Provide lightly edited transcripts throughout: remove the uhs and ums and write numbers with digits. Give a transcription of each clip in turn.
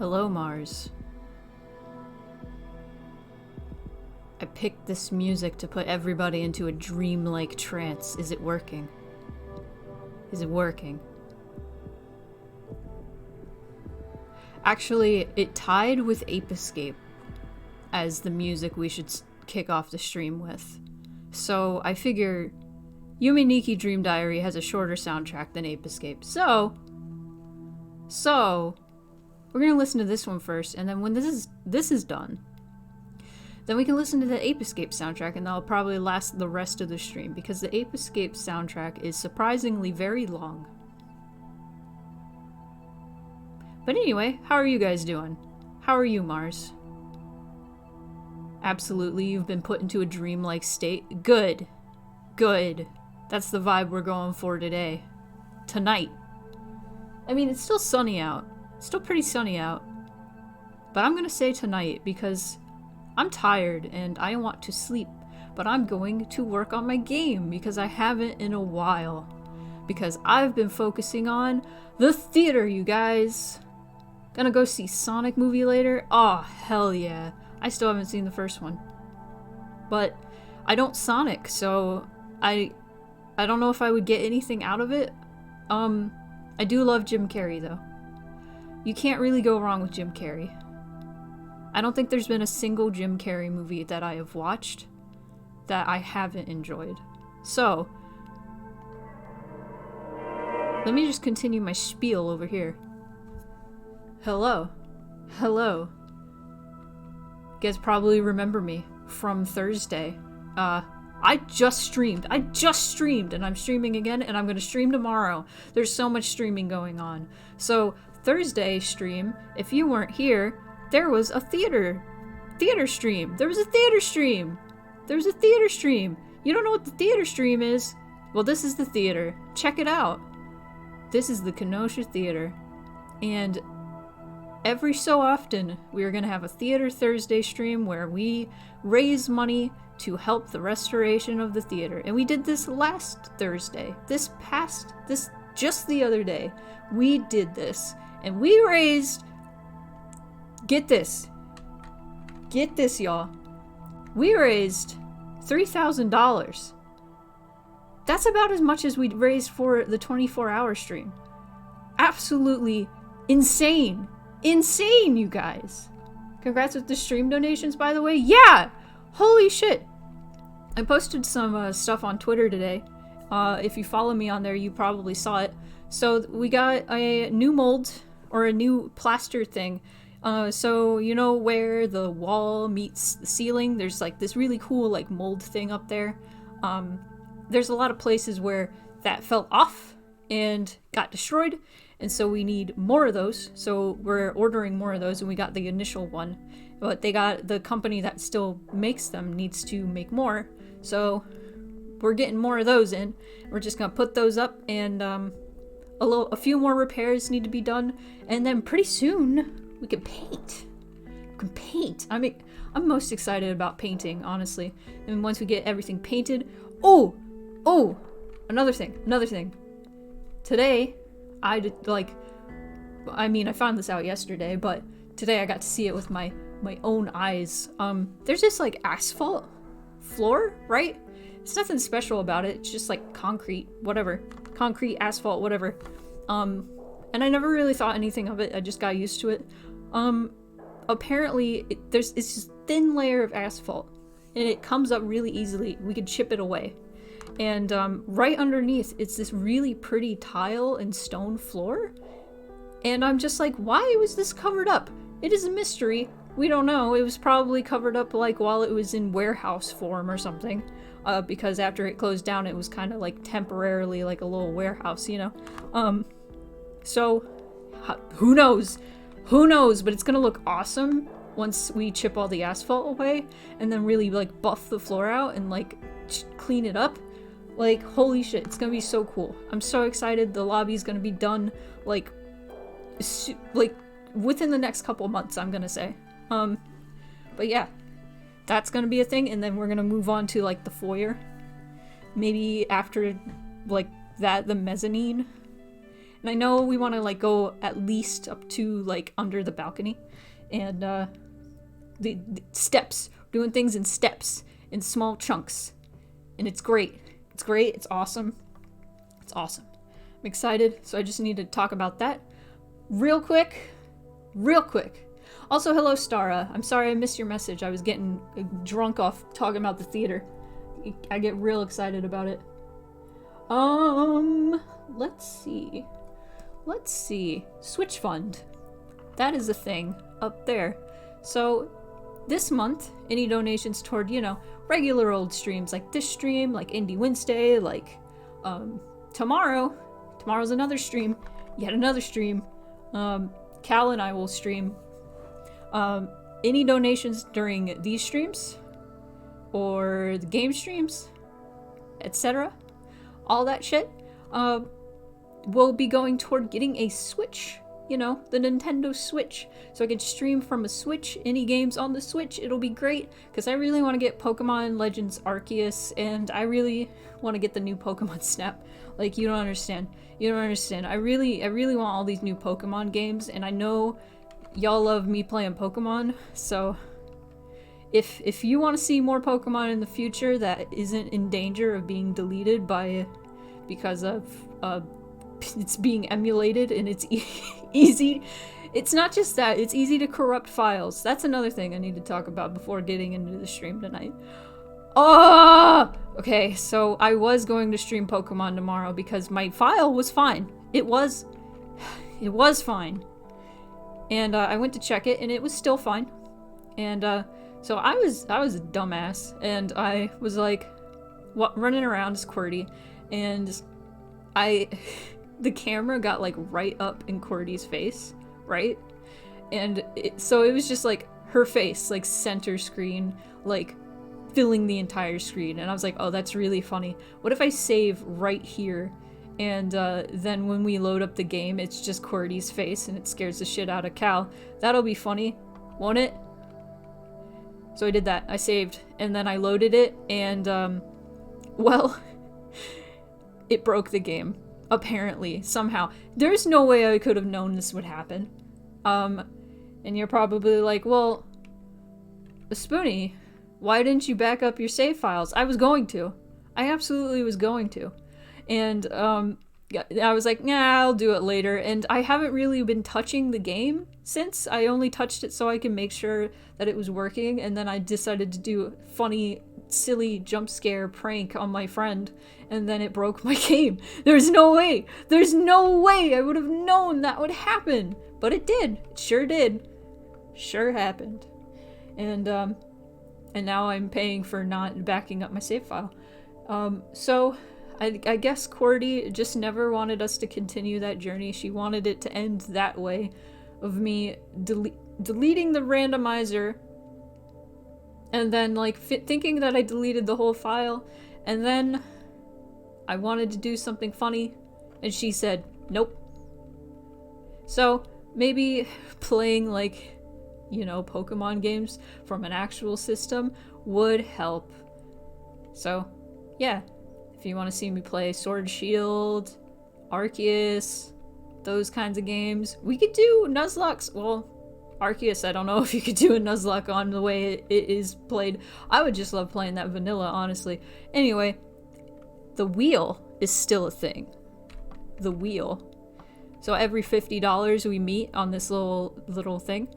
Hello, Mars. I picked this music to put everybody into a dreamlike trance. Is it working? Is it working? Actually, it tied with Ape Escape as the music we should kick off the stream with. So I figure Yume Nikki Dream Diary has a shorter soundtrack than Ape Escape. So we're gonna listen to this one first, and then when this is done, then we can listen to the Ape Escape soundtrack, and that'll probably last the rest of the stream, because the Ape Escape soundtrack is surprisingly very long. But anyway, how are you guys doing? How are you, Mars? Absolutely, you've been put into a dreamlike state. Good. Good. That's the vibe we're going for today. Tonight. I mean, it's still sunny out. It's still pretty sunny out. But I'm gonna say tonight because I'm tired and I want to sleep. But I'm going to work on my game because I haven't in a while. Because I've been focusing on the theater, you guys. Gonna go see Sonic movie later? Oh, hell yeah. I still haven't seen the first one. But I don't Sonic, so I don't know if I would get anything out of it. I do love Jim Carrey, though. You can't really go wrong with Jim Carrey. I don't think there's been a single Jim Carrey movie that I have watched that I haven't enjoyed. So, let me just continue my spiel over here. Hello. Hello. You guys probably remember me from Thursday. I just streamed, and I'm streaming again, and I'm gonna stream tomorrow. There's so much streaming going on. So, Thursday stream, if you weren't here, there was a theater stream. There was a theater stream. You don't know what the theater stream is? Well, this is the theater. Check it out. This is the Kenosha Theater. And every so often, we are going to have a Theater Thursday stream where we raise money to help the restoration of the theater. And we did this last Thursday. Just the other day, we did this. And we raised, get this, y'all. We raised $3,000. That's about as much as we raised for the 24-hour stream. Absolutely insane. Insane, you guys. Congrats with the stream donations, by the way. Yeah! Holy shit. I posted some stuff on Twitter today. If you follow me on there, you probably saw it. So we got a new mold, or a new plaster thing. So you know where the wall meets the ceiling? There's like this really cool like mold thing up there. There's a lot of places where that fell off and got destroyed. And so we need more of those. So we're ordering more of those, and we got the initial one. But the company that still makes them needs to make more. So we're getting more of those in. We're just gonna put those up, and a few more repairs need to be done. And then pretty soon we can paint. I mean, I'm most excited about painting, honestly. And once we get everything painted, oh, another thing. Today, I found this out yesterday, but today I got to see it with my own eyes. There's this like asphalt floor, right? It's nothing special about it. It's just like concrete, asphalt, whatever. And I never really thought anything of it. I just got used to it. Apparently it's just a thin layer of asphalt, and it comes up really easily. We could chip it away. And right underneath, it's this really pretty tile and stone floor. And I'm just like, why was this covered up? It is a mystery. We don't know. It was probably covered up like while it was in warehouse form or something. Because after it closed down, it was kind of like temporarily like a little warehouse, you know? So, who knows? But it's gonna look awesome once we chip all the asphalt away and then really like buff the floor out and like clean it up. Like, holy shit, it's gonna be so cool. I'm so excited. The lobby's gonna be done like within the next couple months, I'm gonna say. But yeah, that's gonna be a thing, and then we're gonna move on to like the foyer. Maybe after like that, the mezzanine. And I know we want to like go at least up to like under the balcony. And the steps, doing things in steps, in small chunks. And it's great. It's great. It's awesome. It's awesome. I'm excited. So I just need to talk about that real quick. Real quick. Also, hello, Stara. I'm sorry I missed your message. I was getting drunk off talking about the theater. I get real excited about it. Let's see. Let's see. Switch Fund. That is a thing up there. So, this month, any donations toward, you know, regular old streams like this stream, like Indie Wednesday, like, tomorrow's another stream, yet another stream. Cal and I will stream. Any donations during these streams, or the game streams, etc., all that shit, will be going toward getting a Switch, you know, the Nintendo Switch, so I can stream from a Switch, any games on the Switch. It'll be great, because I really want to get Pokemon Legends Arceus, and I really want to get the new Pokemon Snap. Like, you don't understand. You don't understand. I really want all these new Pokemon games, and I know y'all love me playing Pokemon, so if you want to see more Pokemon in the future that isn't in danger of being deleted because of it's being emulated and it's easy. It's not just that, it's easy to corrupt files. That's another thing I need to talk about before getting into the stream tonight. Oh! Okay, so I was going to stream Pokemon tomorrow because my file was fine. It was fine. And I went to check it and it was still fine. And so I was a dumbass, and I was like running around as QWERTY, and the camera got like right up in QWERTY's face, right? And so it was just like her face, like center screen, like filling the entire screen. And I was like, oh, that's really funny. What if I save right here? And then when we load up the game, it's just QWERTY's face and it scares the shit out of Cal. That'll be funny, won't it? So I did that. I saved, and then I loaded it, and, well, it broke the game. Apparently, somehow. There's no way I could have known this would happen. And you're probably like, well, Spoonie, why didn't you back up your save files? I was going to. I absolutely was going to. And, I was like, nah, I'll do it later. And I haven't really been touching the game since. I only touched it so I can make sure that it was working. And then I decided to do a funny, silly jump scare prank on my friend. And then it broke my game. There's no way. There's no way I would have known that would happen. But it did. It sure did. Sure happened. And now I'm paying for not backing up my save file. So I guess QWERTY just never wanted us to continue that journey. She wanted it to end that way, of me deleting the randomizer, and then like thinking that I deleted the whole file, and then I wanted to do something funny, and she said nope. So maybe playing like, you know, Pokemon games from an actual system would help. So yeah. If you want to see me play Sword Shield, Arceus, those kinds of games, we could do Nuzlocke's. Well, Arceus, I don't know if you could do a Nuzlocke on the way it is played. I would just love playing that vanilla, honestly. Anyway, the wheel is still a thing. The wheel. So every $50 we meet on this little thing.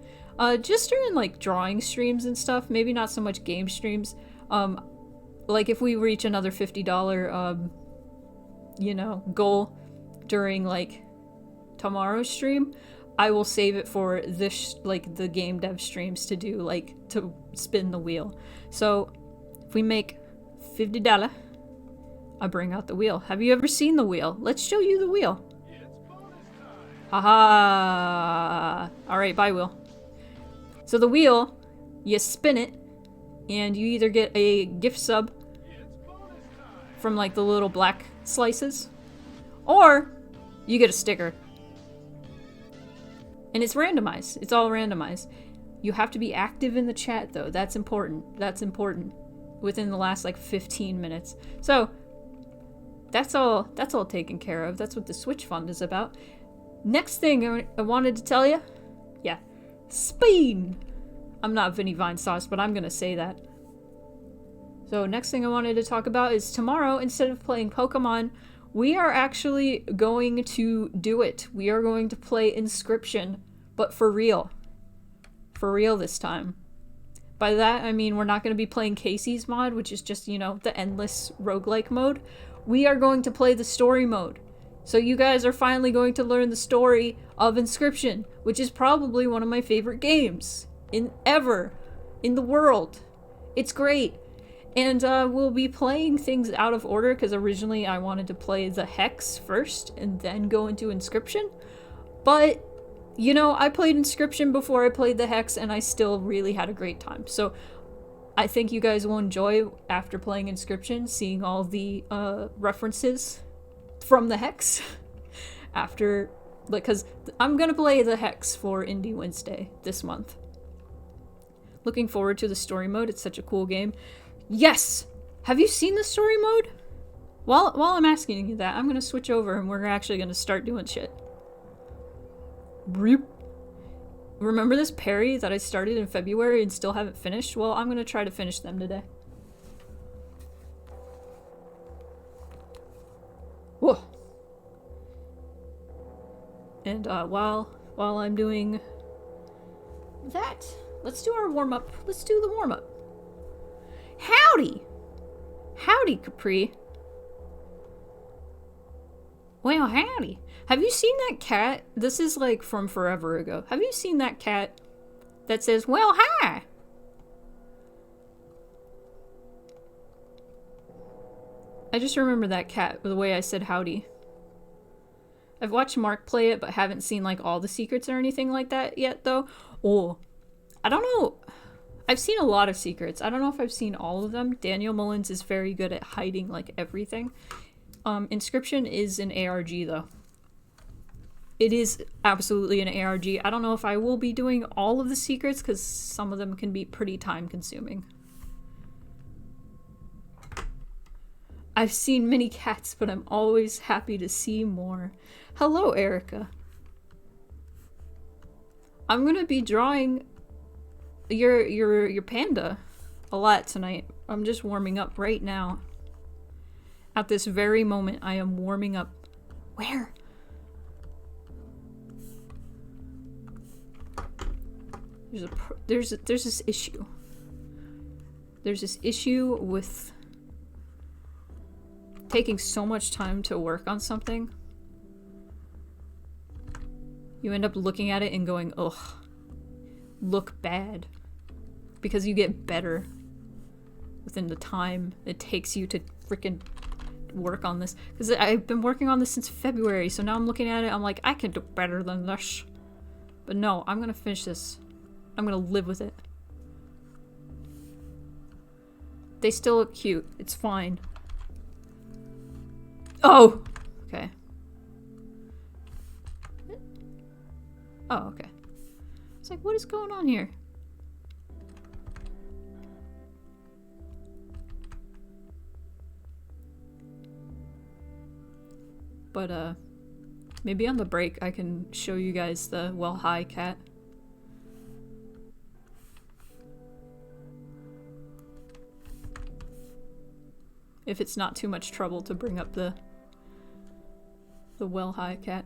Just during like drawing streams and stuff, maybe not so much game streams. Like, if we reach another $50, you know, goal during, like, tomorrow's stream, I will save it for this, like, the game dev streams to do, like, to spin the wheel. So, if we make $50, I bring out the wheel. Have you ever seen the wheel? Let's show you the wheel. Haha! Alright, bye, wheel. So the wheel, you spin it, and you either get a gift sub from like the little black slices, or you get a sticker. And it's randomized. It's all randomized. You have to be active in the chat though. That's important. That's important. Within the last like 15 minutes. So that's all taken care of. That's what the Switch Fund is about. Next thing I wanted to tell you, yeah, Spain. I'm not Vinny Vine Sauce, but I'm gonna say that. So next thing I wanted to talk about is tomorrow, instead of playing Pokemon, we are actually going to do it. We are going to play Inscription, but for real. For real this time. By that, I mean we're not going to be playing Casey's mod, which is just, you know, the endless roguelike mode. We are going to play the story mode. So you guys are finally going to learn the story of Inscription, which is probably one of my favorite games ever in the world. It's great. And we'll be playing things out of order, because originally I wanted to play the Hex first and then go into Inscription. But, you know, I played Inscription before I played the Hex, and I still really had a great time. So I think you guys will enjoy, after playing Inscription, seeing all the references from the Hex. After, like, because I'm gonna play the Hex for Indie Wednesday this month. Looking forward to the story mode. It's such a cool game. Yes! Have you seen the story mode? While I'm asking you that, I'm gonna switch over and we're actually gonna start doing shit. Remember this parry that I started in February and still haven't finished? Well, I'm gonna try to finish them today. Whoa! And while I'm doing that, let's do our warm-up. Let's do the warm-up. Howdy! Howdy, Capri. Well, howdy. Have you seen that cat? This is like from forever ago. Have you seen that cat that says, well, hi? I just remember that cat, the way I said howdy. I've watched Mark play it, but haven't seen like all the secrets or anything like that yet, though. Oh, I don't know. I've seen a lot of secrets. I don't know if I've seen all of them. Daniel Mullins is very good at hiding like everything. Inscription is an ARG though. It is absolutely an ARG. I don't know if I will be doing all of the secrets because some of them can be pretty time consuming. I've seen many cats, but I'm always happy to see more. Hello, Erica. I'm gonna be drawing your panda a lot tonight. I'm just warming up right now. At this very moment, I am warming up. Where? There's this issue. There's this issue with taking so much time to work on something. You end up looking at it and going, ugh, look bad. Because you get better within the time it takes you to freaking work on this. Because I've been working on this since February, so now I'm looking at it, I'm like, I can do better than this. But no, I'm gonna finish this. I'm gonna live with it. They still look cute. It's fine. Oh! Okay. Oh, okay. It's like, what is going on here? But, maybe on the break I can show you guys the well hi cat. If it's not too much trouble to bring up the well hi cat.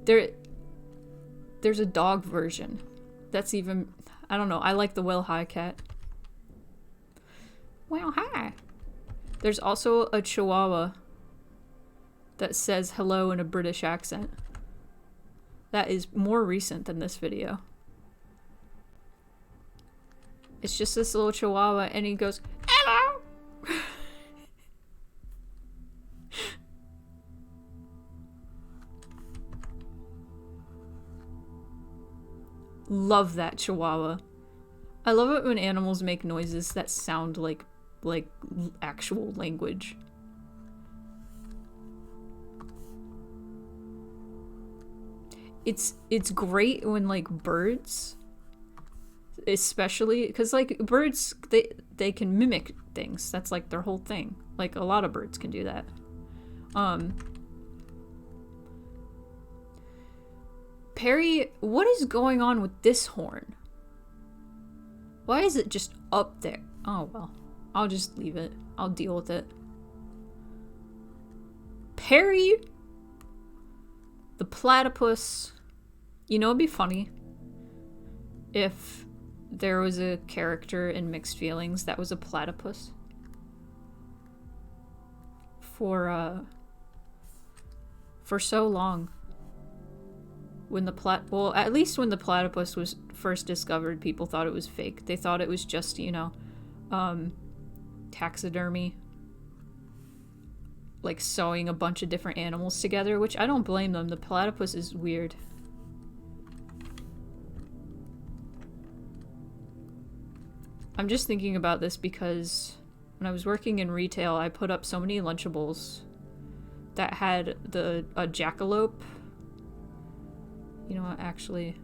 There's a dog version. That's even, I don't know, I like the well hi cat. Well hi. There's also a Chihuahua that says hello in a British accent. That is more recent than this video. It's just this little Chihuahua and he goes, hello! Love that Chihuahua. I love it when animals make noises that sound like actual language. It's great when like birds, especially because like birds they can mimic things. That's like their whole thing. Like a lot of birds can do that. Perry, what is going on with this horn? Why is it just up there? Oh, well. I'll just leave it. I'll deal with it. Perry! The platypus. You know, it'd be funny if there was a character in Mixed Feelings that was a platypus. For so long. When the well, at least when the platypus was first discovered, people thought it was fake. They thought it was just, you know, taxidermy. Like sewing a bunch of different animals together, which I don't blame them. The platypus is weird. I'm just thinking about this because when I was working in retail, I put up so many Lunchables that had a jackalope. You know what, actually...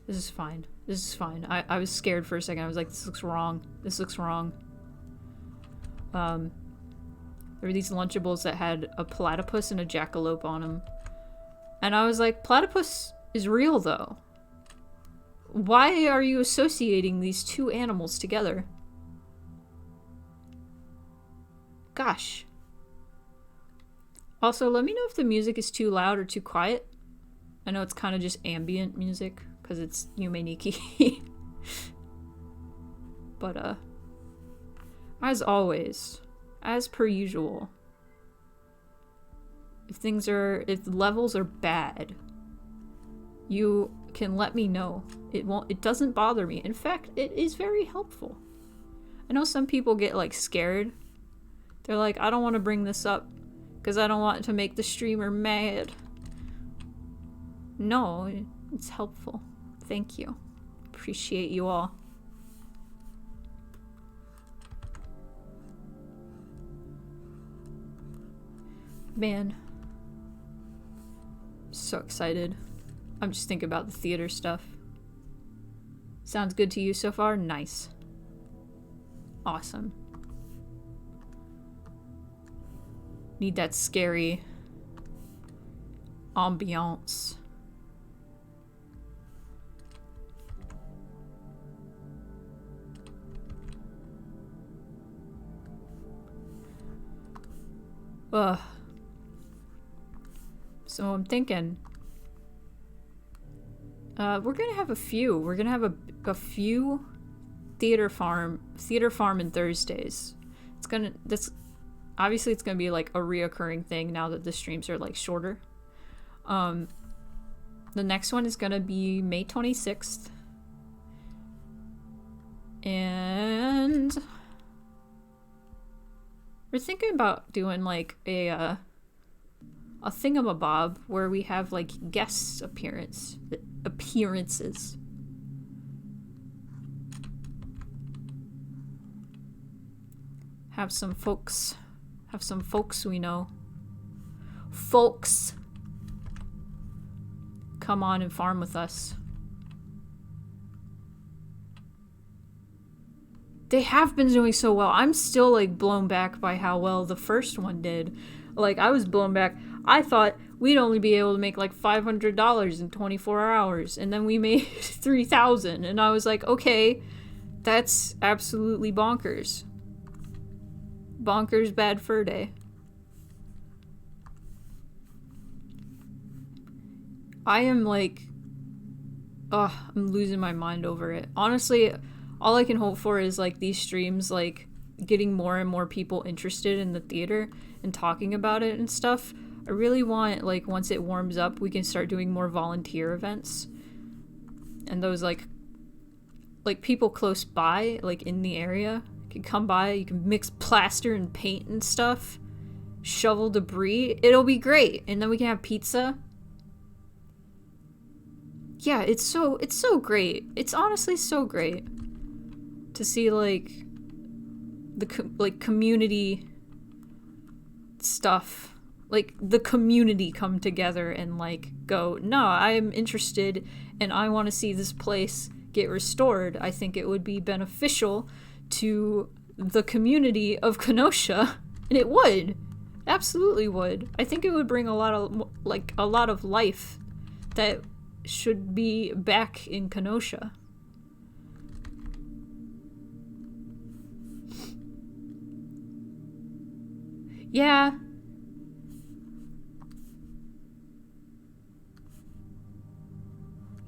This is fine. This is fine. I was scared for a second. I was like, this looks wrong. This looks wrong. There were these Lunchables that had a platypus and a jackalope on them. And I was like, platypus is real, though. Why are you associating these two animals together? Gosh. Also, let me know if the music is too loud or too quiet. I know it's kind of just ambient music, because it's Yume-Nikki. But, as always, as per usual, if the levels are bad, you can let me know. It doesn't bother me. In fact, it is very helpful. I know some people get, like, scared. They're like, I don't want to bring this up, because I don't want to make the streamer mad. No, it's helpful. Thank you. Appreciate you all. Man. So excited. I'm just thinking about the theater stuff. Sounds good to you so far? Nice. Awesome. Need that scary ambiance. Ugh. So I'm thinking, we're gonna have a few. We're gonna have a few theater farm and Thursdays. Obviously it's gonna be like a reoccurring thing now that the streams are like shorter. The next one is gonna be May 26th. And we're thinking about doing like a thingamabob where we have like guest appearances. Have some folks we know. Folks come on and farm with us. They have been doing so well. I'm still like blown back by how well the first one did. Like I was blown back. I thought we'd only be able to make like $500 in 24 hours, and then we made 3,000, and I was like, okay, that's absolutely bonkers. Bonkers bad fur day. I am like, I'm losing my mind over it. Honestly, all I can hope for is like these streams like getting more and more people interested in the theater and talking about it and stuff. I really want, like, once it warms up, we can start doing more volunteer events. And those, like people close by, like, in the area, can come by. You can mix plaster and paint and stuff. Shovel debris. It'll be great. And then we can have pizza. Yeah, it's so great. It's honestly so great to see, like, the, community stuff. Like, the community come together and, like, go, no, I'm interested and I want to see this place get restored. I think it would be beneficial to the community of Kenosha, and it would. Absolutely would. I think it would bring a lot of life that should be back in Kenosha. Yeah.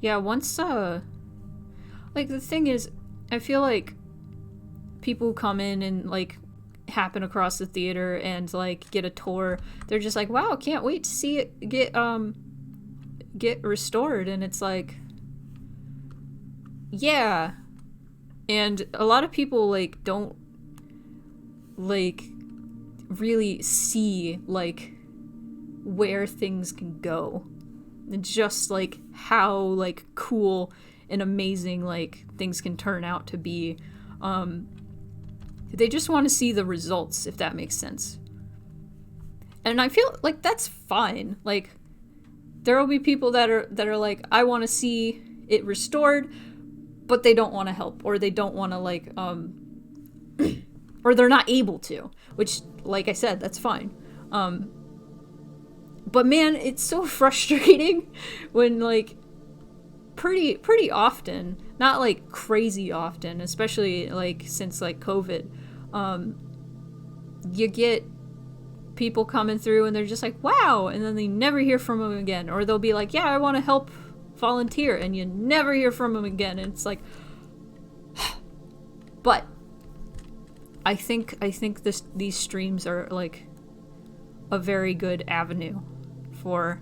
Yeah, once, like, the thing is, I feel like people come in and, like, happen across the theater and, like, get a tour. They're just like, wow, can't wait to see it get restored. And it's like, yeah. And a lot of people, like, don't, like, really see, like, where things can go. And just, like, how, like, cool and amazing, like, things can turn out to be. They just want to see the results, if that makes sense. And I feel like that's fine. Like, there will be people that are like, I want to see it restored, but they don't want to help, or they don't want to, like, or they're not able to, which, like I said, that's fine. But man, it's so frustrating when, like, pretty often, not like crazy often, especially like since like COVID, you get people coming through and they're just like, wow, and then they never hear from them again. Or they'll be like, yeah, I want to help volunteer, and you never hear from them again. And it's like, but I think these streams are like a very good avenue for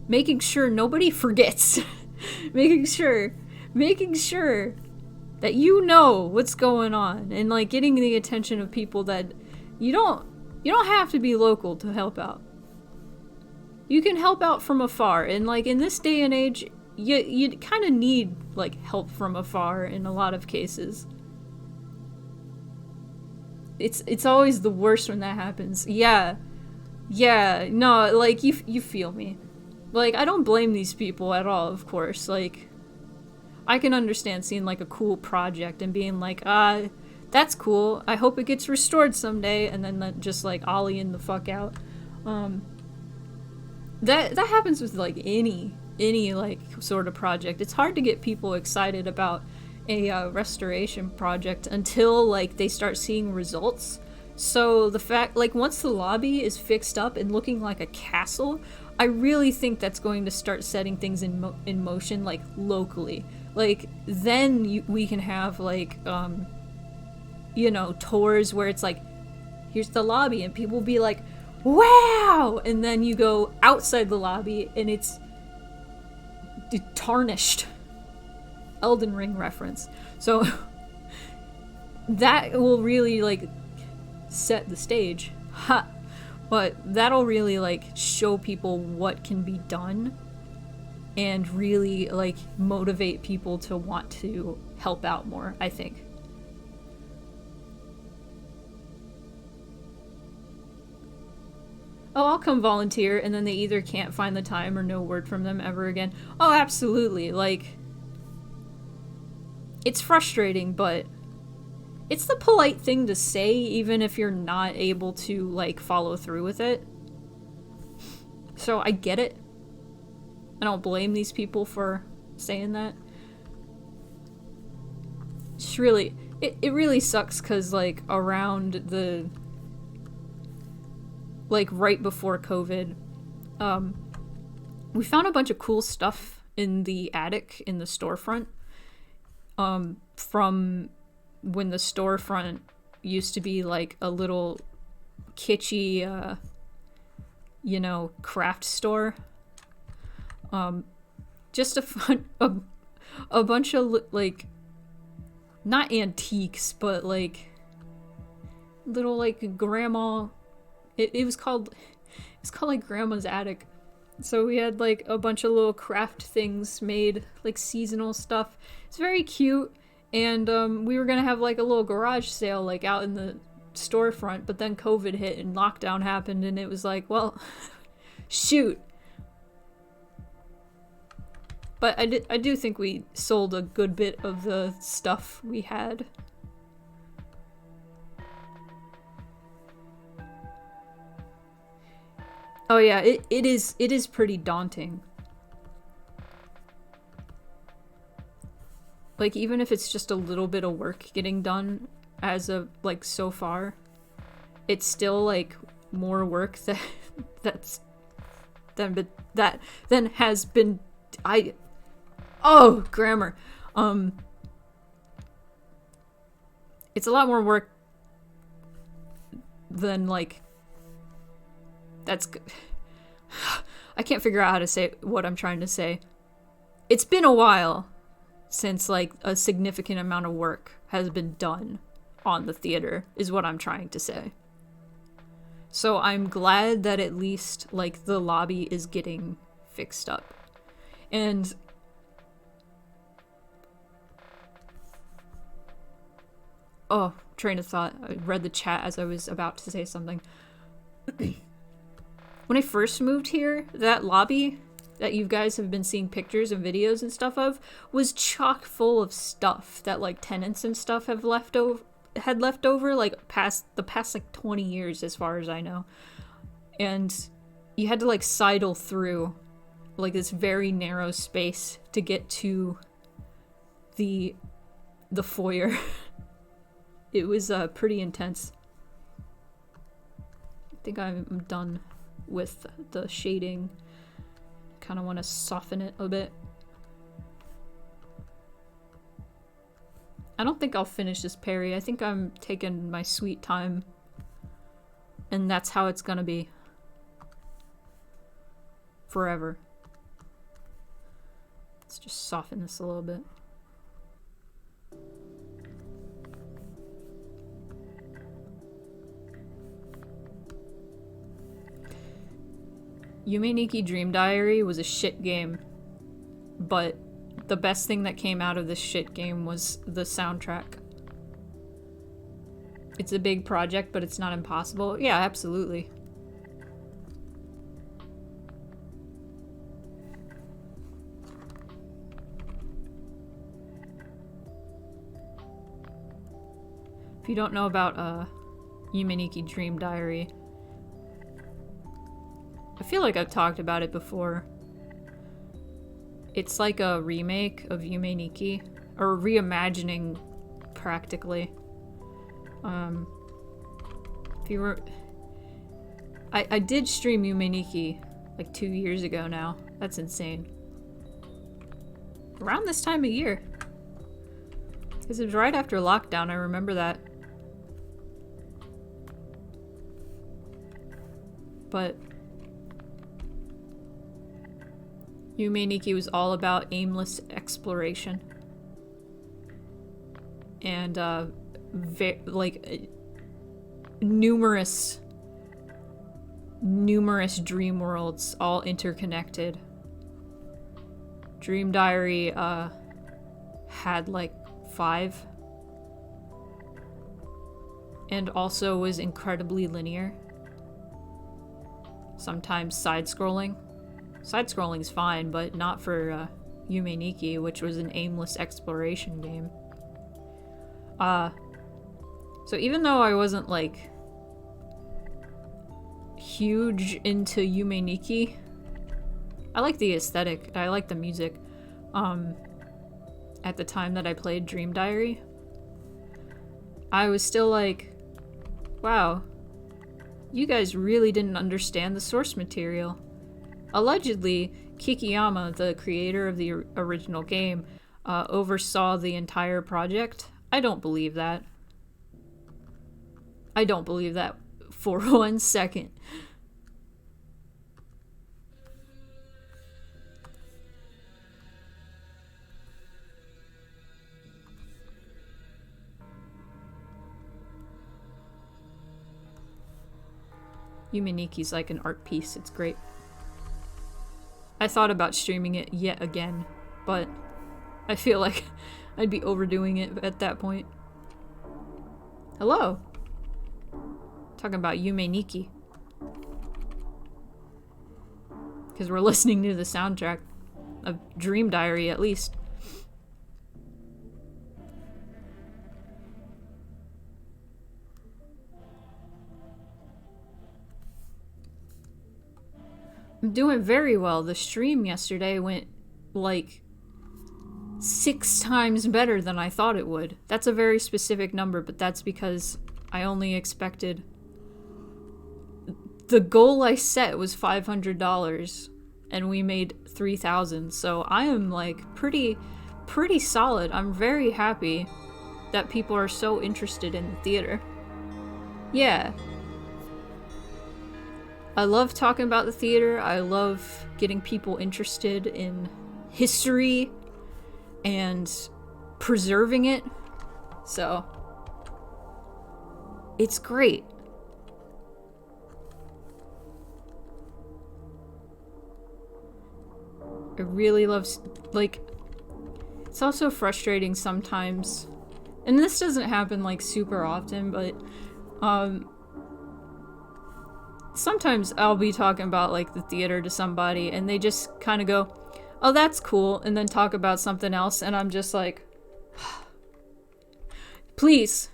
making sure nobody forgets. making sure that you know what's going on, and like getting the attention of people that you don't have to be local to help out. You can help out from afar, and like in this day and age, you kind of need like help from afar in a lot of cases. It's always the worst when that happens. Yeah, no, like you feel me. Like, I don't blame these people at all, of course. Like, I can understand seeing, like, a cool project and being like, that's cool. I hope it gets restored someday. And then just, like, ollieing the fuck out. That happens with, like, any, like, sort of project. It's hard to get people excited about a restoration project until, like, they start seeing results. So the fact, like, once the lobby is fixed up and looking like a castle, I really think that's going to start setting things in motion, like, locally. Like, then we can have, like, you know, tours where it's like, here's the lobby, and people will be like, wow! And then you go outside the lobby, and it's tarnished. Elden Ring reference. So, that will really, like, set the stage. Ha! But that'll really, like, show people what can be done and really, like, motivate people to want to help out more, I think. Oh, I'll come volunteer, and then they either can't find the time or no word from them ever again. Oh, absolutely. Like, it's frustrating, but it's the polite thing to say, even if you're not able to, like, follow through with it. So I get it. I don't blame these people for saying that. It's really, it really sucks because, like, around the, like, right before COVID, we found a bunch of cool stuff in the attic in the storefront, from when the storefront used to be like a little kitschy, you know, craft store. Just a bunch of, like, not antiques, but like little, like, grandma. It was called like Grandma's Attic. So we had like a bunch of little craft things made, like seasonal stuff. It's very cute. And we were gonna have like a little garage sale like out in the storefront, but then COVID hit and lockdown happened, and it was like, well, shoot. But I do think we sold a good bit of the stuff we had. Oh yeah, it is pretty daunting. Like, even if it's just a little bit of work getting done as of, like, so far, it's still, like, more work than has been... Oh, grammar. It's a lot more work than, like... That's... I can't figure out how to say what I'm trying to say. It's been a while since, like, a significant amount of work has been done on the theater, is what I'm trying to say. So I'm glad that at least, like, the lobby is getting fixed up. And... Oh, train of thought. I read the chat as I was about to say something. When I first moved here, that lobby that you guys have been seeing pictures and videos and stuff of was chock full of stuff that, like, tenants and stuff had left over, like, the past like 20 years as far as I know. And you had to, like, sidle through, like, this very narrow space to get to the foyer. It was pretty intense. I think I'm done with the shading. Kind of want to soften it a bit. I don't think I'll finish this parry. I think I'm taking my sweet time. And that's how it's gonna be. Forever. Let's just soften this a little bit. Yume Nikki Dream Diary was a shit game, but the best thing that came out of this shit game was the soundtrack. It's a big project, but it's not impossible. Yeah, absolutely. If you don't know about Yume Nikki Dream Diary, I feel like I've talked about it before. It's like a remake of Yume Nikki, or reimagining, practically. If you were... I did stream Yume Nikki like 2 years ago now. That's insane. Around this time of year. Because it was right after lockdown, I remember that. But... Yume Nikki was all about aimless exploration. And, numerous dream worlds, all interconnected. Dream Diary, had, like, 5. And also was incredibly linear. Sometimes side-scrolling. Side-scrolling is fine, but not for Yume Nikki, which was an aimless exploration game. So even though I wasn't, like, huge into Yume Nikki, I like the aesthetic, I like the music, at the time that I played Dream Diary. I was still like, wow, you guys really didn't understand the source material. Allegedly, Kikiyama, the creator of the original game, oversaw the entire project. I don't believe that. I don't believe that for 1 second. Yume Nikki's like an art piece. It's great. I thought about streaming it yet again, but I feel like I'd be overdoing it at that point. Hello. Talking about Yume Nikki. Because we're listening to the soundtrack of Dream Diary, at least. I'm doing very well. The stream yesterday went, like, 6 times better than I thought it would. That's a very specific number, but that's because I only expected... The goal I set was $500, and we made $3,000, so I am, like, pretty solid. I'm very happy that people are so interested in the theater. Yeah. I love talking about the theater. I love getting people interested in history and preserving it. So, it's great. I really love, like, it's also frustrating sometimes, and this doesn't happen, like, super often, but, sometimes I'll be talking about, like, the theater to somebody, and they just kind of go, oh, that's cool, and then talk about something else, and I'm just like, please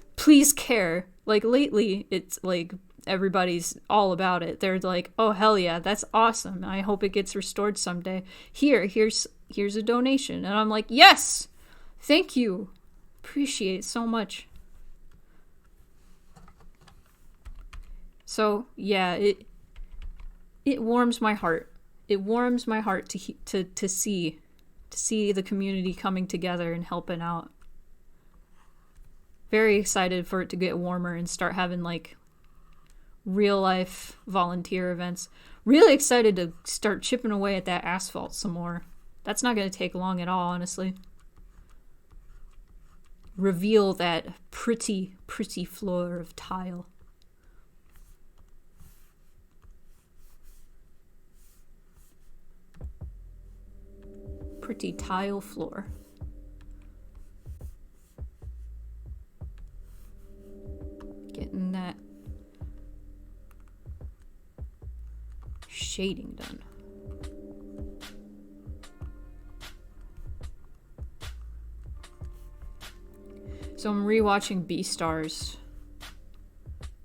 care. Like, lately, it's, like, everybody's all about it. They're like, oh, hell yeah, that's awesome. I hope it gets restored someday. Here's a donation. And I'm like, yes! Thank you. Appreciate it so much. So, yeah, it warms my heart. It warms my heart to see the community coming together and helping out. Very excited for it to get warmer and start having, like, real life volunteer events. Really excited to start chipping away at that asphalt some more. That's not going to take long at all, honestly. Reveal that pretty floor of tile. Pretty tile floor. Getting that shading done. So I'm rewatching Beastars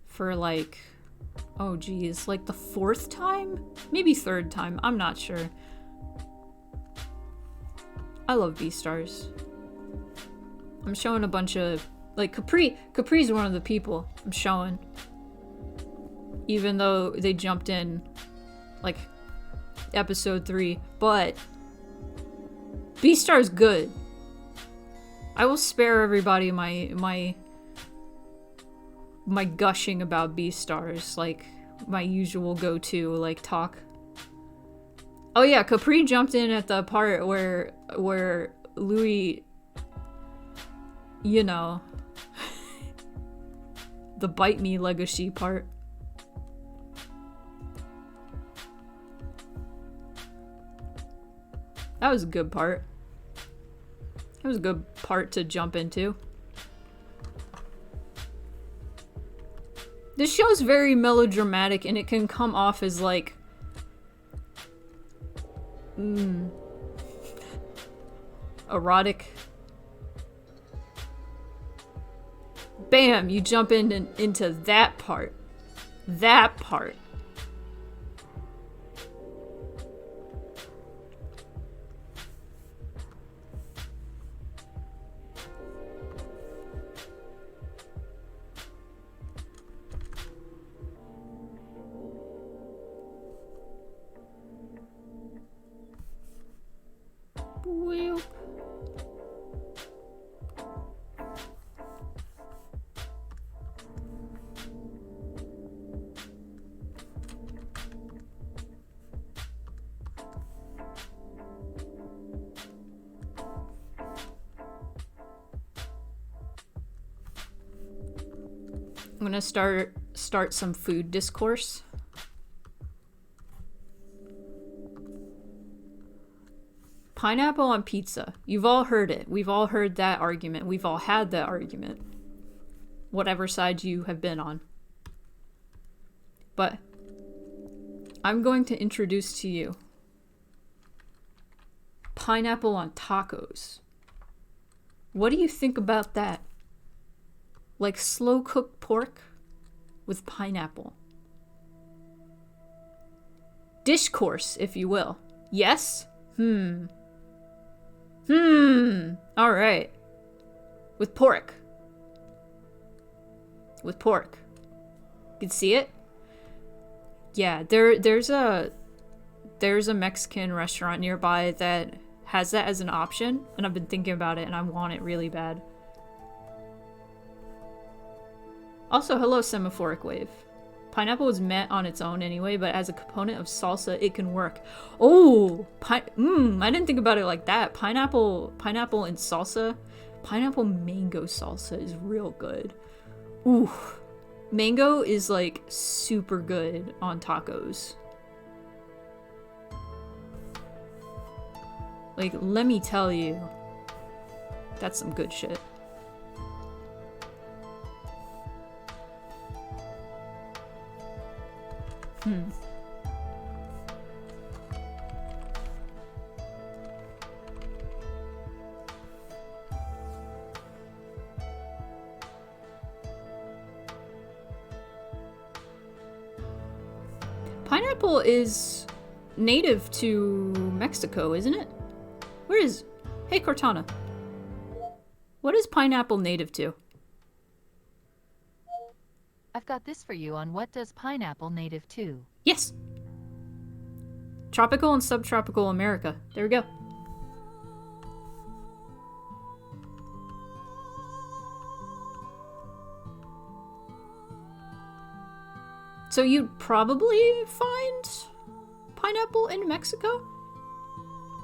for, like, oh geez, like the 4th time? Maybe 3rd time, I'm not sure. I love Beastars. I'm showing a bunch of, like, Capri's one of the people I'm showing. Even though they jumped in, like, episode 3. But Beastar's good. I will spare everybody my gushing about Beastars, like my usual go-to, like, talk. Oh yeah, Capri jumped in at the part where Louis, you know, the bite me legacy part. That was a good part. That was a good part to jump into. This show's very melodramatic, and it can come off as, like, erotic. Bam! You jump into that part. That part. Well. I'm gonna start some food discourse. Pineapple on pizza. You've all heard it. We've all heard that argument. We've all had that argument. Whatever side you have been on. But I'm going to introduce to you pineapple on tacos. What do you think about that? Like slow-cooked pork with pineapple. Discourse, if you will. Yes? Alright. With pork. With pork. You can see it? Yeah, there's a Mexican restaurant nearby that has that as an option, and I've been thinking about it and I want it really bad. Also, hello semaphoric wave. Pineapple was meant on its own anyway, but as a component of salsa, it can work. Oh, I didn't think about it like that. Pineapple and salsa. Pineapple mango salsa is real good. Ooh, mango is like super good on tacos. Like, let me tell you, that's some good shit. Pineapple is native to Mexico, isn't it? Where is... Hey, Cortana. What is pineapple native to? I've got this for you on what does pineapple native to. Yes! Tropical and subtropical America. There we go. So you'd probably find pineapple in Mexico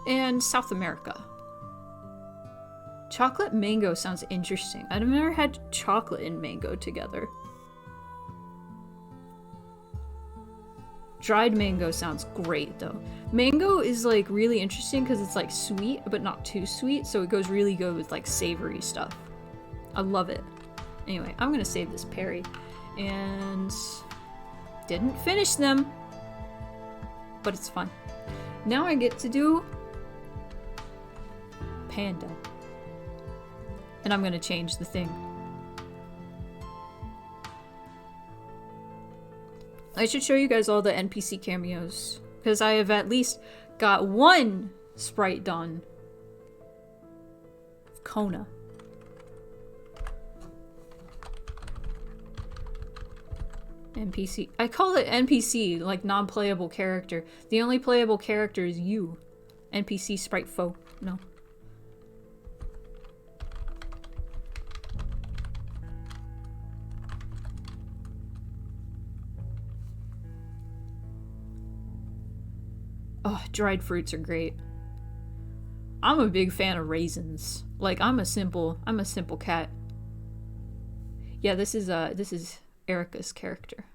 and South America. Chocolate mango sounds interesting. I've never had chocolate and mango together. Dried mango sounds great though. Mango is like really interesting because it's like sweet but not too sweet, so it goes really good with like savory stuff. I love it. Anyway, I'm gonna save this Perry and didn't finish them, but it's fun. Now I get to do Panda, and I'm gonna change the thing. I should show you guys all the NPC cameos, because I have at least got one sprite done. Kona. NPC. I call it NPC, like non-playable character. The only playable character is you. NPC sprite foe. No. Oh, dried fruits are great. I'm a big fan of raisins. Like, I'm a simple cat. Yeah, this is Erica's character.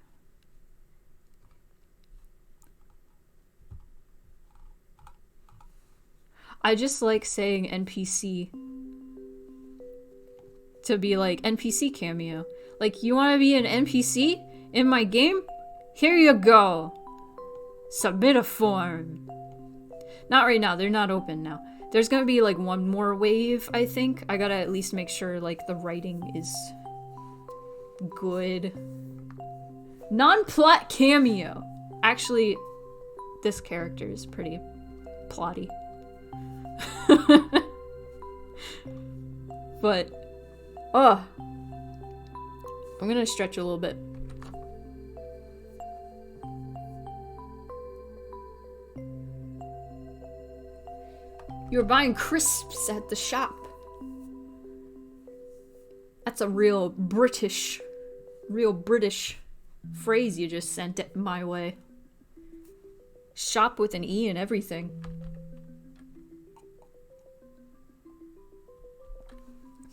I just like saying NPC to be like NPC cameo. Like, you want to be an NPC in my game? Here you go. Submit a form. Not right now, they're not open now. There's gonna be like one more wave, I think. I gotta at least make sure like the writing is good. Non-plot cameo. Actually, this character is pretty plotty. But, I'm gonna stretch a little bit. You're buying crisps at the shop. That's a real British phrase you just sent it my way. Shop with an E and everything.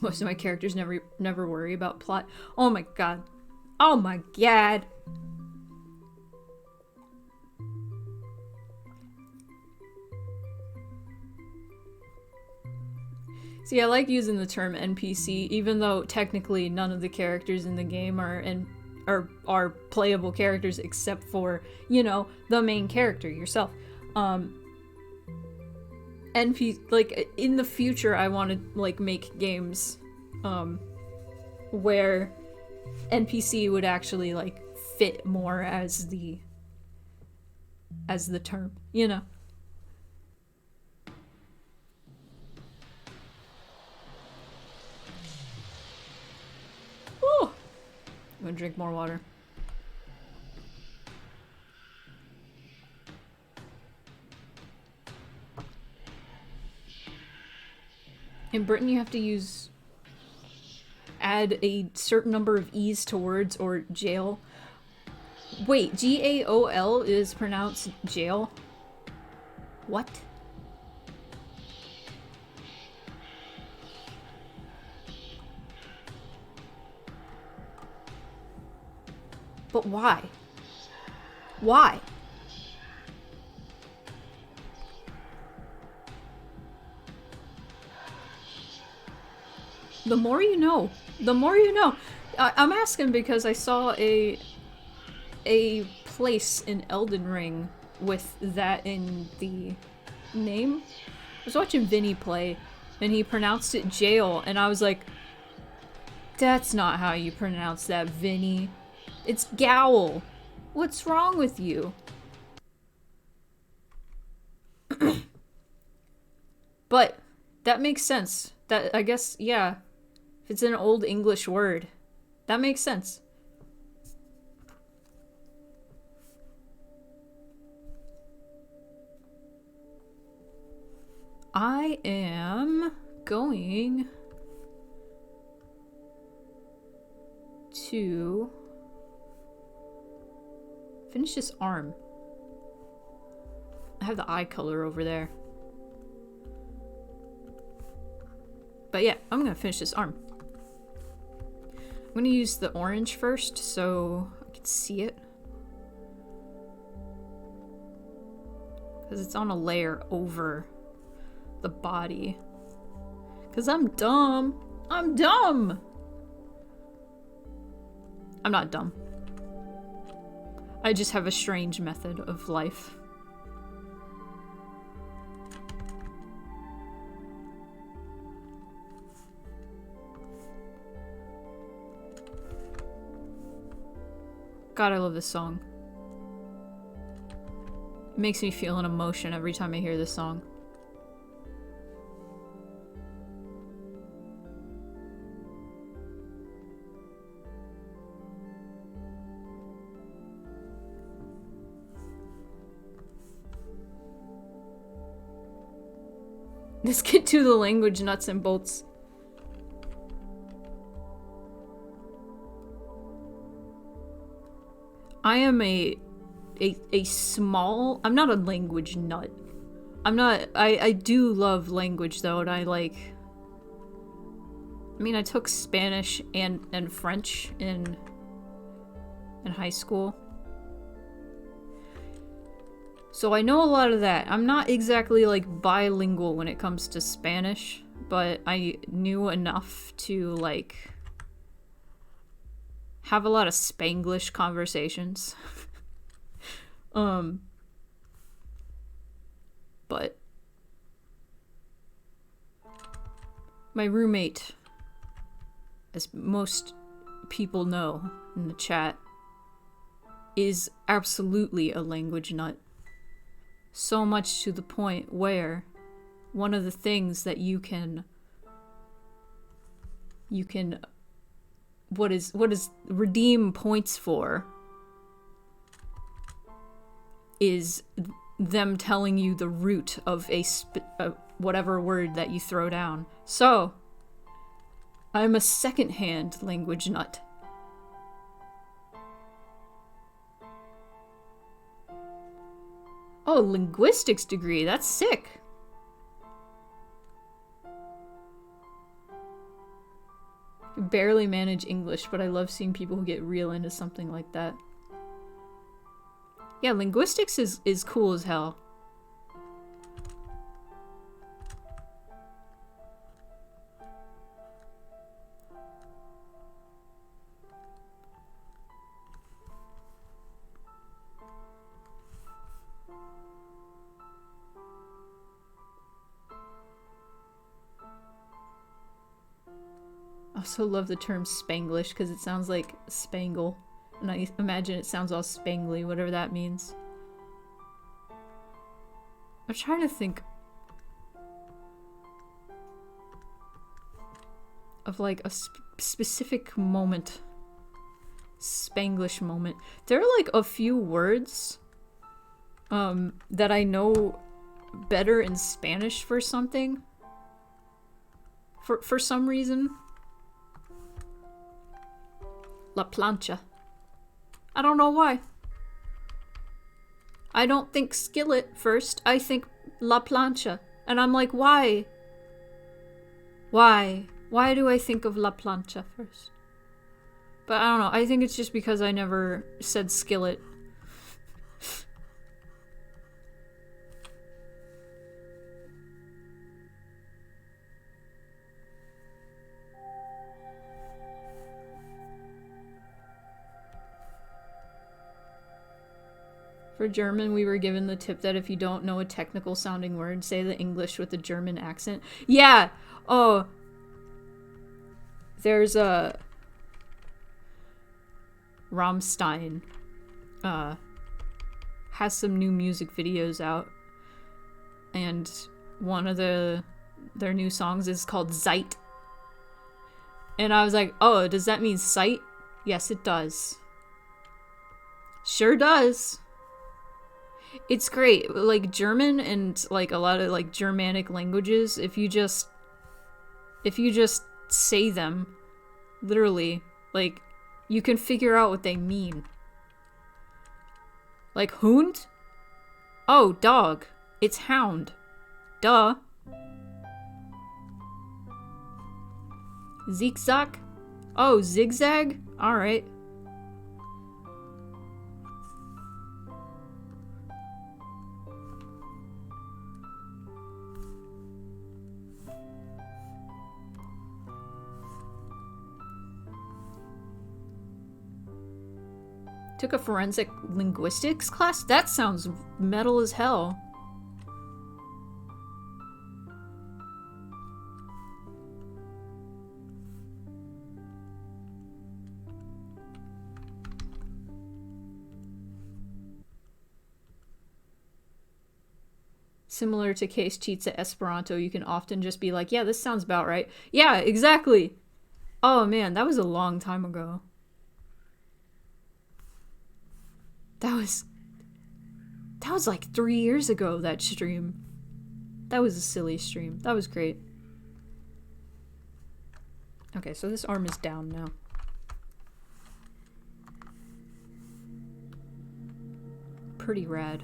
Most of my characters never worry about plot. Oh my god. Oh my god. See, I like using the term NPC, even though technically none of the characters in the game are playable characters except for, you know, the main character, yourself. Like, in the future, I want to, like, make games, where NPC would actually, like, fit more as the as the term, you know. Ooh! I'm gonna drink more water. In Britain, you have to add a certain number of E's to words or jail. Wait, G-A-O-L is pronounced jail? What? But why? Why? The more you know. The more you know. I'm asking because I saw a place in Elden Ring with that in the name. I was watching Vinny play, and he pronounced it jail, and I was like, that's not how you pronounce that, Vinny. It's Gowl. What's wrong with you? But that makes sense. That, I guess, yeah. If it's an old English word, that makes sense. I am going to finish this arm. I have the eye color over there. But yeah, I'm gonna finish this arm. I'm gonna use the orange first so I can see it. Because it's on a layer over the body. Because I'm dumb. I'm dumb! I'm not dumb. I just have a strange method of life. God, I love this song. It makes me feel an emotion every time I hear this song. Let's get to the language nuts and bolts. I am a small... I'm not a language nut. I'm not... I do love language, though, and I like... I mean, I took Spanish and French in high school. So I know a lot of that. I'm not exactly, like, bilingual when it comes to Spanish, but I knew enough to, like... have a lot of Spanglish conversations. But my roommate, as most people know in the chat, is absolutely a language nut. So much to the point where one of the things that you can what is redeem points for is them telling you the root of whatever word that you throw down. So, I'm a second-hand language nut. Oh, linguistics degree, that's sick. Barely manage English, but I love seeing people who get real into something like that. Yeah, linguistics is cool as hell. I also love the term Spanglish because it sounds like Spangle. And I imagine it sounds all spangly, whatever that means. I'm trying to think of like a specific moment. Spanglish moment. There are like a few words that I know better in Spanish for something. For some reason. La plancha. I don't know why. I don't think skillet first. I think la plancha. And I'm like, why? Why? Why do I think of la plancha first? But I don't know. I think it's just because I never said skillet. For German, we were given the tip that if you don't know a technical sounding word, say the English with a German accent. Yeah! Oh. There's a... Rammstein has some new music videos out, and one of their new songs is called Zeit. And I was like, oh, does that mean sight? Yes, it does. Sure does. It's great. Like German and like a lot of like Germanic languages, if you just say them literally, like you can figure out what they mean. Like Hund? Oh, dog. It's hound. Duh. Zigzag? Oh, zigzag? Alright. Took a forensic linguistics class? That sounds metal as hell. Similar to case cheats at Esperanto, you can often just be like, yeah, this sounds about right. Yeah, exactly. Oh man, that was a long time ago. That was like 3 years ago, that stream. That was a silly stream. That was great. Okay, so this arm is down now. Pretty rad.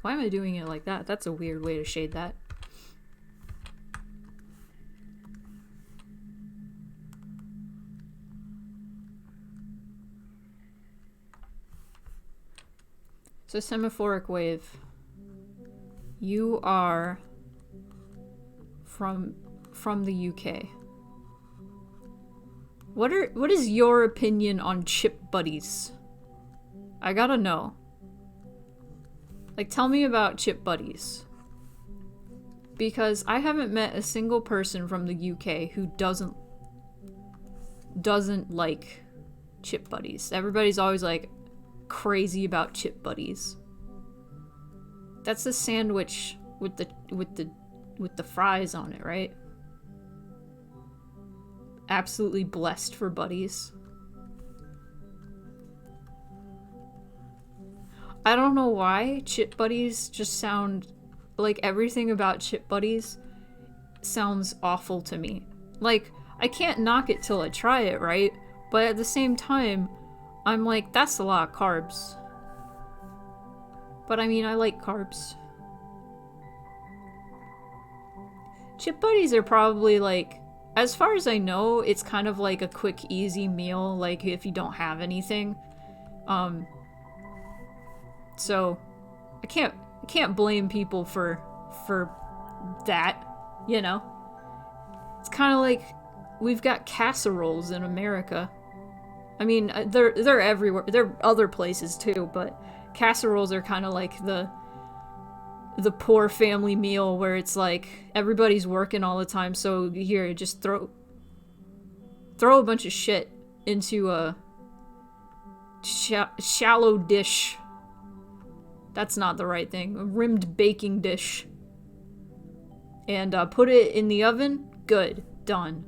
Why am I doing it like that? That's a weird way to shade that. So semaphoric wave. You are from the UK. What is your opinion on chip buddies? I gotta know. Like, tell me about chip buddies. Because I haven't met a single person from the UK who doesn't like chip buddies. Everybody's always like crazy about chip buddies. That's the sandwich with the fries on it, right? Absolutely blessed for buddies. I don't know why chip buddies just sound like everything about chip buddies sounds awful to me. Like, I can't knock it till I try it, right? But at the same time, I'm like, that's a lot of carbs. But I mean, I like carbs. Chip buddies are probably like, as far as I know, it's kind of like a quick, easy meal, like if you don't have anything. So I can't blame people for that, you know? It's kind of like we've got casseroles in America. I mean, they're everywhere. They're other places too, but casseroles are kind of like the the poor family meal where it's like everybody's working all the time, so here, just throw a bunch of shit into a shallow dish. That's not the right thing. A rimmed baking dish. And put it in the oven. Good. Done.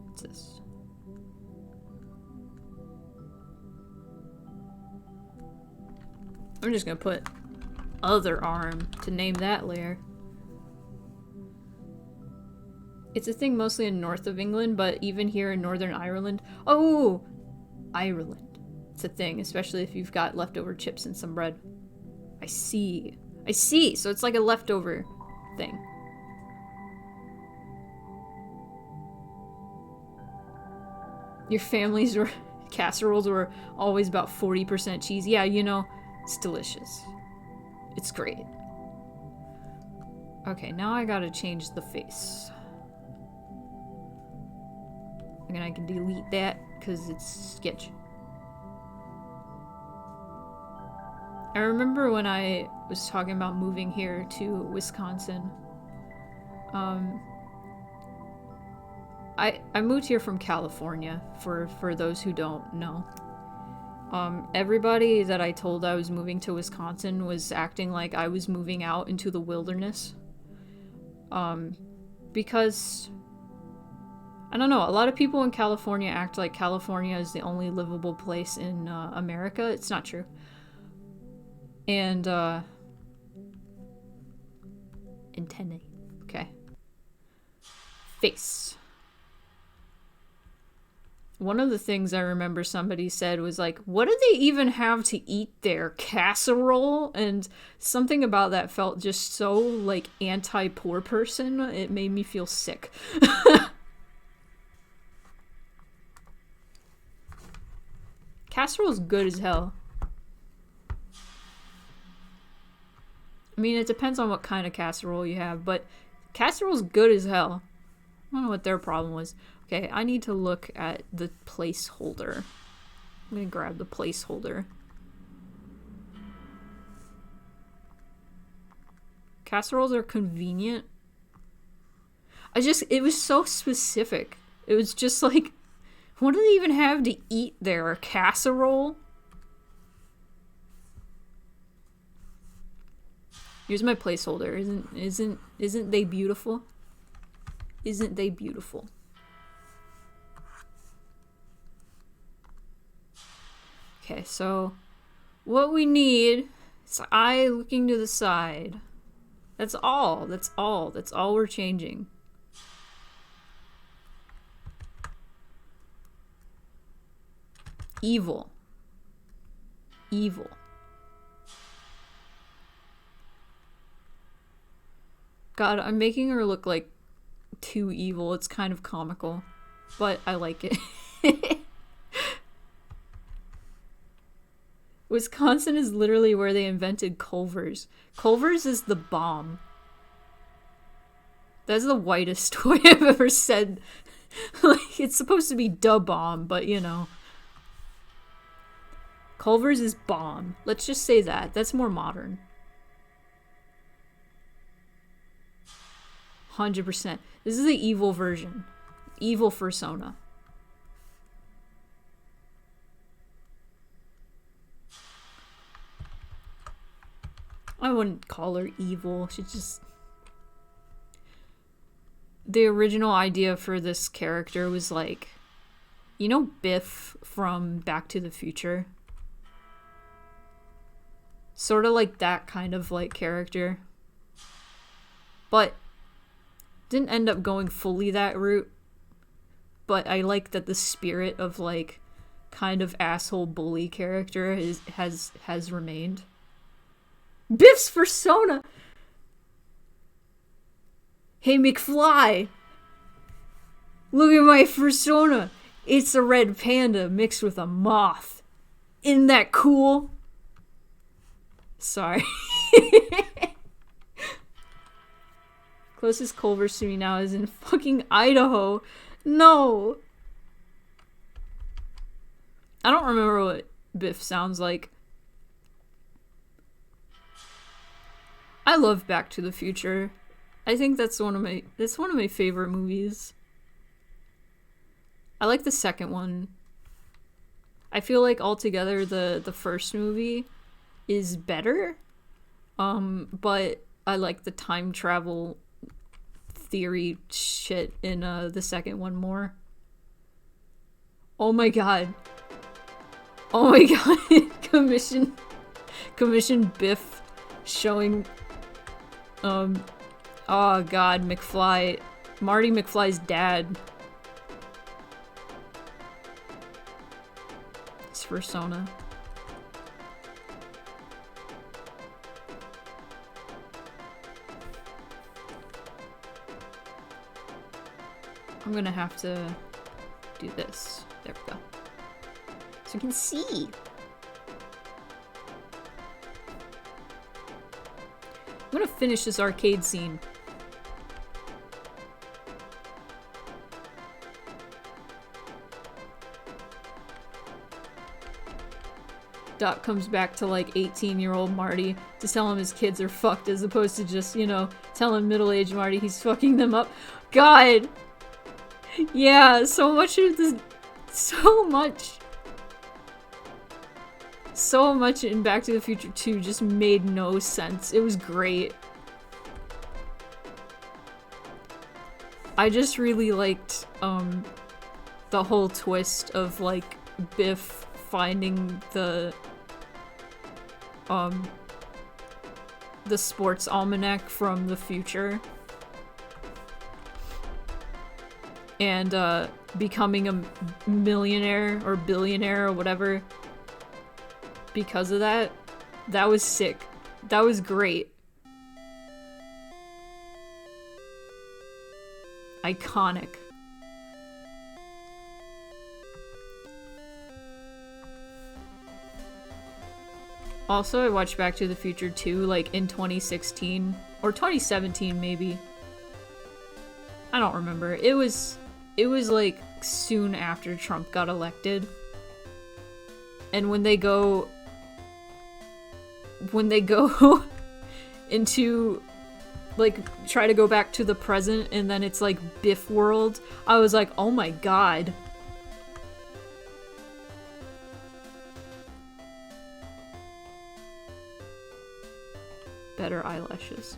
What's this? I'm just gonna put other arm to name that layer. It's a thing mostly in north of England, but even here in Northern Ireland. Oh! Ireland. It's a thing, especially if you've got leftover chips and some bread. I see. I see! So it's like a leftover thing. Your family's casseroles were always about 40% cheese. Yeah, you know, it's delicious. It's great. Okay, now I gotta change the face. And I can delete that because it's sketch. I remember when I was talking about moving here to Wisconsin. I moved here from California, for those who don't know. Everybody that I told I was moving to Wisconsin was acting like I was moving out into the wilderness. Because, I don't know, a lot of people in California act like California is the only livable place in America. It's not true. And, antennae. Okay. Face. One of the things I remember somebody said was like, what do they even have to eat there? Casserole? And something about that felt just so, like, anti-poor person. It made me feel sick. Casserole's good as hell. I mean, it depends on what kind of casserole you have, but casserole's good as hell. I don't know what their problem was. Okay, I need to look at the placeholder. I'm gonna grab the placeholder. Casseroles are convenient. It was so specific. It was just like, what do they even have to eat there? A casserole? Here's my placeholder. Isn't they beautiful? Isn't they beautiful? Okay, so what we need is eye looking to the side. That's all. That's all. That's all we're changing. Evil. Evil. God, I'm making her look like too evil. It's kind of comical, but I like it. Wisconsin is literally where they invented Culver's. Culver's is the bomb. That's the whitest way I've ever said. Like, it's supposed to be da bomb, but you know. Culver's is bomb. Let's just say that. That's more modern. 100%. This is the evil version. Evil persona. I wouldn't call her evil. She's just... The original idea for this character was like... You know Biff from Back to the Future? Sort of like that kind of like character. But didn't end up going fully that route. But I like that the spirit of like kind of asshole bully character has remained. Biff's persona! Hey McFly! Look at my persona! It's a red panda mixed with a moth. Isn't that cool? Sorry. Closest Culver's to me now is in fucking Idaho. No! I don't remember what Biff sounds like. I love Back to the Future. I think that's one of my favorite movies. I like the second one. I feel like altogether the first movie is better. But I like the time travel theory shit in the second one more. Oh my god. Oh my god. Commission Biff showing oh god, McFly. Marty McFly's dad. His persona. I'm gonna have to do this. There we go. So you can see. I'm gonna finish this arcade scene. Doc comes back to like 18-year-old Marty to tell him his kids are fucked as opposed to just, you know, telling middle-aged Marty he's fucking them up. God! Yeah, so much of this. So much in Back to the Future 2 just made no sense. It was great. I just really liked the whole twist of like Biff finding the sports almanac from the future and becoming a millionaire or billionaire or whatever because of that. That was sick. That was great. Iconic. Also, I watched Back to the Future 2 like in 2016 or 2017 maybe. I don't remember. It was like soon after Trump got elected. And when they go into like try to go back to the present and then it's like Biff world, I was like, "Oh my god." Better eyelashes.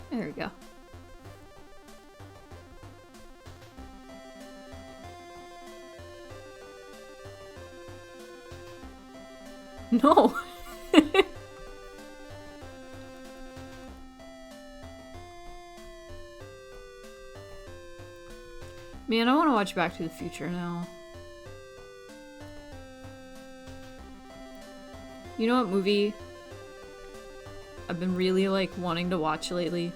There we go. No. Man, I want to watch Back to the Future now. You know what movie I've been really like wanting to watch lately?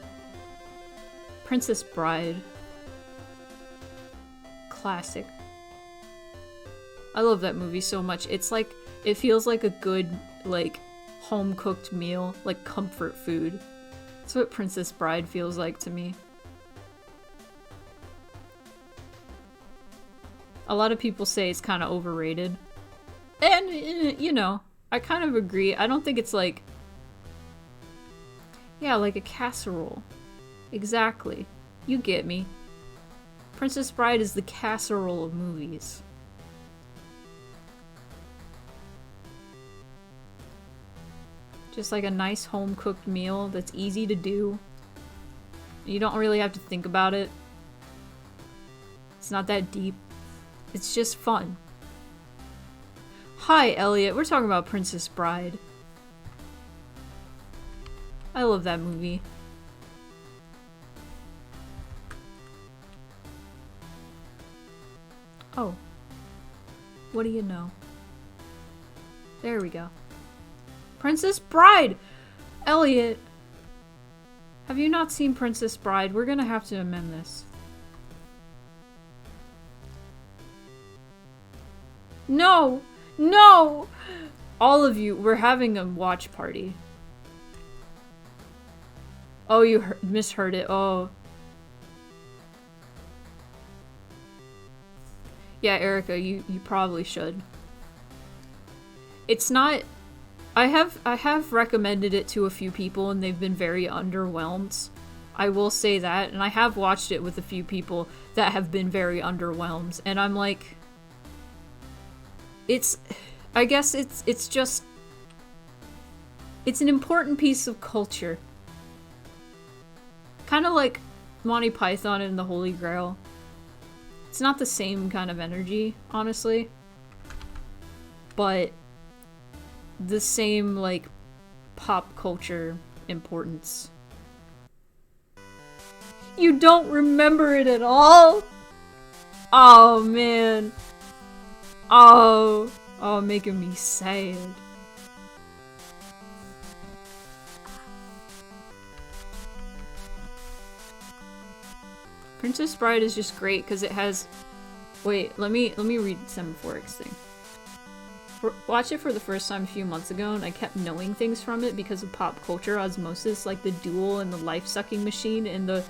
Princess Bride. Classic. I love that movie so much. It's like, it feels like a good, like, home-cooked meal, like comfort food. That's what Princess Bride feels like to me. A lot of people say it's kind of overrated. And, you know, I kind of agree. I don't think it's like... Yeah, like a casserole. Exactly. You get me. Princess Bride is the casserole of movies. Just like a nice home-cooked meal that's easy to do. You don't really have to think about it. It's not that deep. It's just fun. Hi, Elliot. We're talking about Princess Bride. I love that movie. Oh. What do you know? There we go. Princess Bride! Elliot! Have you not seen Princess Bride? We're gonna have to amend this. No! No! All of you, we're having a watch party. Oh, you misheard it. Oh. Yeah, Erica, you probably should. It's not... I have recommended it to a few people and they've been very underwhelmed. I will say that, and I have watched it with a few people that have been very underwhelmed, and I'm like... I guess it's just... It's an important piece of culture. Kind of like Monty Python and the Holy Grail. It's not the same kind of energy, honestly. But the same, like, pop culture importance. You don't remember it at all? Oh, man. Oh, making me sad. Princess Bride is just great because it has... Wait, let me read Semaphoric's thing. Watched it for the first time a few months ago, and I kept knowing things from it because of pop culture osmosis, like the duel and the life-sucking machine and the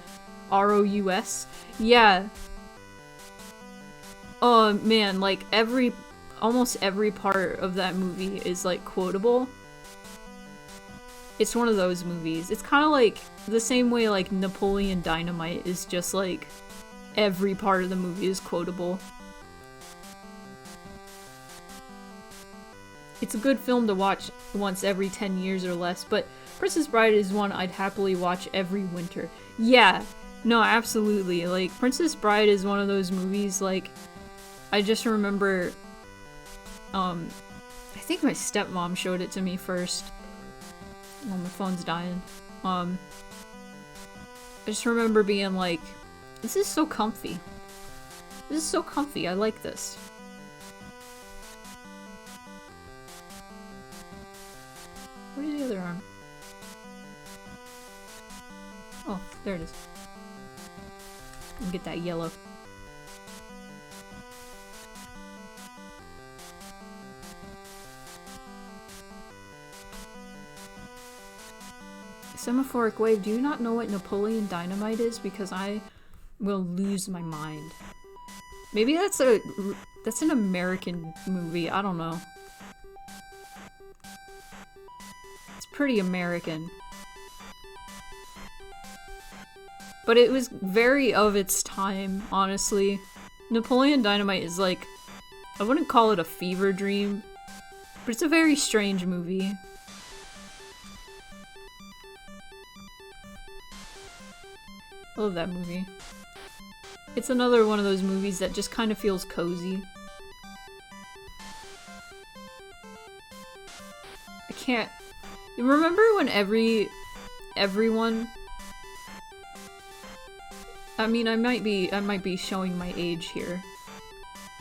ROUS. Yeah. Oh man, like almost every part of that movie is like quotable. It's one of those movies. It's kind of like the same way like Napoleon Dynamite is just like every part of the movie is quotable. It's a good film to watch once every 10 years or less, but Princess Bride is one I'd happily watch every winter. Yeah, no, absolutely. Like, Princess Bride is one of those movies, like, I just remember, I think my stepmom showed it to me first. Oh, my phone's dying. I just remember being like, this is so comfy. This is so comfy, I like this. Where's the other arm? Oh, there it is. And get that yellow. Semaphoric Wave, do you not know what Napoleon Dynamite is? Because I will lose my mind. Maybe that's an American movie, I don't know. Pretty American. But it was very of its time, honestly. Napoleon Dynamite is like, I wouldn't call it a fever dream, but it's a very strange movie. I love that movie. It's another one of those movies that just kind of feels cozy. I can't... Remember when everyone... I mean, I might be showing my age here.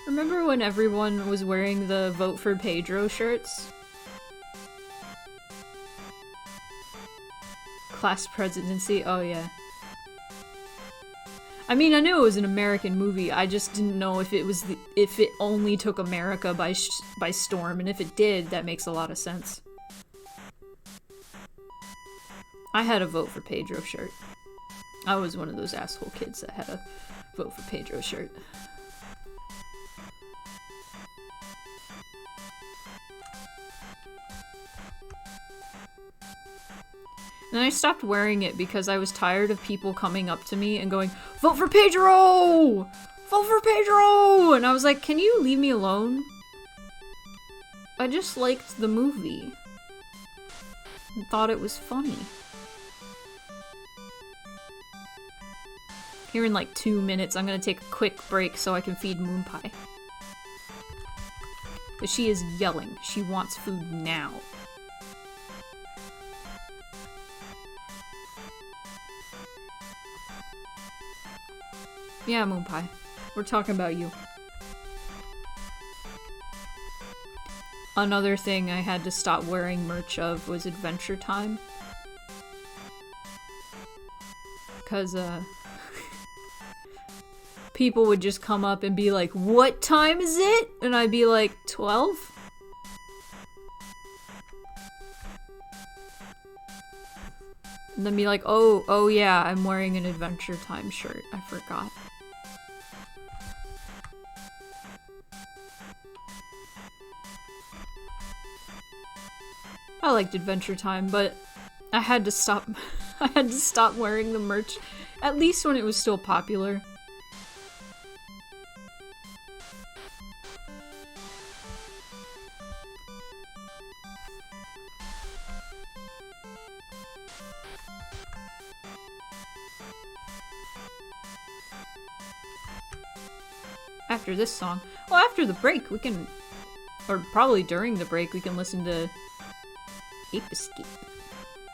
Remember when everyone was wearing the Vote for Pedro shirts? Class presidency, oh yeah. I mean, I knew it was an American movie, I just didn't know if it only took America by storm, and if it did, that makes a lot of sense. I had a Vote for Pedro shirt. I was one of those asshole kids that had a Vote for Pedro shirt. And I stopped wearing it because I was tired of people coming up to me and going, "Vote for Pedro! Vote for Pedro!" And I was like, can you leave me alone? I just liked the movie. And thought it was funny. Here in like 2 minutes, I'm gonna take a quick break so I can feed Moon Pie. But she is yelling. She wants food now. Yeah, Moon Pie. We're talking about you. Another thing I had to stop wearing merch of was Adventure Time. Because, people would just come up and be like, "What time is it?" And I'd be like, 12? And then be like, oh yeah, I'm wearing an Adventure Time shirt. I forgot. I liked Adventure Time, but I had to stop. I had to stop wearing the merch, at least when it was still popular. After this song, well, after the break, we can, or probably during the break, we can listen to Ape Escape.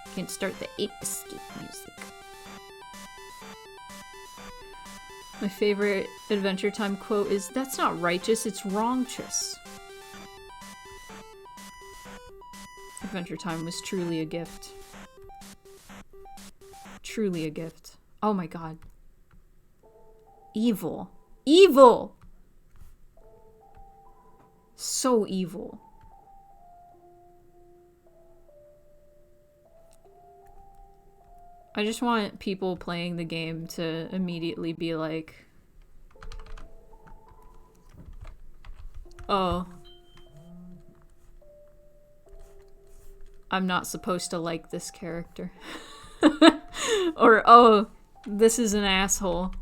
We can start the Ape Escape music. My favorite Adventure Time quote is, "That's not righteous, it's wrongchous." Adventure Time was truly a gift. Truly a gift. Oh my god. Evil. Evil! So evil. I just want people playing the game to immediately be like, oh, I'm not supposed to like this character. Or, oh, this is an asshole.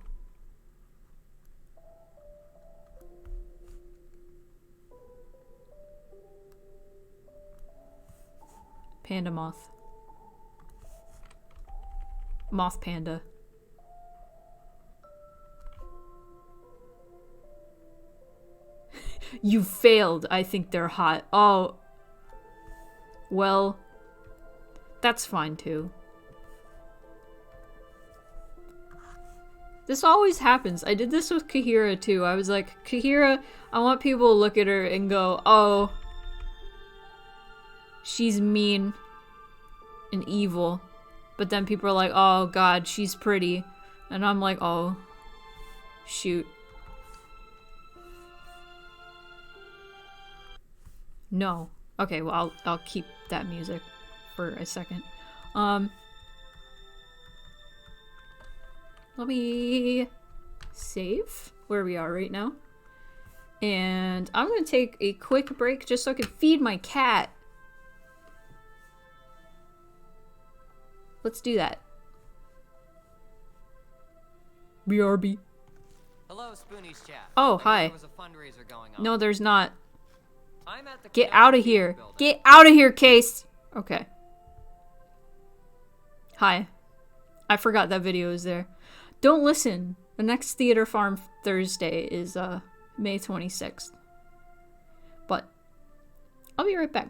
Panda moth. Moth panda. You failed. I think they're hot. Oh. Well, that's fine too. This always happens. I did this with Kahira too. I was like, Kahira, I want people to look at her and go, oh, she's mean and evil. But then people are like, oh god, she's pretty. And I'm like, oh, shoot. No. Okay, well, I'll keep that music for a second. Let me save where we are right now. And I'm gonna take a quick break just so I can feed my cat. Let's do that. BRB. Hello, Spoonies chat. Oh, hi. There was a fundraiser going on. No, there's not. I'm at the Get Cameo out of here. building. Get out of here, Case. Okay. Hi. I forgot that video was there. Don't listen. The next Theater Farm Thursday is May 26th. But I'll be right back.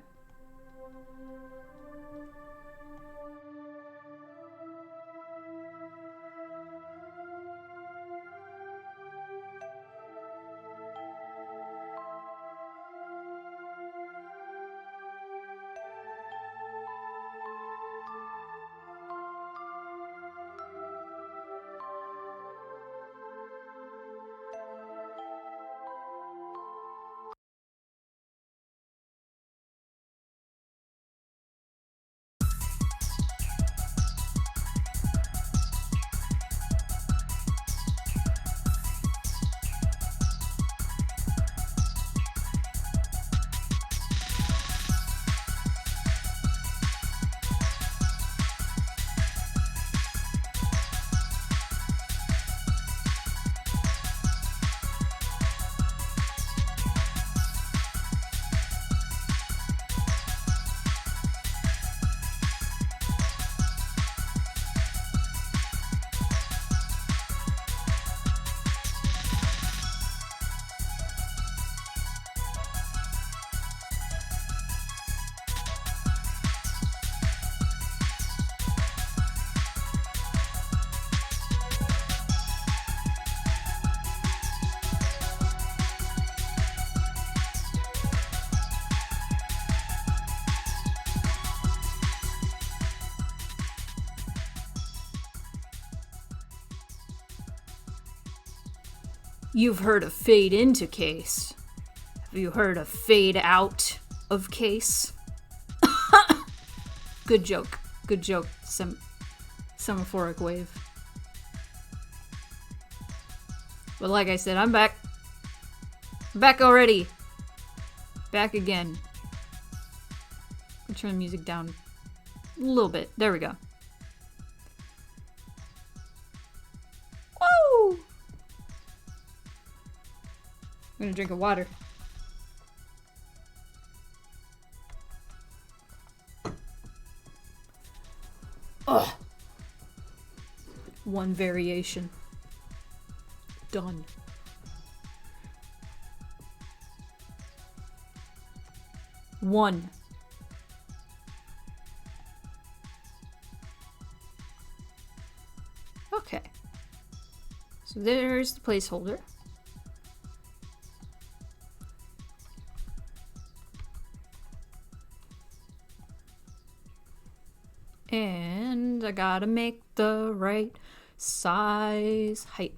You've heard of fade into case. Have you heard of fade out of case? Good joke. Good joke. Semaphoric wave. But like I said, I'm back. Back already. Back again. I'll turn the music down a little bit. There we go. Woo! I'm gonna drink of water. Ugh. One variation. Done. One. Okay. So there's the placeholder. And I gotta make the right size height.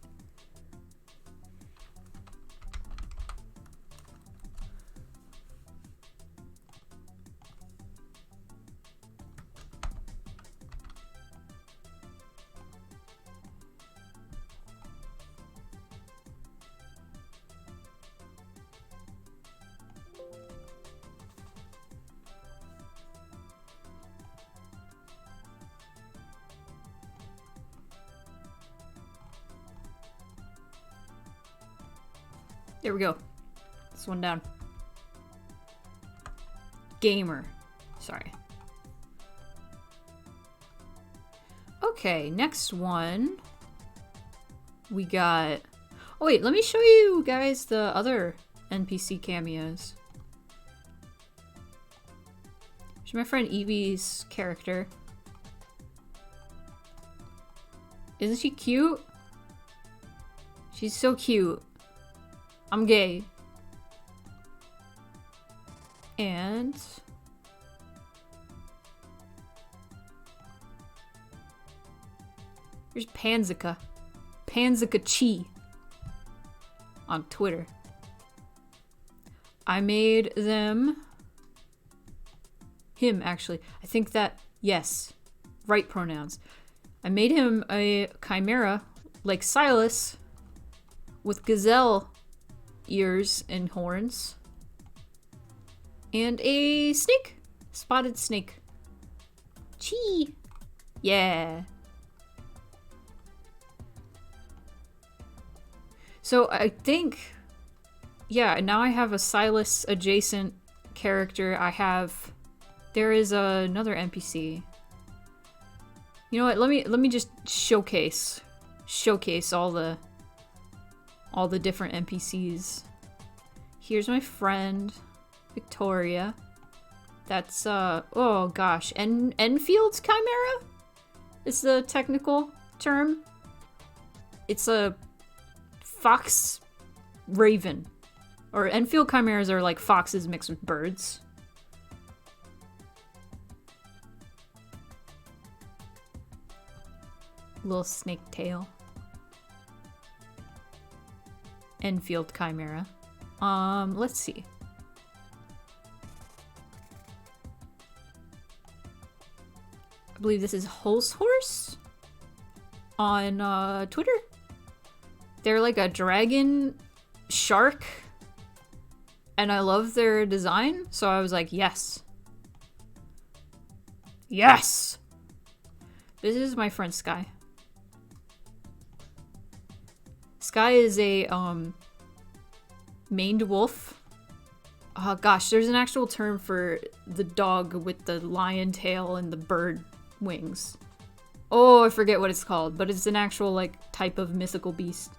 There we go. This one down. Gamer. Sorry. Okay, next one. We got... Oh wait, let me show you guys the other NPC cameos. Here's my friend Evie's character. Isn't she cute? She's so cute. I'm gay. And... here's Panzika. Panzika Chi. On Twitter. I made them... him, actually. I think that... yes. Right pronouns. I made him a chimera, like Silas, with gazelle ears and horns. And a snake. Spotted snake. Chee. Yeah. So I think... yeah, now I have a Silas adjacent character. I have... there is another NPC. You know what? Let me just showcase all the different NPCs. Here's my friend Victoria. That's oh gosh, Enfield's chimera is the technical term. It's a fox raven, or Enfield chimeras are like foxes mixed with birds. Little snake tail. Enfield chimera. Let's see. I believe this is Horse on Twitter. They're like a dragon shark, and I love their design, so I was like, yes. Yes! This is my friend Sky. Sky is a maned wolf. Oh gosh, there's an actual term for the dog with the lion tail and the bird wings. Oh, I forget what it's called, but it's an actual like type of mythical beast.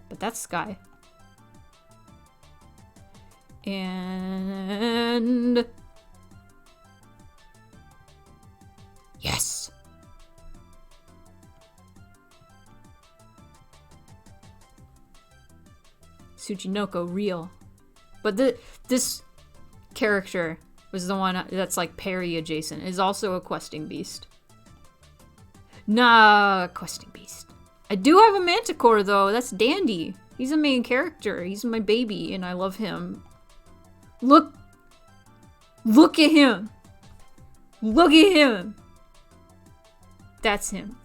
But that's Sky. And yes. Tsuchinoko real. But this character was the one that's like parry adjacent. Is also a questing beast. Nah, questing beast. I do have a manticore, though. That's Dandy. He's a main character. He's my baby, and I love him. Look! Look at him! Look at him! That's him.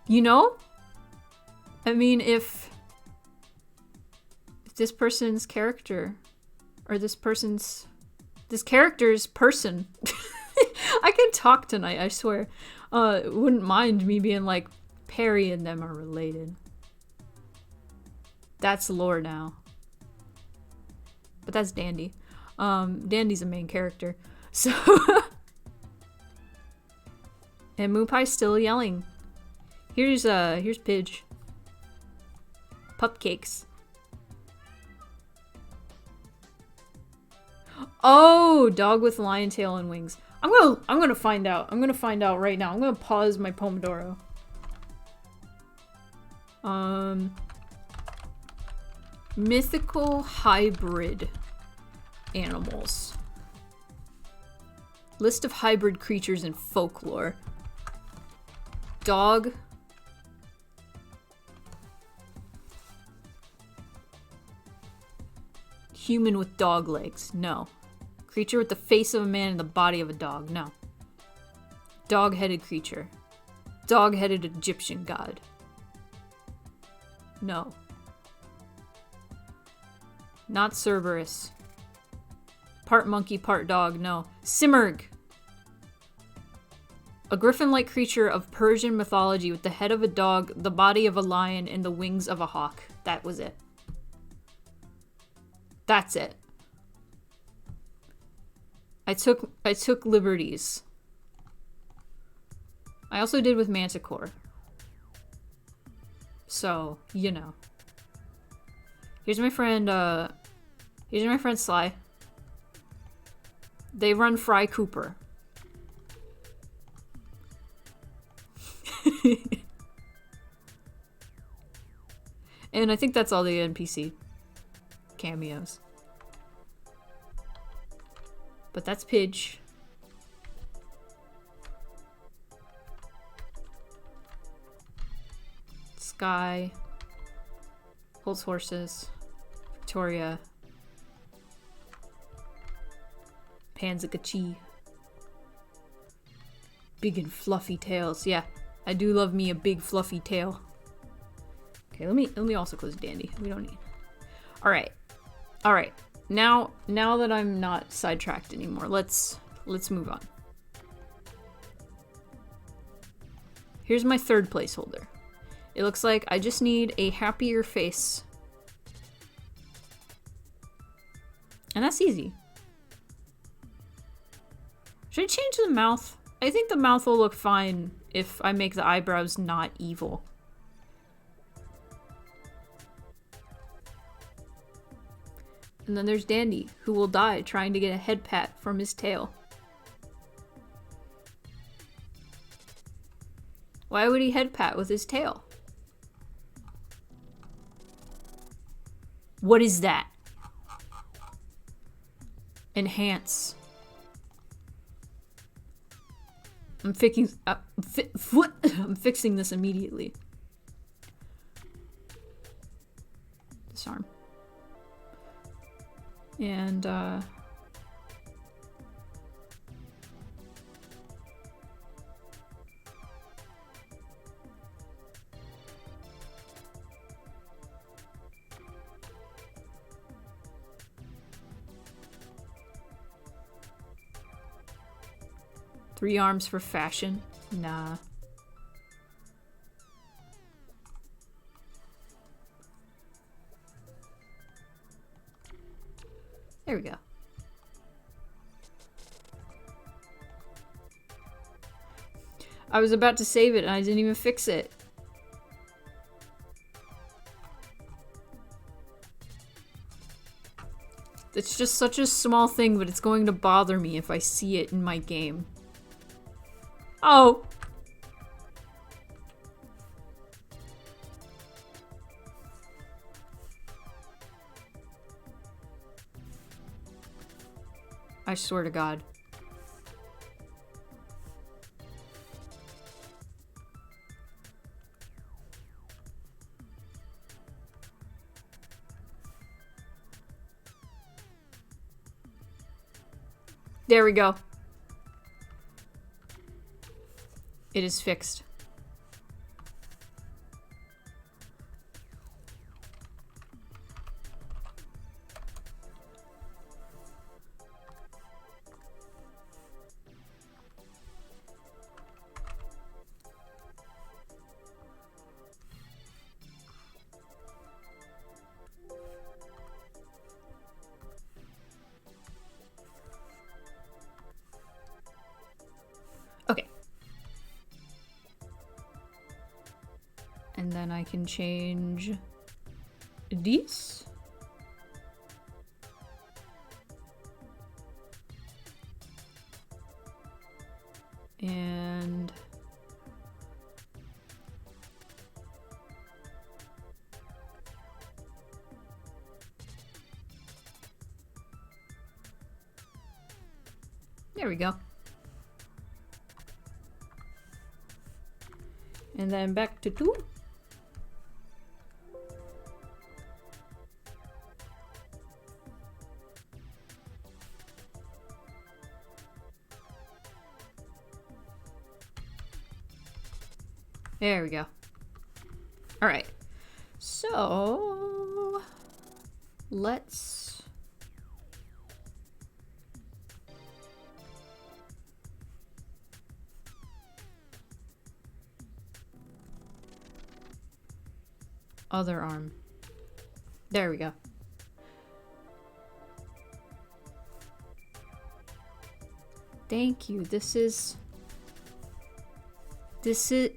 You know? I mean, if this person's character, or this character's person, I can talk tonight, I swear, wouldn't mind me being like, Perry and them are related. That's lore now. But that's Dandy. Dandy's a main character. So and Moopie's still yelling. Here's Pidge. Pupcakes. Oh, dog with lion tail and wings. I'm gonna find out. I'm gonna find out right now. I'm gonna pause my Pomodoro. Mythical hybrid animals. List of hybrid creatures in folklore. Dog. Human with dog legs. No. Creature with the face of a man and the body of a dog. No. Dog-headed creature. Dog-headed Egyptian god. No. Not Cerberus. Part monkey, part dog. No. Simurgh. A griffin-like creature of Persian mythology with the head of a dog, the body of a lion, and the wings of a hawk. That was it. That's it. I took liberties. I also did with Manticore. So, you know. Here's my friend Sly. They run Fry Cooper. And I think that's all the NPC cameos. But that's Pidge. Sky. Holds horses. Victoria. Panzakachi. Big and fluffy tails. Yeah, I do love me a big fluffy tail. Okay, let me also close Dandy. We don't need. All right. Now that I'm not sidetracked anymore, let's move on. Here's my third placeholder. It looks like I just need a happier face. And that's easy. Should I change the mouth? I think the mouth will look fine if I make the eyebrows not evil. And then there's Dandy, who will die trying to get a head pat from his tail. Why would he head pat with his tail? What is that? Enhance. I'm fixing this immediately. Disarm. And, 3 arms for fashion? Nah. There we go. I was about to save it and I didn't even fix it. It's just such a small thing, but it's going to bother me if I see it in my game. Oh! I swear to God. There we go. It is fixed. Okay. And then I can change these. And there we go. And then back to 2. There we go. All right. So let's other arm. There we go. Thank you. This is,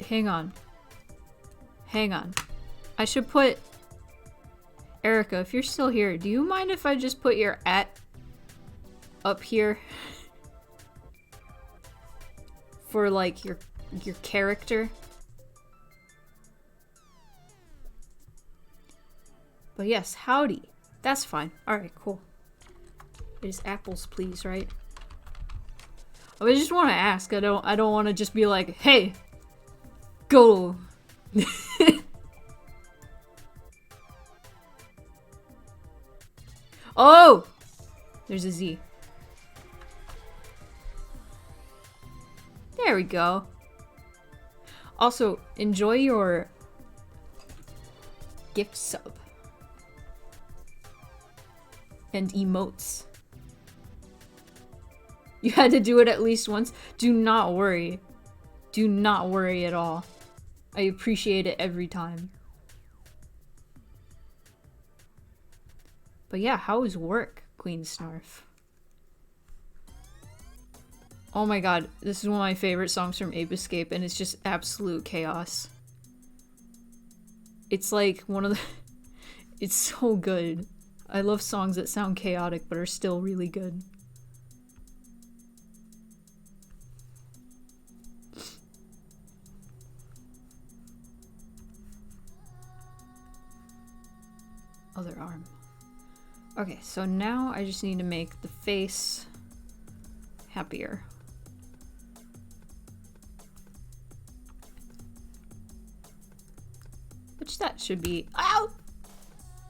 hang on. Hang on. I should put, Erica, if you're still here, do you mind if I just put your @ up here? For like your character? But yes, howdy. That's fine. Alright, cool. It is apples, please, right? I just want to ask. I don't want to just be like, hey, go. Oh! There's a Z. There we go. Also, enjoy your gift sub. And emotes. You had to do it at least once. Do not worry. Do not worry at all. I appreciate it every time. But yeah, how is work, Queen Snarf? Oh my god, this is one of my favorite songs from Ape Escape, and it's just absolute chaos. It's like one of the... It's so good. I love songs that sound chaotic but are still really good. Other arm. Okay, so now I just need to make the face happier. Which that should be, ow!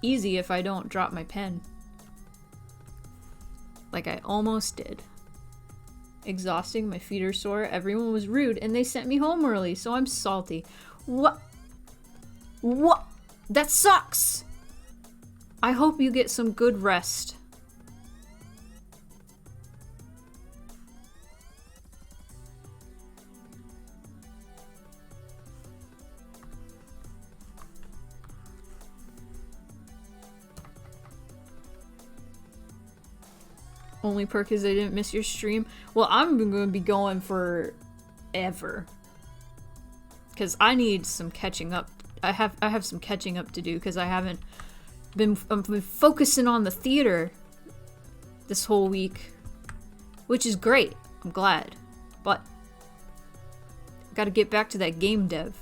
Easy if I don't drop my pen. Like I almost did. Exhausting, my feet are sore, everyone was rude, and they sent me home early, so I'm salty. What? What? That sucks! I hope you get some good rest. Only perk is I didn't miss your stream. Well, I'm going to be going for ever. Because I need some catching up. I have some catching up to do because I've been focusing on the theater this whole week, which is great. I'm glad, but got to get back to that game dev.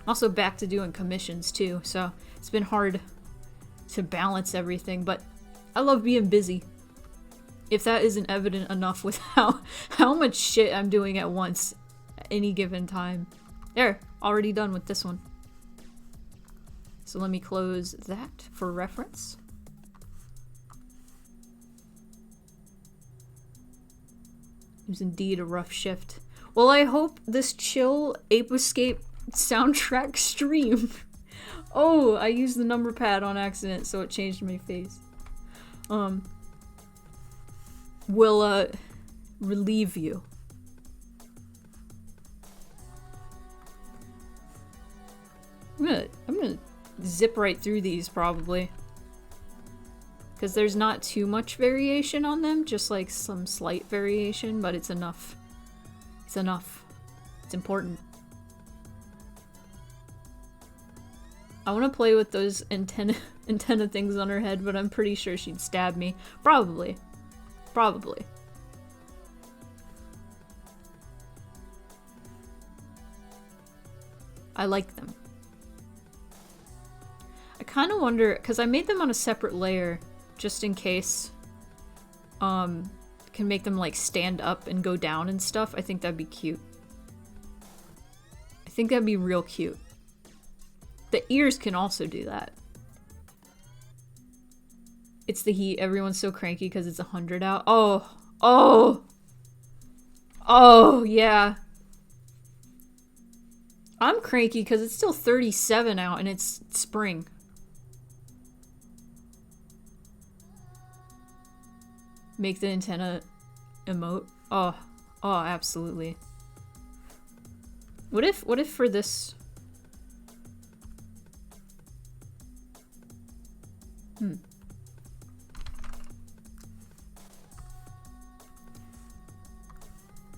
Also back to doing commissions too, so it's been hard to balance everything, but I love being busy. If that isn't evident enough with how much shit I'm doing at once at any given time. There, already done with this one. So let me close that for reference. was indeed a rough shift. Well, I hope this chill Ape Escape soundtrack stream. Oh, I used the number pad on accident, so it changed my face. Will, relieve you. I'm gonna zip right through these, probably. Because there's not too much variation on them, just like some slight variation, but it's enough. It's enough. It's important. I want to play with those antenna things on her head, but I'm pretty sure she'd stab me. Probably. Probably. I like them. I kind of wonder, because I made them on a separate layer, just in case, can make them like stand up and go down and stuff. I think that'd be cute. I think that'd be real cute. The ears can also do that. It's the heat. Everyone's so cranky because it's 100 out. Oh. Oh. Oh, yeah. I'm cranky because it's still 37 out and it's spring. Make the antenna emote. Oh. Oh, absolutely. What if for this...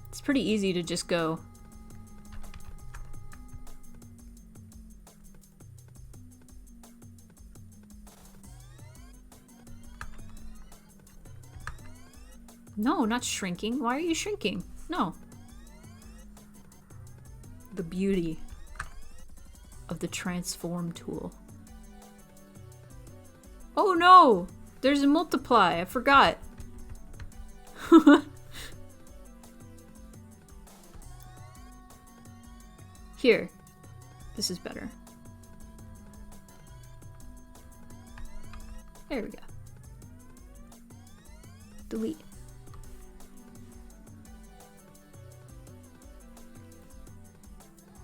It's pretty easy to just go. No, not shrinking. Why are you shrinking? No. The beauty of the transform tool. Oh no! There's a multiply. I forgot. Here. This is better. There we go. Delete.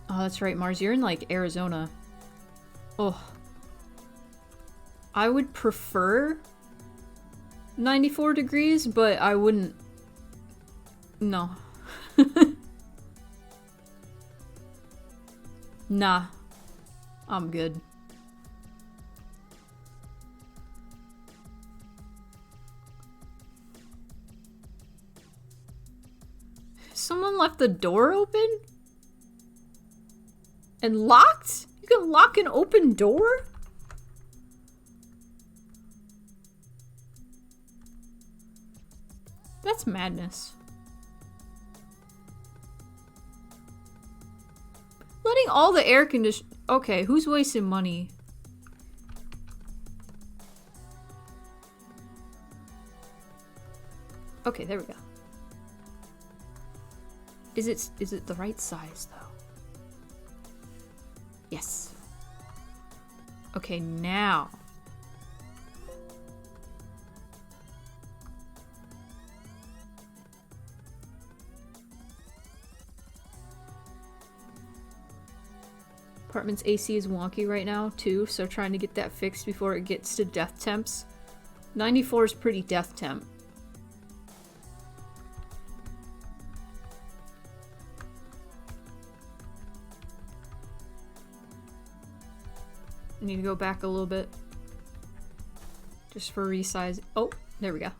Oh, that's right, Mars. You're in, like, Arizona. Oh. I would prefer 94 degrees, but I wouldn't... No. Nah. I'm good. Someone left the door open? And locked? You can lock an open door? That's madness. Letting all the air condition... Okay, who's wasting money? Okay, there we go. Is it the right size, though? Yes. Okay, now. Apartment's AC is wonky right now, too, so trying to get that fixed before it gets to death temps. 94 is pretty death temp. I need to go back a little bit. Just for resize. Oh, there we go.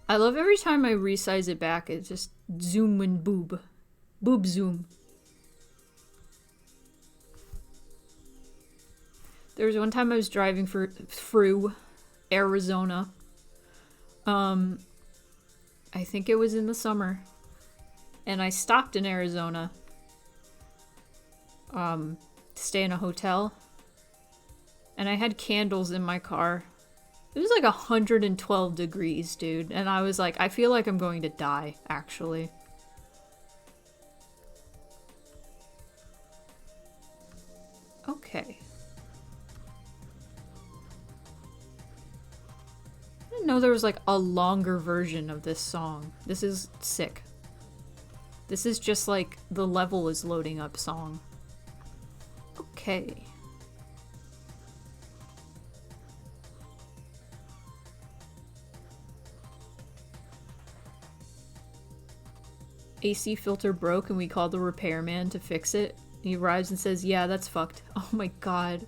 I love every time I resize it back, it just zoom and boob. Boob zoom. There was one time I was driving through Arizona. I think it was in the summer. And I stopped in Arizona. To stay in a hotel. And I had candles in my car. It was like 112 degrees, dude. And I was like, I feel like I'm going to die, actually. Okay. didn't know there was like a longer version of this song. This is sick. This is just like the level is loading up song. Okay. AC filter broke and we called the repairman to fix it. He arrives and says, yeah, that's fucked. Oh my god.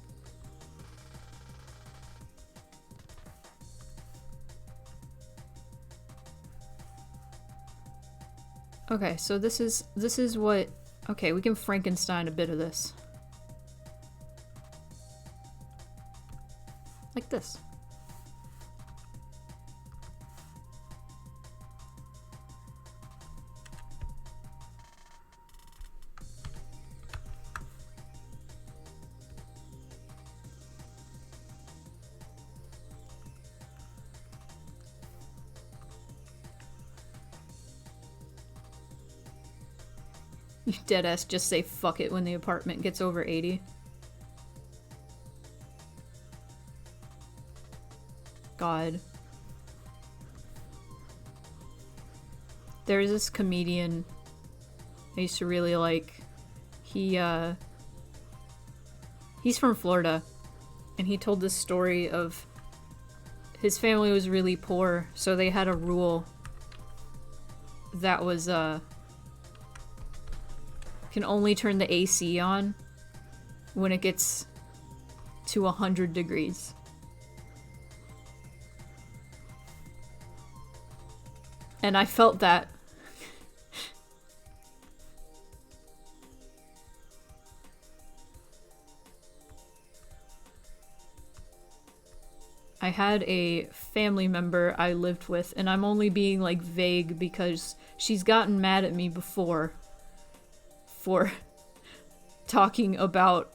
Okay, so this is what... Okay, we can Frankenstein a bit of this. Like this. You deadass just say fuck it when the apartment gets over 80. God. There's this comedian I used to really like. He's from Florida, and he told this story of his family was really poor, so they had a rule that was, can only turn the AC on when it gets to 100 degrees. And I felt that. I had a family member I lived with, and I'm only being like vague because she's gotten mad at me before for talking about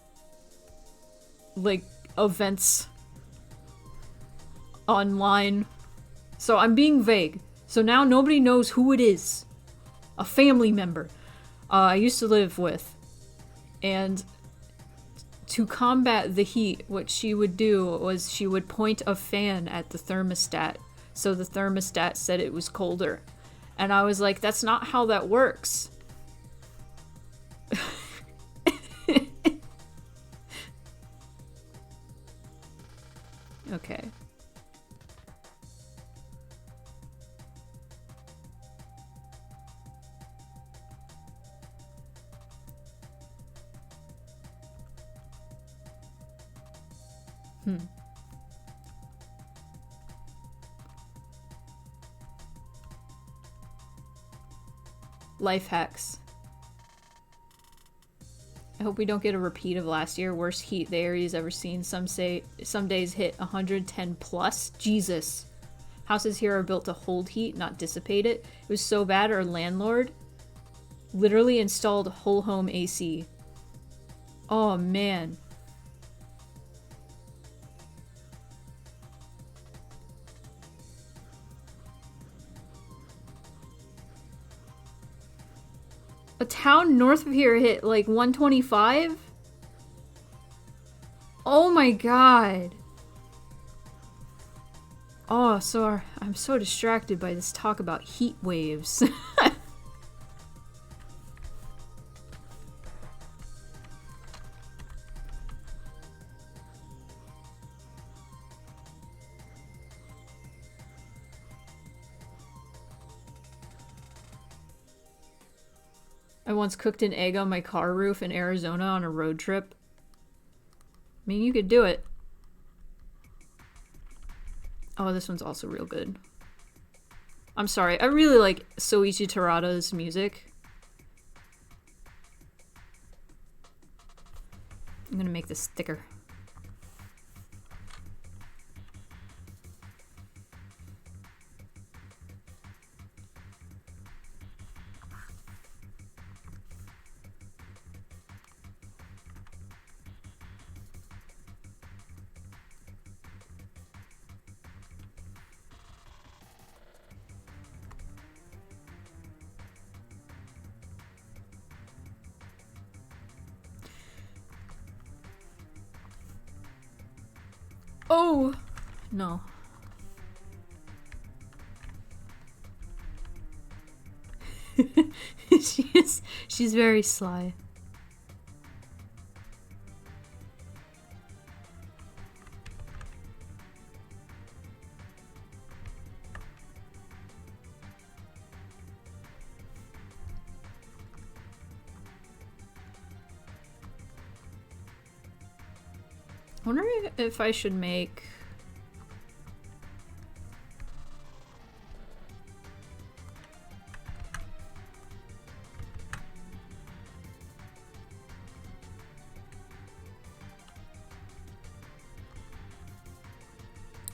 like events online. So I'm being vague. So now nobody knows who it is. A family member I used to live with. And to combat the heat, what she would do was she would point a fan at the thermostat. So the thermostat said it was colder. And I was like, that's not how that works. Okay. Life hacks. I hope we don't get a repeat of last year. Worst heat the area's ever seen. Some days hit 110 plus. Jesus. Houses here are built to hold heat, not dissipate it. It was so bad our landlord literally installed whole home AC. Oh man. A town north of here hit like 125? Oh my god. Oh, so I'm so distracted by this talk about heat waves. I once cooked an egg on my car roof in Arizona on a road trip. I mean, you could do it. Oh, this one's also real good. I'm sorry, I really like Soichi Terada's music. I'm gonna make this thicker. Oh! No. She's very sly. I wonder if I should make...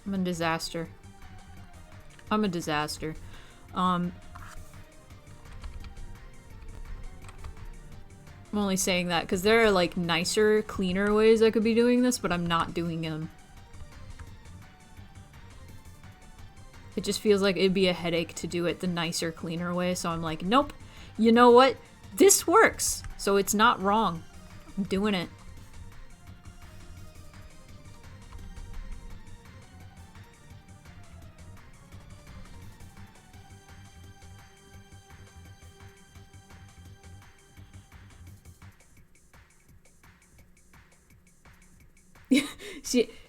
I'm a disaster. I'm a disaster. I'm only saying that because there are like nicer, cleaner ways I could be doing this, but I'm not doing them. It just feels like it'd be a headache to do it the nicer, cleaner way, so I'm like, nope. You know what? This works, so it's not wrong. I'm doing it.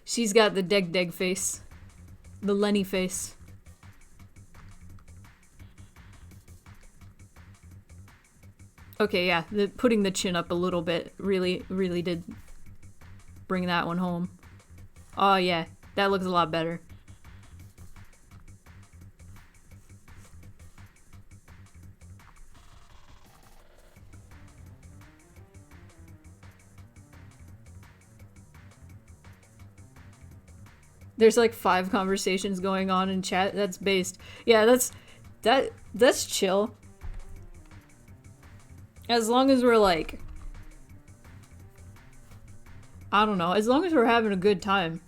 She's got the Deg face. The Lenny face. Okay, yeah, putting the chin up a little bit really did bring that one home. Oh yeah, that looks a lot better. There's like 5 conversations going on in chat. That's based. Yeah, that's chill. As long as we're like, I don't know, as long as we're having a good time.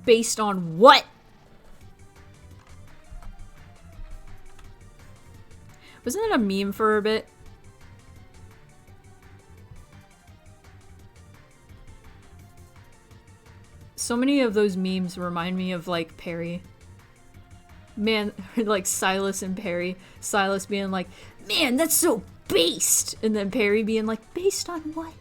Based on what? Wasn't that a meme for a bit? So many of those memes remind me of like Perry. Man, like Silas and Perry. Silas being like, man, that's so based! And then Perry being like, based on what?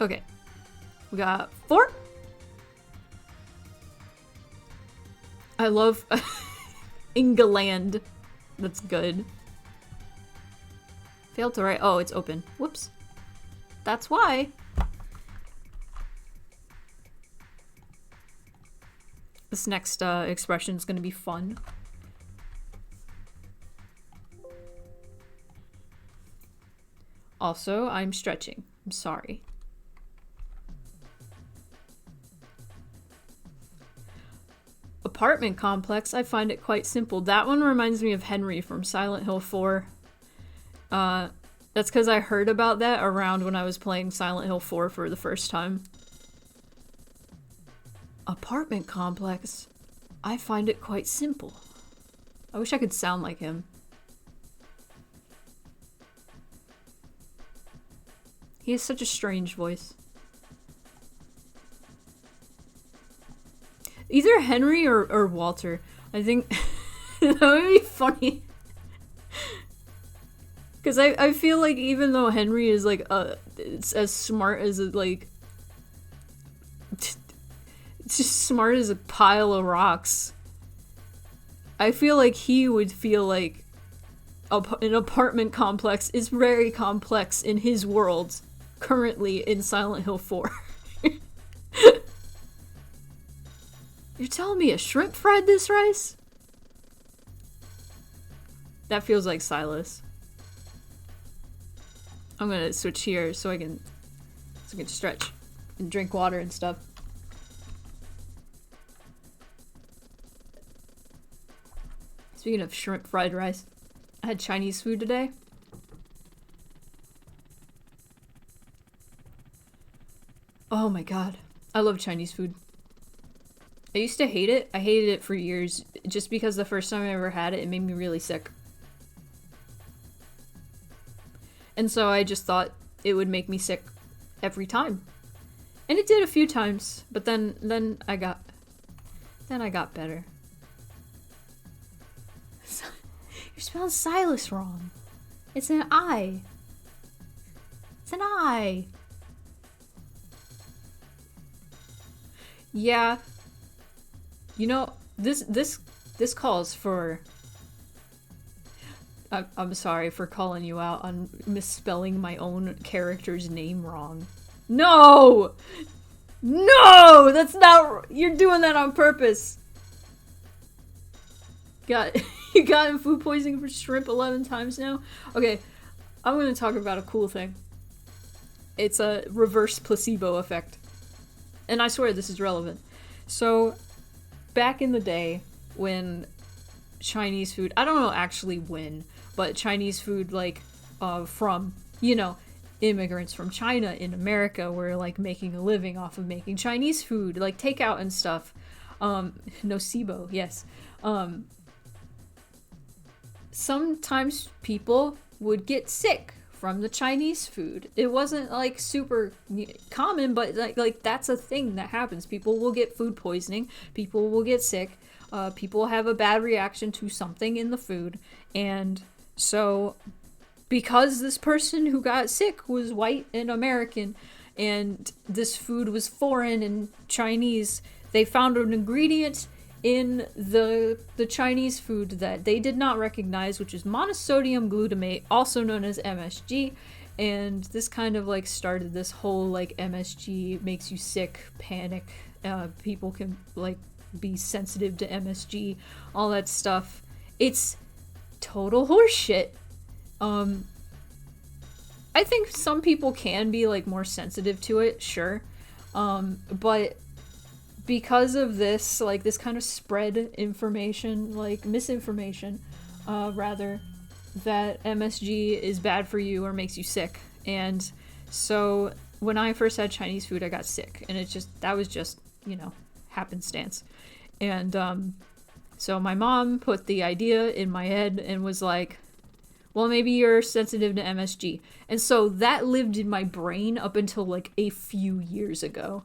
Okay. We got 4. I love England. That's good. Failed to write. Oh, it's open. Whoops. That's why. This next expression is going to be fun. Also, I'm stretching. I'm sorry. Apartment complex, I find it quite simple. That one reminds me of Henry from Silent Hill 4. That's because I heard about that around when I was playing Silent Hill 4 for the first time. Apartment complex, I find it quite simple. I wish I could sound like him. He has such a strange voice. Either Henry or Walter. I think that would be funny. Because I feel like even though Henry is like it's as smart as like it's just smart as a pile of rocks, I feel like he would feel like an apartment complex is very complex in his world currently in Silent Hill 4. You're telling me a shrimp fried this rice? That feels like Silas. I'm gonna switch here so I can stretch and drink water and stuff. It's Speaking of shrimp fried rice, I had Chinese food today. Oh my god. I love Chinese food. I used to hate it. I hated it for years just because the first time I ever had it, it made me really sick. And so I just thought it would make me sick every time. And it did a few times, but then I got better. You're spelling Silas wrong. It's an I. It's an I. Yeah. You know, this calls for... I'm sorry for calling you out on misspelling my own character's name wrong. No! No! That's not... You're doing that on purpose. You got food poisoning for shrimp 11 times now? Okay, I'm gonna talk about a cool thing. It's a reverse placebo effect. And I swear this is relevant. So, back in the day when Chinese food... I don't know actually when, but Chinese food, like, from, you know, immigrants from China in America were, like, making a living off of making Chinese food, like, takeout and stuff. Nocebo, yes. Sometimes people would get sick from the Chinese food. It wasn't, like, super common, but, like that's a thing that happens. People will get food poisoning. People will get sick. People have a bad reaction to something in the food. And so, because this person who got sick was white and American, and this food was foreign and Chinese, they found an ingredient in the Chinese food that they did not recognize, which is monosodium glutamate, also known as MSG, and this kind of like started this whole like MSG makes you sick panic. People can like be sensitive to MSG, all that stuff. It's total horseshit. I think some people can be like more sensitive to it, sure, but because of this, like, this kind of spread information, like, misinformation, rather, that MSG is bad for you or makes you sick. And so, when I first had Chinese food, I got sick. And that was just, you know, happenstance. And, so my mom put the idea in my head and was like, well, maybe you're sensitive to MSG. And so, that lived in my brain up until, like, a few years ago.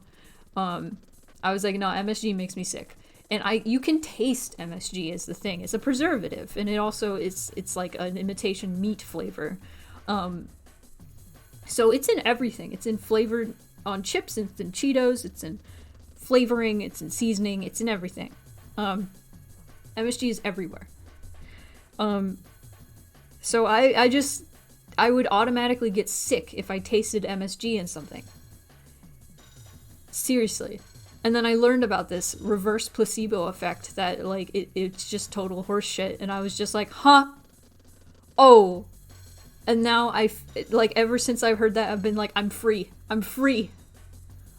I was like, no, MSG makes me sick. And you can taste MSG is the thing. It's a preservative, and it also it's like an imitation meat flavor. So it's in everything. It's in flavored on chips, it's in Cheetos, it's in flavoring, it's in seasoning, it's in everything. MSG is everywhere. So I would automatically get sick if I tasted MSG in something. Seriously. And then I learned about this reverse placebo effect that, like, it's just total horseshit. And I was just like, huh? Oh. And now like, ever since I've heard that, I've been like, I'm free. I'm free.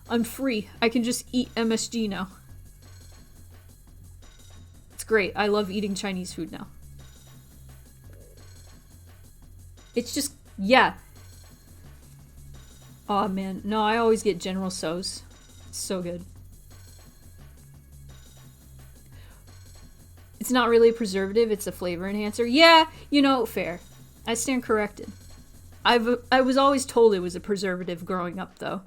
I'm free. I can just eat MSG now. It's great. I love eating Chinese food now. It's just, yeah. Aw, man. No, I always get General Tso's. It's so good. It's not really a preservative, it's a flavor enhancer. Yeah, you know, fair. I stand corrected. I was always told it was a preservative growing up, though.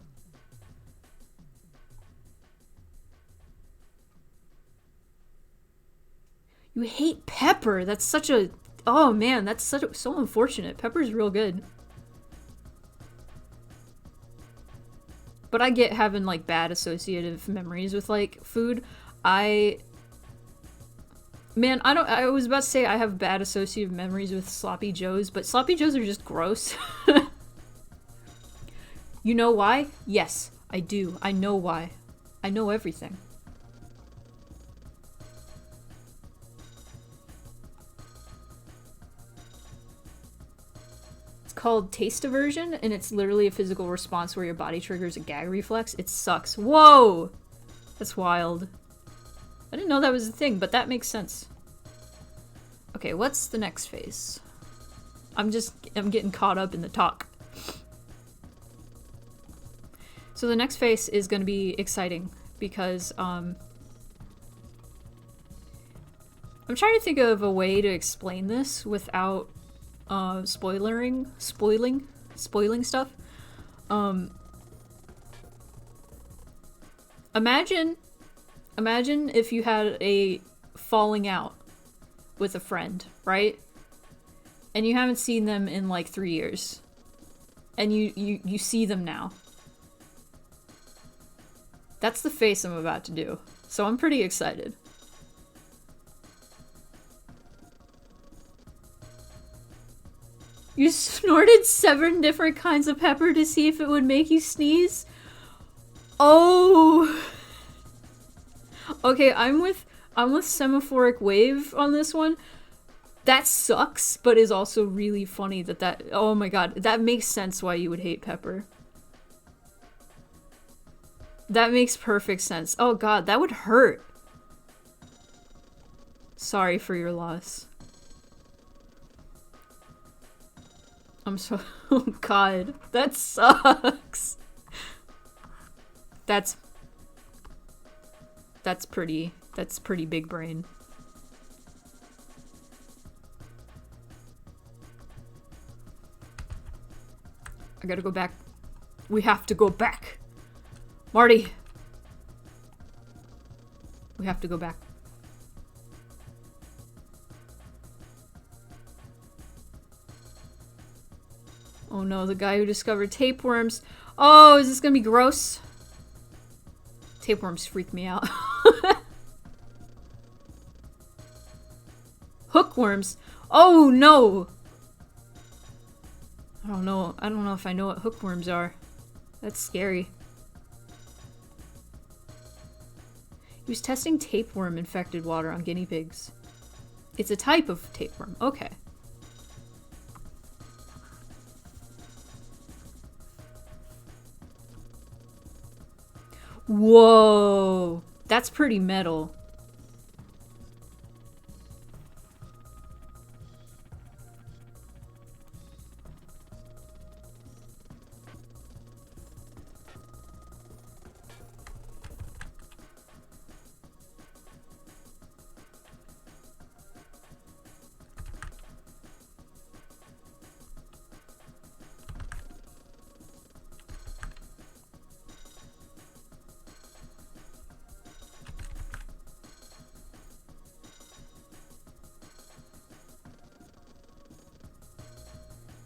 You hate pepper. That's such a... Oh, man, that's so unfortunate. Pepper's real good. But I get having, like, bad associative memories with, like, food. Man, I was about to say I have bad associative memories with Sloppy Joes, but Sloppy Joes are just gross. You know why? Yes, I do. I know why. I know everything. It's called taste aversion, and it's literally a physical response where your body triggers a gag reflex. It sucks. Whoa! That's wild. I didn't know that was a thing, but that makes sense. Okay, what's the next phase? I'm getting caught up in the talk. So the next phase is going to be exciting because I'm trying to think of a way to explain this without spoiling stuff. Imagine if you had a falling out with a friend, right? And you haven't seen them in like 3 years. And you see them now. That's the face I'm about to do. So I'm pretty excited. You snorted 7 different kinds of pepper to see if it would make you sneeze? Oh! Okay, I'm with Semaphoric Wave on this one. That sucks, but is also really funny that oh my god, that makes sense why you would hate pepper. That makes perfect sense. Oh god, that would hurt. Sorry for your loss. I'm so... Oh god, that sucks. That's pretty big brain. I gotta go back. We have to go back. Marty. We have to go back. Oh no, the guy who discovered tapeworms. Oh, is this gonna be gross? Tapeworms freak me out. Hookworms. Oh no! I don't know if I know what hookworms are. That's scary. He was testing tapeworm infected water on guinea pigs. It's a type of tapeworm. Okay. Whoa! That's pretty metal.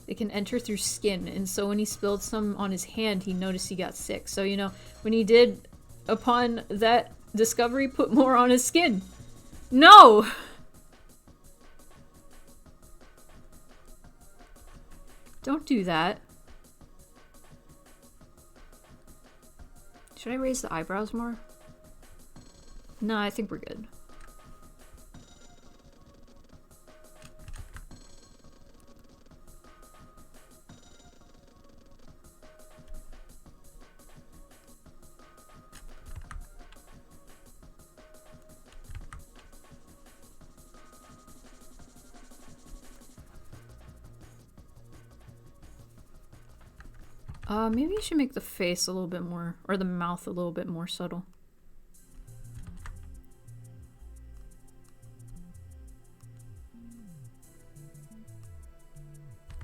They can enter through skin, and so when he spilled some on his hand, he noticed he got sick. So, you know, when he did, upon that discovery, put more on his skin. No! Don't do that. Should I raise the eyebrows more? No, I think we're good. Maybe you should make the face a little bit more, or the mouth a little bit more subtle.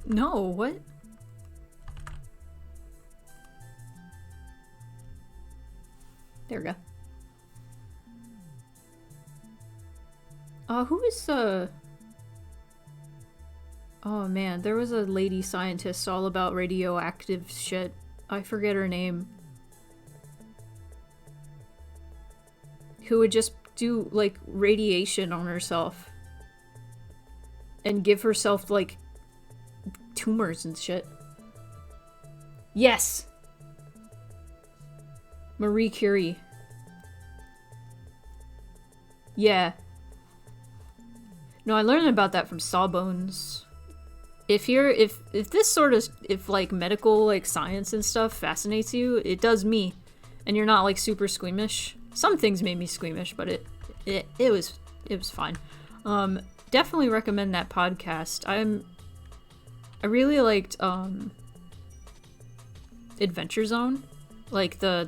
No, what? There we go. Who is, Oh man, there was a lady scientist all about radioactive shit. I forget her name. Who would just do, like, radiation on herself. And give herself, like, tumors and shit. Yes! Marie Curie. Yeah. No, I learned about that from Sawbones. If this sort of, like, medical, like, science and stuff fascinates you, it does me. And you're not, like, super squeamish. Some things made me squeamish, but it was fine. definitely recommend that podcast. I really liked Adventure Zone, like the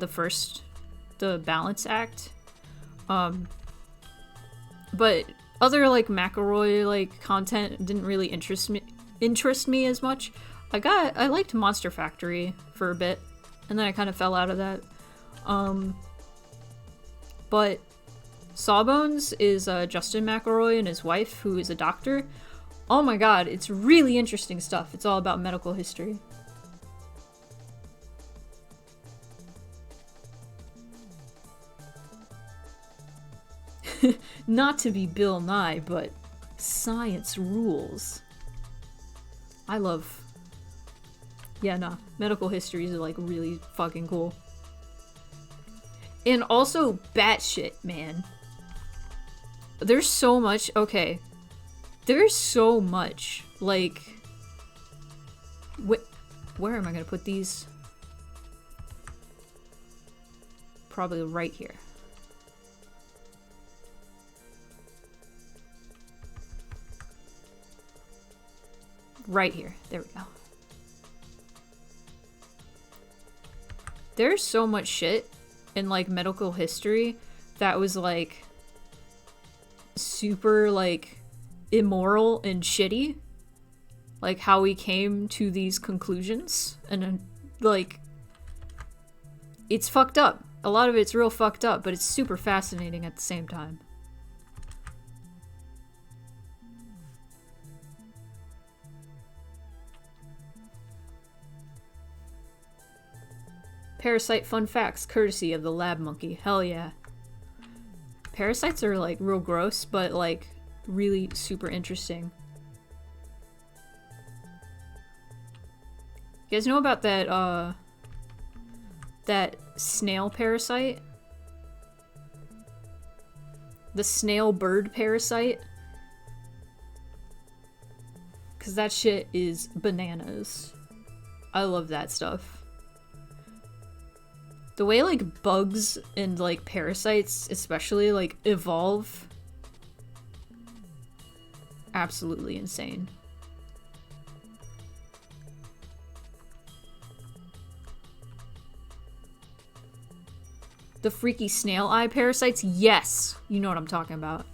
Balance Act. But other like McElroy like content didn't really interest me as much. I liked Monster Factory for a bit, and then I kind of fell out of that. But Sawbones is Justin McElroy and his wife, who is a doctor. Oh my god, it's really interesting stuff. It's all about medical history. Not to be Bill Nye, but science rules. I love... Yeah, nah. Medical histories are, like, really fucking cool. And also, batshit, man. There's so much... Okay. There's so much, like... Where am I gonna put these? Probably right here. Right here. There we go. There's so much shit in, like, medical history that was, like, super, like, immoral and shitty. Like, how we came to these conclusions. And, like, it's fucked up. A lot of it's real fucked up, but it's super fascinating at the same time. Parasite fun facts, courtesy of the lab monkey. Hell yeah. Parasites are, like, real gross, but, like, really super interesting. You guys know about that, that snail parasite? The snail bird parasite? Because that shit is bananas. I love that stuff. The way, like, bugs and, like, parasites, especially, like, evolve. Absolutely insane. The freaky snail eye parasites? Yes! You know what I'm talking about.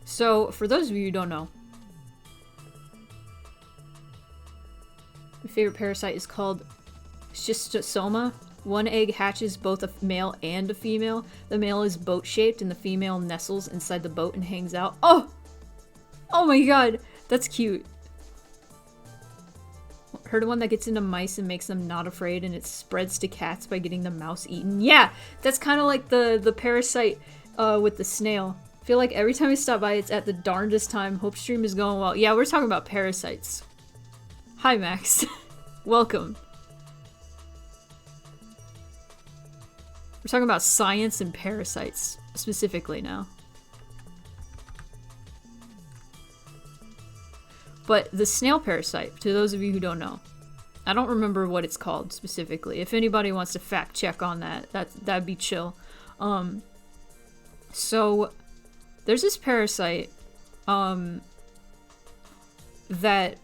So, for those of you who don't know, my favorite parasite is called schistosoma. One egg hatches both a male and a female. The male is boat-shaped and the female nestles inside the boat and hangs out. Oh! Oh my god! That's cute. Heard of one that gets into mice and makes them not afraid, and it spreads to cats by getting the mouse eaten. Yeah! That's kind of like the parasite with the snail. I feel like every time I stop by, it's at the darndest time. Hope stream is going well. Yeah, we're talking about parasites. Hi, Max. Welcome. We're talking about science and parasites, specifically now. But the snail parasite, to those of you who don't know, I don't remember what it's called specifically. If anybody wants to fact check on that'd be chill. So there's this parasite that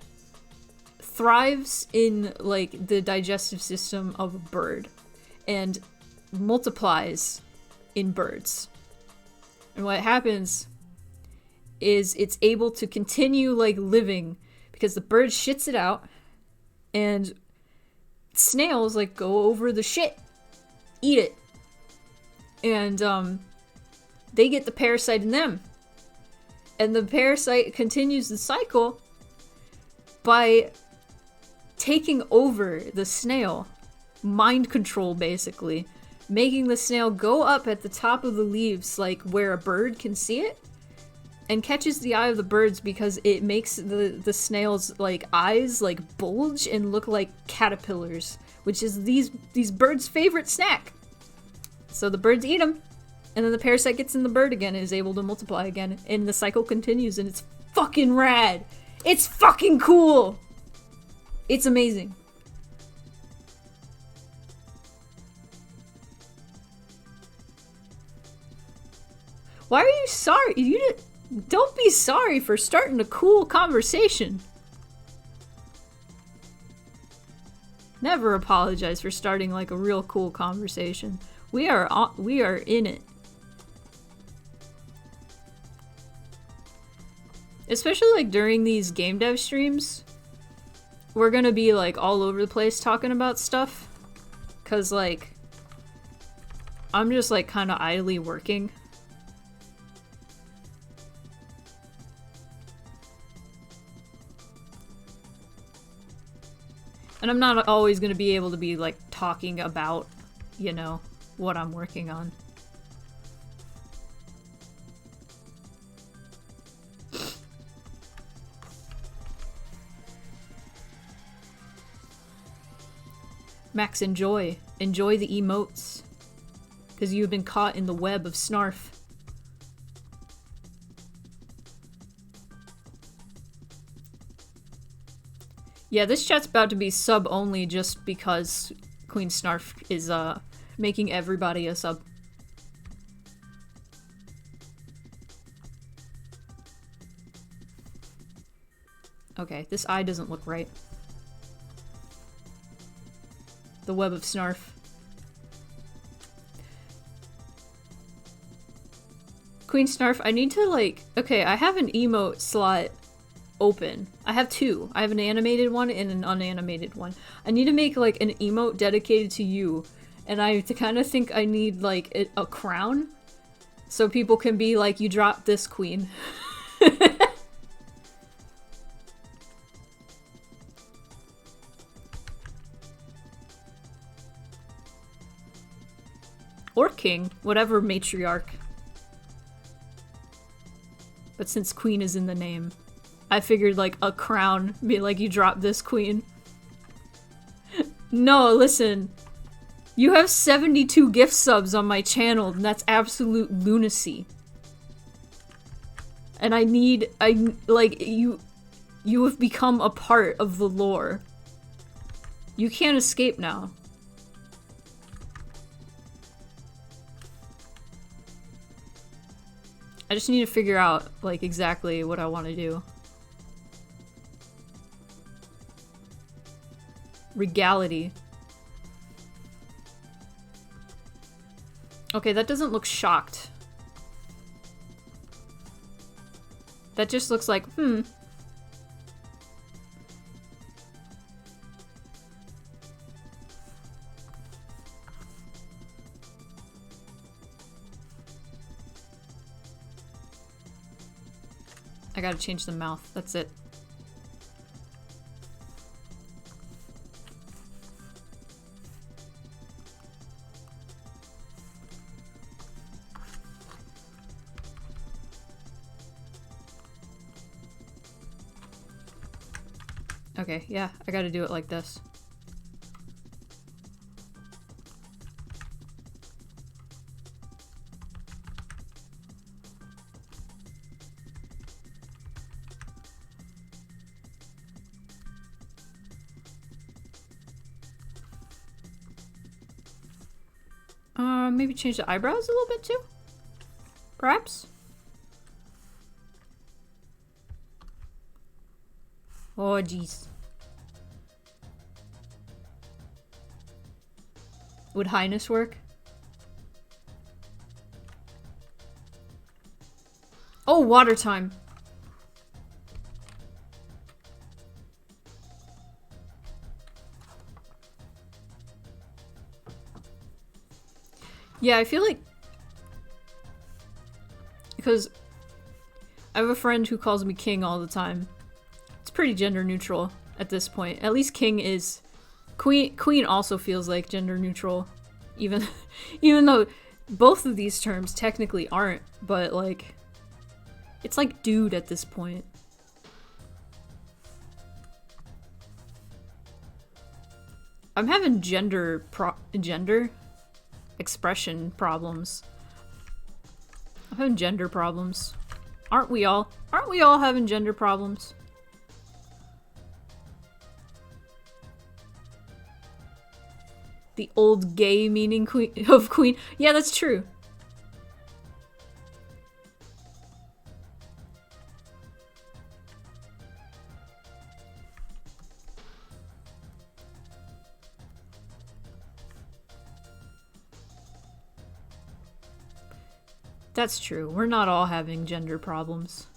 thrives in, like, the digestive system of a bird and multiplies in birds. And what happens is it's able to continue, like, living because the bird shits it out and snails, like, go over the shit, eat it, and they get the parasite in them, and the parasite continues the cycle by taking over the snail, mind control basically, making the snail go up at the top of the leaves, like where a bird can see it, and catches the eye of the birds because it makes the snail's, like, eyes, like, bulge and look like caterpillars, which is these birds' favorite snack. So the birds eat them, and then the parasite gets in the bird again and is able to multiply again, and the cycle continues, and it's fucking rad. It's fucking cool. It's amazing. Why are you sorry? Don't be sorry for starting a cool conversation. Never apologize for starting like a real cool conversation. We are in it. Especially like during these game dev streams, we're gonna be like all over the place talking about stuff. 'Cause like, I'm just like kind of idly working. And I'm not always gonna be able to be like talking about, you know, what I'm working on. Max, enjoy. Enjoy the emotes. Because you've been caught in the web of snarf. Yeah, this chat's about to be sub-only just because Queen Snarf is, making everybody a sub. Okay, this eye doesn't look right. The web of snarf. Queen Snarf, I need to like... Okay, I have an emote slot open. I have two. I have an animated one and an unanimated one. I need to make like an emote dedicated to you. And I kind of think I need like a crown. So people can be like, you dropped this, queen. Or king, whatever matriarch. But since queen is in the name, I figured like a crown, be like, you dropped this, queen. No, listen. You have 72 gift subs on my channel, and that's absolute lunacy. And you have become a part of the lore. You can't escape now. I just need to figure out, like, exactly what I want to do. Regality. Okay, that doesn't look shocked. That just looks like, I gotta change the mouth, that's it. Okay, yeah, I gotta do it like this. Maybe change the eyebrows a little bit too? Perhaps? Oh, jeez. Would Highness work? Oh, water time. Yeah, I feel like... Because I have a friend who calls me king all the time. It's pretty gender neutral at this point. At least king is... Queen also feels like gender neutral. Even though both of these terms technically aren't, but like... It's like dude at this point. I'm having gender expression problems. I'm having gender problems. Aren't we all? Aren't we all having gender problems? The old gay meaning of queen. Yeah, that's true. That's true. We're not all having gender problems.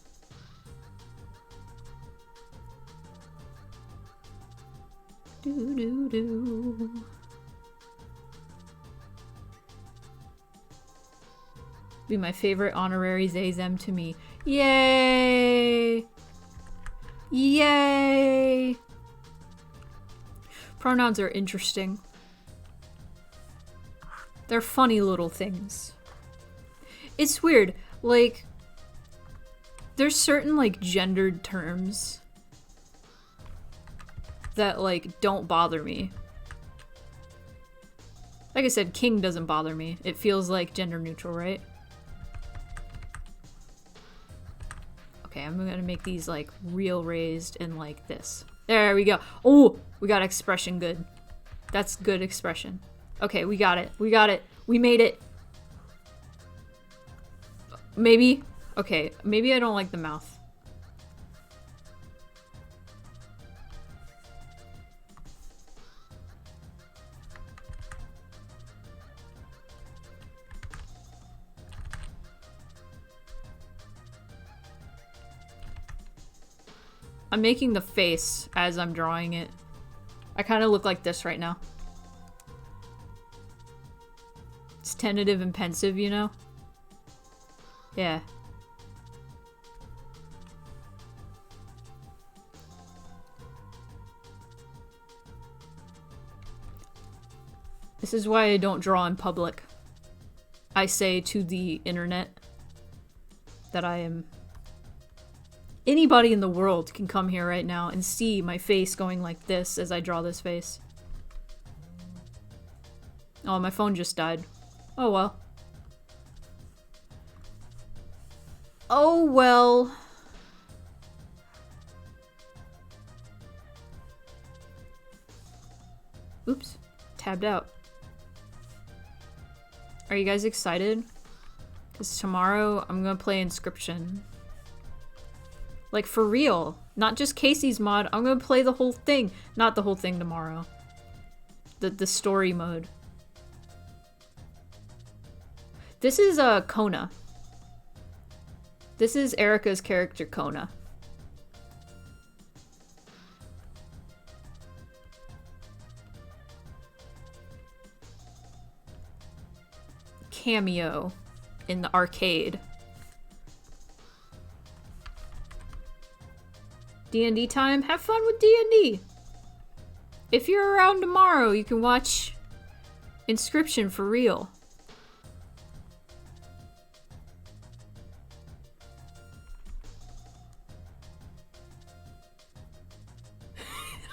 Do. Be my favorite honorary they them to me. Yay! Yay! Pronouns are interesting. They're funny little things. It's weird, like, there's certain, like, gendered terms that, like, don't bother me. Like I said, king doesn't bother me. It feels like gender neutral, right? Okay, I'm gonna make these, like, real raised and like this. There we go. Oh, we got expression good. That's good expression. Okay, we got it. We got it. We made it. Maybe. Okay, maybe I don't like the mouth. I'm making the face as I'm drawing it. I kind of look like this right now. It's tentative and pensive, you know? Yeah. This is why I don't draw in public. I say to the internet that I am... Anybody in the world can come here right now and see my face going like this as I draw this face. Oh, my phone just died. Oh well. Oh well. Oops. Tabbed out. Are you guys excited? Because tomorrow I'm gonna play Inscription. Like, for real. Not just Casey's mod. I'm gonna play the whole thing. Not the whole thing tomorrow. The story mode. This is Kona. This is Erica's character, Kona. Cameo in the arcade. D&D time? Have fun with D&D! If you're around tomorrow, you can watch Inscription for real.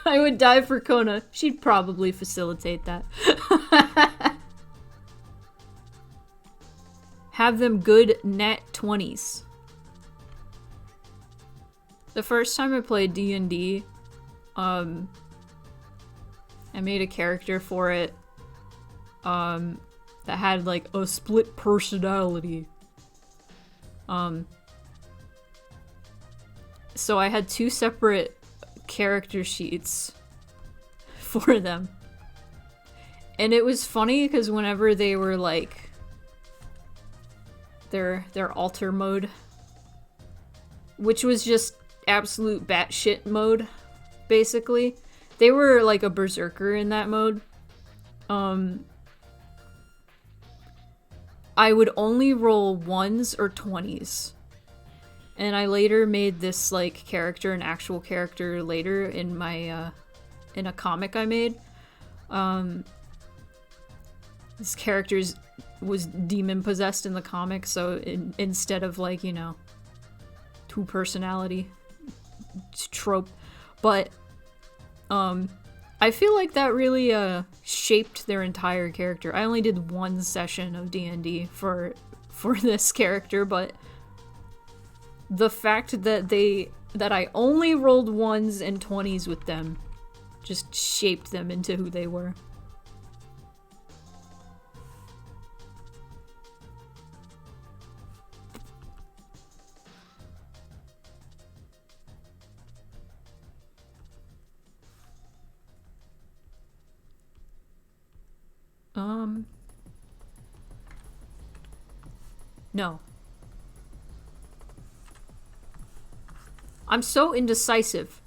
I would die for Kona. She'd probably facilitate that. Have them good nat 20s. The first time I played D&D, I made a character for it, that had, like, a split personality. So I had two separate character sheets for them. And it was funny because whenever they were, like, their alter mode, which was just absolute batshit mode, basically. They were like a berserker in that mode. I would only roll 1s or 20s. And I later made this, like, character, an actual character later in my, in a comic I made. This character was demon-possessed in the comic, so instead of, like, you know, two-personality trope. But, I feel like that really, shaped their entire character. I only did one session of D&D for this character, but the fact that I only rolled 1s and 20s with them just shaped them into who they were. No. I'm so indecisive.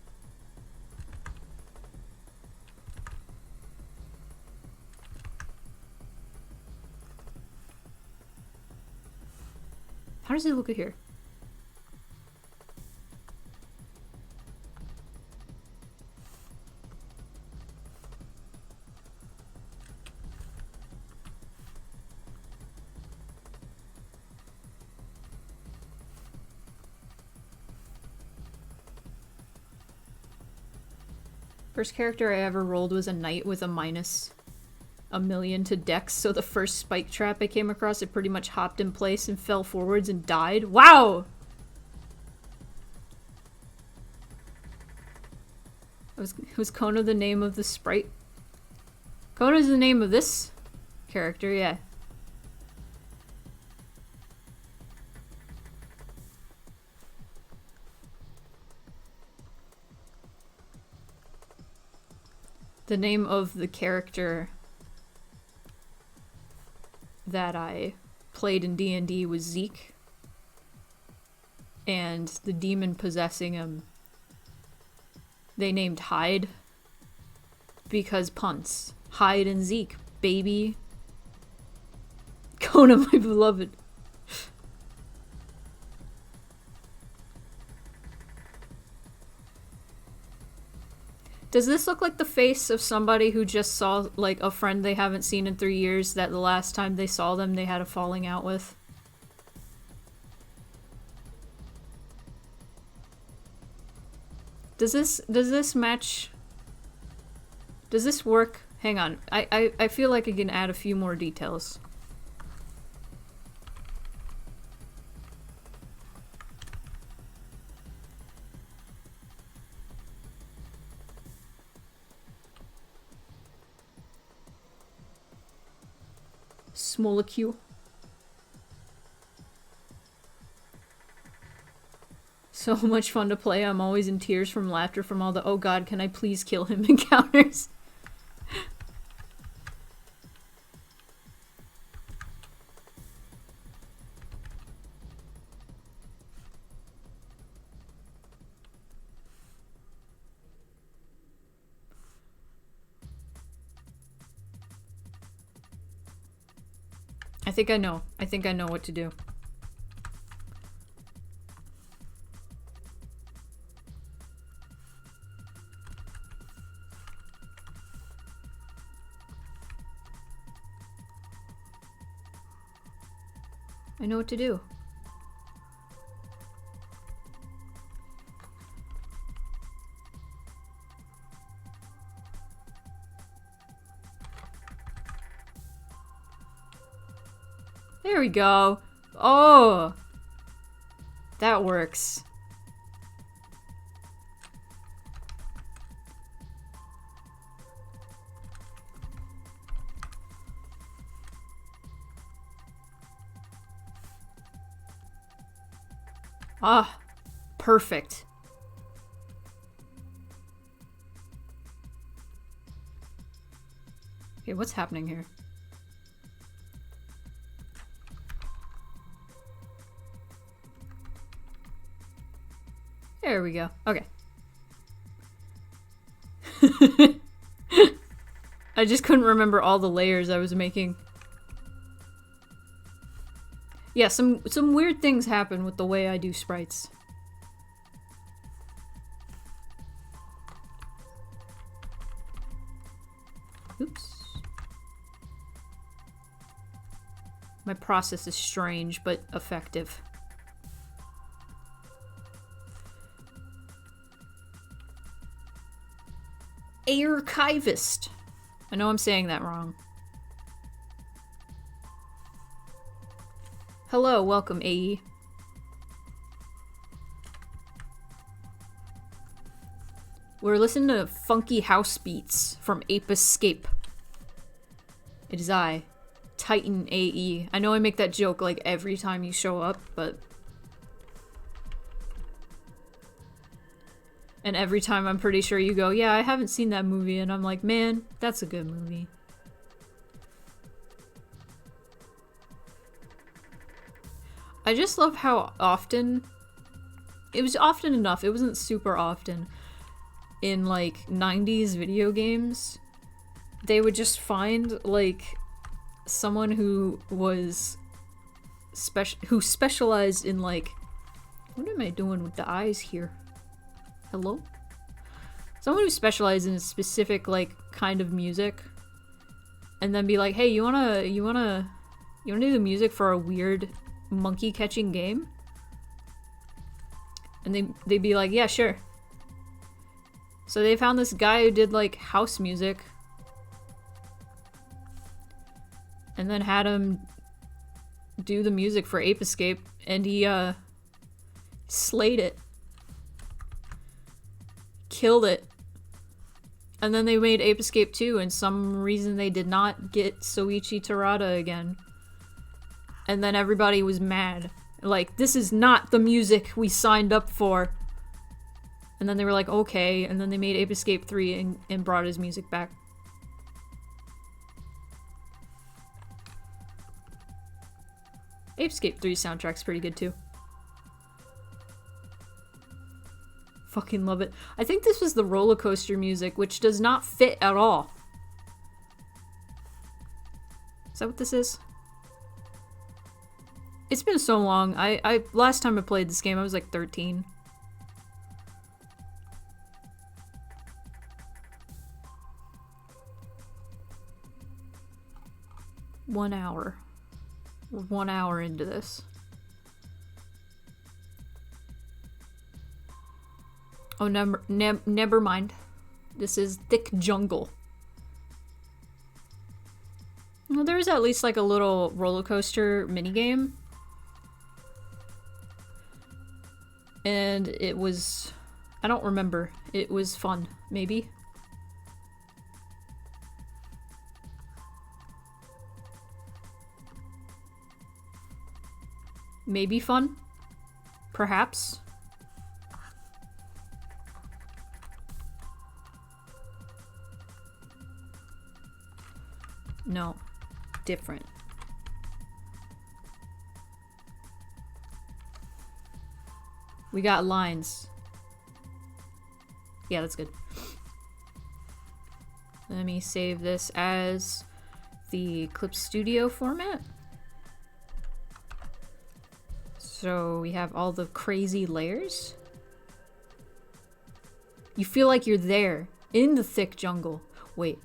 How does it look here? First character I ever rolled was a knight with a -1,000,000 to dex, so the first spike trap I came across, it pretty much hopped in place and fell forwards and died. Wow! Was Kona the name of the sprite? Kona's the name of this character, yeah. The name of the character that I played in D&D was Zeke. And the demon possessing him, they named Hyde. Because puns. Hyde and Zeke, baby. Kona, my beloved. Does this look like the face of somebody who just saw, like, a friend they haven't seen in 3 years that the last time they saw them they had a falling out with? Does this match? Does this work? Hang on. I feel like I can add a few more details. Molecule. So much fun to play. I'm always in tears from laughter from all the "oh god, can I please kill him" encounters. I think I know. I think I know what to do. I know what to do. There we go. Oh! That works. Ah, perfect. Okay, what's happening here? There we go. Okay. I just couldn't remember all the layers I was making. Yeah, some weird things happen with the way I do sprites. Oops. My process is strange, but effective. Archivist. I know I'm saying that wrong. Hello, welcome, AE. We're listening to funky house beats from Ape Escape. It is I, Titan AE. I know I make that joke like every time you show up, but... And every time I'm pretty sure you go, yeah, I haven't seen that movie, and I'm like, man, that's a good movie. I just love how often It was often enough. It wasn't super often. In like 90s video games, they would just find like someone who was who specialized in like, what am I doing with the eyes here? Hello? Someone who specialized in a specific like kind of music, and then be like, hey, you wanna do the music for a weird monkey catching game? And they'd be like, yeah, sure. So they found this guy who did like house music, and then had him do the music for Ape Escape, and he slayed it. Killed it. And then they made Ape Escape 2, and some reason they did not get Soichi Terada again. And then everybody was mad. Like, this is not the music we signed up for. And then they were like, okay, and then they made Ape Escape 3 and brought his music back. Ape Escape 3's soundtrack's pretty good too. Fucking love it. I think this was the roller coaster music, which does not fit at all. Is that what this is? It's been so long. Last time I played this game, I was like 13. One hour. We're 1 hour into this. Oh, never mind. This is Thick Jungle. Well, there's at least like a little roller coaster minigame. And it was... I don't remember. It was fun, maybe. Maybe fun? Perhaps? No. Different. We got lines. Yeah, that's good. Let me save this as the Clip Studio format. So we have all the crazy layers. You feel like you're there, in the thick jungle. Wait.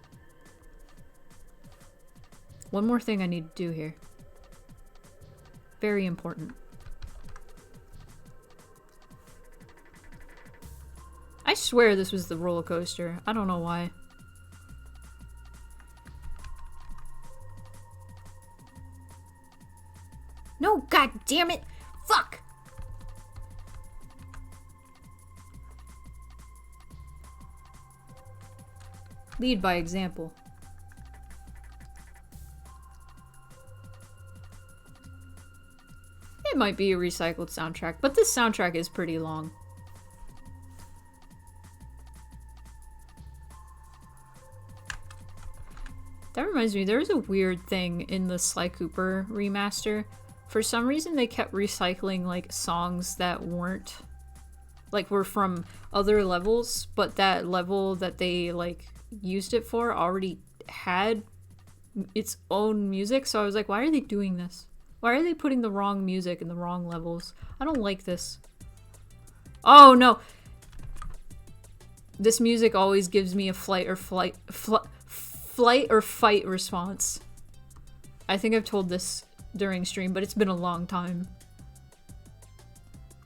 One more thing I need to do here. Very important. I swear this was the roller coaster. I don't know why. No, god damn it! Fuck! Lead by example. It might be a recycled soundtrack, but this soundtrack is pretty long. That reminds me, there was a weird thing in the Sly Cooper remaster. For some reason, they kept recycling, like, songs that weren't... like, were from other levels, but that level that they, like, used it for already had its own music, so I was like, why are they doing this? Why are they putting the wrong music in the wrong levels? I don't like this. Oh, no! This music always gives me a flight or fight response. I think I've told this during stream, but it's been a long time.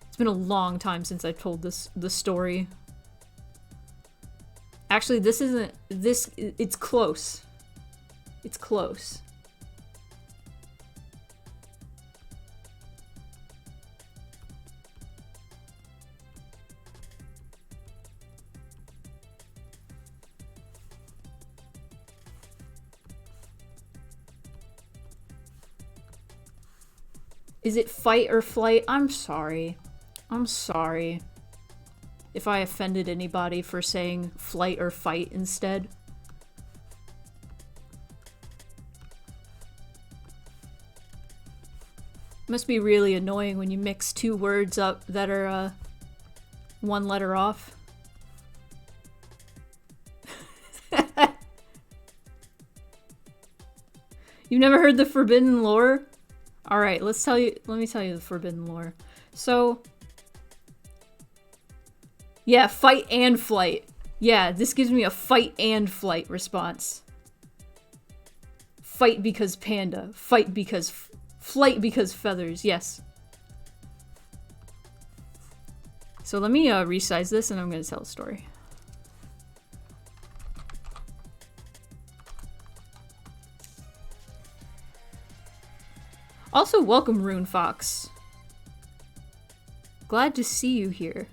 It's been a long time since I told the story. Actually, this isn't... it's close. It's close. Is it fight or flight? I'm sorry. I'm sorry if I offended anybody for saying flight or fight instead. Must be really annoying when you mix two words up that are one letter off. You've never heard the forbidden lore? Alright, let me tell you the forbidden lore. So, yeah, fight and flight. Yeah, this gives me a fight and flight response. Fight because panda. Fight because... flight because feathers, yes. So let me resize this and I'm gonna tell a story. Also, welcome, Rune Fox. Glad to see you here.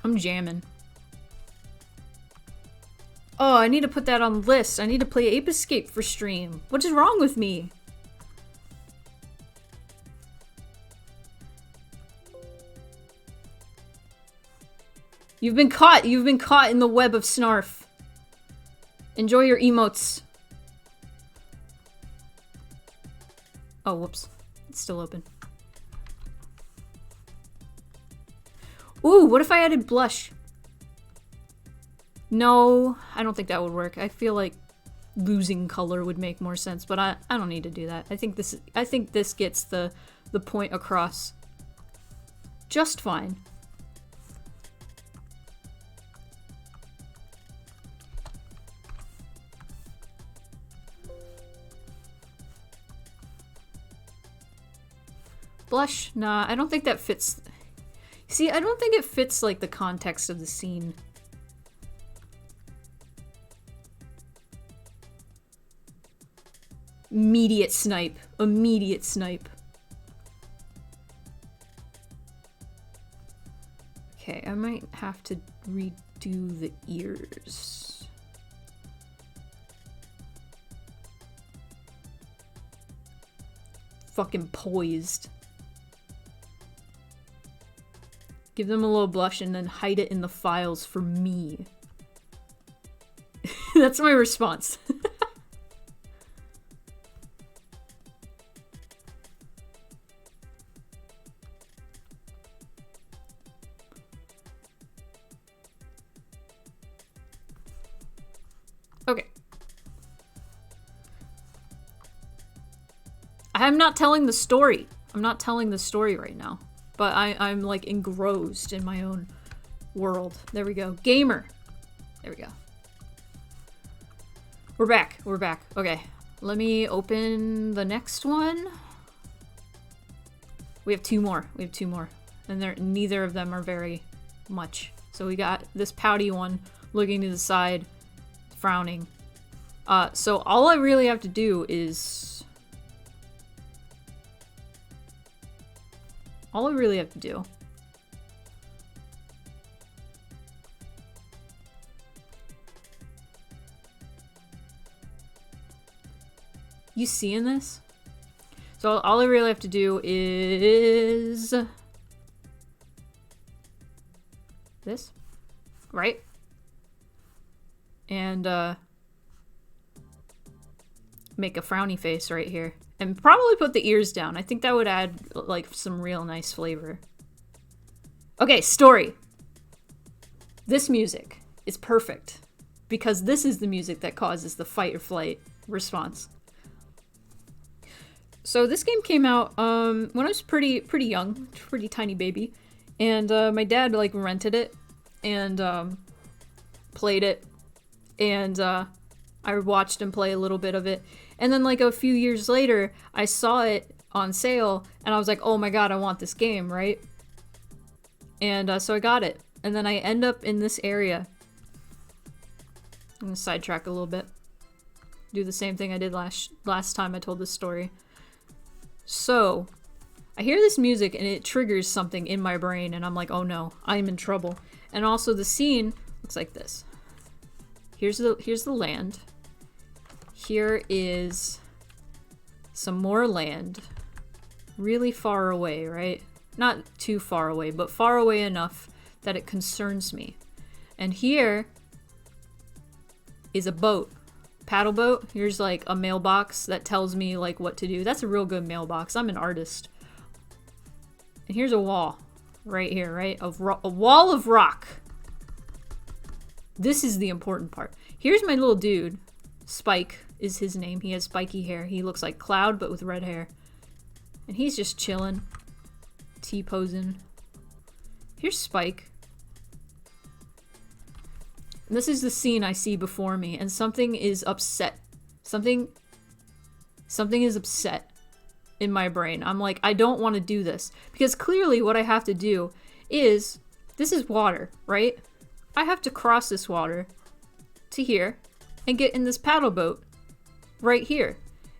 I'm jamming. Oh, I need to put that on the list. I need to play Ape Escape for stream. What is wrong with me? You've been caught. You've been caught in the web of snarf. Enjoy your emotes. Oh, whoops. It's still open. Ooh, what if I added blush? No, I don't think that would work. I feel like losing color would make more sense, but I don't need to do that. I think this gets the point across just fine. Blush? Nah, I don't think that fits. See, I don't think it fits, like, the context of the scene. Immediate snipe. Immediate snipe. Okay, I might have to redo the ears. Fucking poised. Give them a little blush and then hide it in the files for me. That's my response. Okay. I'm not telling the story. I'm not telling the story right now. But I'm like engrossed in my own world. There we go. Gamer. There we go. We're back. We're back. Okay. Let me open the next one. We have two more. We have two more. And neither of them are very much. So we got this pouty one looking to the side, frowning. So all I really have to do is... All I really have to do You seeing this? So all I really have to do is this, right? And make a frowny face right here. And probably put the ears down. I think that would add, like, some real nice flavor. Okay, story. This music is perfect. Because this is the music that causes the fight or flight response. So this game came out when I was pretty young. Pretty tiny baby. And my dad, like, rented it. And played it. And I watched him play a little bit of it. And then, like, a few years later, I saw it on sale, and I was like, oh my god, I want this game, right? And so I got it. And then I end up in this area. I'm gonna sidetrack a little bit. Do the same thing I did last time I told this story. So, I hear this music, and it triggers something in my brain, and I'm like, oh no, I'm in trouble. And also, the scene looks like this. Here's the land. Here is some more land. Really far away, right? Not too far away, but far away enough that it concerns me. And here is a boat paddle boat. Here's like a mailbox that tells me like what to do. That's a real good mailbox. I'm an artist. And here's a wall right here, right? A wall of rock. This is the important part. Here's my little dude. Spike is his name. He has spiky hair. He looks like Cloud but with red hair. And he's just chilling. T-posing. Here's Spike. And this is the scene I see before me, and something is upset. Something is upset in my brain. I'm like, I don't want to do this. Because clearly what I have to do is, this is water, right? I have to cross this water to here and get in this paddle boat right here.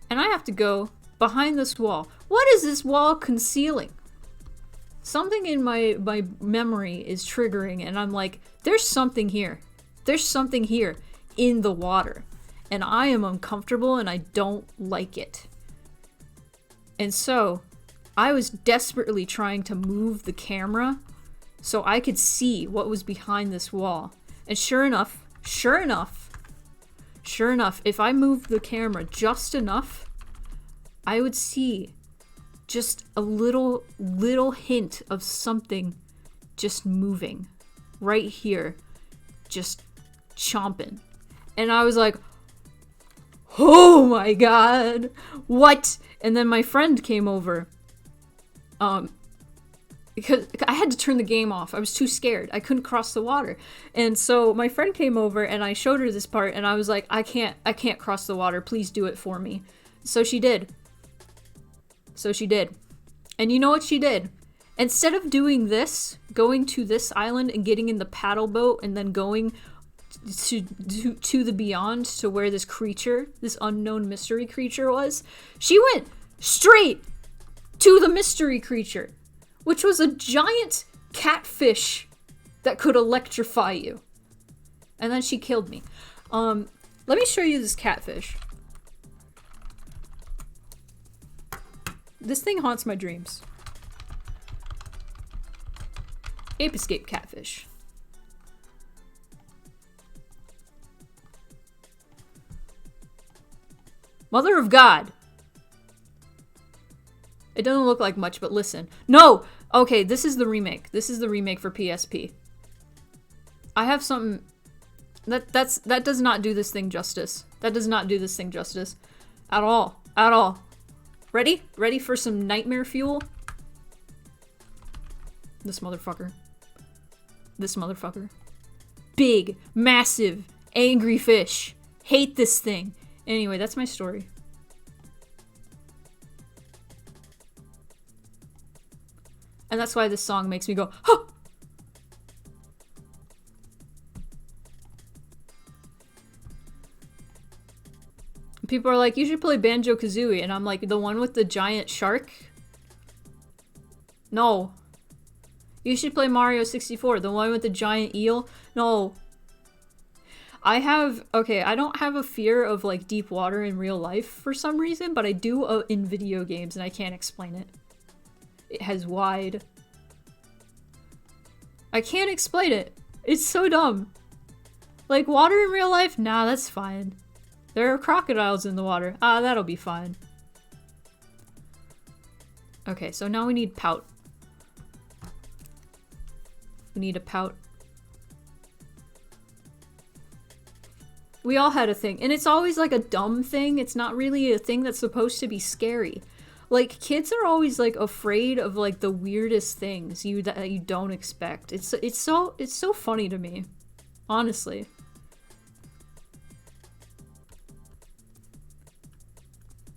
And I have to go behind this wall. What is this wall concealing? Something in my memory is triggering, and I'm like, there's something here. There's something here in the water. And I am uncomfortable and I don't like it. And so, I was desperately trying to move the camera so I could see what was behind this wall. And sure enough, if I moved the camera just enough, I would see just a little hint of something just moving right here, just chomping. And I was like, oh my god, what? And then my friend came over, because I had to turn the game off. I was too scared. I couldn't cross the water. And so my friend came over and I showed her this part and I was like, I can't cross the water. Please do it for me. So she did. And you know what she did? Instead of doing this, going to this island and getting in the paddle boat and then going to the beyond to where this creature, this unknown mystery creature was, she went straight to the mystery creature, which was a giant catfish that could electrify you. And then she killed me. Let me show you this catfish. This thing haunts my dreams. Ape escape catfish. Mother of God. It doesn't look like much, but listen. No! Okay, this is the remake. This is the remake for PSP. I have something... That does not do this thing justice. That does not do this thing justice. At all. At all. Ready? Ready for some nightmare fuel? This motherfucker. This motherfucker. Big, massive, angry fish. Hate this thing. Anyway, that's my story. And that's why this song makes me go, huh! People are like, you should play Banjo-Kazooie. And I'm like, the one with the giant shark? No. You should play Mario 64, the one with the giant eel? No. I don't have a fear of like deep water in real life for some reason, but I do in video games and I can't explain it. It has wide. I can't explain it. It's so dumb. Like water in real life? Nah, that's fine. There are crocodiles in the water. Ah, that'll be fine. Okay, so now we need pout. We need a pout. We all had a thing. And it's always like a dumb thing. It's not really a thing that's supposed to be scary. Like, kids are always like afraid of like the weirdest things that you don't expect. It's so funny to me. Honestly.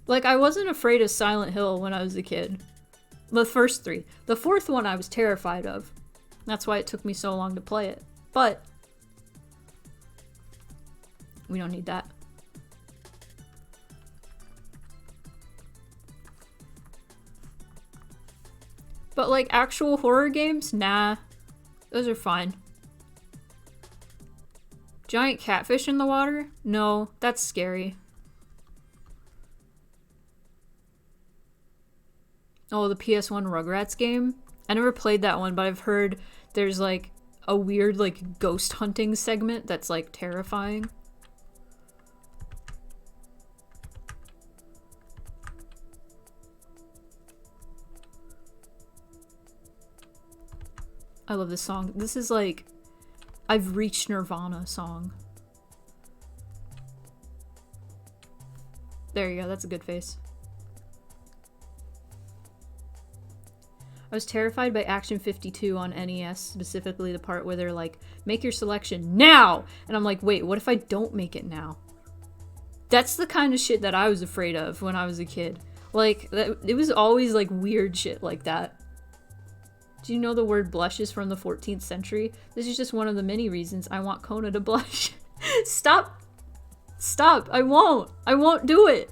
Like, I wasn't afraid of Silent Hill when I was a kid. The first three. The fourth one I was terrified of. That's why it took me so long to play it. But we don't need that. But like actual horror games? Nah. Those are fine. Giant catfish in the water? No, that's scary. Oh, the PS1 Rugrats game? I never played that one, but I've heard there's like a weird like ghost hunting segment that's like terrifying. I love this song. This is like, I've reached Nirvana song. There you go, that's a good face. I was terrified by Action 52 on NES, specifically the part where they're like, make your selection now! And I'm like, wait, what if I don't make it now? That's the kind of shit that I was afraid of when I was a kid. Like, it was always like weird shit like that. Do you know the word blush is from the 14th century? This is just one of the many reasons I want Kona to blush. Stop! Stop! I won't! I won't do it!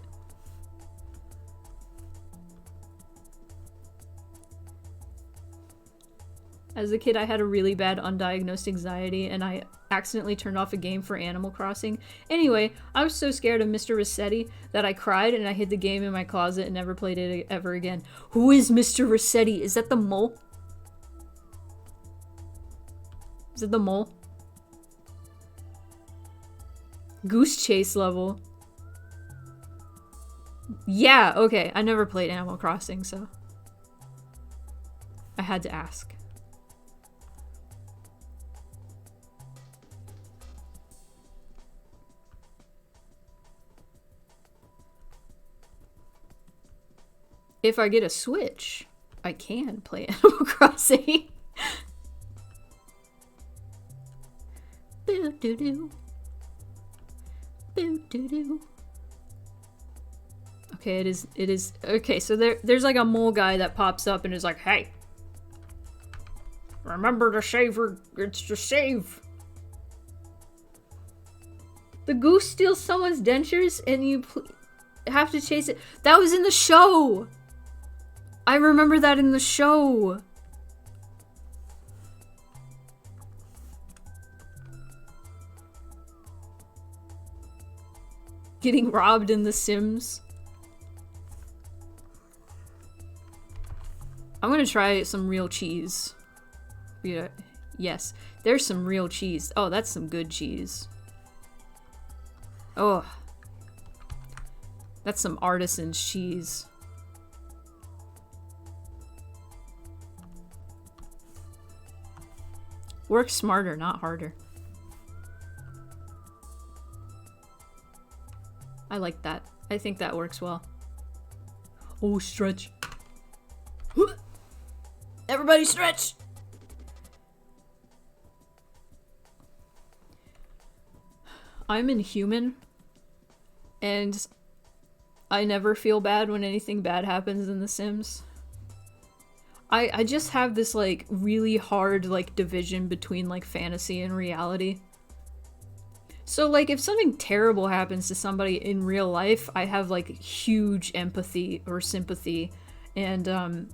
As a kid, I had a really bad undiagnosed anxiety, and I accidentally turned off a game for Animal Crossing. Anyway, I was so scared of Mr. Rossetti that I cried and I hid the game in my closet and never played it ever again. Who is Mr. Rossetti? Is that the mole? Is it the mole? Goose Chase level. Yeah, okay. I never played Animal Crossing, so I had to ask. If I get a Switch, I can play Animal Crossing. Boo doo doo. Boo doo doo. Okay, it is okay, so there's like a mole guy that pops up and is like, hey, remember to save it's to save. The goose steals someone's dentures and you have to chase it. That was in the show. I remember that in the show. Getting robbed in The Sims. I'm gonna try some real cheese. Yeah, yes, there's some real cheese. Oh, that's some good cheese. Oh, that's some artisan's cheese. Work smarter, not harder. I like that. I think that works well. Oh, stretch. Everybody stretch! I'm inhuman, and I never feel bad when anything bad happens in The Sims. I just have this, like, really hard, like, division between, like, fantasy and reality. So, like, if something terrible happens to somebody in real life, I have, like, huge empathy or sympathy, and,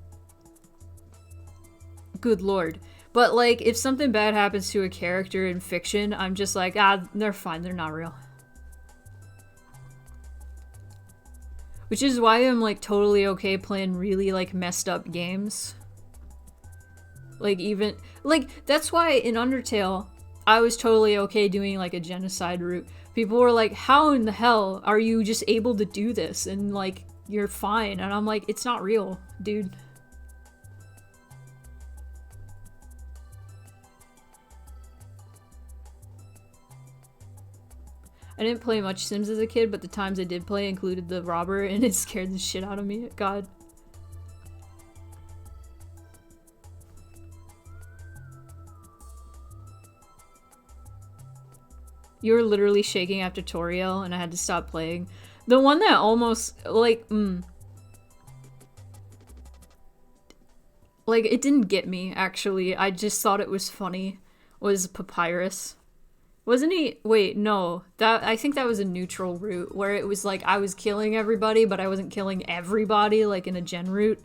good lord. But, like, if something bad happens to a character in fiction, I'm just like, ah, they're fine, they're not real. Which is why I'm, like, totally okay playing really, like, messed up games. Like, even, like, that's why in Undertale, I was totally okay doing, like, a genocide route. People were like, how in the hell are you just able to do this? And, like, you're fine. And I'm like, it's not real, dude. I didn't play much Sims as a kid, but the times I did play included the robber, and it scared the shit out of me. God. You were literally shaking after Toriel, and I had to stop playing. The one that almost, like, like, it didn't get me, actually. I just thought it was funny, was Papyrus. Wasn't he? Wait, no. I think that was a neutral route, where it was like, I was killing everybody, but I wasn't killing everybody, like in a gen route.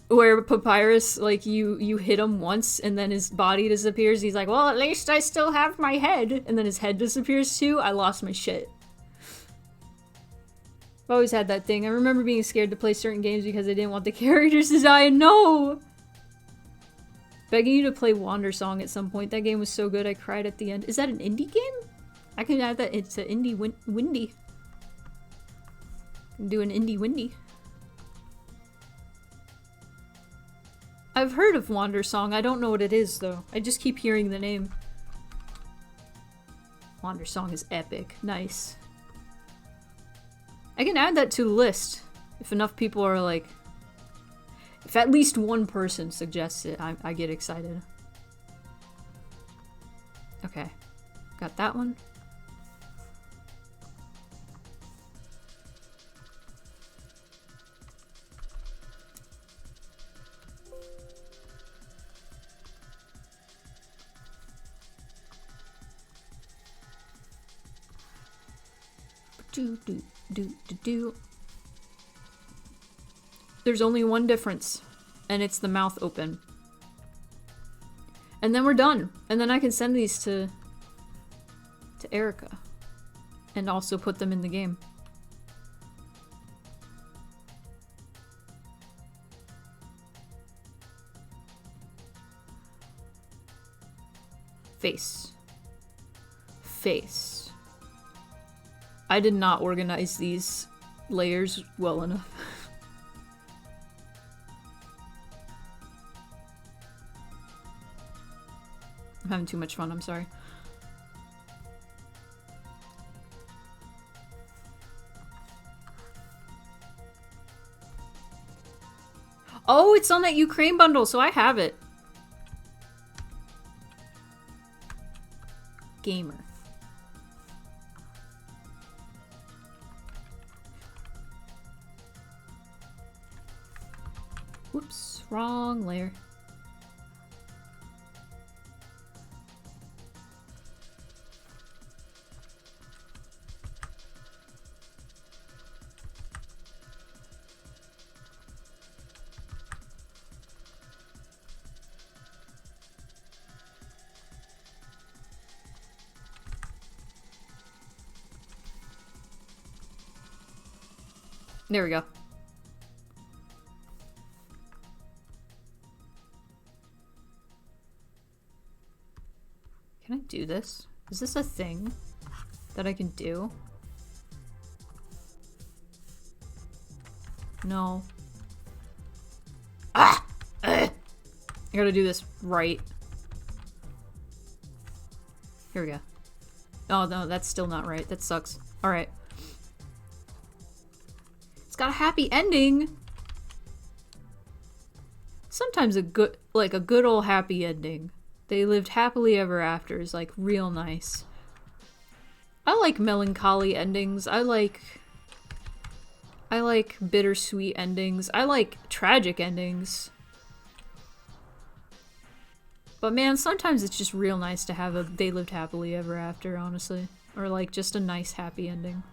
Where Papyrus, like, you hit him once, and then his body disappears. He's like, well, at least I still have my head. And then his head disappears too. I lost my shit. I've always had that thing. I remember being scared to play certain games because I didn't want the characters to die. No! Begging you to play Wander Song at some point. That game was so good I cried at the end. Is that an indie game? I can add that. It's an indie windy. I can do an indie windy. I've heard of Wander Song. I don't know what it is, though. I just keep hearing the name. Wander Song is epic. Nice. I can add that to the list. If enough people are like... If at least one person suggests it, I get excited. Okay. Got that one. There's only one difference, and it's the mouth open. And then we're done. And then I can send these to Erica. And also put them in the game. Face. Face. I did not organize these layers well enough. I'm having too much fun, I'm sorry. Oh, it's on that Ukraine bundle, so I have it. Gamer. Whoops, wrong layer. There we go. Can I do this? Is this a thing that I can do? No. Ah! I gotta do this right. Here we go. Oh no, that's still not right. That sucks. Alright. It's got a happy ending! Sometimes a good old happy ending. They lived happily ever after is like real nice. I like melancholy endings. I like bittersweet endings. I like tragic endings. But man, sometimes it's just real nice to have a they lived happily ever after, honestly. Or like just a nice happy ending.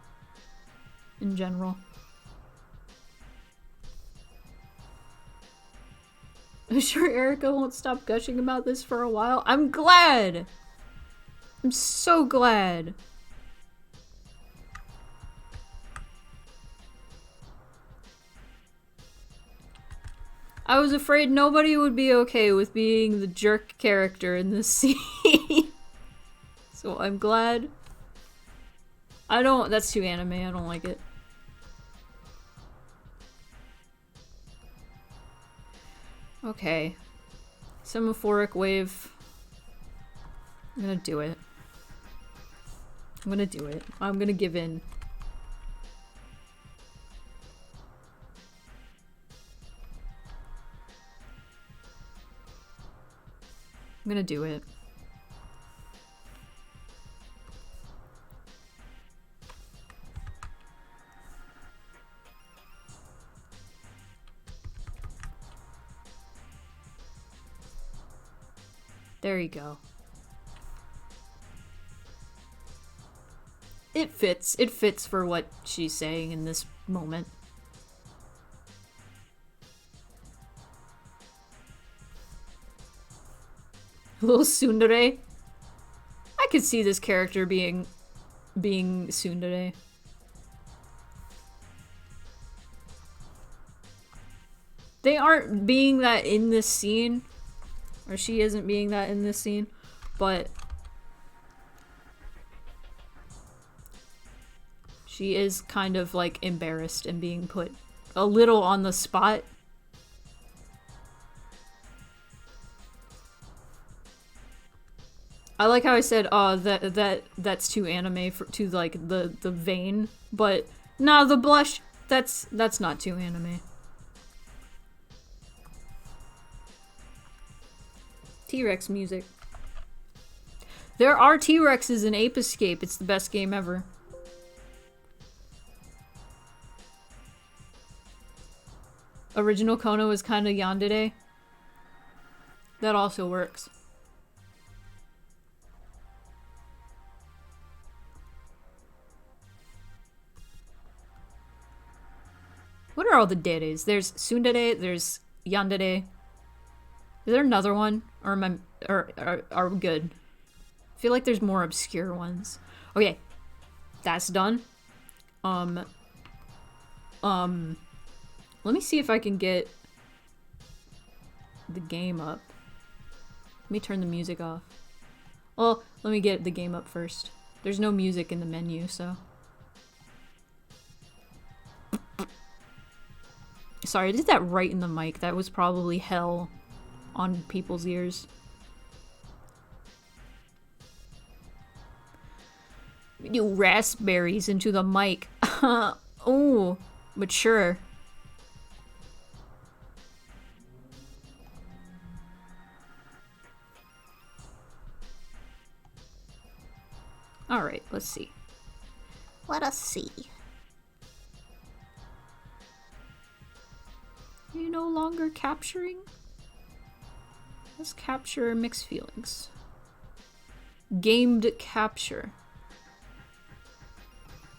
In general. I'm sure Erica won't stop gushing about this for a while. I'm glad! I'm so glad. I was afraid nobody would be okay with being the jerk character in this scene. So I'm glad. That's too anime, I don't like it. Okay. Semaphoric wave. I'm gonna do it. I'm gonna do it. I'm gonna give in. I'm gonna do it. There you go. It fits. It fits for what she's saying in this moment. Little tsundere. I could see this character being tsundere. They aren't being that in this scene. Or she isn't being that in this scene, but she is kind of like embarrassed and being put a little on the spot. I like how I said, oh, that's too anime for to like the vein, but nah, the blush, that's not too anime. T-Rex music. There are T-Rexes in Ape Escape. It's the best game ever. Original Kono is kind of yandere. That also works. What are all the deres? There's tsundere, there's yandere. Is there another one? Or am I, or are we good? I feel like there's more obscure ones. Okay. That's done. Let me see if I can get the game up. Let me turn the music off. Well, let me get the game up first. There's no music in the menu, so. Sorry, I did that right in the mic. That was probably hell on people's ears. You raspberries into the mic. Oh, mature. Alright, let's see. Let us see. Are you no longer capturing? Let's capture mixed feelings. Gamed capture.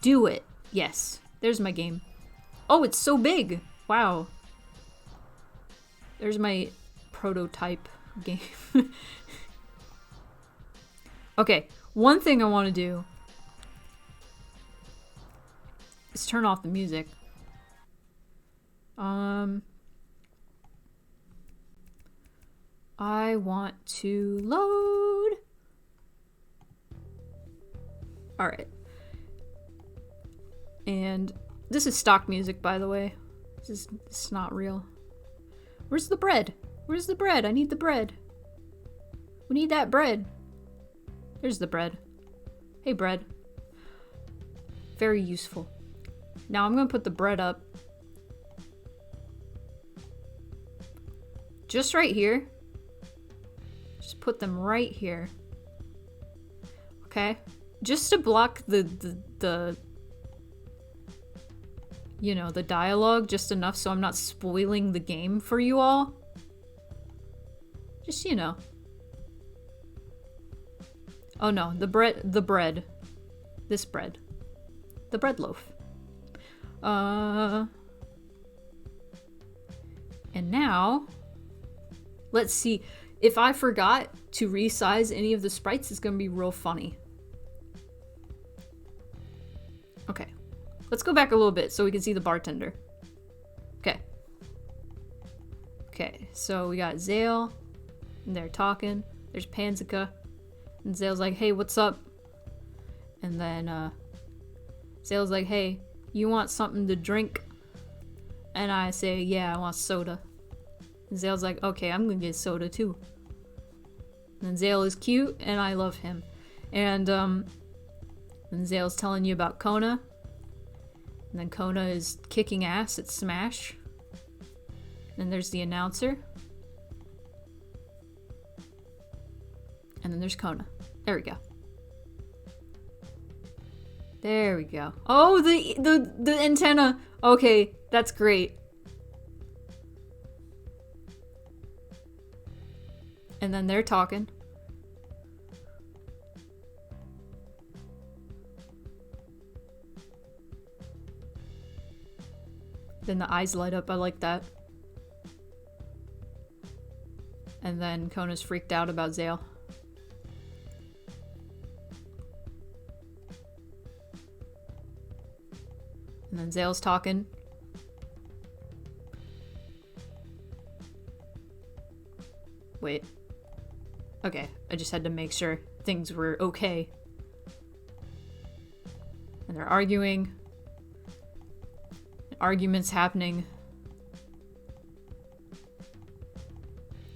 Do it. Yes. There's my game. Oh, it's so big. Wow. There's my prototype game. Okay. One thing I want to do is turn off the music. I want to load. Alright. And this is stock music, by the way. This is not real. Where's the bread? Where's the bread? I need the bread. We need that bread. There's the bread. Hey, bread. Very useful. Now I'm gonna put the bread up. Just right here. Just put them right here. Okay? Just to block the you know, the dialogue just enough so I'm not spoiling the game for you all. Just, you know. Oh no, the bread. This bread. The bread loaf. And now, let's see. If I forgot to resize any of the sprites, it's gonna be real funny. Okay. Let's go back a little bit so we can see the bartender. Okay. Okay, so we got Zale, and they're talking. There's Panzika. And Zale's like, hey, what's up? And then, Zale's like, hey, you want something to drink? And I say, yeah, I want soda. And Zale's like, okay, I'm gonna get soda too. And then Zale is cute, and I love him. And Zale's telling you about Kona. And then Kona is kicking ass at Smash. Then there's the announcer. And then there's Kona. There we go. There we go. Oh, the antenna. Okay, that's great. And then they're talking. Then the eyes light up. I like that. And then Kona's freaked out about Zale. And then Zale's talking. Wait. Okay, I just had to make sure things were okay. And they're arguing. Arguments happening.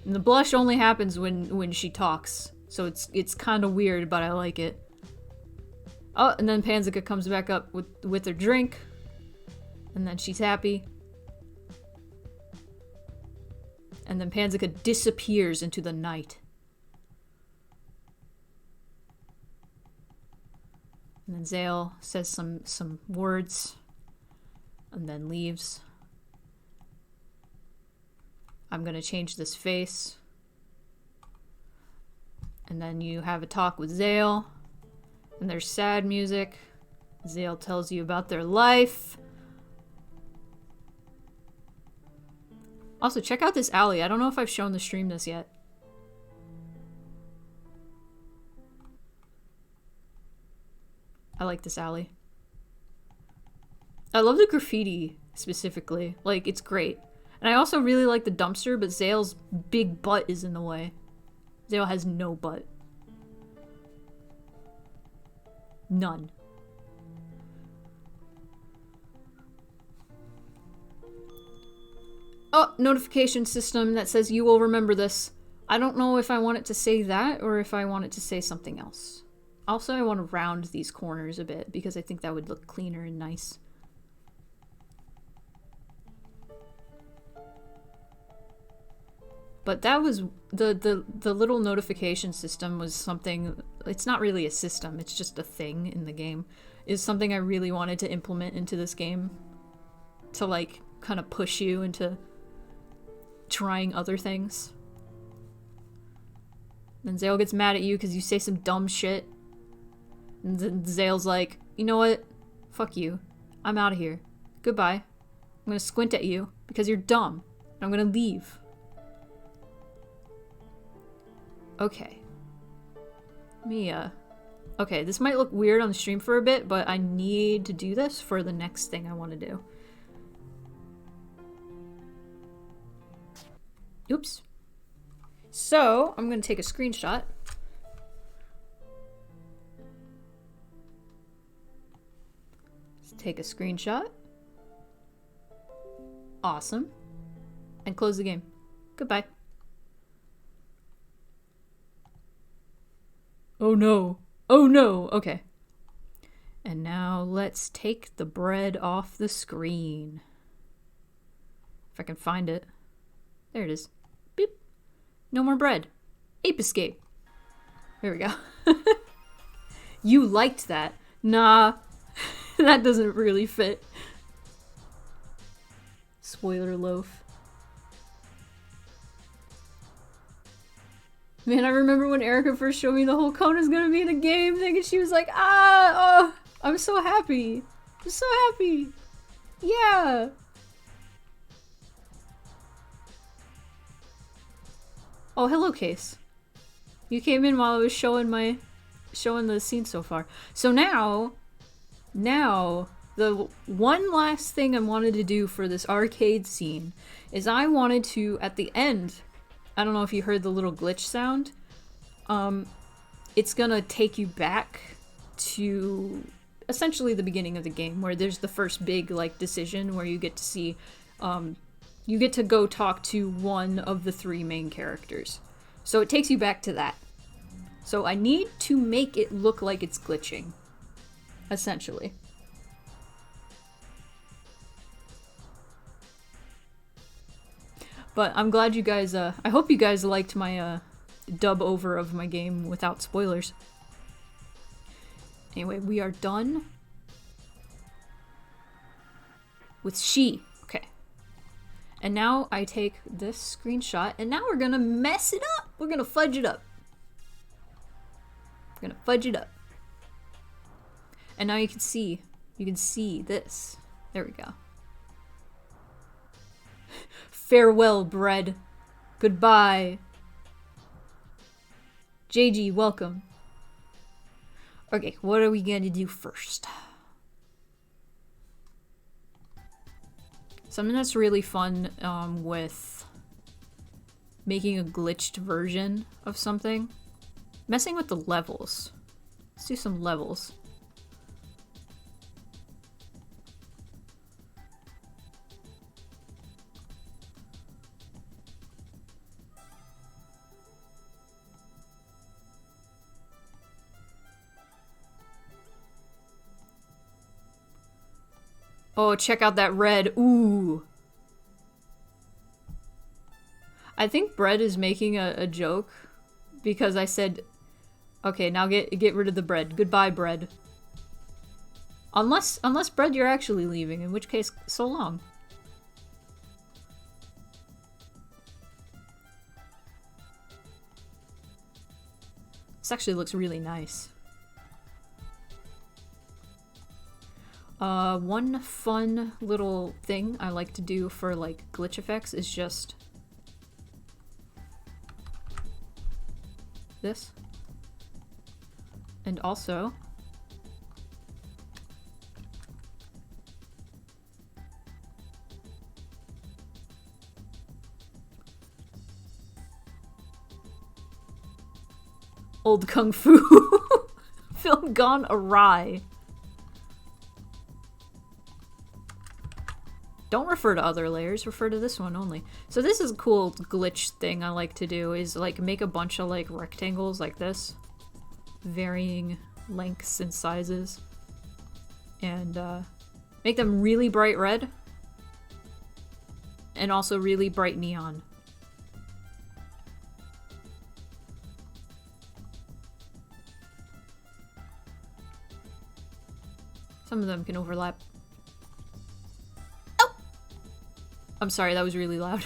And the blush only happens when she talks. So it's kind of weird, but I like it. Oh, and then Panzika comes back up with her drink. And then she's happy. And then Panzika disappears into the night. And then Zale says some words. And then leaves. I'm gonna change this face. And then you have a talk with Zale. And there's sad music. Zale tells you about their life. Also, check out this alley. I don't know if I've shown the stream this yet. I like this alley. I love the graffiti, specifically. Like, it's great. And I also really like the dumpster, but Zale's big butt is in the way. Zale has no butt. None. Oh, notification system that says you will remember this. I don't know if I want it to say that or if I want it to say something else. Also, I want to round these corners a bit because I think that would look cleaner and nice. But that was the little notification system was something. It's not really a system, it's just a thing in the game. Is something I really wanted to implement into this game to like kind of push you into trying other things. Then Zale gets mad at you because you say some dumb shit. And then Zale's like, you know what? Fuck you. I'm out of here. Goodbye. I'm gonna squint at you because you're dumb. And I'm gonna leave. Okay. Mia. Okay, this might look weird on the stream for a bit, but I need to do this for the next thing I want to do. Oops. So, I'm going to take a screenshot. Let's take a screenshot. Awesome. And close the game. Goodbye. Oh no. Oh no. Okay. And now let's take the bread off the screen. If I can find it. There it is. Beep. No more bread. Ape escape. There we go. You liked that. Nah. That doesn't really fit. Spoiler loaf. Man, I remember when Erica first showed me the whole Kona's gonna be in the game thing, and she was like, oh, I'm so happy. I'm so happy. Yeah. Oh, hello, Case. You came in while I was showing the scene so far. So now, the one last thing I wanted to do for this arcade scene is I wanted to, at the end, I don't know if you heard the little glitch sound, it's gonna take you back to essentially the beginning of the game, where there's the first big, like, decision where you get to see, you get to go talk to one of the three main characters. So it takes you back to that. So I need to make it look like it's glitching, essentially. But I'm glad you guys, I hope you guys liked my, dub over of my game without spoilers. Anyway, we are done with she. Okay. And now I take this screenshot, and now we're gonna mess it up. We're gonna fudge it up. We're gonna fudge it up. And now you can see this. There we go. Farewell, bread. Goodbye. JG, welcome. Okay, what are we gonna do first? Something that's really fun with making a glitched version of something. Messing with the levels. Let's do some levels. Oh, check out that red. Ooh. I think bread is making a joke because I said, okay, now get rid of the bread. Goodbye, bread. Unless bread, you're actually leaving, in which case, so long. This actually looks really nice. One fun little thing I like to do for like glitch effects is just this. And also old kung fu film gone awry. Don't refer to other layers, refer to this one only. So this is a cool glitch thing I like to do, is like make a bunch of like rectangles like this. Varying lengths and sizes. And make them really bright red. And also really bright neon. Some of them can overlap. I'm sorry, that was really loud.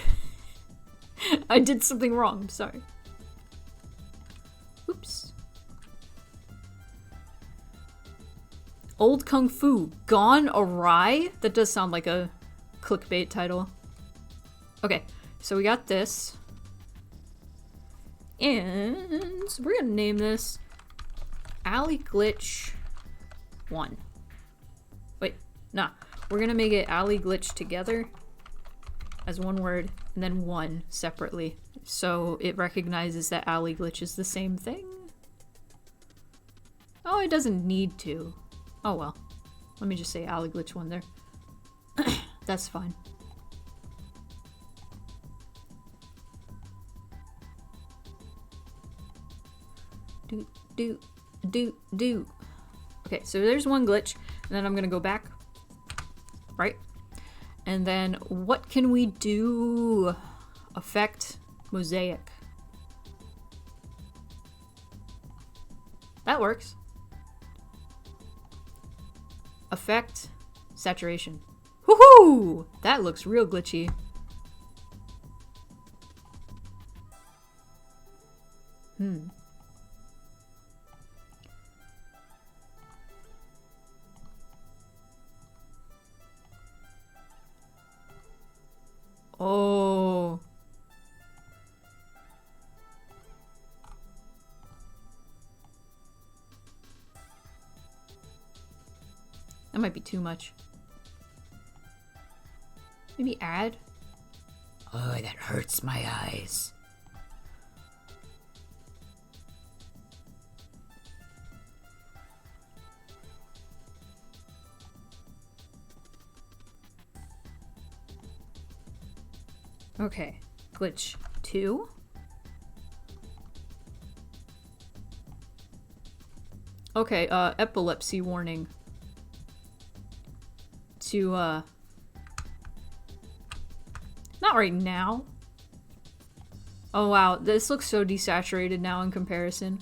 I did something wrong, I'm sorry. Oops. Old Kung Fu, Gone Awry? That does sound like a clickbait title. Okay, so we got this. And we're gonna name this Alley Glitch 1. Wait, nah. We're gonna make it Alley Glitch together as one word, and then 1 separately. So it recognizes that Alley Glitch is the same thing. Oh, it doesn't need to. Oh well. Let me just say Alley Glitch 1 there. That's fine. Do. Okay, so there's one glitch, and then I'm gonna go back. Right? And then what can we do? Effect mosaic. That works. Effect saturation. Woohoo! That looks real glitchy. Oh. That might be too much. Maybe add? Oh, that hurts my eyes. Okay, glitch 2. Okay, epilepsy warning. To, not right now. Oh wow, this looks so desaturated now in comparison.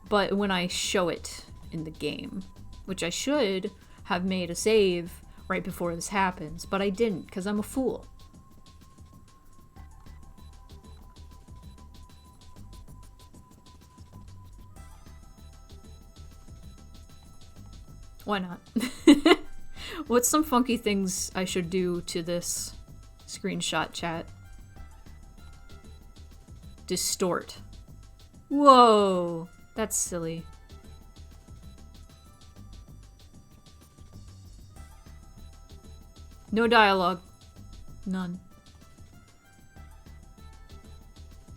But when I show it in the game, which I should have made a save right before this happens, but I didn't, because I'm a fool. Why not? What's some funky things I should do to this screenshot chat? Distort. Whoa! That's silly. No dialogue. None.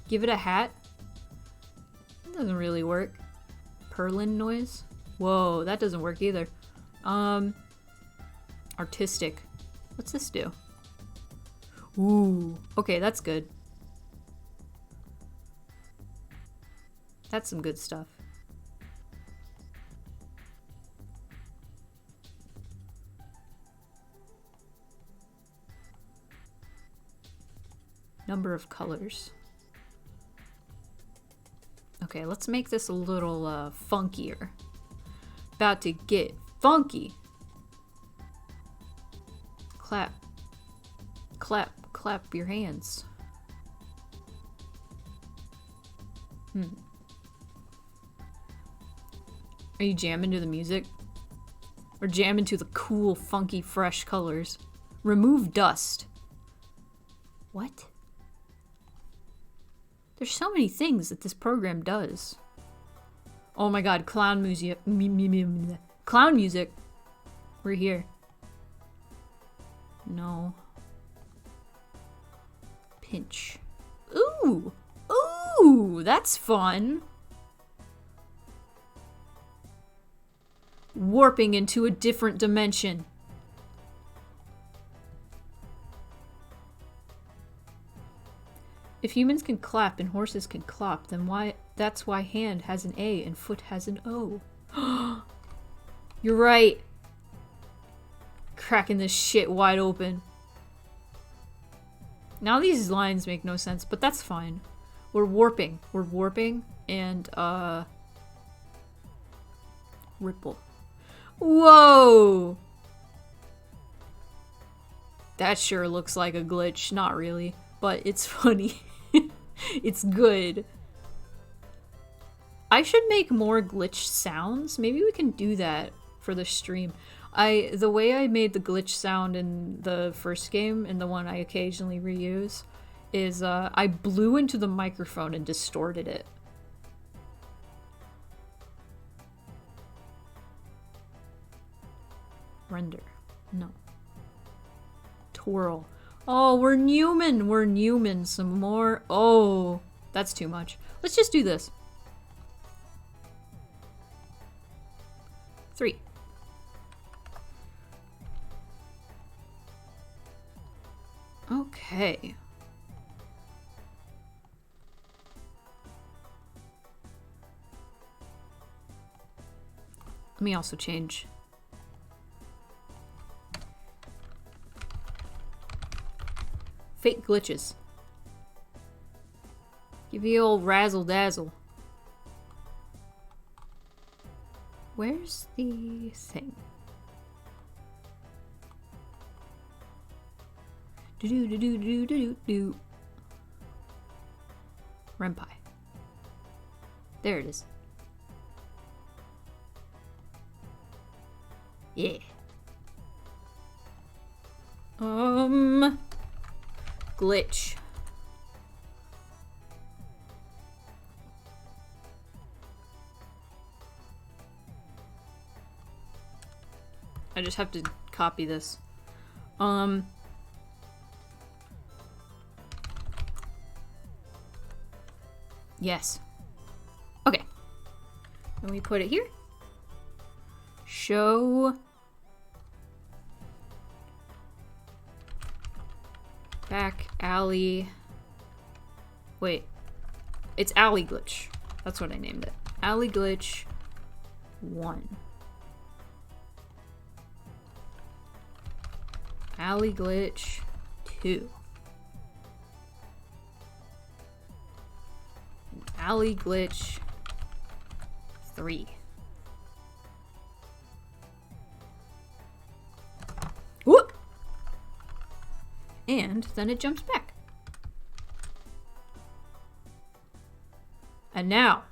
Give it a hat? That doesn't really work. Purlin noise? Whoa, that doesn't work either. Artistic. What's this do? Ooh. Okay, that's good. That's some good stuff. Number of colors. Okay, let's make this a little funkier. About to get funky. Clap. Clap. Clap your hands. Are you jamming to the music? Or jamming to the cool, funky, fresh colors? Remove dust. What? There's so many things that this program does. Oh my god, clown music. Clown music. We're here. No. Pinch. Ooh! Ooh! That's fun! Warping into a different dimension. If humans can clap and horses can clop, then that's why hand has an A and foot has an O. You're right. Cracking this shit wide open. Now these lines make no sense, but that's fine. We're warping. We're warping and ripple. Whoa! That sure looks like a glitch. Not really, but it's funny. It's good. I should make more glitch sounds. Maybe we can do that for the stream. The way I made the glitch sound in the first game, and the one I occasionally reuse, is I blew into the microphone and distorted it. Render. No. Twirl. Oh, we're Newman. We're Newman. Some more. Oh, that's too much. Let's just do this. 3. Okay. Let me also change. Fake glitches. Give you old razzle dazzle. Where's the thing? Do do do do do do do. Renpai. There it is. Yeah. Glitch. I just have to copy this. Yes. Okay. Then we put it here. Show back alley. Wait. It's alley glitch. That's what I named it. Alley glitch 1. Alley glitch 2. Alley glitch 3. Whoop! And then it jumps back. And now,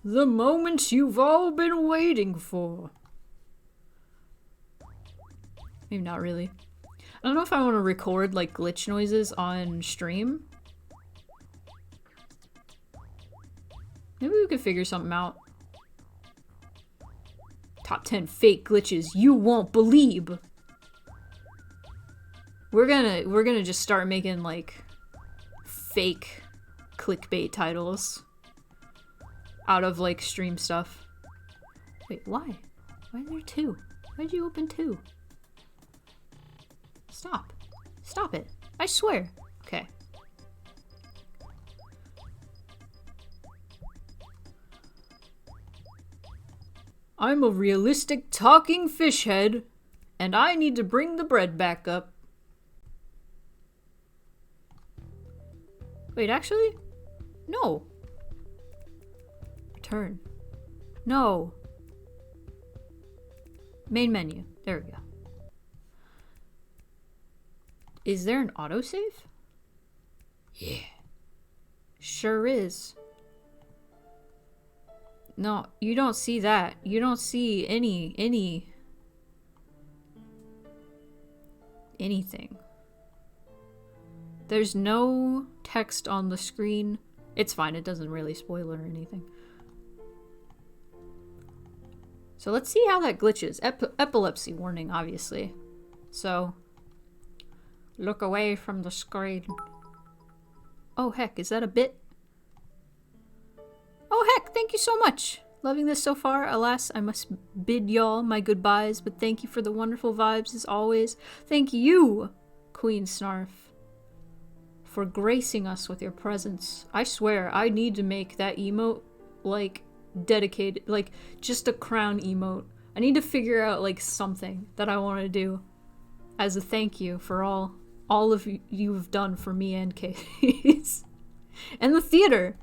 the moment you've all been waiting for. Maybe not really. I don't know if I want to record like glitch noises on stream. Maybe we could figure something out. Top 10 fake glitches you won't believe. We're gonna just start making like fake clickbait titles out of like stream stuff. Wait, why? Why are there 2? Why'd you open 2? Stop. Stop it. I swear. Okay. I'm a realistic talking fish head, and I need to bring the bread back up. Wait, actually? No. Return. No. Main menu. There we go. Is there an autosave? Yeah. Sure is. No, you don't see that. You don't see anything. There's no text on the screen. It's fine, it doesn't really spoil it or anything. So let's see how that glitches. Epilepsy warning, obviously. So, look away from the screen. Oh heck, is that a bit? Oh heck, thank you so much. Loving this so far. Alas, I must bid y'all my goodbyes, but thank you for the wonderful vibes as always. Thank you, Queen Snarf, for gracing us with your presence. I swear, I need to make that emote, like, dedicated, like, just a crown emote. I need to figure out, like, something that I want to do as a thank you for all of you have done for me and Case. And the theater.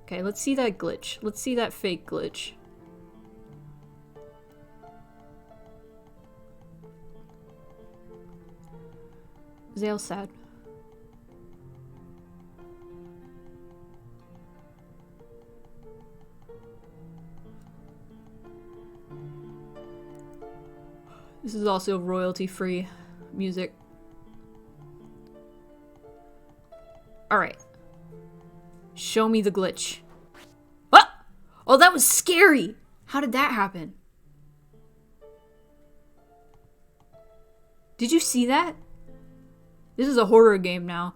Okay, let's see that glitch. Let's see that fake glitch. Zale's sad. This is also royalty-free music. Alright. Show me the glitch. What? Oh, that was scary! How did that happen? Did you see that? This is a horror game now.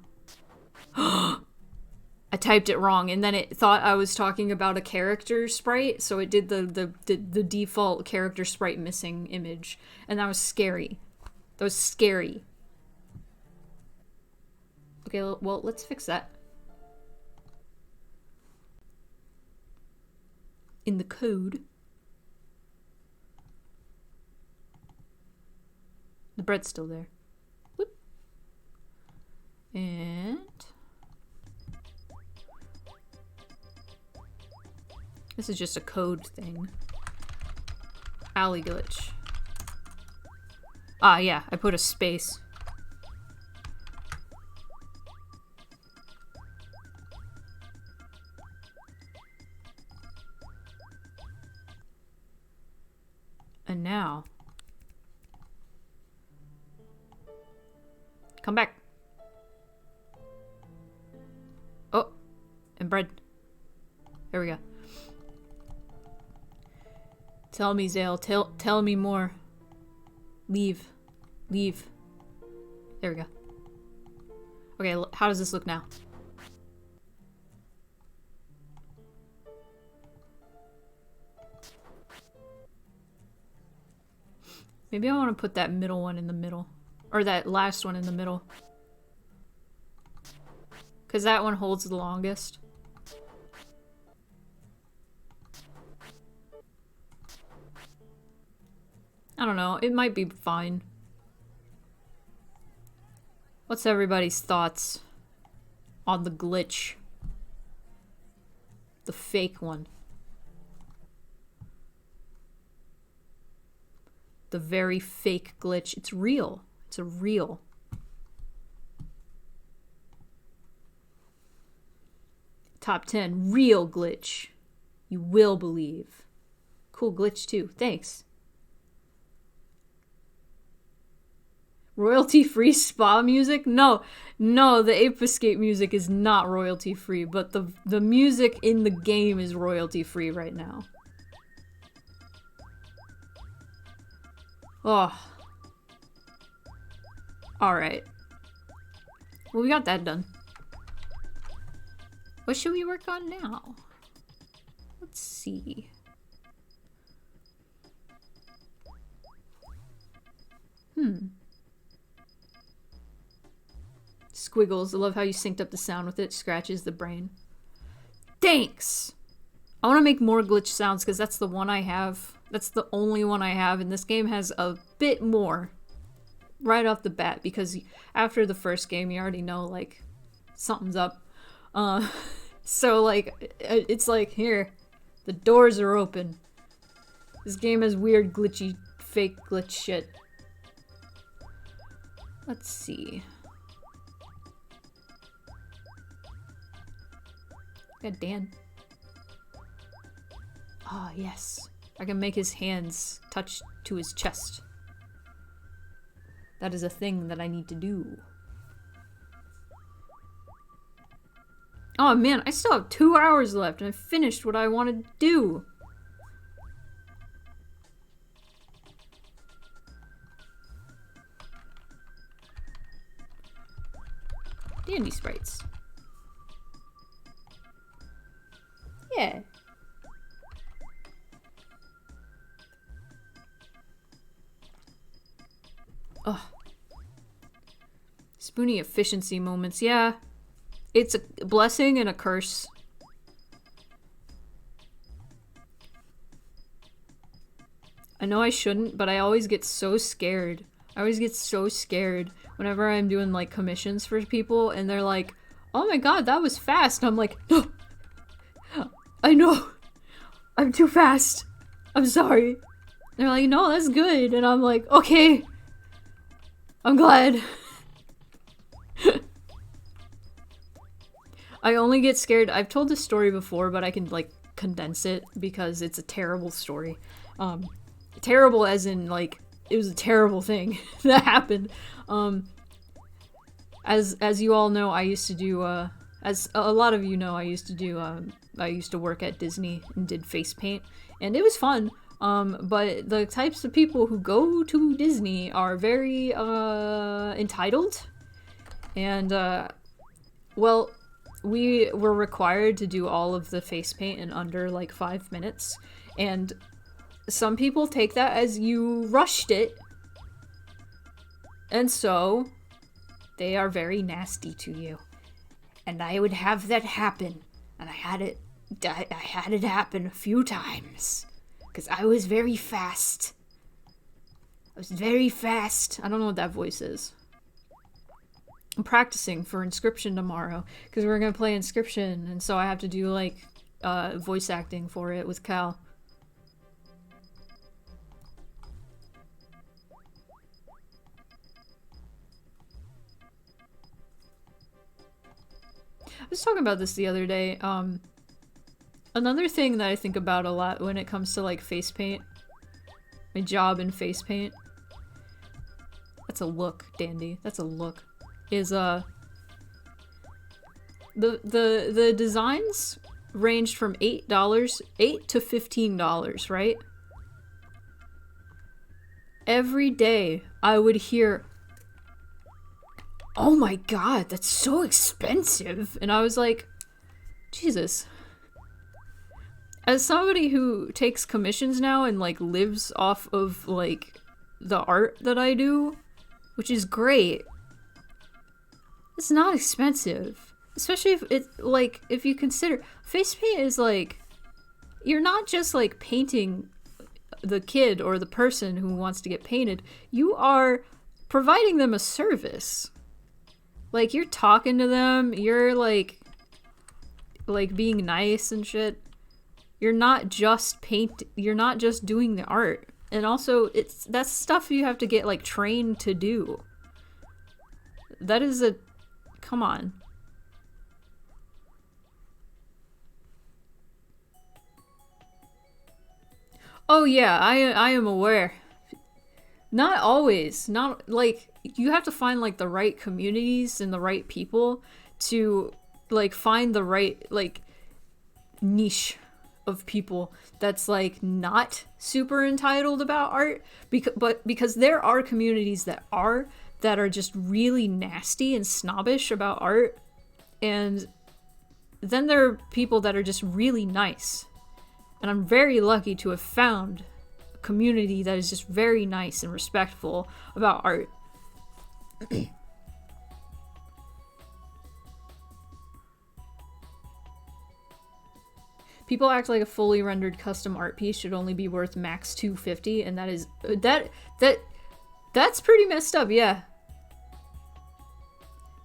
I typed it wrong, and then it thought I was talking about a character sprite, so it did the default character sprite missing image, and that was scary. That was scary. Okay, well, let's fix that. In the code. The bread's still there. Whoop. And this is just a code thing. Alley glitch. Ah, yeah, I put a space. And now, come back. Oh, and bread. There we go. Tell me, Zale. Tell me more. Leave. Leave. There we go. Okay, how does this look now? Maybe I want to put that middle one in the middle. Or that last one in the middle. Because that one holds the longest. I don't know. It might be fine. What's everybody's thoughts on the glitch? The fake one. The very fake glitch. It's real. It's a real. Top 10. Real glitch. You will believe. Cool glitch too. Thanks. Royalty-free spa music? No, the Ape Escape music is not royalty-free, but the music in the game is royalty-free right now. Oh. Alright. Well, we got that done. What should we work on now? Let's see. Squiggles. I love how you synced up the sound with it. Scratches the brain. Thanks! I want to make more glitch sounds because that's the one I have. That's the only one I have, and this game has a bit more. right off the bat, because after the first game you already know like something's up. So like it's like, here, the doors are open. This game has weird glitchy fake glitch shit. Let's see. Got Dan. Ah, yes. I can make his hands touch to his chest. That is a thing that I need to do. Oh man, I still have 2 hours left and I finished what I wanted to do. Dandy sprites. Yeah. Ugh. Spoony efficiency moments, yeah. It's a blessing and a curse. I know I shouldn't, but I always get so scared. I always get so scared whenever I'm doing like commissions for people and they're like, oh my god, that was fast. And I'm like, no, I know, I'm too fast. I'm sorry. And they're like, no, that's good. And I'm like, okay, I'm glad. I only get scared. I've told this story before, but I can like condense it because it's a terrible story. Terrible as in like, it was a terrible thing that happened. As you all know, I used to do, as a lot of you know, I used to work at Disney and did face paint, and it was fun. But the types of people who go to Disney are very, entitled. And, well, we were required to do all of the face paint in under, like, 5 minutes. And some people take that as you rushed it. And so, they are very nasty to you. And I would have that happen. And I had it happen a few times. Because I was very fast. I was very fast. I don't know what that voice is. I'm practicing for Inscription tomorrow. Because we're going to play Inscription. And so I have to do, like, voice acting for it with Cal. I was talking about this the other day. Another thing that I think about a lot when it comes to like face paint, my job in face paint, that's a look, Dandy. That's a look. Is the designs ranged from $8 to $15, right? Every day I would hear, oh my god, that's so expensive. And I was like, Jesus. As somebody who takes commissions now and like lives off of like the art that I do, which is great, it's not expensive. Especially if it like, if you consider face paint is like, you're not just like painting the kid or the person who wants to get painted, you are providing them a service. Like, you're talking to them, you're like being nice and shit. You're not just you're not just doing the art. And also, that's stuff you have to get, like, trained to do. That is come on. Oh yeah, I am aware. Not always. Not, like, you have to find, like, the right communities and the right people to, like, find the right, like, niche of people that's, like, not super entitled about art. Because there are communities that are just really nasty and snobbish about art. And then there are people that are just really nice. And I'm very lucky to have found a community that is just very nice and respectful about art. People act like a fully rendered custom art piece should only be worth max $250, and that That's pretty messed up, yeah.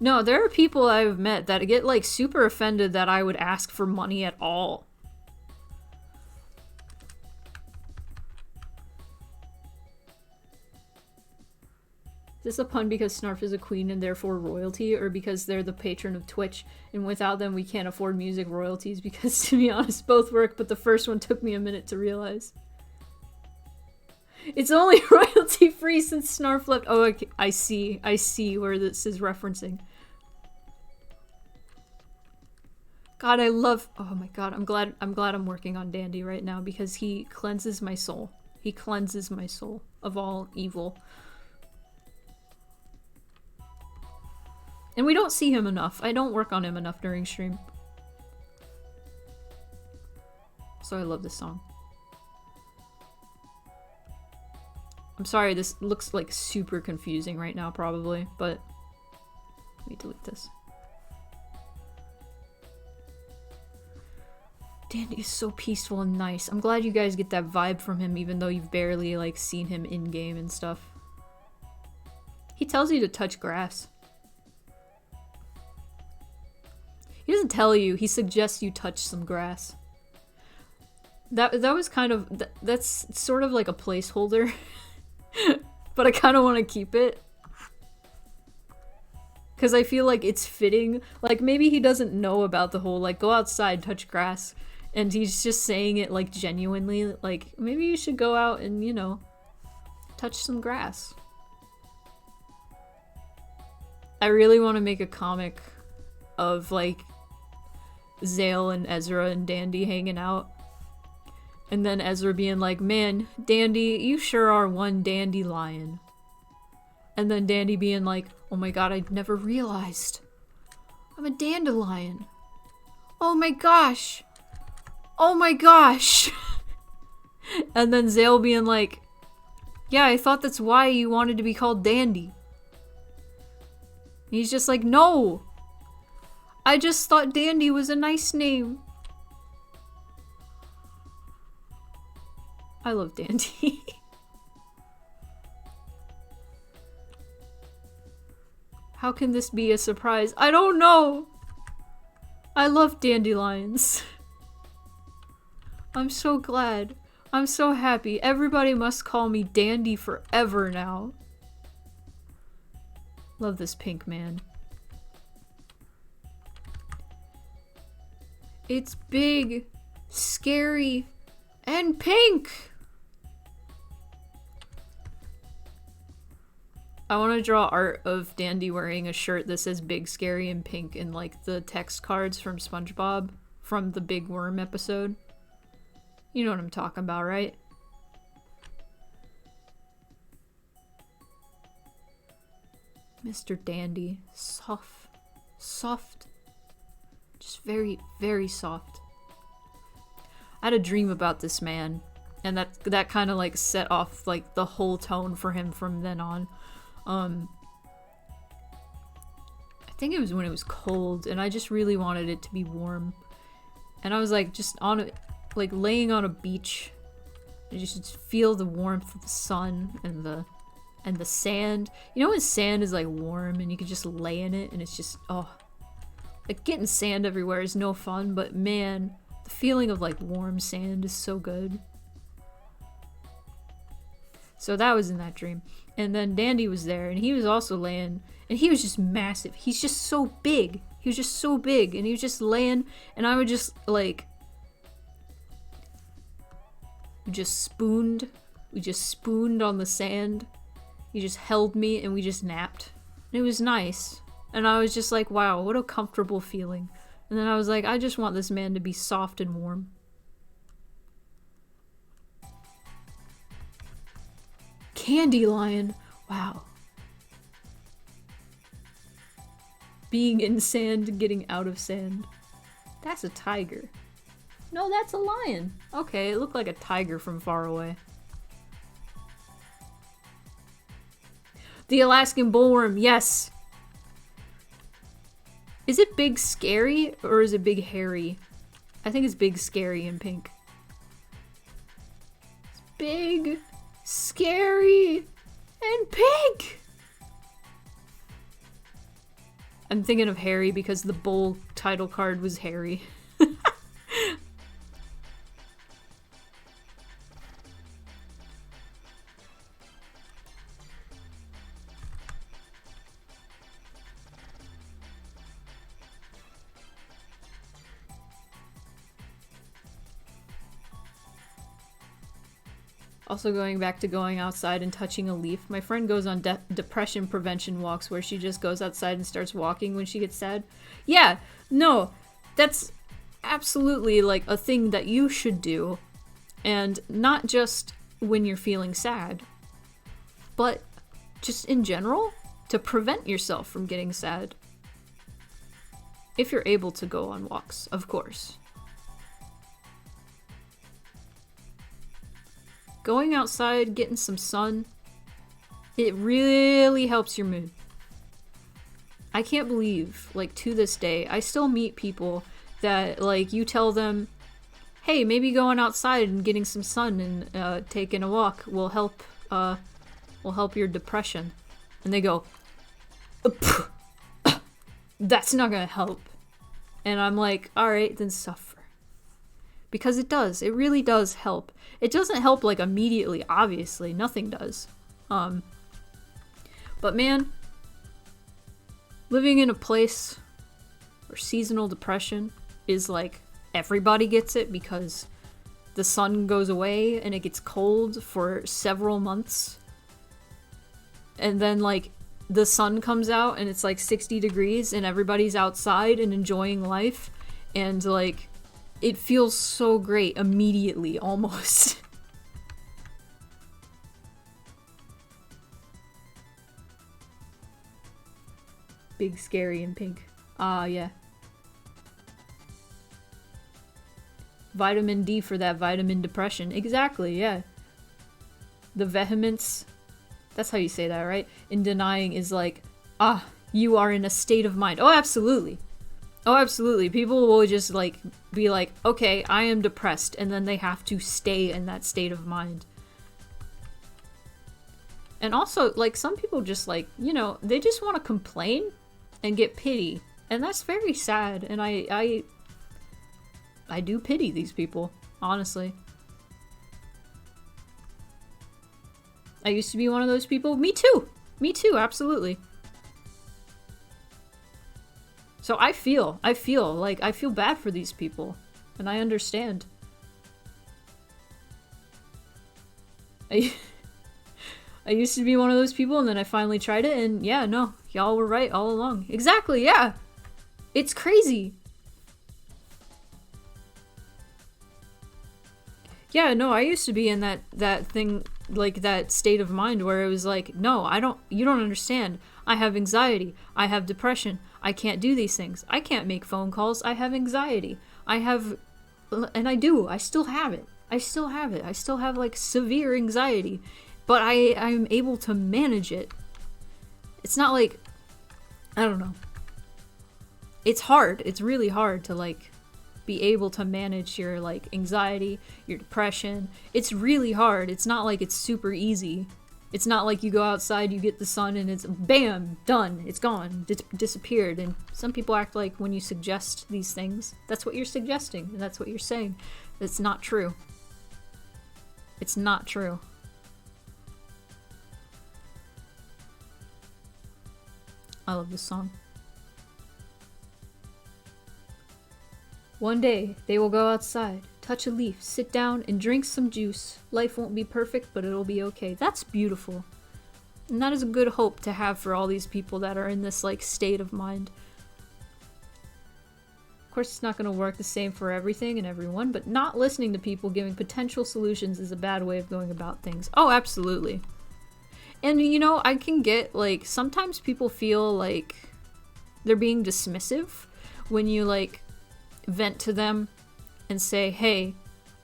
No, there are people I've met that get, like, super offended that I would ask for money at all. Is this a pun because Snarf is a queen and therefore royalty, or because they're the patron of Twitch, and without them we can't afford music royalties? Because, to be honest, both work, but the first one took me a minute to realize. It's only royalty-free since Snarf left. Oh, okay. I see where this is referencing. God, I love... Oh my god, I'm glad I'm working on Dandy right now, because he cleanses my soul. He cleanses my soul of all evil. And we don't see him enough. I don't work on him enough during stream. So I love this song. I'm sorry, this looks like super confusing right now probably, but let me delete this. Dandy is so peaceful and nice. I'm glad you guys get that vibe from him even though you've barely like seen him in-game and stuff. He tells you to touch grass. He doesn't tell you, he suggests you touch some grass. That was kind of, that's sort of like a placeholder. But I kind of want to keep it. Because I feel like it's fitting. Like, maybe he doesn't know about the whole, like, go outside, touch grass. And he's just saying it, like, genuinely. Like, maybe you should go out and, you know, touch some grass. I really want to make a comic of, like, Zale and Ezra and Dandy hanging out. And then Ezra being like, man, Dandy, you sure are one dandelion. And then Dandy being like, oh my god, I never realized. I'm a dandelion. Oh my gosh. Oh my gosh. And then Zale being like, yeah, I thought that's why you wanted to be called Dandy. And he's just like, no. I just thought Dandy was a nice name. I love Dandy. How can this be a surprise? I don't know! I love dandelions. I'm so glad. I'm so happy. Everybody must call me Dandy forever now. Love this pink man. It's big, scary, and pink! I want to draw art of Dandy wearing a shirt that says big, scary, and pink in like the text cards from SpongeBob from the Big Worm episode. You know what I'm talking about, right? Mr. Dandy. Soft. Soft. Just very, very soft. I had a dream about this man, and that kind of like set off like the whole tone for him from then on. I think it was when it was cold, and I just really wanted it to be warm. And I was like just on a, like laying on a beach, and you just feel the warmth of the sun and the sand. You know when sand is like warm and you can just lay in it and it's just, oh, like getting sand everywhere is no fun, but man, the feeling of like warm sand is so good. So that was in that dream. And then Dandy was there, and he was also laying, and he was just massive. He's just so big. He was just so big, and he was just laying, and I would just, like, we just spooned on the sand. He just held me, and we just napped. And it was nice. And I was just like, wow, what a comfortable feeling. And then I was like, I just want this man to be soft and warm. Candy lion. Wow. Being in sand, getting out of sand. That's a tiger. No, that's a lion. Okay, it looked like a tiger from far away. The Alaskan bullworm, yes. Is it big scary or is it big hairy? I think it's big scary in pink. It's big, scary, And pink! I'm thinking of Harry because the Bull title card was Harry. Also going back to going outside and touching a leaf. My friend goes on depression prevention walks where she just goes outside and starts walking when she gets sad. Yeah, no, that's absolutely like a thing that you should do. And not just when you're feeling sad, but just in general to prevent yourself from getting sad. If you're able to go on walks, of course. Going outside, getting some sun, it really helps your mood. I can't believe, like, to this day, I still meet people that, like, you tell them, hey, maybe going outside and getting some sun and taking a walk will help your depression. And they go, that's not gonna help. And I'm like, alright, then suffer. Because it does. It really does help. It doesn't help, like, immediately, obviously. Nothing does. But man, living in a place where seasonal depression is, like, everybody gets it because the sun goes away and it gets cold for several months. And then, like, the sun comes out and it's, like, 60 degrees and everybody's outside and enjoying life. And, like, it feels so great immediately, almost. Big, scary, and pink. Ah, yeah. Vitamin D for that vitamin depression. Exactly, yeah. The vehemence, that's how you say that, right? In denying is like, you are in a state of mind. Oh, absolutely. Oh, absolutely. People will just, like, be like, okay, I am depressed, and then they have to stay in that state of mind. And also, like, some people just, like, you know, they just want to complain and get pity. And that's very sad, and I do pity these people, honestly. I used to be one of those people. Me too! Me too, absolutely. So I feel bad for these people, and I understand. I used to be one of those people, and then I finally tried it, and yeah, no, y'all were right all along. Exactly, yeah! It's crazy! Yeah, no, I used to be in that thing, like, that state of mind where it was like, no, you don't understand. I have anxiety. I have depression. I can't do these things. I can't make phone calls. I have anxiety. And I do. I still have it. I still have, like, severe anxiety. But I'm able to manage it. It's not like, I don't know. It's hard. It's really hard to, like, be able to manage your, like, anxiety, your depression. It's really hard. It's not like it's super easy. It's not like you go outside, you get the sun, and it's bam, done. It's gone. Disappeared. And some people act like when you suggest these things, that's what you're suggesting, and that's what you're saying. It's not true. It's not true. I love this song. One day, they will go outside, touch a leaf, sit down, and drink some juice. Life won't be perfect, but it'll be okay. That's beautiful. And that is a good hope to have for all these people that are in this, like, state of mind. Of course, it's not going to work the same for everything and everyone, but not listening to people giving potential solutions is a bad way of going about things. Oh, absolutely. And, you know, I can get, like, sometimes people feel like they're being dismissive when you, like, vent to them and say, hey,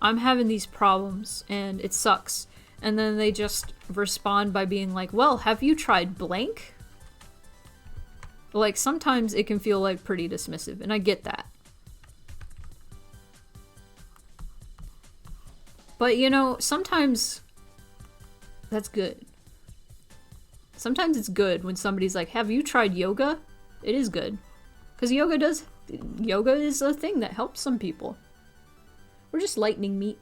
I'm having these problems and it sucks. And then they just respond by being like, well, have you tried blank? Like, sometimes it can feel, like, pretty dismissive, and I get that. But, you know, sometimes that's good. Sometimes it's good when somebody's like, have you tried yoga? It is good. Because yoga is a thing that helps some people. We're just lightning meat.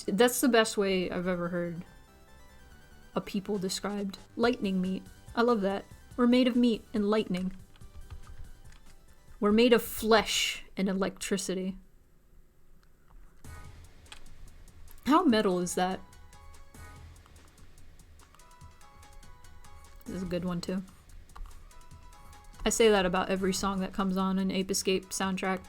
That's the best way I've ever heard a people described. Lightning meat. I love that. We're made of meat and lightning. We're made of flesh and electricity. How metal is that? This is a good one too. I say that about every song that comes on an Ape Escape soundtrack.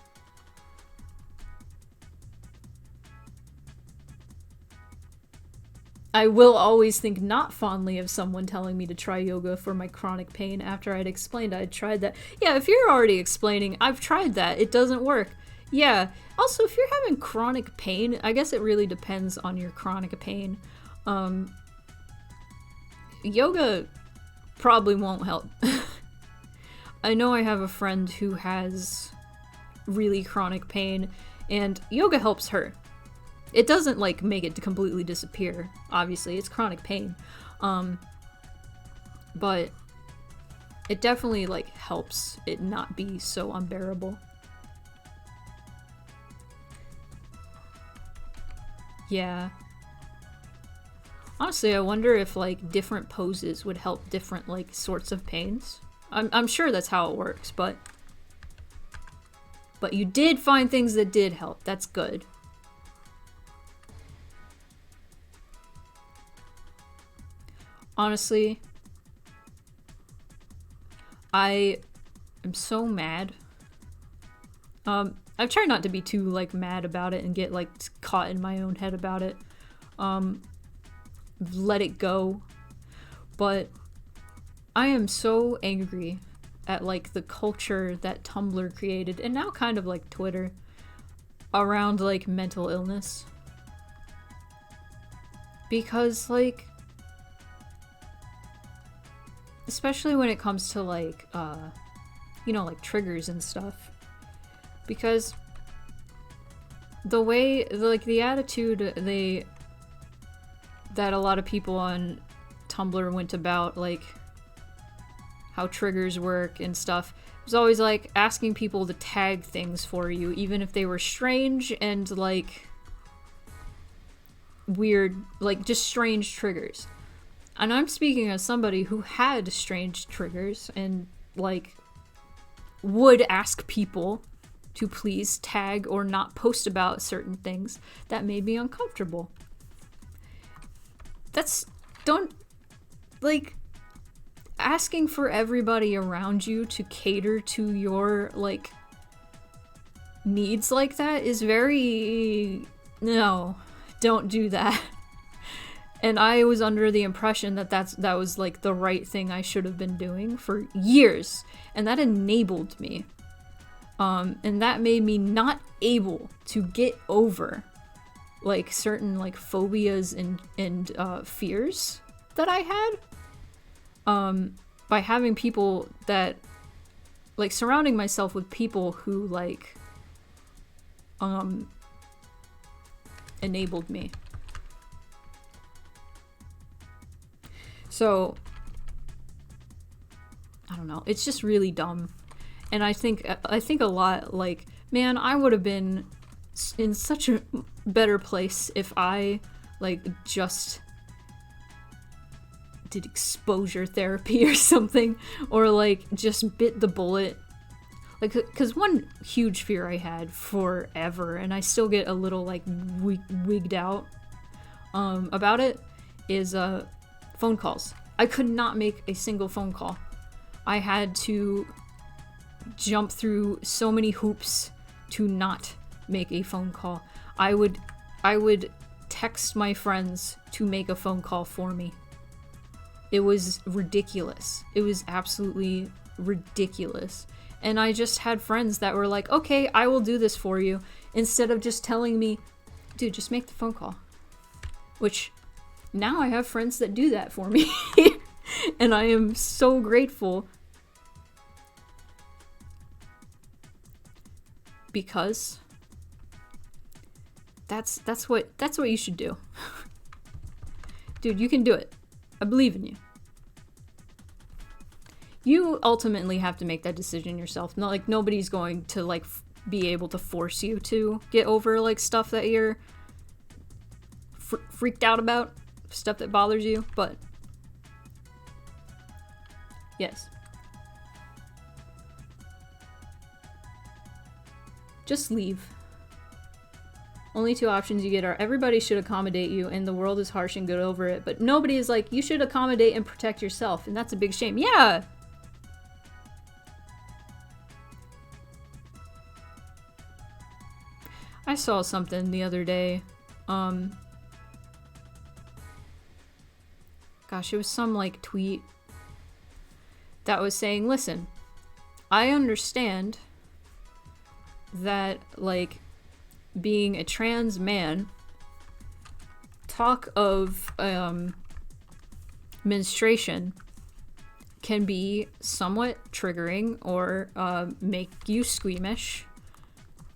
I will always think not fondly of someone telling me to try yoga for my chronic pain after I'd explained I'd tried that. Yeah, if you're already explaining, I've tried that, it doesn't work. Yeah, also if you're having chronic pain, I guess it really depends on your chronic pain. Yoga probably won't help. I know I have a friend who has really chronic pain, and yoga helps her. It doesn't, like, make it completely disappear, obviously. It's chronic pain. But it definitely, like, helps it not be so unbearable. Yeah. Honestly, I wonder if, like, different poses would help different, like, sorts of pains. I'm sure that's how it works, but you did find things that did help. That's good. Honestly, I am so mad. I've tried not to be too, like, mad about it and get, like, caught in my own head about it. Let it go. But I am so angry at, like, the culture that Tumblr created, and now kind of, like, Twitter, around, like, mental illness. Because, like, especially when it comes to, like, you know, like, triggers and stuff. Because the way, like, the attitude that a lot of people on Tumblr went about, like, how triggers work and stuff, was always, like, asking people to tag things for you, even if they were strange and, like, weird, like, just strange triggers. And I'm speaking as somebody who had strange triggers and, like, would ask people to please tag or not post about certain things that made me uncomfortable. Like, asking for everybody around you to cater to your, like, needs like that is very... No, don't do that. And I was under the impression that that was, like, the right thing I should have been doing for years. And that enabled me. And that made me not able to get over, like, certain, like, phobias and fears that I had. By having people that, like, surrounding myself with people who, like, enabled me. So, I don't know, it's just really dumb. And I think a lot, like, man, I would have been in such a better place if I, like, just did exposure therapy or something, or, like, just bit the bullet. Like, because one huge fear I had forever, and I still get a little, like, wigged out about it, is phone calls. I could not make a single phone call. I had to jump through so many hoops to not make a phone call. I would text my friends to make a phone call for me. It was ridiculous. It was absolutely ridiculous. And I just had friends that were like, okay, I will do this for you, instead of just telling me, dude, just make the phone call. Which, now I have friends that do that for me. And I am so grateful. Because that's what you should do. Dude, you can do it. I believe in you. You ultimately have to make that decision yourself. Not like nobody's going to like be able to force you to get over like stuff that you're freaked out about, stuff that bothers you, but yes. Just leave. Only two options you get are everybody should accommodate you and the world is harsh and get over it, but nobody is like, you should accommodate and protect yourself, and that's a big shame. Yeah! I saw something the other day. Gosh, it was some like tweet that was saying, listen, I understand that like being a trans man, talk of menstruation can be somewhat triggering or make you squeamish,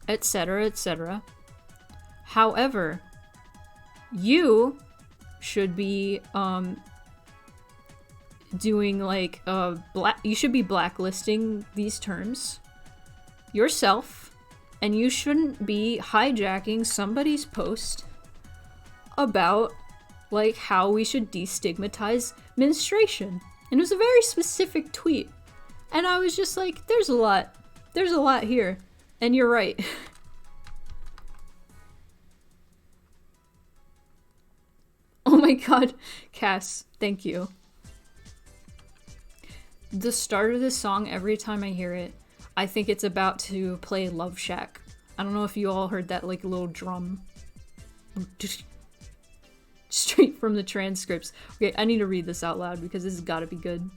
etc., etc. However, you should be doing like you should be blacklisting these terms yourself, and you shouldn't be hijacking somebody's post about like how we should destigmatize menstruation. And it was a very specific tweet, and I was just like, there's a lot here, and you're right. Oh my god, Cass, thank you. The start of this song, every time I hear it, I think it's about to play Love Shack. I don't know if you all heard that like little drum. Just straight from the transcripts. Okay, I need to read this out loud because this has got to be good.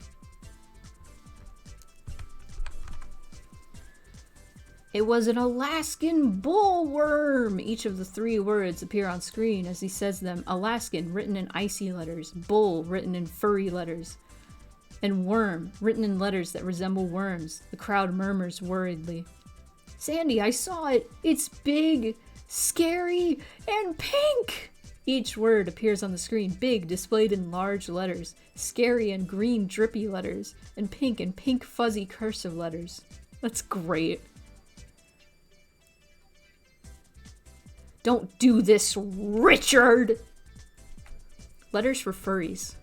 It was an Alaskan bullworm! Each of the three words appear on screen as he says them. Alaskan, written in icy letters. Bull, written in furry letters. And worm, written in letters that resemble worms. The crowd murmurs worriedly. Sandy, I saw it! It's big, scary, and pink! Each word appears on the screen, big, displayed in large letters. Scary and green, drippy letters. And pink fuzzy cursive letters. That's great. Don't do this, Richard! Letters for furries.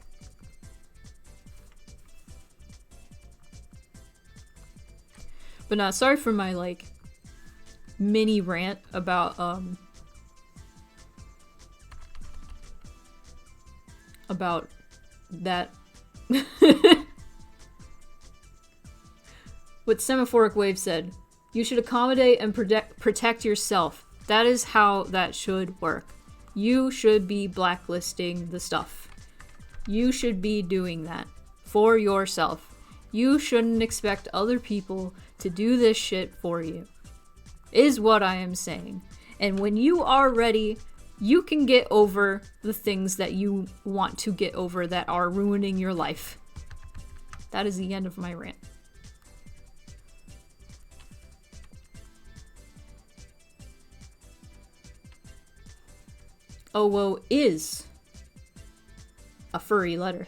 But no, sorry for my like mini rant about that. What Semaphoric Wave said, you should accommodate and protect yourself. That is how that should work. You should be blacklisting the stuff. You should be doing that for yourself. You shouldn't expect other people to do this shit for you, is what I am saying. And when you are ready, you can get over the things that you want to get over that are ruining your life. That is the end of my rant. Oh, whoa, is a furry letter.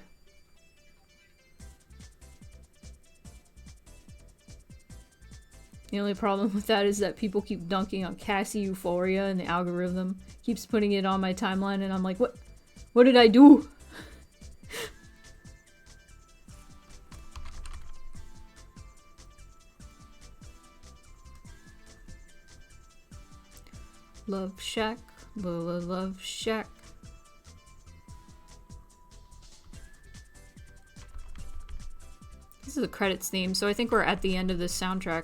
The only problem with that is that people keep dunking on Cassie Euphoria and the algorithm keeps putting it on my timeline and I'm like, what did I do? Love Shack, Love Shack. This is a credits theme, so I think we're at the end of this soundtrack.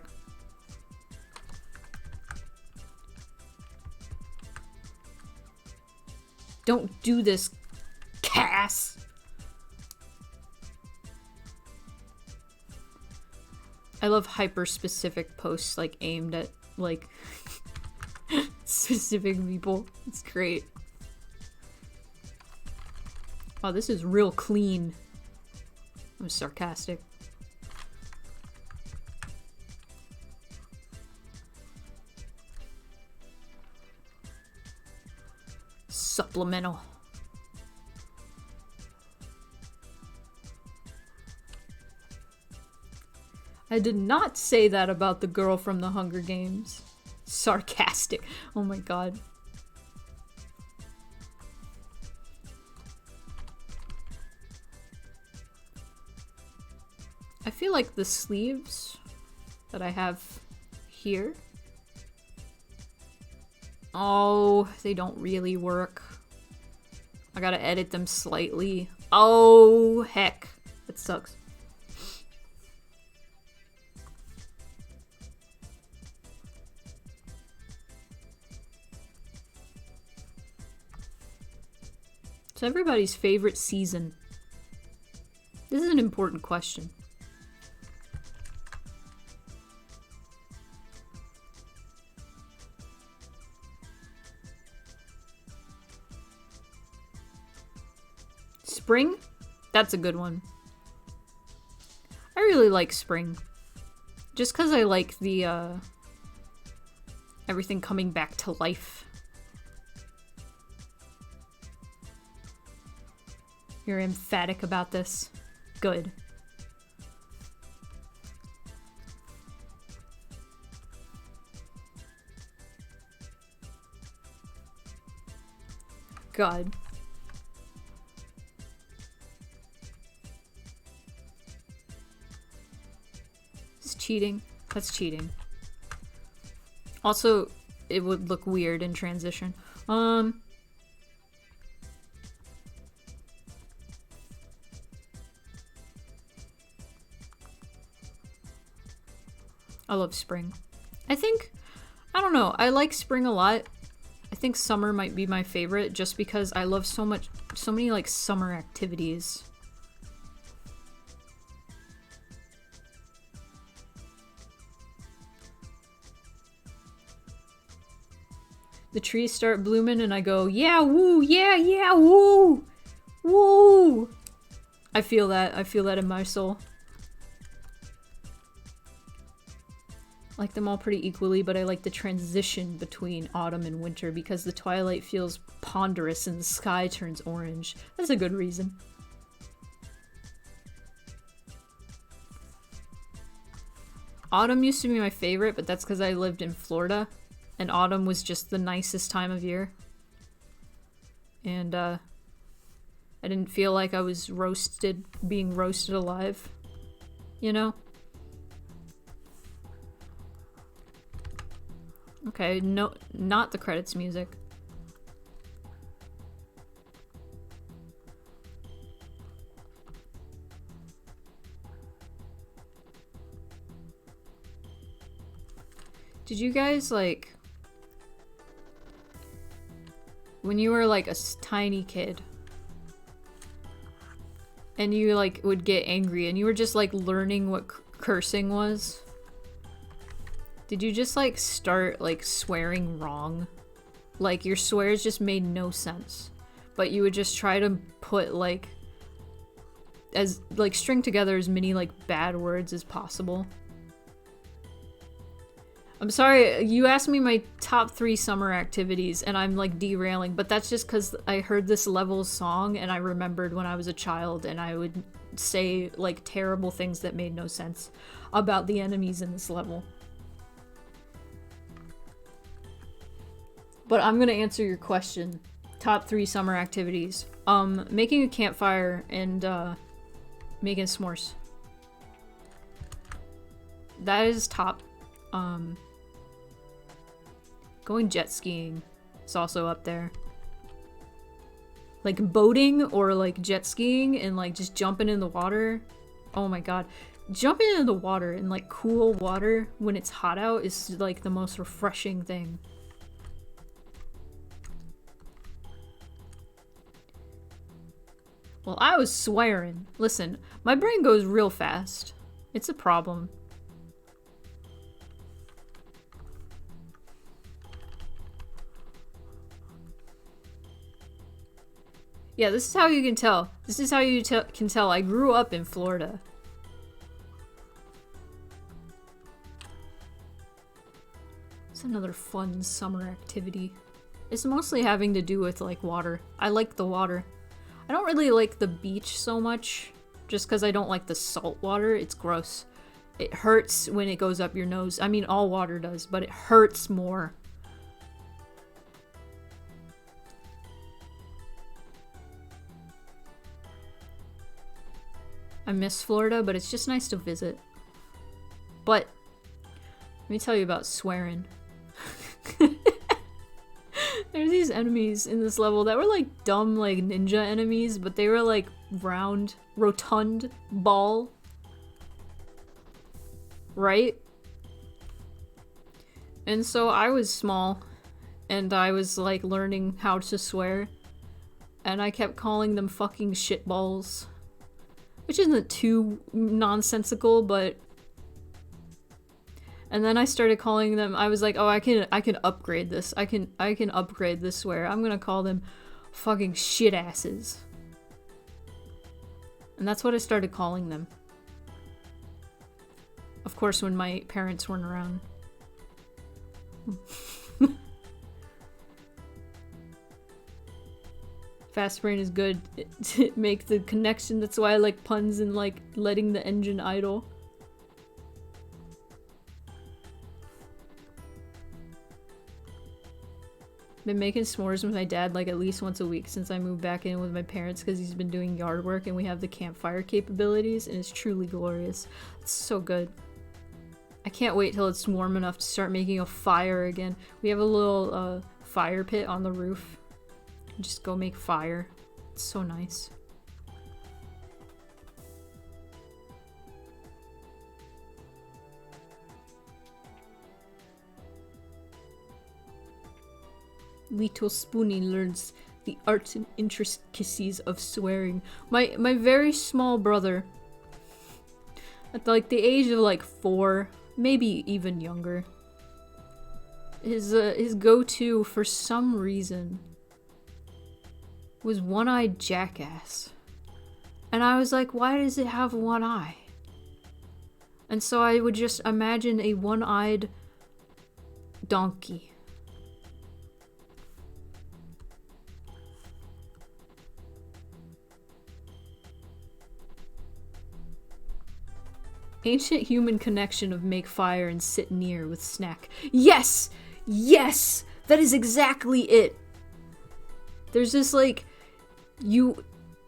Don't do this, Cass! I love hyper-specific posts, like, aimed at, like, specific people. It's great. Wow, this is real clean. I'm sarcastic. Supplemental. I did not say that about the girl from the Hunger Games. Sarcastic. Oh my god. I feel like the sleeves that I have here. Oh, they don't really work. I gotta edit them slightly. Oh, heck. That sucks. It's everybody's favorite season. This is an important question. Spring? That's a good one. I really like spring. Just because I like the, everything coming back to life. You're emphatic about this. Good. God. It's cheating. That's cheating. Also, it would look weird in transition. I love spring. I don't know, I like spring a lot. I think summer might be my favorite just because I love so many like summer activities. The trees start blooming and I go, yeah, woo, yeah, yeah, woo, woo. I feel that in my soul. I like them all pretty equally, but I like the transition between autumn and winter because the twilight feels ponderous and the sky turns orange. That's a good reason. Autumn used to be my favorite, but that's because I lived in Florida, and autumn was just the nicest time of year. And, I didn't feel like I was being roasted alive, you know? Okay, no, not the credits music. Did you guys, like, when you were, like, a tiny kid, and you, like, would get angry, and you were just, like, learning what cursing was? Did you just, like, start, like, swearing wrong? Like, your swears just made no sense. But you would just try to put, like, string together as many, like, bad words as possible. I'm sorry, you asked me my top 3 summer activities, and I'm, like, derailing, but that's just because I heard this level's song, and I remembered when I was a child, and I would say, like, terrible things that made no sense about the enemies in this level. But I'm gonna answer your question. Top 3 summer activities. Making a campfire and, making s'mores. That is top. Going jet skiing is also up there. Like boating or like jet skiing and like just jumping in the water. Oh my god. Jumping into the water in like cool water when it's hot out is like the most refreshing thing. Well, I was swearing. Listen, my brain goes real fast. It's a problem. Yeah, this is how you can tell. This is how you can tell I grew up in Florida. It's another fun summer activity. It's mostly having to do with, like, water. I like the water. I don't really like the beach so much, just because I don't like the salt water. It's gross. It hurts when it goes up your nose. I mean, all water does, but it hurts more. I miss Florida, but it's just nice to visit. But let me tell you about swearing. There's these enemies in this level that were like dumb, like ninja enemies, but they were like round, rotund, ball. Right? And so I was small, and I was like learning how to swear, and I kept calling them fucking shitballs. Which isn't too nonsensical, but... And then I started calling them, I was like, oh, I can upgrade this. I can upgrade this swear. I'm gonna call them fucking shit asses. And that's what I started calling them. Of course, when my parents weren't around. Fast brain is good to make the connection. That's why I like puns and like letting the engine idle. Been making s'mores with my dad like at least once a week since I moved back in with my parents because he's been doing yard work and we have the campfire capabilities and it's truly glorious. It's so good. I can't wait till it's warm enough to start making a fire again. We have a little fire pit on the roof. Just go make fire. It's so nice. Little Spoonie learns the arts and intricacies of swearing. My very small brother, at like the age of like 4, maybe even younger, his go-to for some reason was one-eyed jackass. And I was like, why does it have one eye? And so I would just imagine a one-eyed donkey. Ancient human connection of make fire and sit near with snack. Yes! Yes! That is exactly it! There's this like,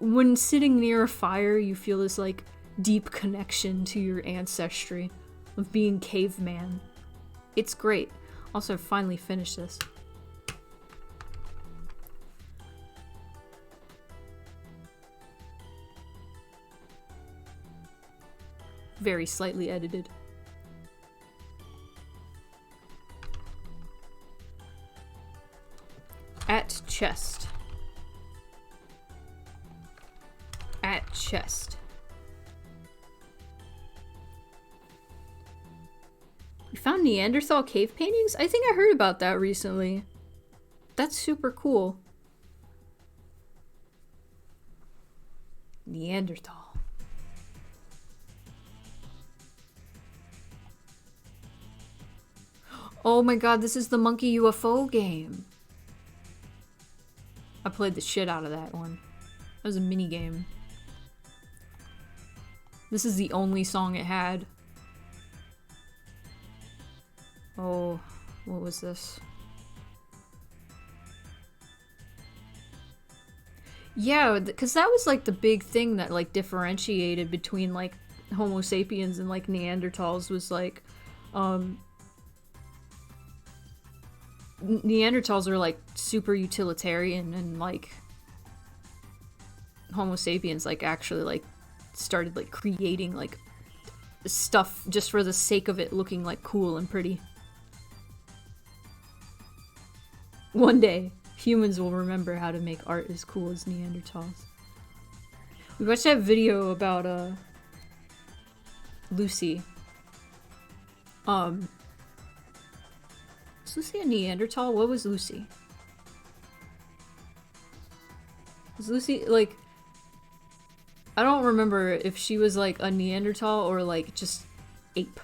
when sitting near a fire, you feel this like deep connection to your ancestry of being caveman. It's great. Also, I finally finished this. Very slightly edited. At chest. At chest. You found Neanderthal cave paintings? I think I heard about that recently. That's super cool. Neanderthal. Oh my god, this is the monkey UFO game. I played the shit out of that one. That was a mini game. This is the only song it had. Oh, what was this? Yeah, because that was like the big thing that like differentiated between like Homo sapiens and like Neanderthals was like, Neanderthals are like super utilitarian and like Homo sapiens like actually like started like creating like stuff just for the sake of it looking like cool and pretty. One day, humans will remember how to make art as cool as Neanderthals. We watched that video about Lucy. Was Lucy a Neanderthal? What was Lucy? Was Lucy, like... I don't remember if she was, like, a Neanderthal or, like, just ape.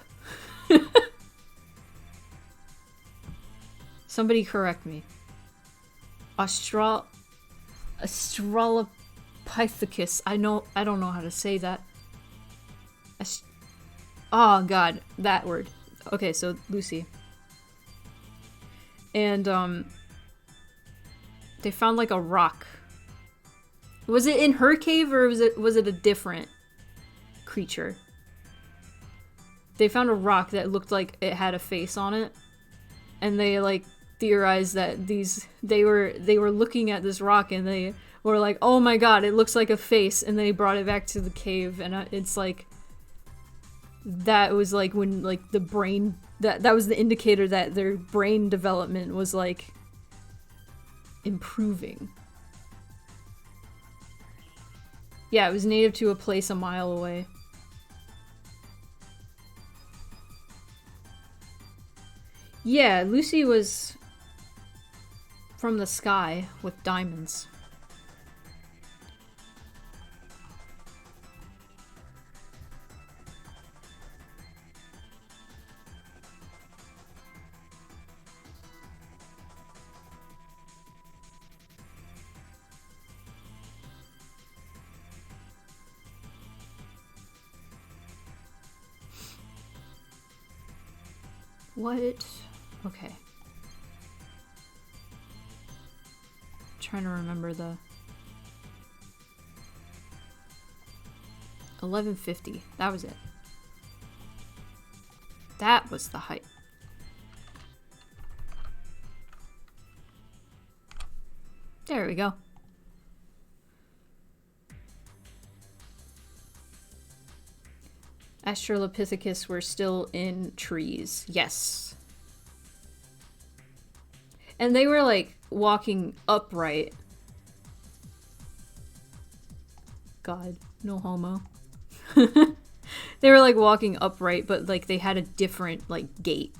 Somebody correct me. Australopithecus. I don't know how to say that. Oh god, that word. Okay, so Lucy. And they found like a rock. Was it in her cave or was it a different creature? They found a rock that looked like it had a face on it. And they like theorized that they were looking at this rock and they were like, "Oh my god, it looks like a face." And they brought it back to the cave and it's like that was like when like the brain that was the indicator that their brain development was like improving. Yeah, it was native to a place a mile away. Yeah, Lucy was from the sky with diamonds. What? Okay. Trying to remember the 1150. That was it. That was the height. There we go. Australopithecus were still in trees. Yes. And they were like walking upright. God, no homo. They were like walking upright, but like they had a different like gait.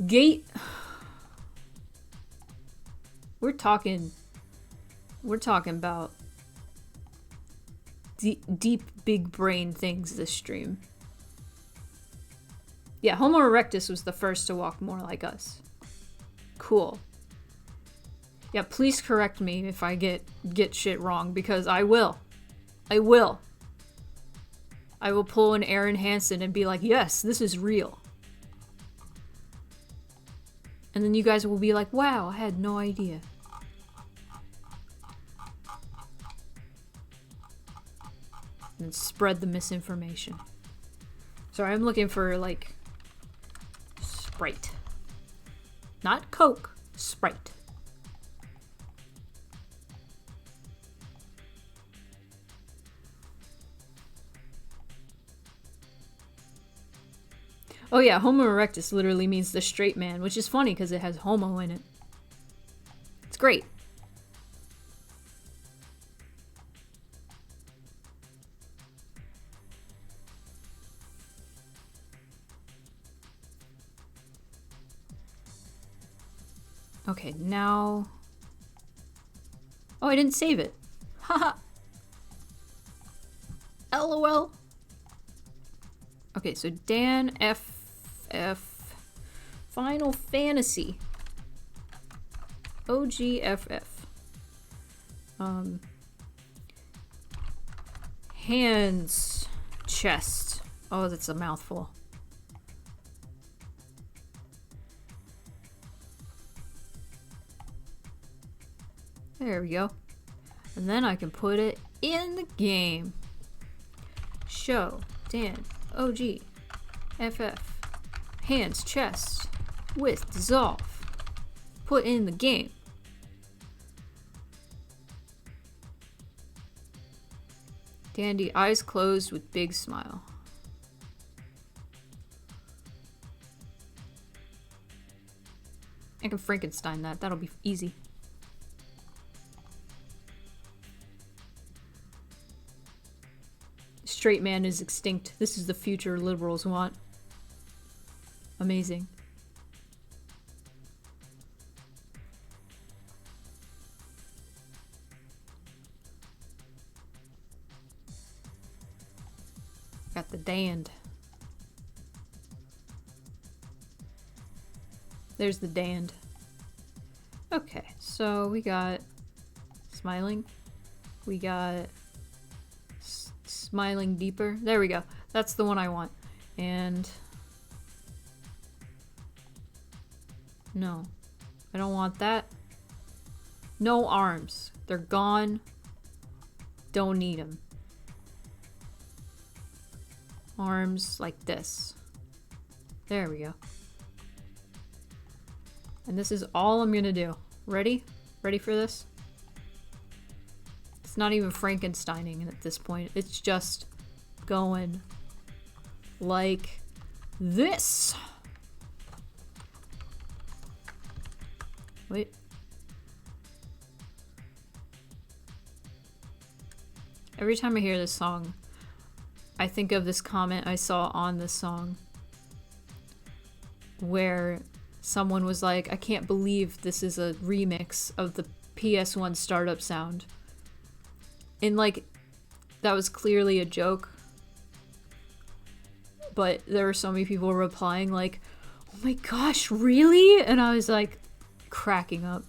Gait. We're talking about deep big brain things this stream. Yeah, Homo erectus was the first to walk more like us. Cool. Yeah, please correct me if I get shit wrong, because I will. I will pull an Aaron Hansen and be like, yes, this is real. And then you guys will be like, wow, I had no idea. And spread the misinformation. Sorry, I'm looking for, like, Sprite. Not Coke, Sprite. Oh yeah, Homo erectus literally means the straight man, which is funny because it has homo in it. It's great. Okay, now... Oh, I didn't save it. Haha. LOL. Okay, so Dan FF Final Fantasy. OGFF. Hands. Chest. Oh, that's a mouthful. There we go. And then I can put it in the game. Show Dan OG FF hands chest with dissolve. Put in the game. Dandy eyes closed with big smile. I can Frankenstein that. That'll be easy. Straight man is extinct. This is the future liberals want. Amazing. Got the dand. There's the dand. Okay, so we got smiling. We got smiling deeper. There we go. That's the one I want. And no, I don't want that. No arms. They're gone. Don't need them. Arms like this. There we go. And this is all I'm gonna do. Ready? Ready for this? It's not even Frankensteining at this point. It's just going like this. Wait. Every time I hear this song, I think of this comment I saw on this song where someone was like, I can't believe this is a remix of the PS1 startup sound. And like, that was clearly a joke. But there were so many people replying like, oh my gosh, really? And I was like, cracking up.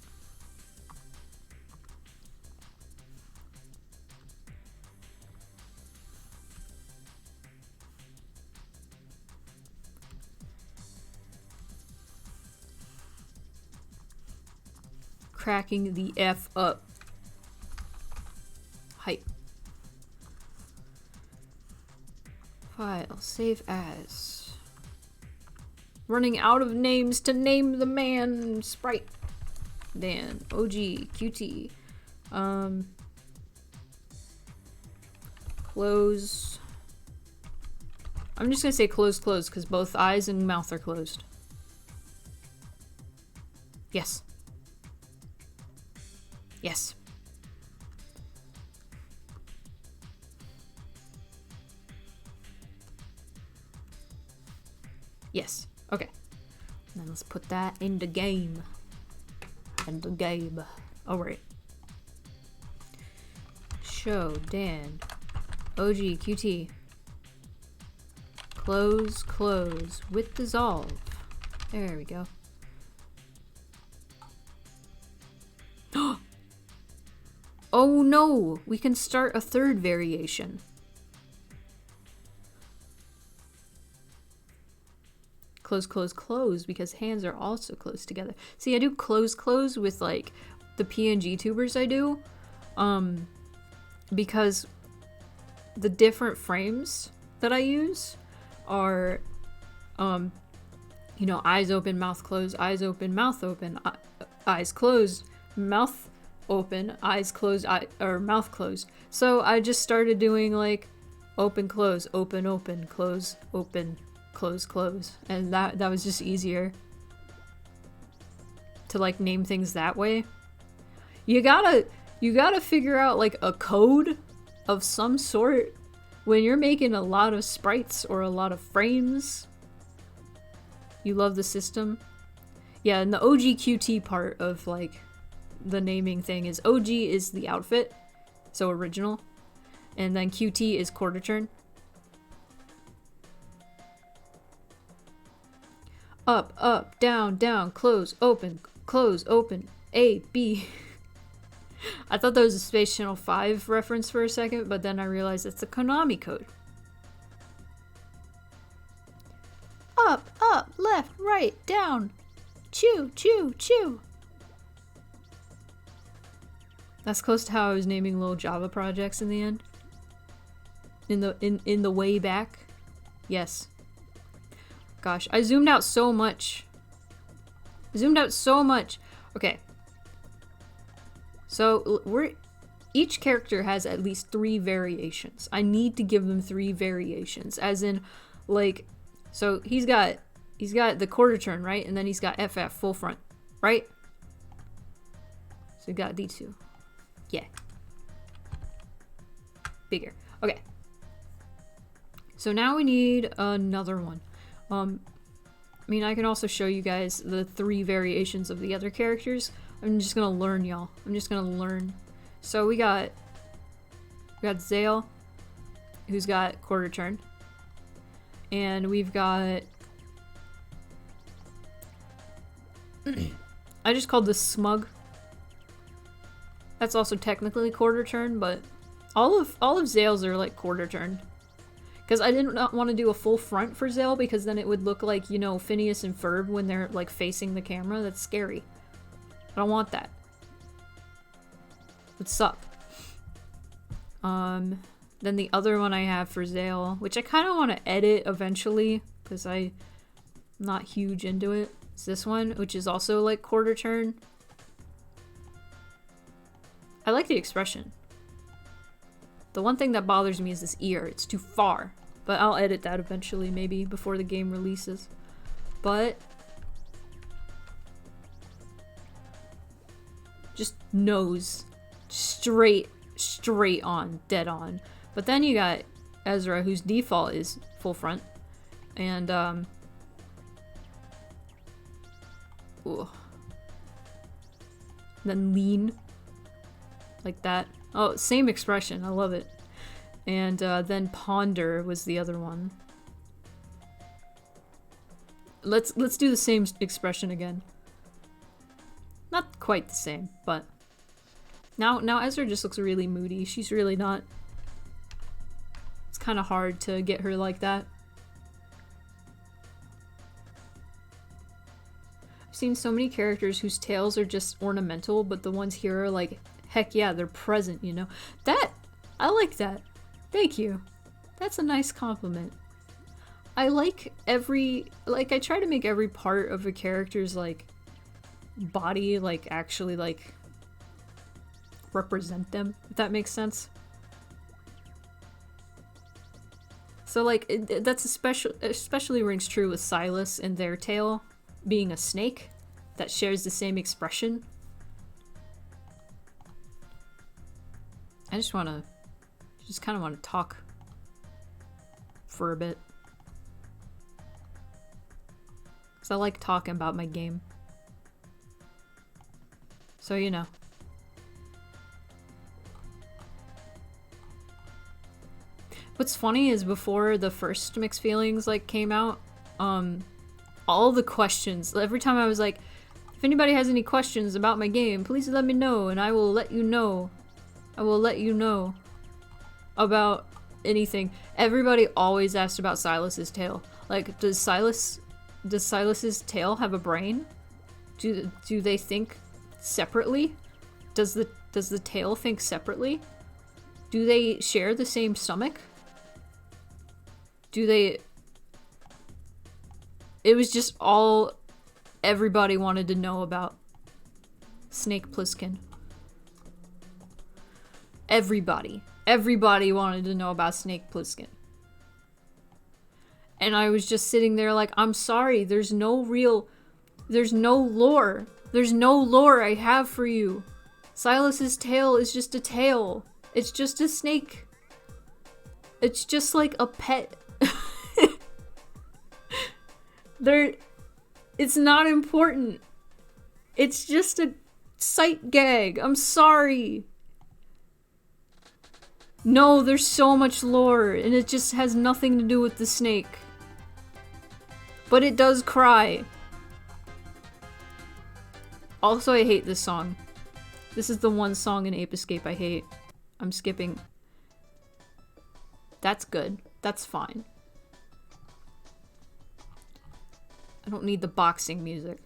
Cracking the F up. Hype. File, save as. Running out of names to name the man. Sprite. Dan. OG. QT. Close. I'm just gonna say close because both eyes and mouth are closed. Yes. Yes. Yes. Okay. And then let's put that in the game. In the game. Alright. Show Dan. OG QT. Close, close. With dissolve. There we go. Oh no! We can start a third variation. Close, close, close, because hands are also close together. See, I do close, close with like the PNG tubers I do. Because the different frames that I use are, you know, eyes open, mouth closed, eyes open, mouth open, eyes closed, mouth open, eyes closed, or mouth closed. So I just started doing like open, close, open, close, open, close, close. And that was just easier to like name things that way. You gotta figure out like a code of some sort when you're making a lot of sprites or a lot of frames. You love the system. Yeah, and the OG QT part of like the naming thing is OG is the outfit, so original, and then QT is quarter turn. Up, up, down, down, close, open, A, B. I thought that was a Space Channel 5 reference for a second, but then I realized it's a Konami code. Up, up, left, right, down. Chew, chew, chew. That's close to how I was naming little Java projects in the end. In the way back. Yes. Gosh, I zoomed out so much. Okay. So each character has at least 3 variations. I need to give them 3 variations, as in, like, so he's got the quarter turn, right, and then he's got FF full front, right? So we got D2. Yeah. Bigger. Okay. So now we need another one. I mean, I can also show you guys the 3 variations of the other characters. I'm just gonna learn, y'all. I'm just gonna learn. So we got Zale, who's got quarter turn. And we've got... I just called this Smug That's also technically quarter turn, but all of Zale's are like quarter turn. Because I did not want to do a full front for Zale because then it would look like, you know, Phineas and Ferb when they're like facing the camera. That's scary. I don't want that. Would suck. Then the other one I have for Zale, which I kind of want to edit eventually because I'm not huge into it, is this one, which is also like quarter turn. I like the expression. The one thing that bothers me is this ear. It's too far. But I'll edit that eventually, maybe, before the game releases. But just nose. Straight on. Dead on. But then you got Ezra, whose default is full front. And, ooh. Then lean. Like that. Oh, same expression. I love it. And then ponder was the other one. Let's do the same expression again. Not quite the same, but now Ezra just looks really moody. She's really not. It's kind of hard to get her like that. I've seen so many characters whose tails are just ornamental, but the ones here are like, heck yeah, they're present, you know? I like that. Thank you. That's a nice compliment. I like I try to make every part of a character's, like, body, like, actually, like, represent them, if that makes sense. So, like, that's especially rings true with Silas and their tail being a snake that shares the same expression. I just kind of want to talk for a bit. Because I like talking about my game. So, you know. What's funny is before the first Mixed Feelings, like, came out, all the questions, every time I was like, if anybody has any questions about my game, please let me know, and I will let you know. I will let you know about anything. Everybody always asked about Silas's tail. Like, does Silas's tail have a brain? Do they think separately? Does the tail think separately? Do they share the same stomach? It was just all everybody wanted to know about Snake Plissken. Everybody wanted to know about Snake Plissken. And I was just sitting there like, I'm sorry, there's no lore. There's no lore I have for you. Silas's tail is just a tail. It's just a snake. It's just like a pet. It's not important. It's just a sight gag. I'm sorry. No, there's so much lore, and it just has nothing to do with the snake. But it does cry. Also, I hate this song. This is the one song in Ape Escape I hate. I'm skipping. That's good. That's fine. I don't need the boxing music.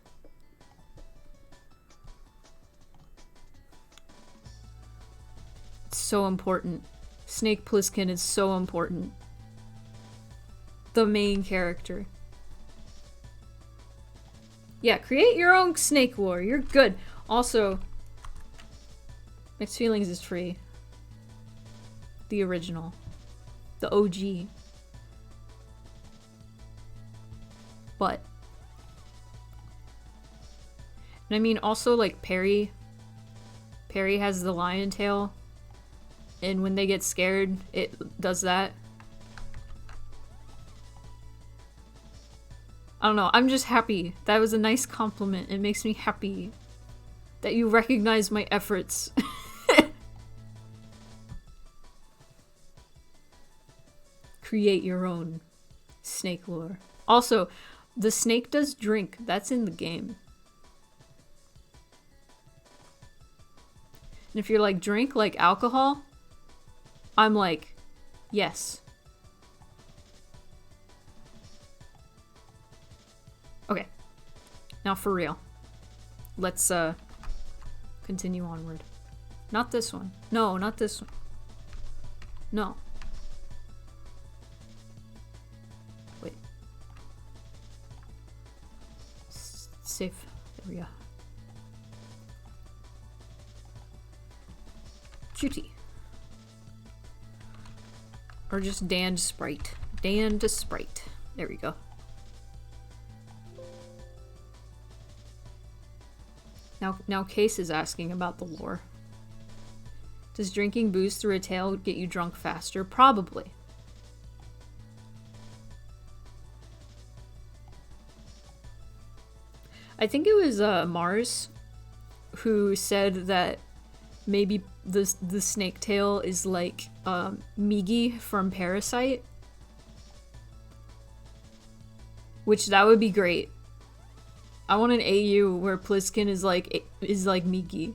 It's so important. Snake Plissken is so important. The main character. Yeah, create your own snake lore. You're good. Also, Mixed Feelings is free. The original. The OG. But. And I mean, also, like, Perry. Perry has the lion tail. And when they get scared, it does that. I don't know, I'm just happy. That was a nice compliment. It makes me happy that you recognize my efforts. Create your own snake lore. Also, the snake does drink. That's in the game. And if you're like, drink like alcohol, I'm like, yes. Okay. Now for real. Let's continue onward. Not this one. No, not this one. No. Wait. Safe. There we go. Cutie. Or just Dan to Sprite. Dan to Sprite. There we go. Now Case is asking about the lore. Does drinking booze through a tail get you drunk faster? Probably. I think it was Mars who said that maybe the snake tail is like Migi from Parasite. Which that would be great. I want an AU where Pliskin is like Migi.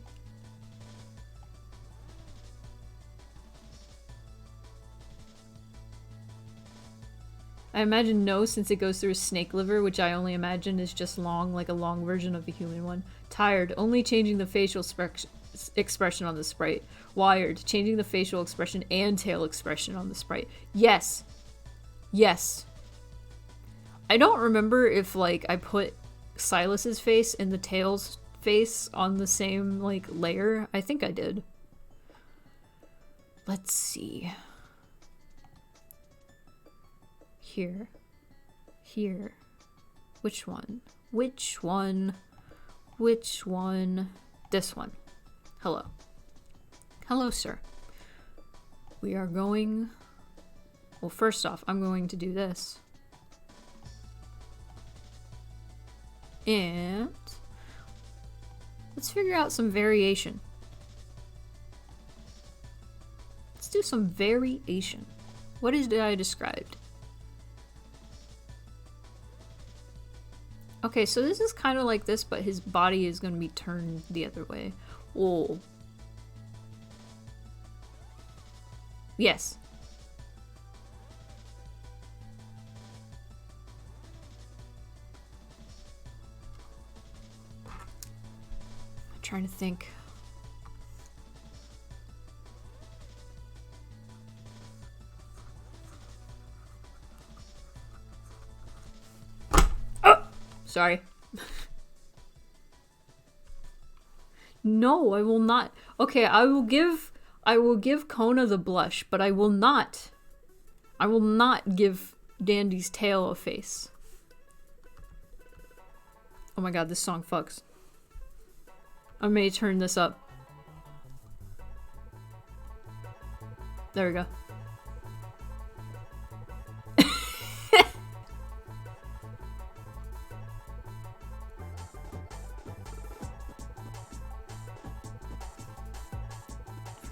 I imagine no, since it goes through a snake liver, which I only imagine is just long, like a long version of a human one. Tired, only changing the facial expression on the sprite. Wired, changing the facial expression and tail expression on the sprite. Yes. Yes. I don't remember if, like, I put Silas's face and the tail's face on the same, like, layer. I think I did. Let's see. Here. Here. Which one? Which one? Which one? This one. Hello. Hello, sir. We are going... Well, first off, I'm going to do this. And... let's figure out some variation. Let's do some variation. What is it I described? Okay, so this is kind of like this, but his body is going to be turned the other way. Oh. Yes. I'm trying to think. Sorry. No, I will not. Okay, I will give Kona the blush, but I will not give Dandy's tail a face. Oh my god, this song fucks. I may turn this up. There we go.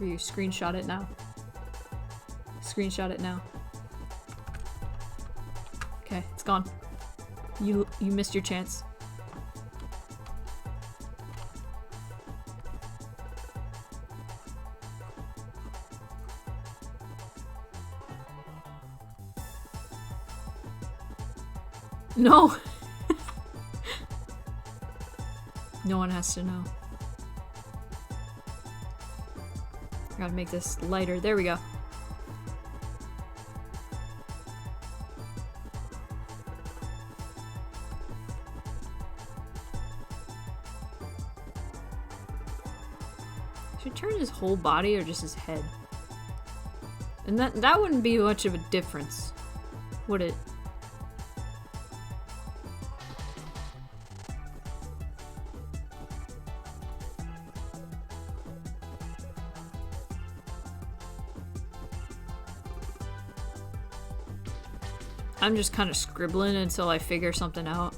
You screenshot it now. Screenshot it now. Okay, it's gone. You missed your chance. No. No one has to know. Gotta make this lighter. There we go. Should I turn his whole body or just his head? And that wouldn't be much of a difference, would it? I'm just kind of scribbling until I figure something out.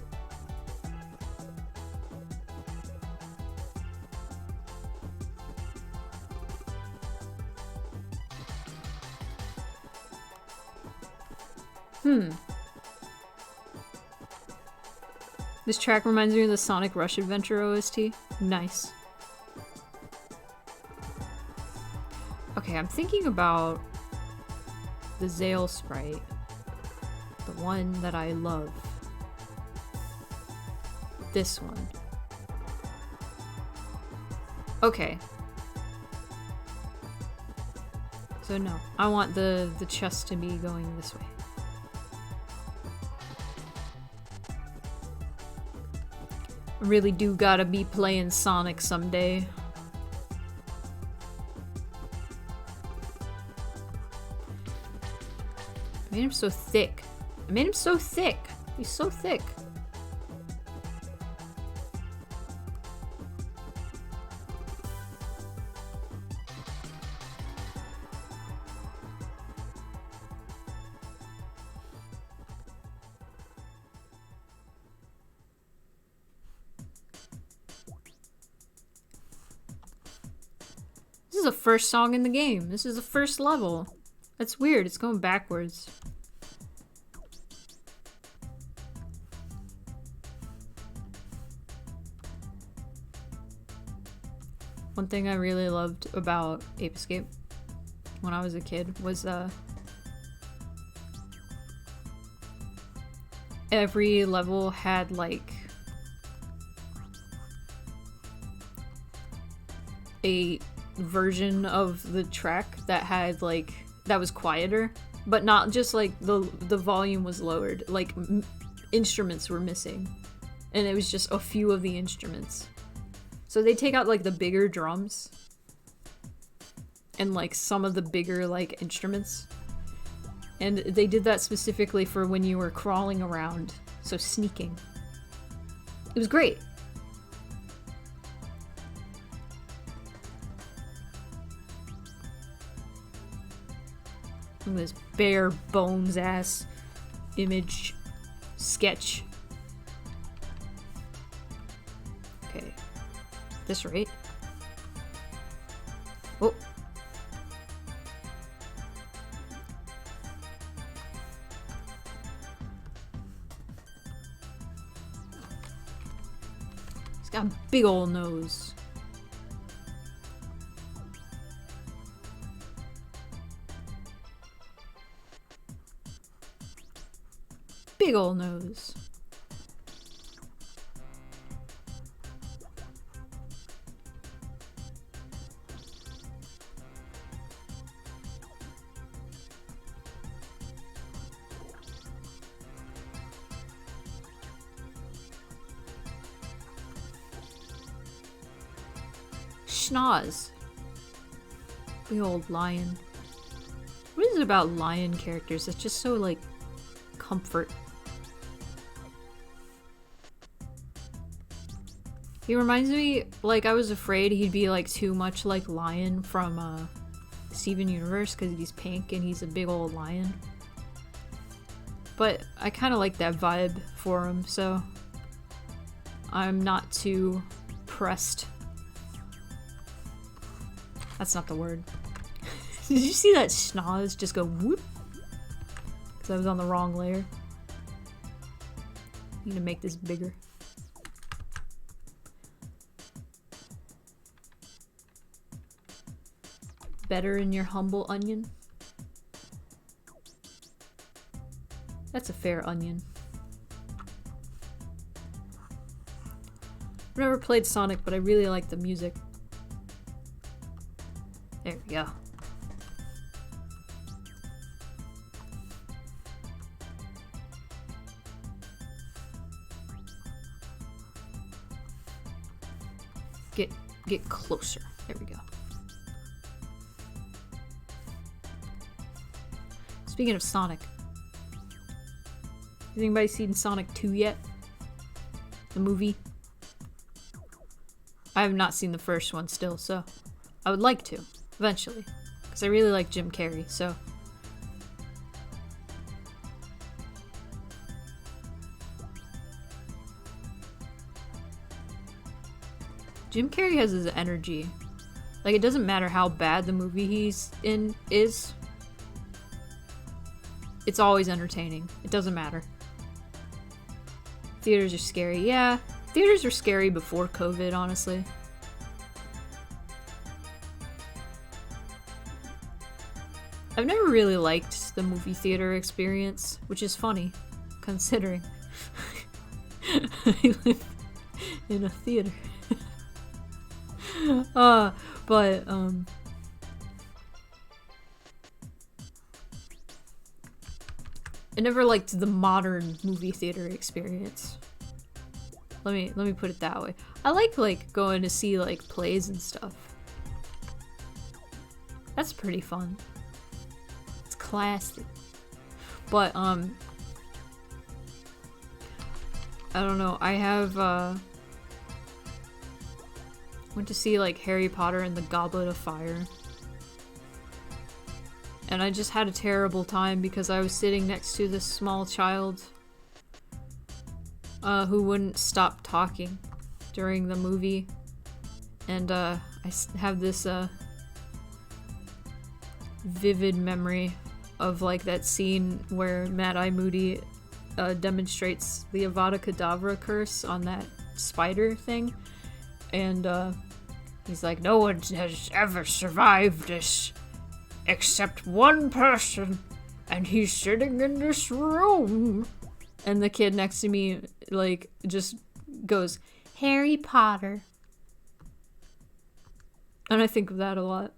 This track reminds me of the Sonic Rush Adventure OST. Nice. Okay, I'm thinking about the Zale sprite. The one that I love. This one. Okay. So no, I want the chest to be going this way. I really do gotta be playing Sonic someday. I made him so thick. I made him so thick. He's so thick. This is the first song in the game. This is the first level. That's weird. It's going backwards. One thing I really loved about Ape Escape when I was a kid was every level had like a version of the track that had like that was quieter, but not just like the volume was lowered, like instruments were missing and it was just a few of the instruments. So they take out like the bigger drums and like some of the bigger like instruments. And they did that specifically for when you were crawling around, so sneaking. It was great. Look at this bare bones ass image sketch. Okay. This right? Oh. He's got a big ol' nose. Big ol' nose. Schnoz. Big old lion. What is it about lion characters that's just so, like, comfort? He reminds me, like, I was afraid he'd be, like, too much like Lion from, Steven Universe, because he's pink and he's a big old lion. But I kind of like that vibe for him, so I'm not too pressed. That's not the word. Did you see that schnoz just go whoop? Because I was on the wrong layer. Need to make this bigger. Better in your humble onion? That's a fair onion. I've never played Sonic, but I really like the music. There we go. Get closer. There we go. Speaking of Sonic, has anybody seen Sonic 2 yet? The movie? I have not seen the first one still, so I would like to, eventually. Because I really like Jim Carrey, so. Jim Carrey has his energy. Like, it doesn't matter how bad the movie he's in is. It's always entertaining. It doesn't matter. Theaters are scary. Yeah, theaters were scary before COVID, honestly. I've never really liked the movie theater experience, which is funny, considering I live in a theater. But I never liked the modern movie theater experience. Let me put it that way. I like going to see like plays and stuff. That's pretty fun. It's classic. But I don't know. I have went to see like Harry Potter and the Goblet of Fire. And I just had a terrible time because I was sitting next to this small child who wouldn't stop talking during the movie. And I have this vivid memory of like that scene where Mad Eye Moody demonstrates the Avada Kedavra curse on that spider thing. And he's like, no one has ever survived this except one person, and he's sitting in this room. And the kid next to me, like, just goes, Harry Potter. And I think of that a lot.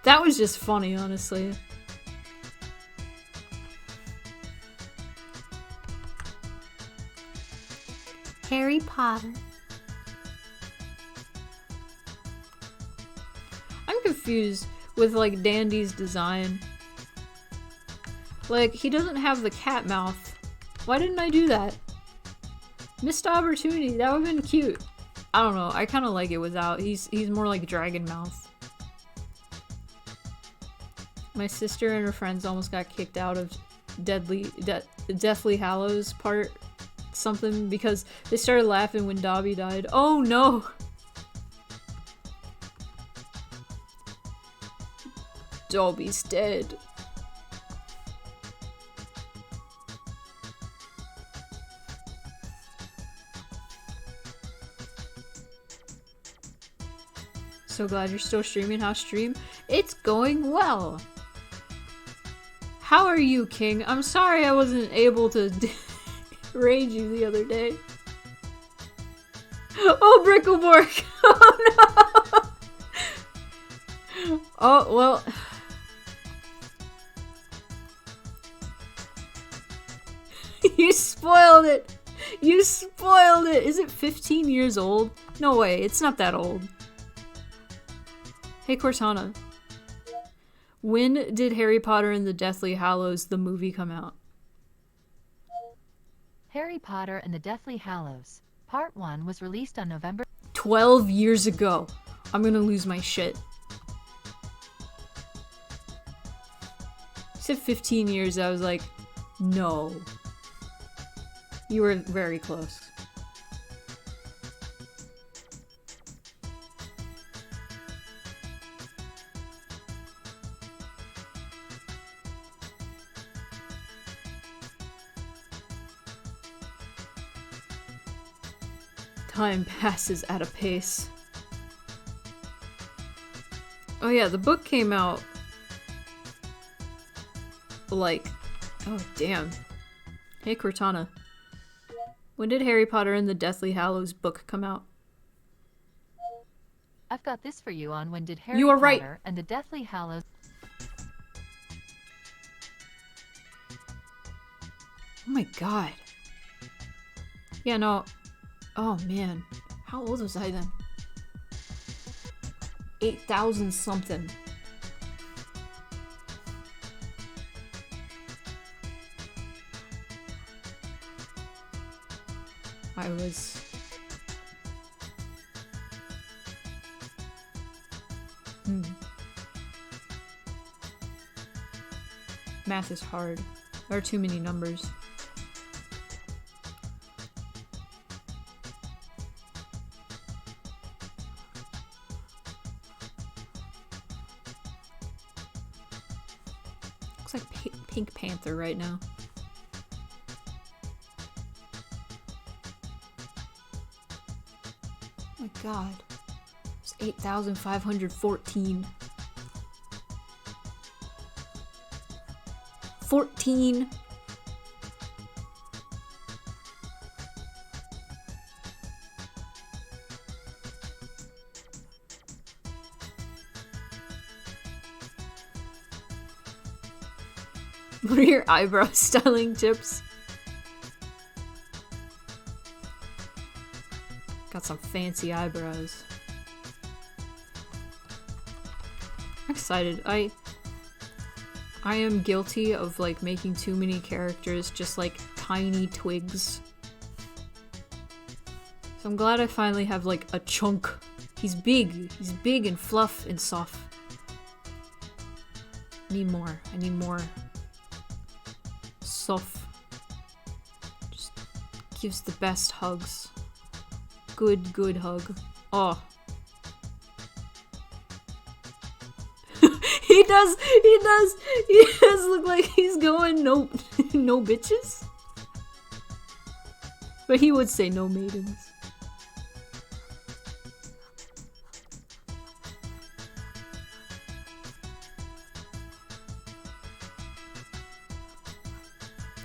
That was just funny, honestly. Harry Potter. I'm confused with like Dandy's design. Like, he doesn't have the cat mouth. Why didn't I do that? Missed opportunity. That would have been cute. I don't know. I kind of like it without. He's more like dragon mouth. My sister and her friends almost got kicked out of Deathly Hallows part something because they started laughing when Dobby died. Oh no! Dobby's dead. So glad you're still streaming. How's stream? It's going well. How are you, King? I'm sorry I wasn't able to raid you the other day. Oh, Brickleborg! Oh no! Oh, well. You spoiled it! You spoiled it! Is it 15 years old? No way, it's not that old. Hey, Cortana. When did Harry Potter and the Deathly Hallows, the movie, come out? Harry Potter and the Deathly Hallows, Part 1 was released on November 12 years ago. I'm gonna lose my shit. You said 15 years, I was like, no. You were very close. Time passes at a pace. Oh yeah, the book came out like... Oh damn. Hey Cortana. When did Harry Potter and the Deathly Hallows book come out? I've got this for you on when did Harry You are Potter right. and the Deathly Hallows... Oh my god. Yeah, no... Oh man, how old was I then? 8,000 something. I was... Math is hard. There are too many numbers. Looks like Pink Panther right now. Oh my god. It's 8,514. 14. What are your eyebrow styling tips? Got some fancy eyebrows. I'm excited. I am guilty of like making too many characters just like tiny twigs. So I'm glad I finally have like a chunk. He's big. He's big and fluff and soft. I need more. I need more. Soft. Just gives the best hugs. Good hug. Oh. He does look like he's going no bitches. But he would say no maidens.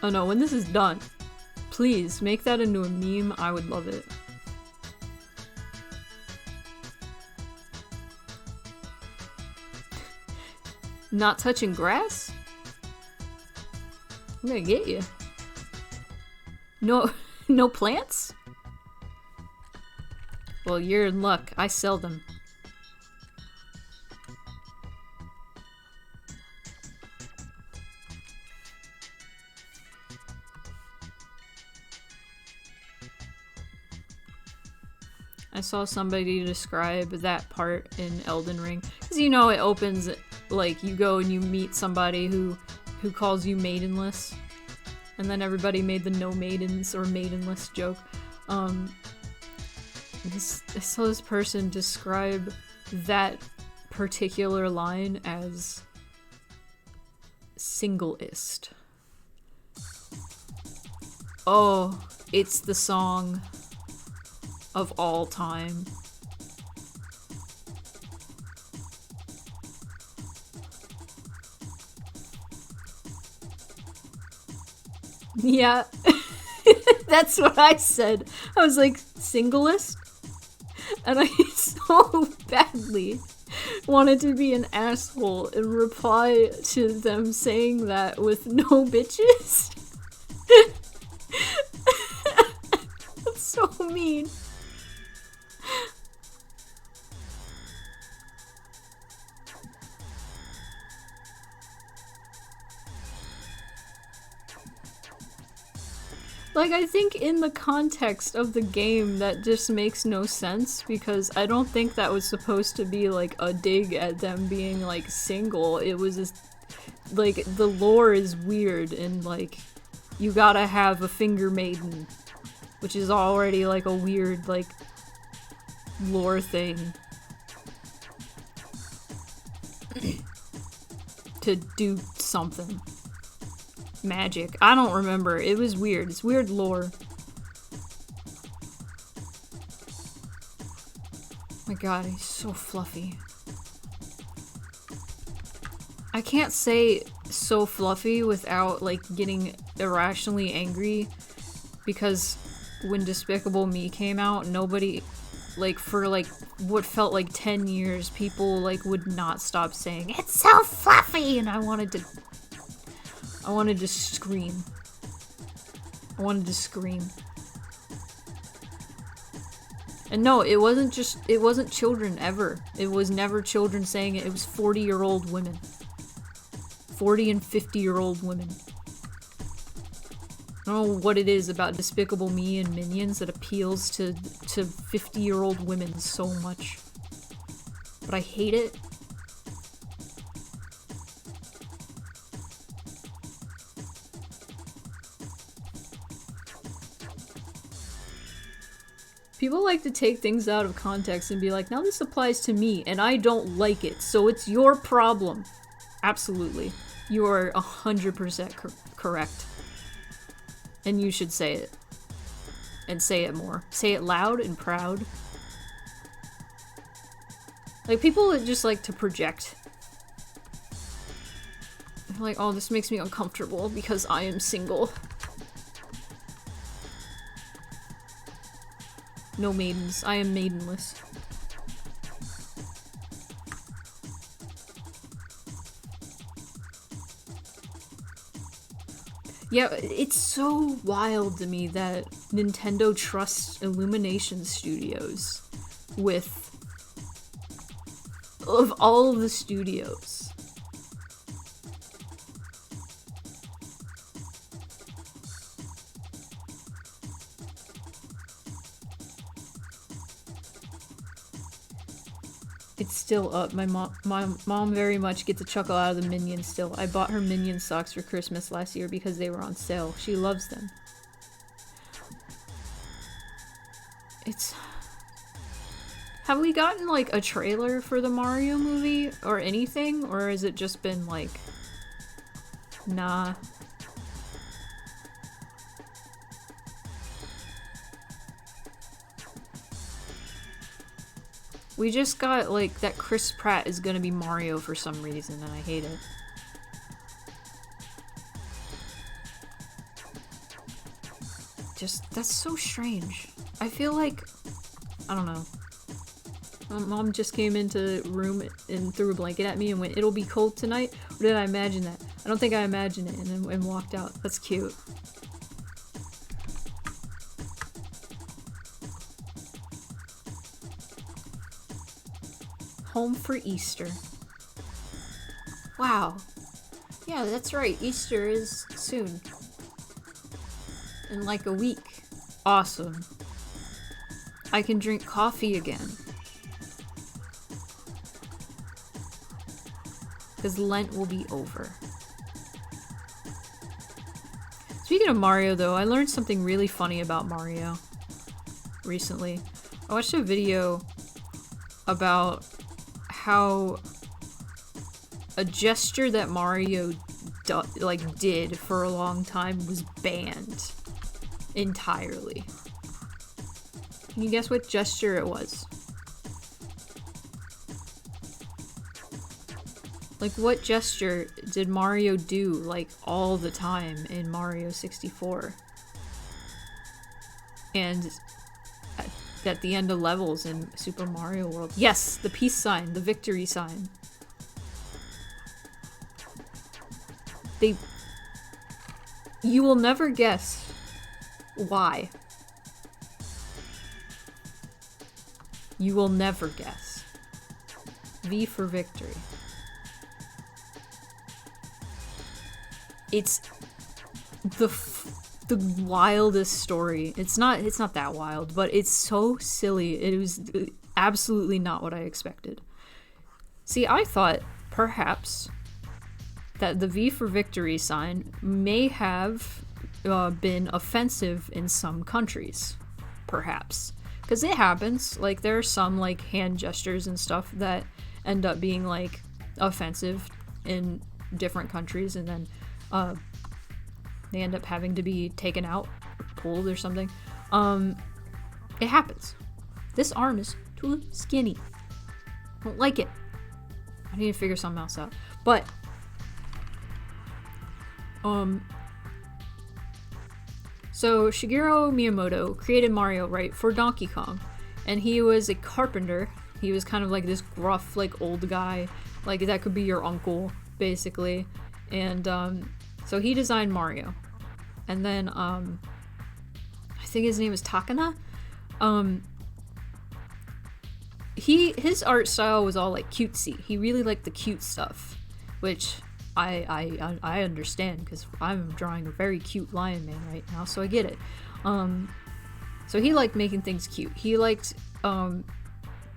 Oh no, when this is done, please make that into a meme. I would love it. Not touching grass? I'm gonna get you. No plants? Well, you're in luck. I sell them. I saw somebody describe that part in Elden Ring. Because you know it opens, like, you go and you meet somebody who calls you maidenless. And then everybody made the no maidens or maidenless joke. I saw this person describe that particular line as singleist. Oh, it's the song of all time. Yeah, that's what I said. I was like, singleist? And I so badly wanted to be an asshole and reply to them saying that with no bitches. That's so mean. Like, I think in the context of the game that just makes no sense, because I don't think that was supposed to be, like, a dig at them being, like, single. It was just, like, the lore is weird, and, like, you gotta have a finger maiden, which is already, like, a weird, like, lore thing. To do something. Magic. I don't remember. It was weird. It's weird lore. My god, he's so fluffy. I can't say so fluffy without, like, getting irrationally angry, because when Despicable Me came out, nobody, like, for, like, what felt like 10 years, people, like, would not stop saying, "It's so fluffy!" And I wanted to scream. I wanted to scream. And no, it wasn't children ever. It was never children saying it. It was 40-year-old women. 40 and 50-year-old women. I don't know what it is about Despicable Me and Minions that appeals to 50-year-old women so much. But I hate it. People like to take things out of context and be like, now this applies to me, and I don't like it, so it's your problem. Absolutely. You are 100% correct. And you should say it. And say it more. Say it loud and proud. Like, people that just like to project. They're like, oh, this makes me uncomfortable because I am single. No maidens. I am maidenless. Yeah, it's so wild to me that Nintendo trusts Illumination Studios with... of all the studios. It's still up. My mom very much gets a chuckle out of the Minions still. I bought her Minion socks for Christmas last year because they were on sale. She loves them. It's... Have we gotten, like, a trailer for the Mario movie or anything? Or has it just been, like... Nah. We just got, like, that Chris Pratt is gonna be Mario for some reason, and I hate it. Just, that's so strange. I feel like... I don't know. My mom just came into the room and threw a blanket at me and went, "It'll be cold tonight?" Or did I imagine that? I don't think I imagined it, and walked out. That's cute. Home for Easter. Wow. Yeah, that's right. Easter is soon. In like a week. Awesome. I can drink coffee again. Because Lent will be over. Speaking of Mario, though, I learned something really funny about Mario recently. I watched a video about how a gesture that Mario did for a long time was banned entirely. Can you guess what gesture it was? Like, what gesture did Mario do, like, all the time in Mario 64? And at the end of levels in Super Mario World. Yes! The peace sign, the victory sign. You will never guess why. You will never guess. V for victory. It's the wildest story. It's not that wild, but it's so silly. It was absolutely not what I expected. See, I thought perhaps that the V for victory sign may have been offensive in some countries, perhaps. Because it happens. Like, there are some, like, hand gestures and stuff that end up being, like, offensive in different countries, and then they end up having to be taken out, pulled or something. It happens. This arm is too skinny. I don't like it. I need to figure something else out. But, so Shigeru Miyamoto created Mario, right, for Donkey Kong. And he was a carpenter. He was kind of like this gruff, like, old guy. Like, that could be your uncle, basically. And, so he designed Mario. And then, I think his name is Takana. His art style was all, like, cutesy. He really liked the cute stuff, which I understand, because I'm drawing a very cute lion man right now, so I get it. So he liked making things cute. He liked,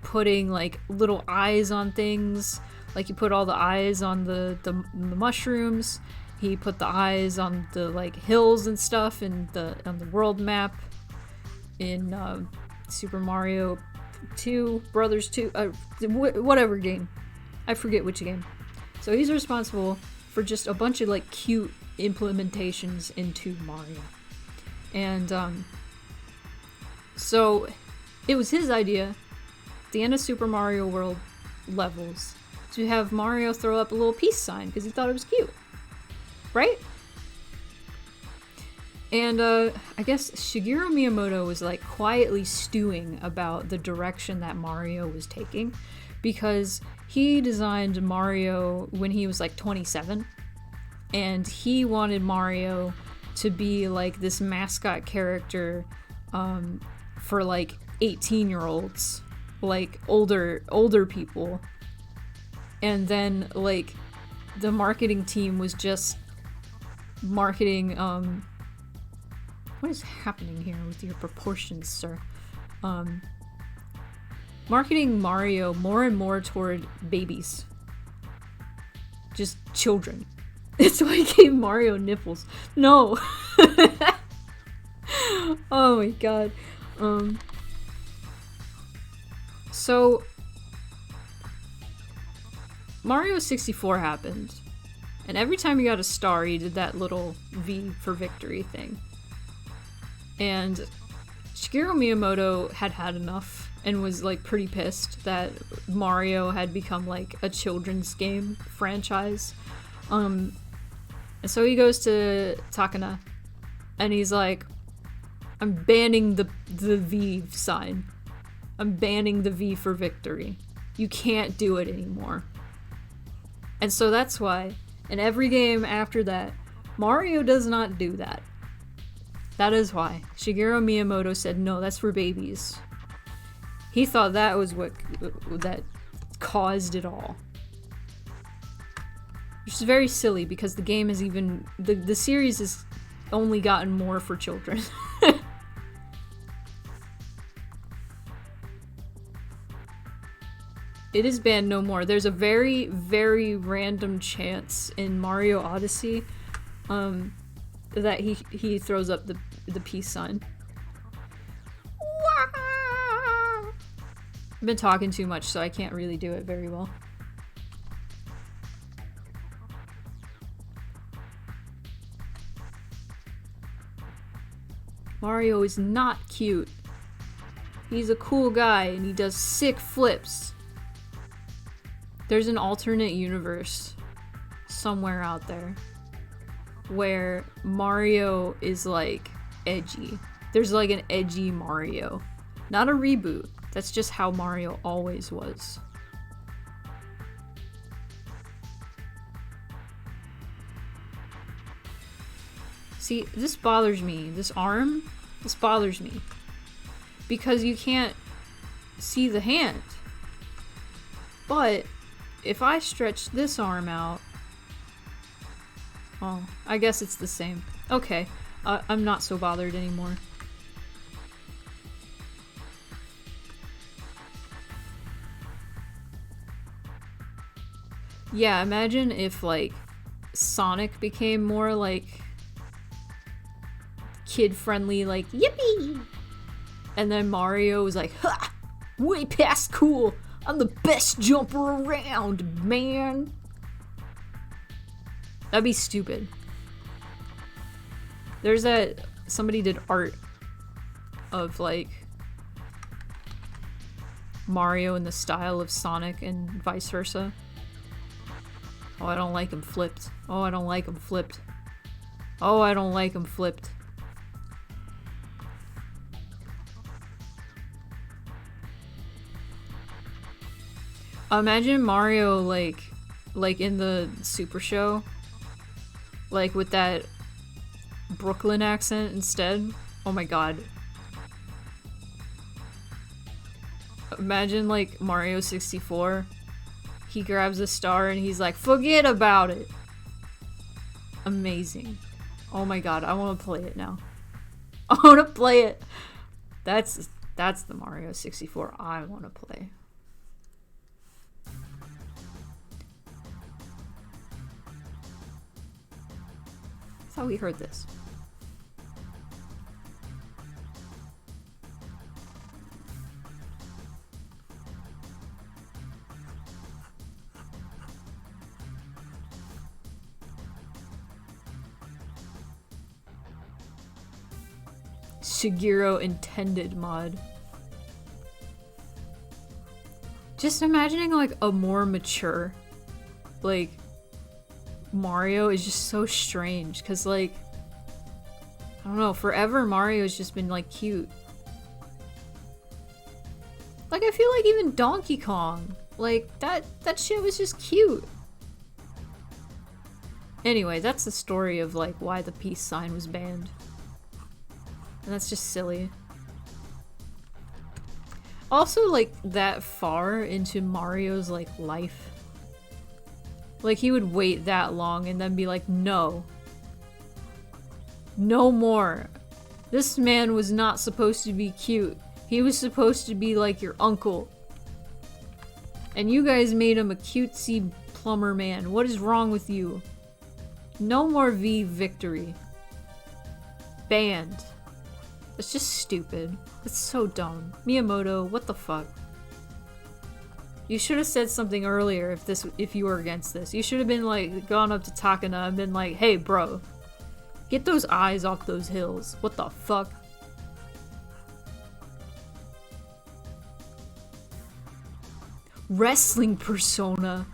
putting, like, little eyes on things. Like, he put all the eyes on the mushrooms. He put the eyes on the, like, hills and stuff on the world map in Super Mario 2, Brothers 2, whatever game. I forget which game. So he's responsible for just a bunch of like cute implementations into Mario. And so it was his idea at the end of Super Mario World levels to have Mario throw up a little peace sign because he thought it was cute, right? And I guess Shigeru Miyamoto was like quietly stewing about the direction that Mario was taking, because he designed Mario when he was like 27, and he wanted Mario to be like this mascot character for like 18-year-olds, like older people. And then like the marketing team was just marketing what is happening here with your proportions, sir? Marketing Mario more and more toward babies. Just children. That's why he gave Mario nipples. No! Oh my god. So Mario 64 happened, and every time he got a star, he did that little V for victory thing. And Shigeru Miyamoto had had enough and was like pretty pissed that Mario had become like a children's game franchise. And so he goes to Takana and he's like, I'm banning the V sign. I'm banning the V for victory. You can't do it anymore. And so that's why in every game after that, Mario does not do that. That is why Shigeru Miyamoto said, no, that's for babies. He thought that was what that caused it all. Which is very silly because the game is even, the series has only gotten more for children. It is banned no more. There's a very, very random chance in Mario Odyssey that he throws up the peace sign. I've been talking too much, so I can't really do it very well. Mario is not cute. He's a cool guy and he does sick flips. There's an alternate universe somewhere out there where Mario is like edgy. There's like an edgy Mario. Not a reboot. That's just how Mario always was. See, this bothers me. This arm, this bothers me. Because you can't see the hand. But if I stretch this arm out... Oh, I guess it's the same. Okay, I'm not so bothered anymore. Yeah, imagine if, like, Sonic became more, like, kid-friendly, like, yippee! And then Mario was like, ha! Way past cool! I'm the best jumper around, man! That'd be stupid. There's that... Somebody did art of, like, Mario in the style of Sonic and vice versa. Oh, I don't like him flipped. Oh, I don't like him flipped. Oh, I don't like him flipped. Imagine Mario, like in the Super Show. Like, with that Brooklyn accent instead. Oh my god. Imagine, like, Mario 64. He grabs a star and he's like, forget about it! Amazing. Oh my god, I want to play it now. I want to play it! That's the Mario 64 I want to play. I thought we heard this. Shigeru intended mod. Just imagining like a more mature, like, Mario is just so strange, cause like, I don't know, forever Mario's just been like cute. Like I feel like even Donkey Kong, like that shit was just cute. Anyway, that's the story of like why the peace sign was banned. And that's just silly. Also, like, that far into Mario's, like, life. Like, he would wait that long and then be like, no. No more. This man was not supposed to be cute. He was supposed to be like your uncle. And you guys made him a cutesy plumber man. What is wrong with you? No more V victory. Banned. That's just stupid. That's so dumb. Miyamoto, what the fuck? You should have said something earlier if you were against this. You should have been like, gone up to Takana and been like, hey bro, get those eyes off those hills. What the fuck? Wrestling persona.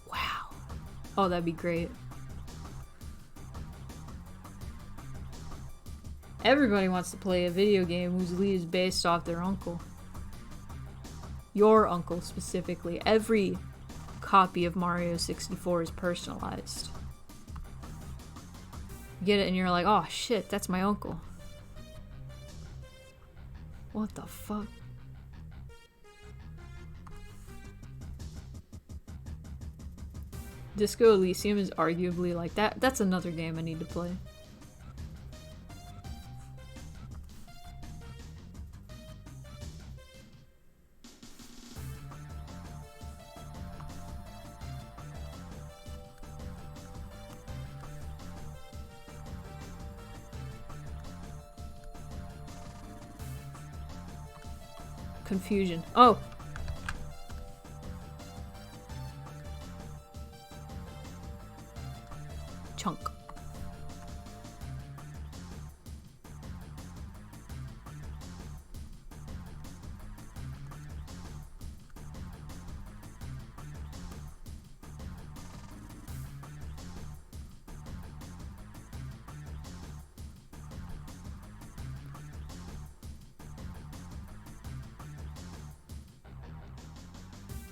Wow. Oh, that'd be great. Everybody wants to play a video game whose lead is based off their uncle. Your uncle, specifically. Every copy of Mario 64 is personalized. You get it and you're like, oh shit, that's my uncle. What the fuck? Disco Elysium is arguably like that. That's another game I need to play. Confusion. Oh! Chunk.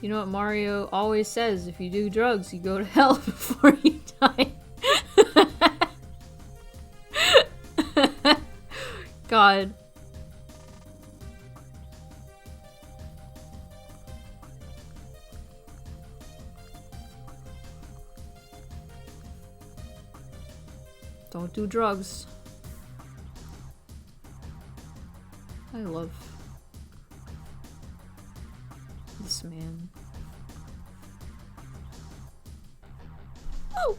You know what Mario always says, if you do drugs, you go to hell before you die. God. Don't do drugs. I love this man. Oh!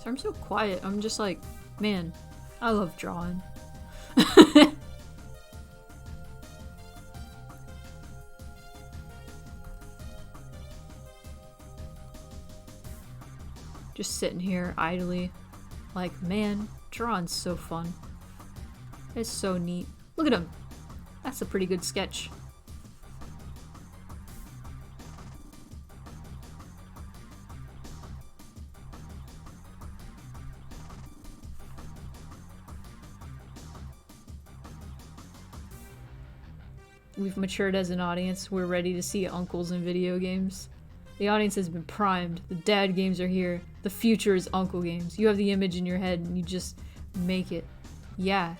I'm so quiet. I'm just like, man, I love drawing. Just sitting here idly, like, man, drawing's so fun. It's so neat. Look at him. That's a pretty good sketch. We've matured as an audience. We're ready to see uncles in video games. The audience has been primed. The dad games are here. The future is uncle games. You have the image in your head and you just make it. Yeah.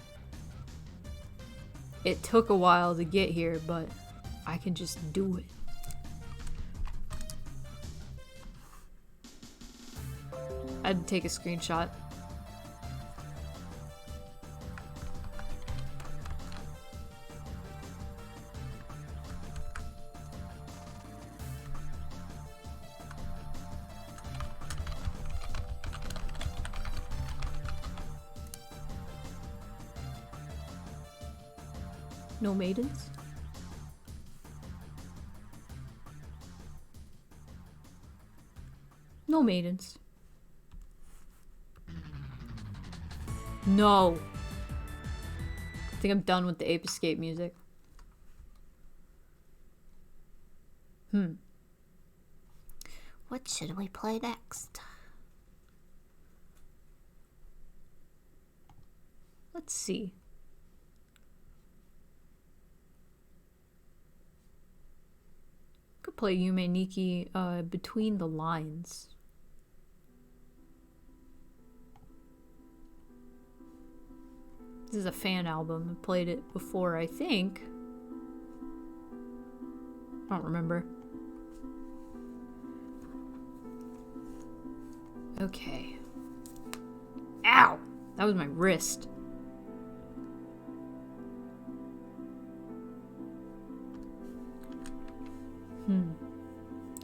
It took a while to get here, but I can just do it. I had to take a screenshot. No maidens? No maidens. No. I think I'm done with the Ape Escape music. What should we play next? Let's see. Could play Yume Nikki Between the Lines. This is a fan album. I played it before, I think. I don't remember. Okay. Ow! That was my wrist.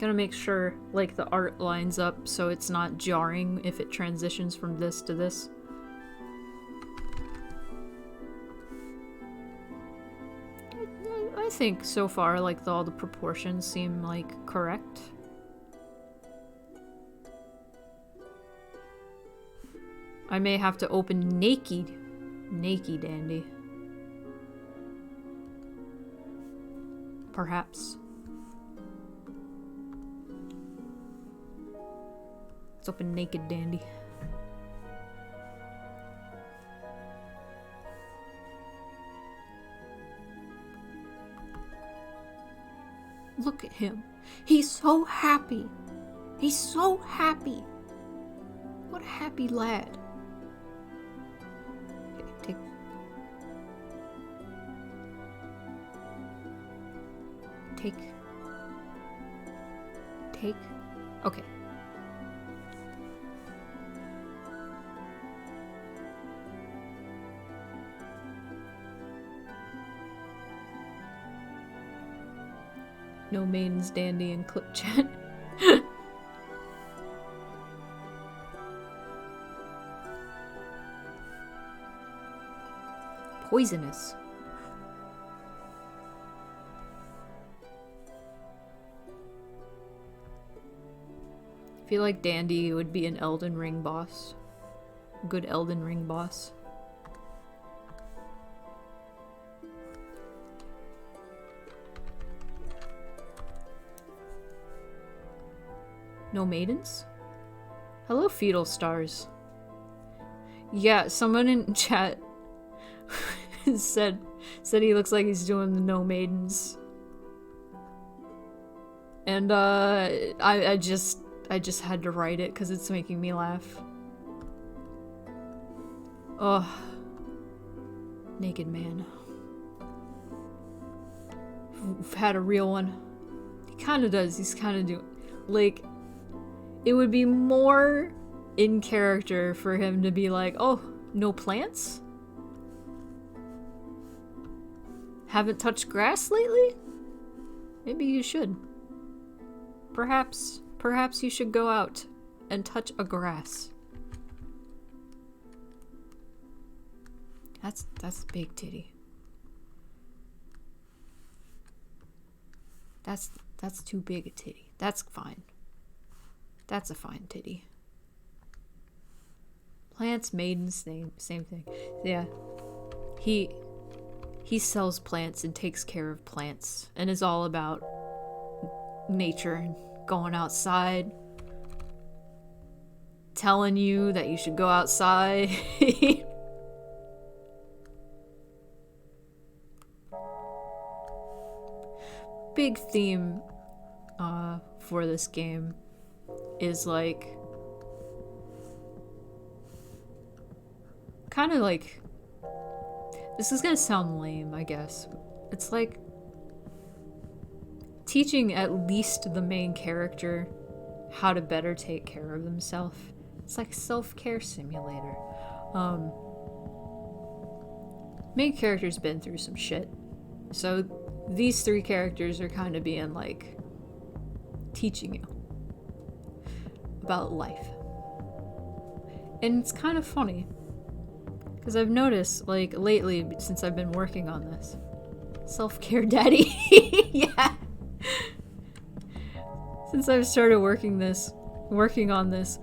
Gotta make sure, like, the art lines up so it's not jarring if it transitions from this to this. I think so far, like, all the proportions seem, like, correct. I may have to open naked Dandy. Perhaps. Let's open Naked Dandy. Look at him. He's so happy. He's so happy. What a happy lad. Okay, take. Okay. No maidens, Dandy, and clip chat. Poisonous. I feel like Dandy would be an Elden Ring boss. A good Elden Ring boss. No maidens? Hello, Fetal Stars. Yeah, someone in chat said he looks like he's doing the no maidens. And I just had to write it because it's making me laugh. Oh, naked man. We've had a real one. He kind of does. He's kind of doing, like, it would be more in character for him to be like, oh, no plants? Haven't touched grass lately? Maybe you should. Perhaps you should go out and touch a grass. That's big titty. That's too big a titty. That's fine. That's a fine titty. Plants, maidens, same thing. Yeah. He sells plants and takes care of plants and is all about nature and going outside. Telling you that you should go outside. Big theme for this game is like kind of like, this is gonna sound lame, I guess. It's like teaching at least the main character how to better take care of themselves. It's like a self-care simulator. Main character's been through some shit, so these three characters are kind of being like teaching you about life. And it's kind of funny because I've noticed, like, lately, since I've been working on this, Self-care daddy. Yeah. Since I've started working on this,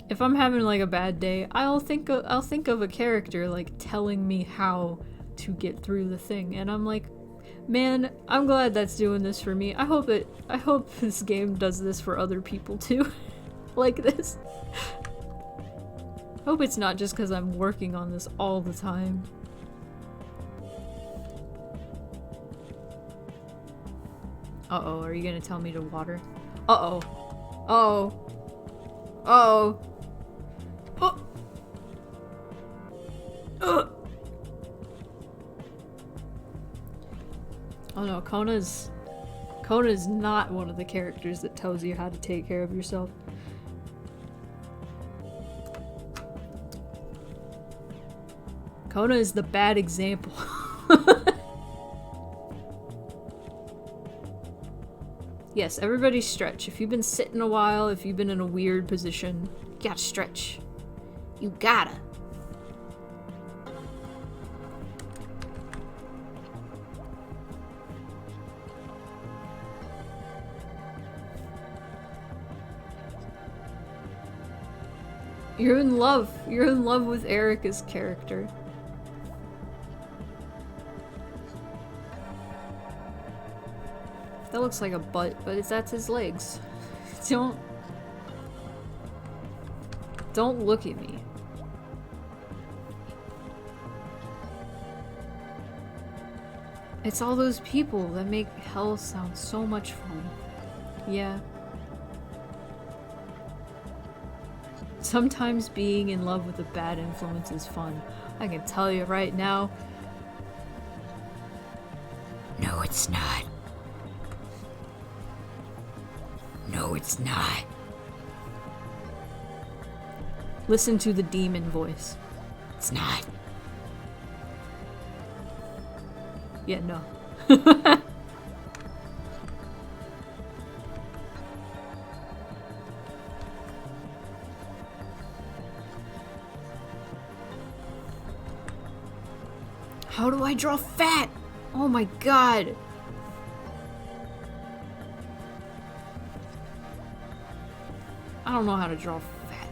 if I'm having like a bad day, I'll think of a character like telling me how to get through the thing, and I'm like, man, I'm glad that's doing this for me. I hope this game does this for other people too. Like this. I hope it's not just because I'm working on this all the time. Uh-oh, are you gonna tell me to water? Uh-oh. Uh-oh. Uh-oh. Oh. Oh no, Kona's not one of the characters that tells you how to take care of yourself. Kona is the bad example. Yes, everybody stretch. If you've been sitting a while, if you've been in a weird position, you gotta stretch. You gotta. You're in love. You're in love with Erica's character. That looks like a butt, but that's his legs. Don't look at me. It's all those people that make hell sound so much fun. Yeah. Sometimes being in love with a bad influence is fun. I can tell you right now. No, it's not. No, it's not. Listen to the demon voice. It's not. Yeah, no. How do I draw fat? Oh my god. I don't know how to draw fat.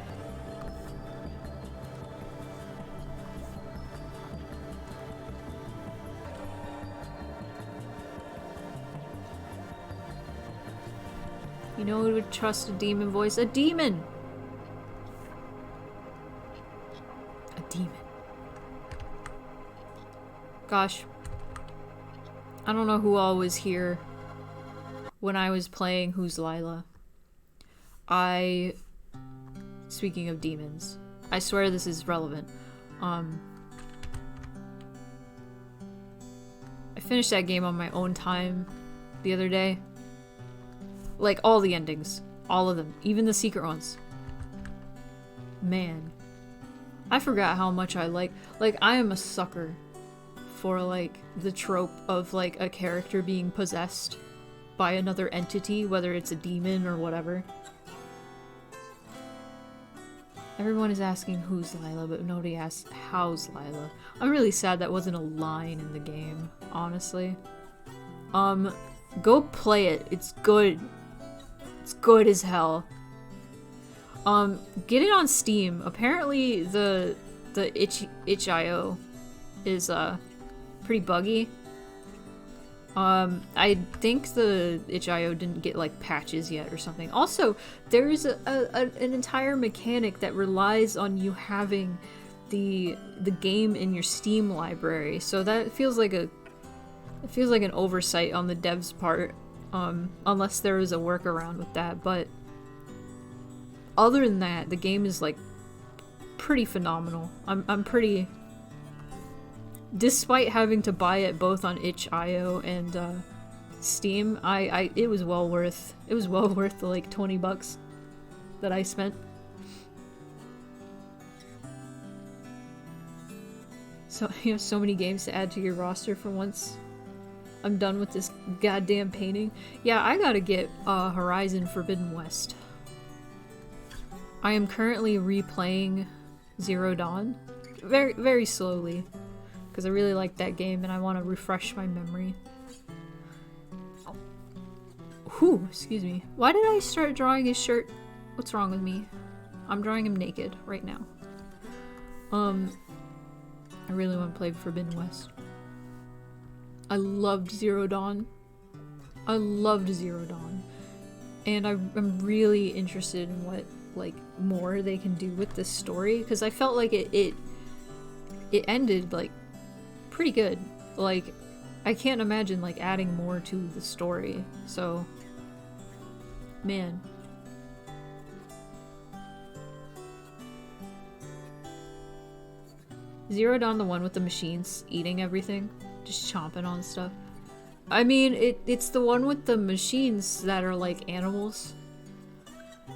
You know who would trust a demon voice? A demon! A demon. Gosh. I don't know who all was here when I was playing Who's Lila. Speaking of demons, I swear this is relevant. I finished that game on my own time the other day. Like, all the endings. All of them. Even the secret ones. Man. I forgot how much I like, I am a sucker for, like, the trope of, like, a character being possessed by another entity, whether it's a demon or whatever. Everyone is asking who's Lila, but nobody asks how's Lila. I'm really sad that wasn't a line in the game, honestly. Go play it. It's good. It's good as hell. Get it on Steam. Apparently the itch.io is pretty buggy. I think the itch.io didn't get like patches yet or something. Also, there is an entire mechanic that relies on you having the game in your Steam library. So that feels like an oversight on the devs' part, unless there is a workaround with that. But other than that, the game is like pretty phenomenal. I'm pretty. Despite having to buy it both on itch.io and Steam, it was well worth the like $20 that I spent. So you have so many games to add to your roster for once I'm done with this goddamn painting. Yeah, I gotta get Horizon Forbidden West. I am currently replaying Zero Dawn very, very slowly. because I really like that game and I want to refresh my memory. Whew, excuse me. Why did I start drawing his shirt? What's wrong with me? I'm drawing him naked right now. I really want to play Forbidden West. I loved Zero Dawn. I loved Zero Dawn. And I'm really interested in what, like, more they can do with this story, because I felt like it ended, like, pretty good. Like, I can't imagine, like, adding more to the story, so... Man. Zero Dawn, the one with the machines eating everything, just chomping on stuff. I mean, it's the one with the machines that are like animals,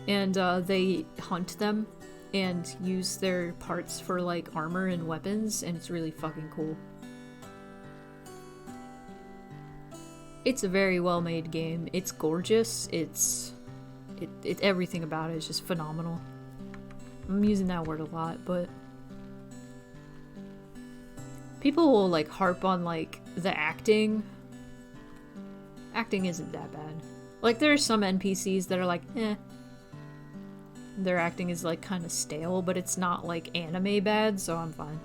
and they hunt them and use their parts for like armor and weapons, and it's really fucking cool. It's a very well made game. It's gorgeous. It's everything about it is just phenomenal. I'm using that word a lot, but people will like harp on like the acting. Acting isn't that bad. Like there are some NPCs that are like, eh. Their acting is like kind of stale, but it's not like anime bad, so I'm fine.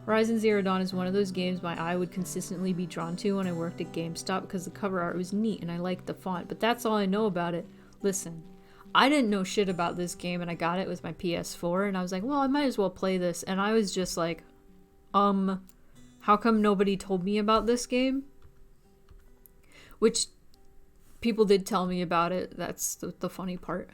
Horizon Zero Dawn is one of those games my eye would consistently be drawn to when I worked at GameStop because the cover art was neat and I liked the font, but that's all I know about it. Listen, I didn't know shit about this game and I got it with my PS4 and I was like, well, I might as well play this, and I was just like, how come nobody told me about this game? Which, people did tell me about it, that's the funny part.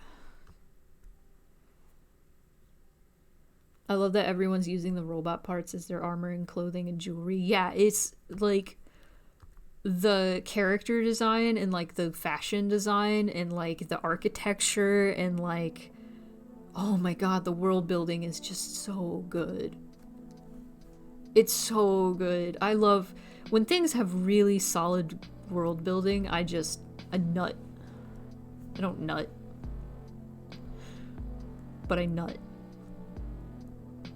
I love that everyone's using the robot parts as their armor and clothing and jewelry. Yeah, it's like the character design and like the fashion design and like the architecture and like, oh my god, the world building is just so good. It's so good. I love when things have really solid world building. I nut. I don't nut, but I nut.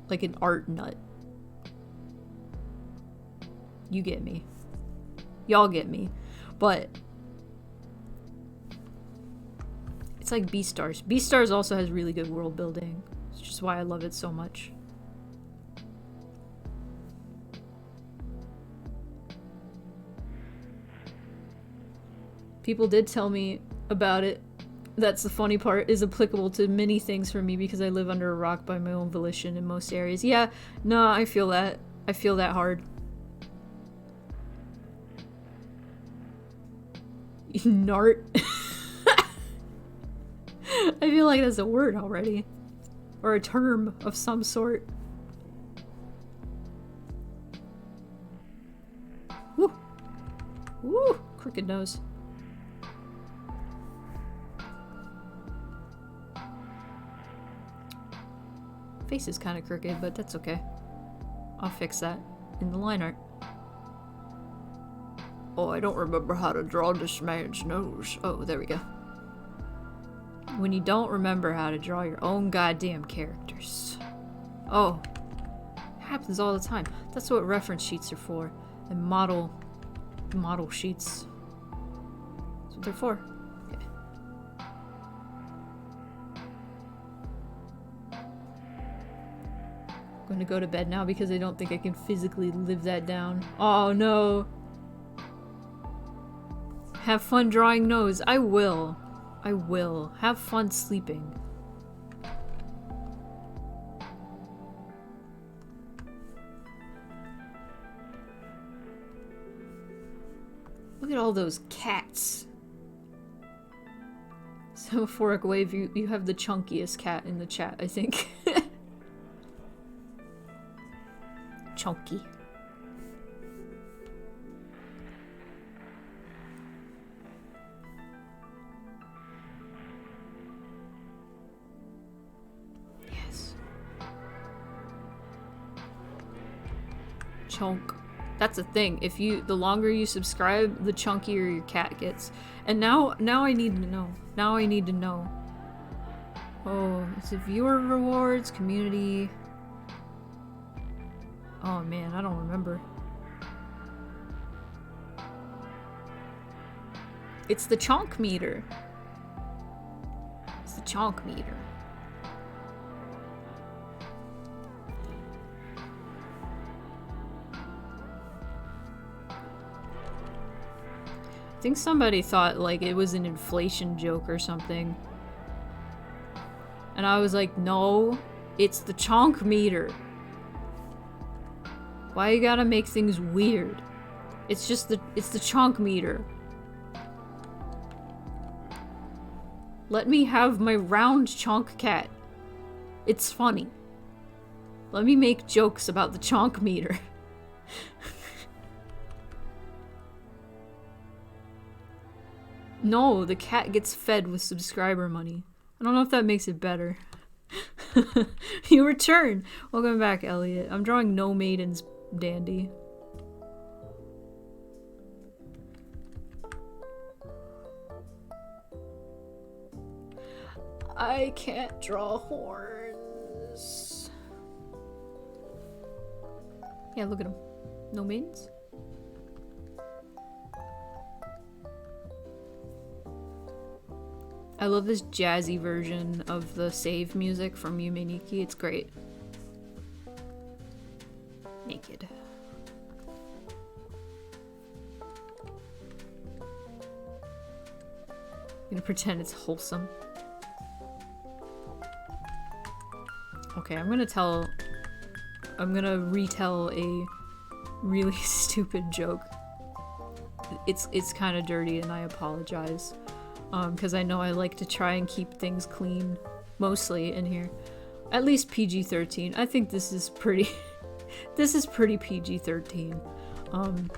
Like an art nut. You get me. Y'all get me. But it's like Beastars. Beastars also has really good world building. It's just why I love it so much. People did tell me about it. That's the funny part, is applicable to many things for me because I live under a rock by my own volition in most areas. Yeah, no, I feel that. I feel that hard. Nart. I feel like that's a word already. Or a term of some sort. Woo! Woo! Crooked nose. Face is kind of crooked, but that's okay. I'll fix that in the line art. Oh, I don't remember how to draw this man's nose. Oh, there we go. When you don't remember how to draw your own goddamn characters. Oh, it happens all the time. That's what reference sheets are for. And model sheets. That's what they're for. I'm gonna go to bed now because I don't think I can physically live that down. Oh no. Have fun drawing nose. I will. I will. Have fun sleeping. Look at all those cats. Semaphoric wave, you have the chunkiest cat in the chat, I think. Chunky. Yes. Chunk. That's a thing. If you, the longer you subscribe, the chunkier your cat gets. And now I need to know. Now I need to know. Oh, it's a viewer rewards, community. Oh man, I don't remember. It's the chonk meter. It's the chonk meter. I think somebody thought like it was an inflation joke or something. And I was like, no, it's the chonk meter. Why you gotta make things weird? It's the chonk meter. Let me have my round chonk cat. It's funny. Let me make jokes about the chonk meter. No, the cat gets fed with subscriber money. I don't know if that makes it better. You return! Welcome back, Elliot. I'm drawing No Maiden's dandy. I can't draw horns. Yeah, look at him. No maidens? I love this jazzy version of the save music from Yume Nikki. It's great. Naked. I'm gonna pretend it's wholesome. Okay, I'm gonna retell a really stupid joke. It's kind of dirty and I apologize. Because I know I like to try and keep things clean, mostly in here. At least PG-13. I think this is pretty this is pretty PG-13. I've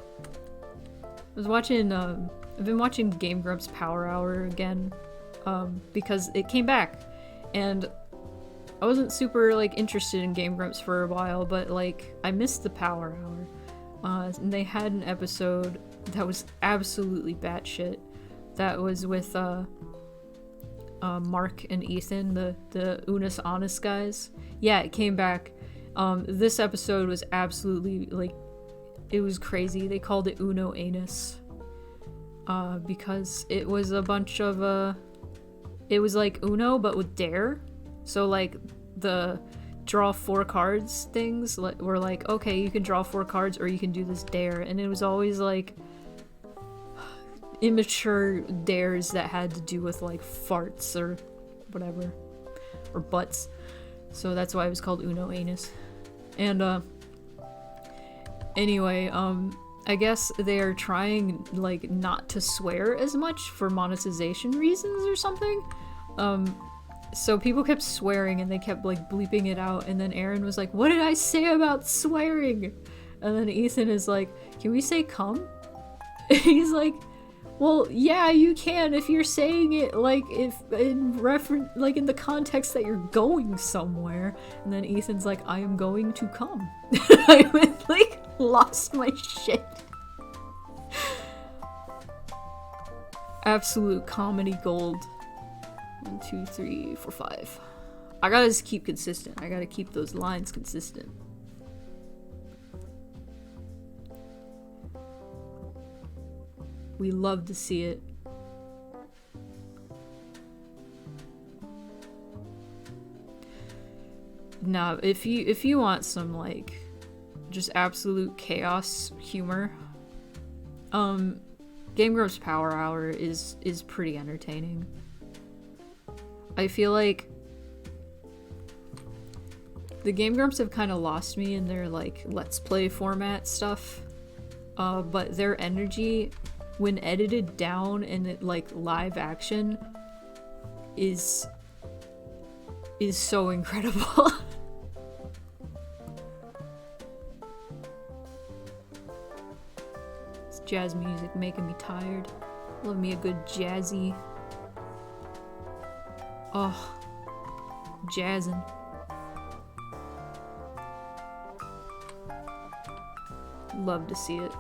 been watching Game Grumps Power Hour again, because it came back, and I wasn't super, like, interested in Game Grumps for a while, but, like, I missed the Power Hour. And they had an episode that was absolutely batshit. That was with Mark and Ethan, the Unus Annus guys. Yeah, it came back. This episode was absolutely, like, it was crazy. They called it Uno Anus. Because it was a bunch of, it was like Uno, but with Dare. So, like, the draw 4 cards things were like, okay, you can draw 4 cards or you can do this Dare. And it was always, like, immature dares that had to do with like farts or whatever, or butts. So that's why it was called Uno Anus. And anyway, I guess they are trying like not to swear as much for monetization reasons or something. So people kept swearing and they kept like bleeping it out, and then Aaron was like, what did I say about swearing? And then Ethan is like, can we say cum? He's like, well, yeah, you can if you're saying it like if in reference, like in the context that you're going somewhere. And then Ethan's like, I am going to come. I went, like, lost my shit. Absolute comedy gold. 1, 2, 3, 4, 5. I gotta just keep consistent. I gotta keep those lines consistent. We love to see it. Now, if you want some like just absolute chaos humor, Game Grumps Power Hour is pretty entertaining. I feel like the Game Grumps have kind of lost me in their like Let's Play format stuff, but their energy when edited down and it, like live action is so incredible. It's jazz music making me tired. Love me a good jazzy. Oh, jazzing. Love to see it.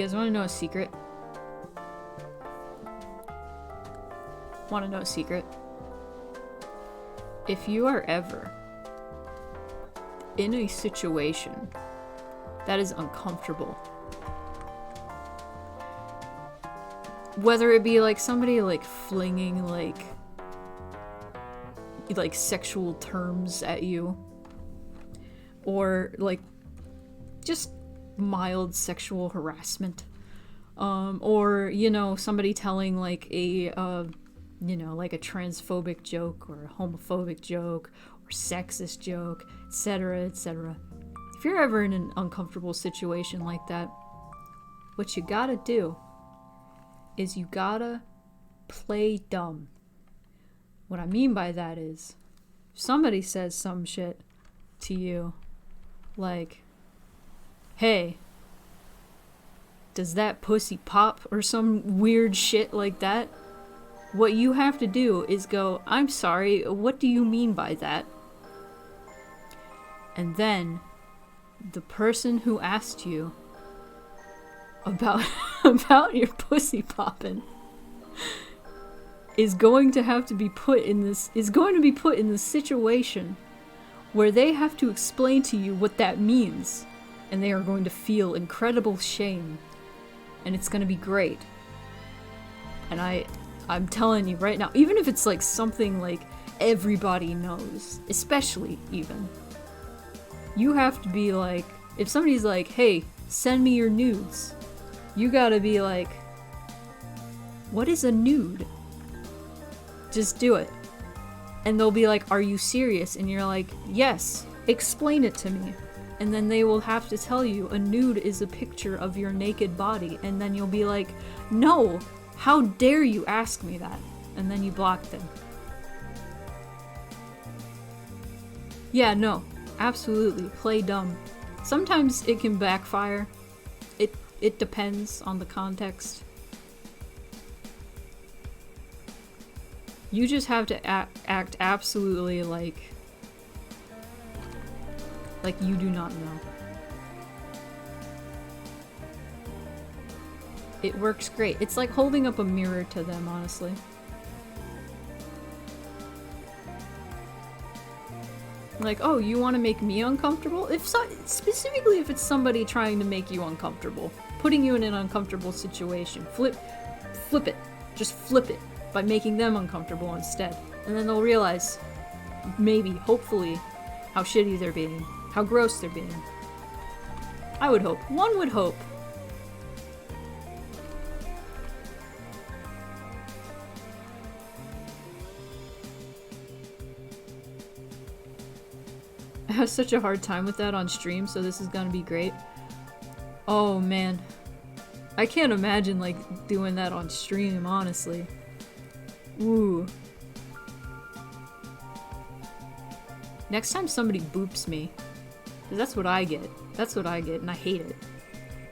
guys want to know a secret? Want to know a secret? If you are ever in a situation that is uncomfortable, whether it be like somebody like flinging like sexual terms at you, or like just mild sexual harassment, or you know, somebody telling like a you know, like a transphobic joke or a homophobic joke or sexist joke, etc., etc. If you're ever in an uncomfortable situation like that, what you gotta do is you gotta play dumb. What I mean by that is, if somebody says some shit to you, like, hey, does that pussy pop, or some weird shit like that, what you have to do is go, I'm sorry, what do you mean by that? And then the person who asked you about about your pussy popping is going to be put in this situation where they have to explain to you what that means, and they are going to feel incredible shame, and it's going to be great. And I'm telling you right now, even if it's like something like everybody knows, especially even, you have to be like, if somebody's like, hey, send me your nudes, you gotta be like, what is a nude? Just do it. And they'll be like, are you serious? And you're like, yes, explain it to me. And then they will have to tell you a nude is a picture of your naked body. And then you'll be like, no, how dare you ask me that? And then you block them. Yeah, no, absolutely, play dumb. Sometimes it can backfire. It depends on the context. You just have to act absolutely like you do not know. It works great. It's like holding up a mirror to them, honestly. Like, oh, you want to make me uncomfortable? Specifically if it's somebody trying to make you uncomfortable, putting you in an uncomfortable situation, flip it. Just flip it by making them uncomfortable instead. And then they'll realize, maybe, hopefully, how shitty they're being, how gross they're being. I would hope. One would hope. I have such a hard time with that on stream, so this is gonna be great. Oh man. I can't imagine like doing that on stream, honestly. Ooh. Next time somebody boops me, 'cause that's what I get. That's what I get, and I hate it.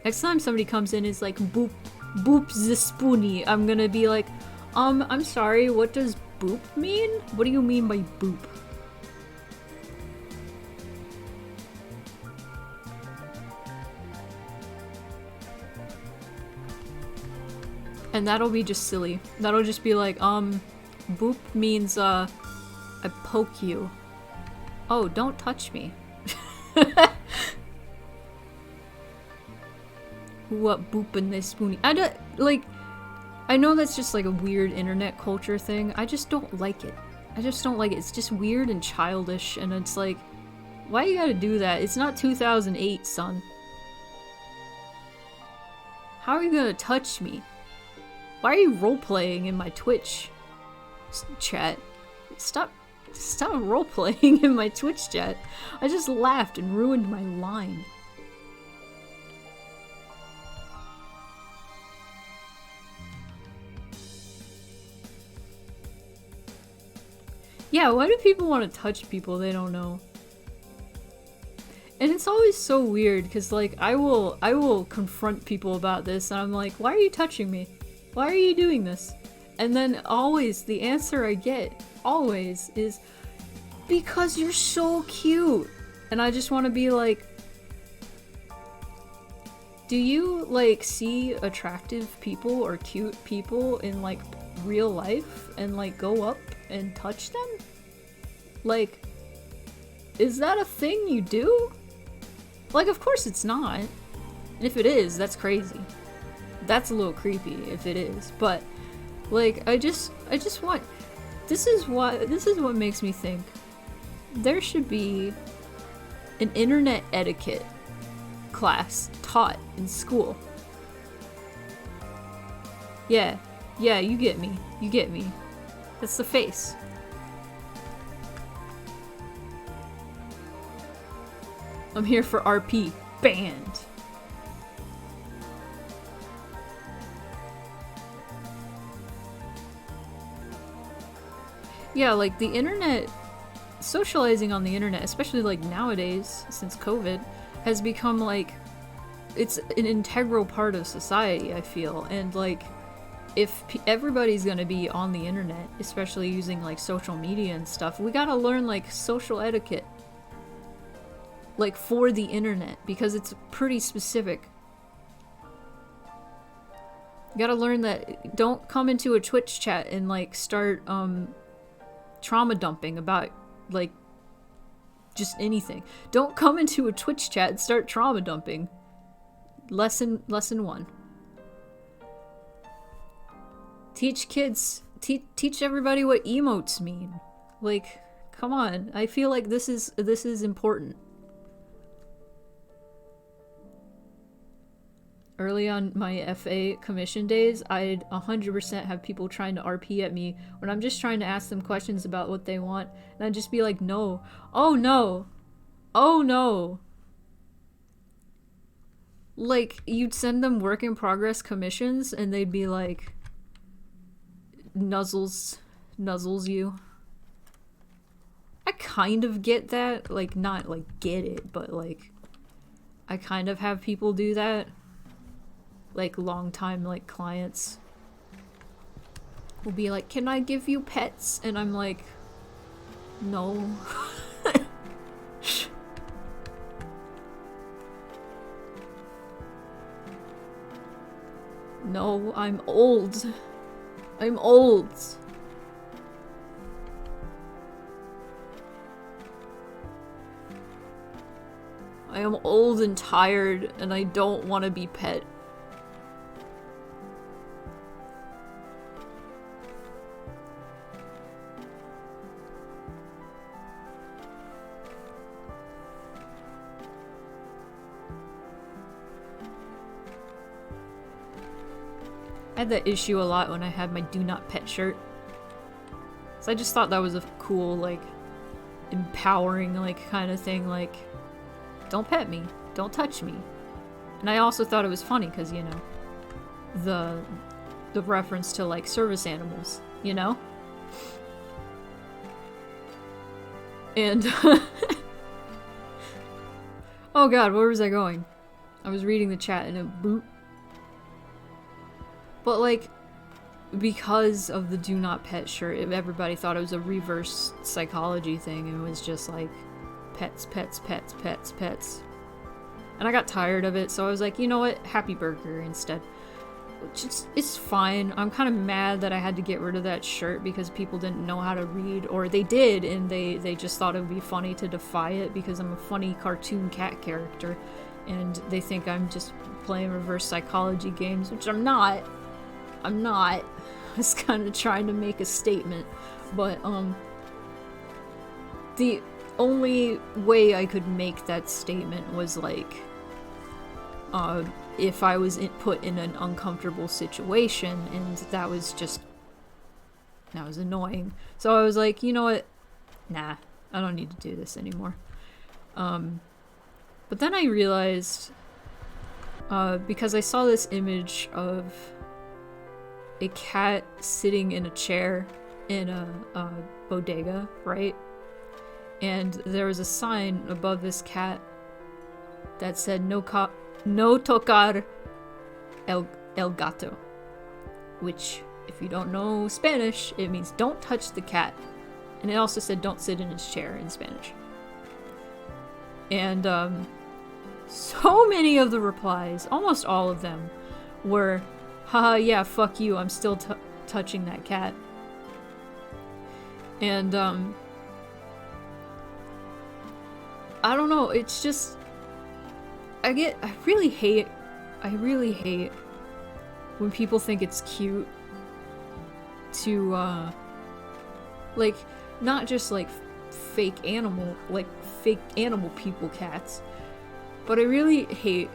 Next time somebody comes in and is like, boop the spoonie, I'm gonna be like, I'm sorry, what does boop mean? What do you mean by boop? And that'll be just silly. That'll just be like, boop means, I poke you. Oh, don't touch me. What boopin' this spoonie? I don't, like, I know that's just like a weird internet culture thing. I just don't like it. I just don't like it. It's just weird and childish, and it's like, why you gotta do that? It's not 2008, son. How are you gonna touch me? Why are you role-playing in my Twitch chat? Stop role-playing in my Twitch chat. I just laughed and ruined my line. Yeah, why do people want to touch people they don't know? And it's always so weird, because like, I will confront people about this, and I'm like, why are you touching me? Why are you doing this? And then always, the answer I get, always, is because you're so cute. And I just want to be like, Do you, like, see attractive people or cute people in, like, real life and, like, go up and touch them? Like, is that a thing you do? Like, of course it's not. And if it is, that's crazy. That's a little creepy if it is. But, like, I just want... This is what makes me think there should be an internet etiquette class taught in school. Yeah, you get me. You get me. That's the face. I'm here for RP. Banned. Yeah, like the internet, socializing on the internet, especially like nowadays since COVID, has become like, it's an integral part of society, I feel. And like, if everybody's gonna be on the internet, especially using like social media and stuff, we gotta learn like social etiquette. Like for the internet, because it's pretty specific. You gotta learn that don't come into a Twitch chat and like start trauma dumping about like just anything. Don't come into a Twitch chat and start trauma dumping. Lesson 1. Teach kids, teach everybody what emotes mean. Like, come on. I feel like this is important. Early on my FA commission days, I'd 100% have people trying to RP at me when I'm just trying to ask them questions about what they want. And I'd just be like, no. Oh no. Oh no. Like, you'd send them work in progress commissions and they'd be like, nuzzles you. I kind of get that. Like, not like get it, but like, I kind of have people do that. Like long time like clients will be like, can I give you pets? And I'm like, no. No, I'm old. I'm old. I am old and tired and I don't want to be pet. I had that issue a lot when I had my do not pet shirt. So I just thought that was a cool, like, empowering, like, kind of thing, like, don't pet me, don't touch me. And I also thought it was funny because, you know, the reference to, like, service animals, you know? And oh god, where was I going? I was reading the chat and it boop. But like, because of the do not pet shirt, everybody thought it was a reverse psychology thing and it was just like pets, pets, pets, pets, pets. And I got tired of it, so I was like, you know what, happy burger instead. Which it's fine. I'm kind of mad that I had to get rid of that shirt because people didn't know how to read, or they did and they just thought it would be funny to defy it because I'm a funny cartoon cat character and they think I'm just playing reverse psychology games, which I'm not. I'm not. I was kind of trying to make a statement, but the only way I could make that statement was like if I was put in an uncomfortable situation, and that was annoying. So I was like, you know what? Nah, I don't need to do this anymore. But then I realized, because I saw this image of a cat sitting in a chair in a bodega, right? And there was a sign above this cat that said no tocar el gato, which, if you don't know Spanish, it means don't touch the cat. And it also said don't sit in his chair in Spanish. And So many of the replies, almost all of them, were, haha, yeah, fuck you, I'm still touching that cat. And, I don't know, it's just, I really hate when people think it's cute to, like, not just, like, fake animal people cats, but I really hate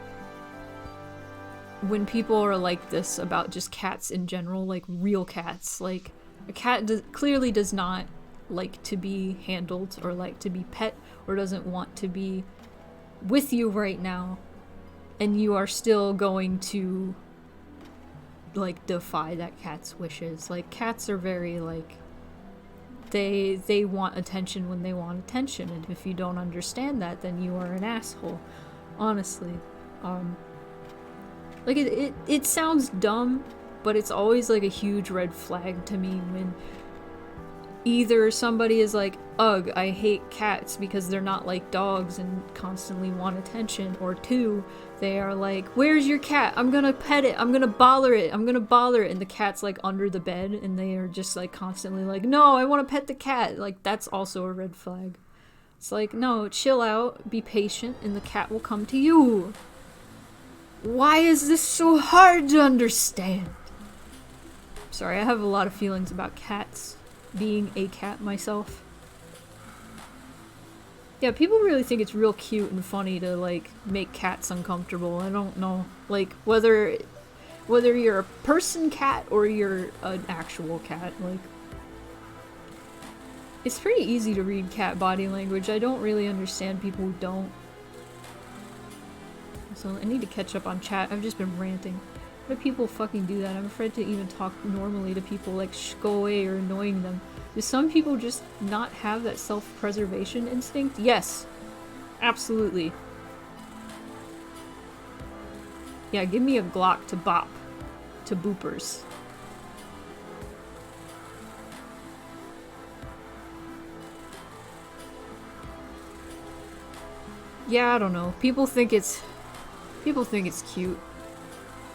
when people are like this about just cats in general, like real cats. Like, a cat clearly does not like to be handled or like to be pet or doesn't want to be with you right now, and you are still going to like defy that cat's wishes. Like, cats are very like, they want attention when they want attention, and if you don't understand that, then you are an asshole, honestly. Like, it sounds dumb, but it's always like a huge red flag to me when either somebody is like, ugh, I hate cats because they're not like dogs and constantly want attention, or two, they are like, where's your cat? I'm gonna pet it, I'm gonna bother it, and the cat's like under the bed, and they are just like constantly like, no, I want to pet the cat. Like, that's also a red flag. It's like, no, chill out, be patient, and the cat will come to you. Why is this so hard to understand? Sorry, I have a lot of feelings about cats, being a cat myself. Yeah, people really think it's real cute and funny to, like, make cats uncomfortable. I don't know. Like, whether you're a person cat or you're an actual cat, like, it's pretty easy to read cat body language. I don't really understand people who don't. So I need to catch up on chat. I've just been ranting. Why do people fucking do that? I'm afraid to even talk normally to people, like, shh, go away, or annoying them. Do some people just not have that self-preservation instinct? Yes. Absolutely. Yeah, give me a Glock to bop. To boopers. Yeah, I don't know. People think it's cute.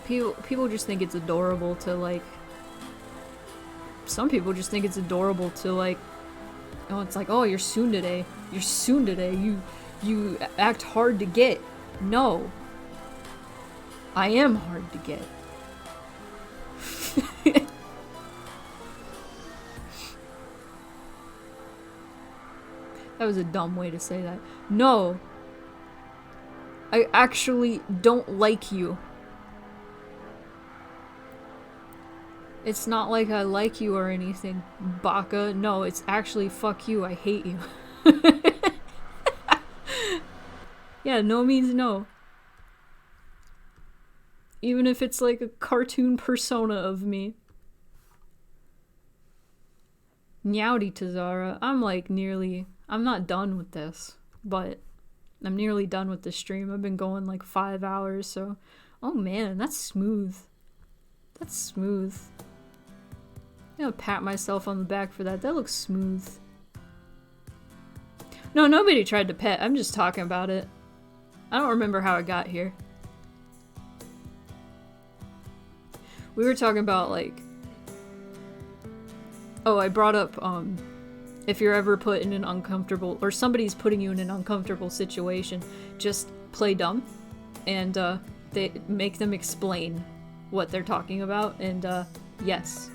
People just think it's adorable to, like, some people just think it's adorable to, like, oh, it's like, oh, you're soon today, you act hard to get. No, I am hard to get. That was a dumb way to say that. No, I actually don't like you. It's not like I like you or anything, Baka. No, it's actually fuck you, I hate you. Yeah, no means no. Even if it's like a cartoon persona of me. Nyowdy Tazara, I'm not done with this, but I'm nearly done with the stream. I've been going like 5 hours, so... Oh man, that's smooth. That's smooth. I'm gonna pat myself on the back for that. That looks smooth. No, nobody tried to pet. I'm just talking about it. I don't remember how it got here. We were talking about, like... Oh, I brought up, if you're ever put in an uncomfortable... Or somebody's putting you in an uncomfortable situation, just play dumb. And, they make them explain what they're talking about. And, yes.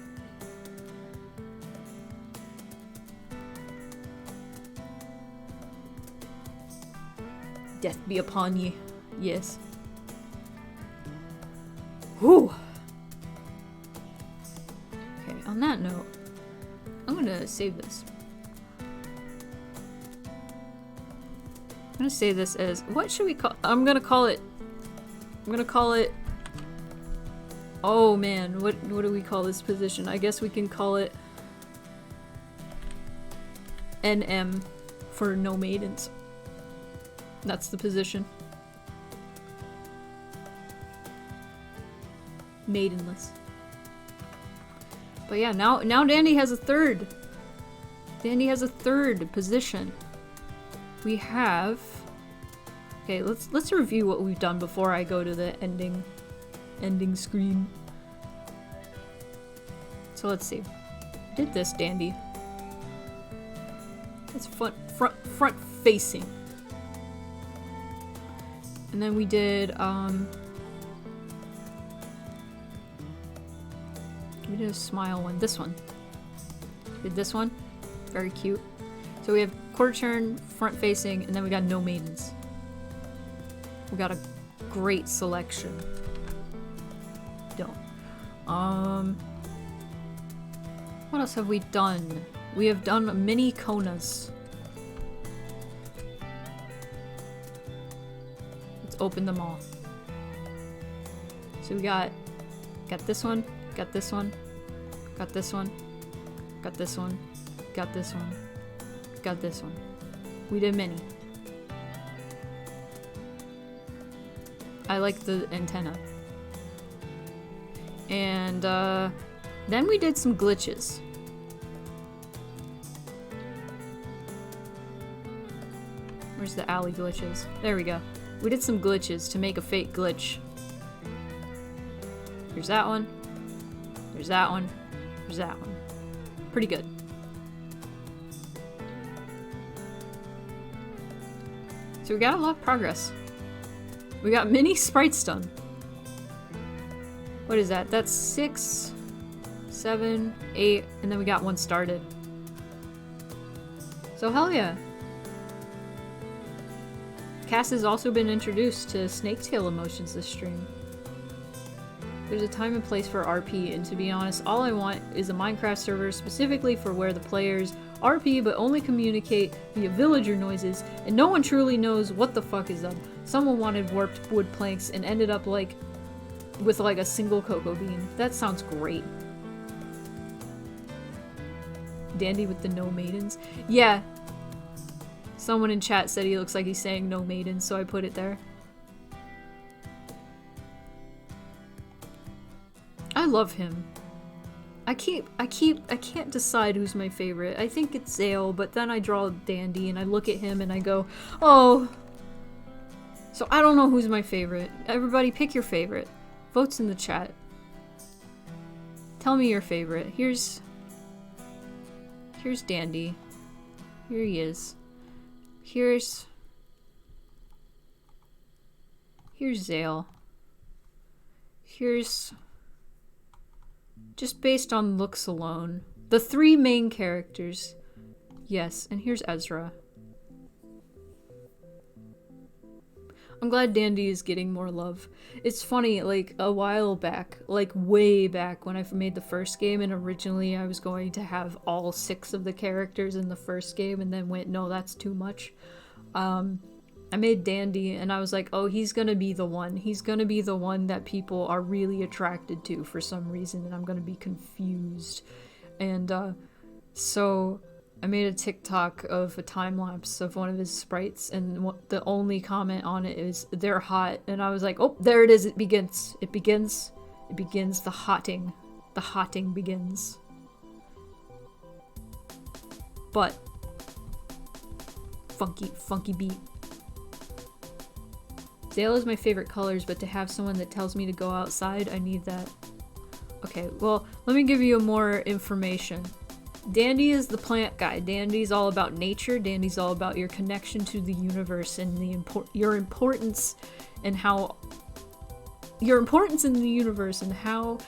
Death be upon ye. Yes. Whew. Okay, on that note, I'm gonna save this. I'm gonna say this as, what should we call, I'm gonna call it, oh man, what do we call this position? I guess we can call it NM for no maidens. That's the position. Maidenless. But yeah, now Dandy has a third. Dandy has a third position. We have Okay, let's review what we've done before I go to the ending screen. So let's see. Did this dandy. It's front facing. And then we did a smile one. This one. Did this one. Very cute. So we have quarter turn, front facing, and then we got no maidens. We got a great selection. Don't. What else have we done? We have done mini Konas. Let's open them all. So we got this one, got this one, got this one, got this one, got this one, got this one. We did many. I like the antenna. And then we did some glitches. Where's the alley glitches? There we go. We did some glitches to make a fake glitch. Here's that one. There's that one. There's that one. Pretty good. So we got a lot of progress. We got mini sprites done. What is that? That's 6, 7, 8, and then we got one started. So hell yeah. Cass has also been introduced to snaketail emotions this stream. There's a time and place for RP, and to be honest, all I want is a Minecraft server specifically for where the players RP but only communicate via villager noises, and no one truly knows what the fuck is up. Someone wanted warped wood planks and ended up with a single cocoa bean. That sounds great. Dandy with the no maidens. Yeah. Someone in chat said he looks like he's saying no maidens, so I put it there. I love him. I can't decide who's my favorite. I think it's Zale, but then I draw Dandy and I look at him and I go, oh. So I don't know who's my favorite. Everybody pick your favorite. Votes in the chat. Tell me your favorite. Here's Dandy. Here he is. Here's Zale. Here's, just based on looks alone, the 3 main characters. Yes, and here's Ezra. I'm glad Dandy is getting more love. It's funny, a while back, way back when I made the first game, and originally I was going to have all 6 of the characters in the first game, and then went, no, that's too much. I made Dandy, and I was like, oh, he's gonna be the one. He's gonna be the one that people are really attracted to for some reason, and I'm gonna be confused. And, so I made a TikTok of a time-lapse of one of his sprites, and the only comment on it is, they're hot. And I was like, oh, there it is, it begins. It begins, the hotting. The hotting begins. But, funky beat. Zale is my favorite colors, but to have someone that tells me to go outside, I need that. Okay, well, let me give you more information. Dandy is the plant guy. Dandy's all about nature. Dandy's all about your connection to the universe and your importance and how your importance in the universe and how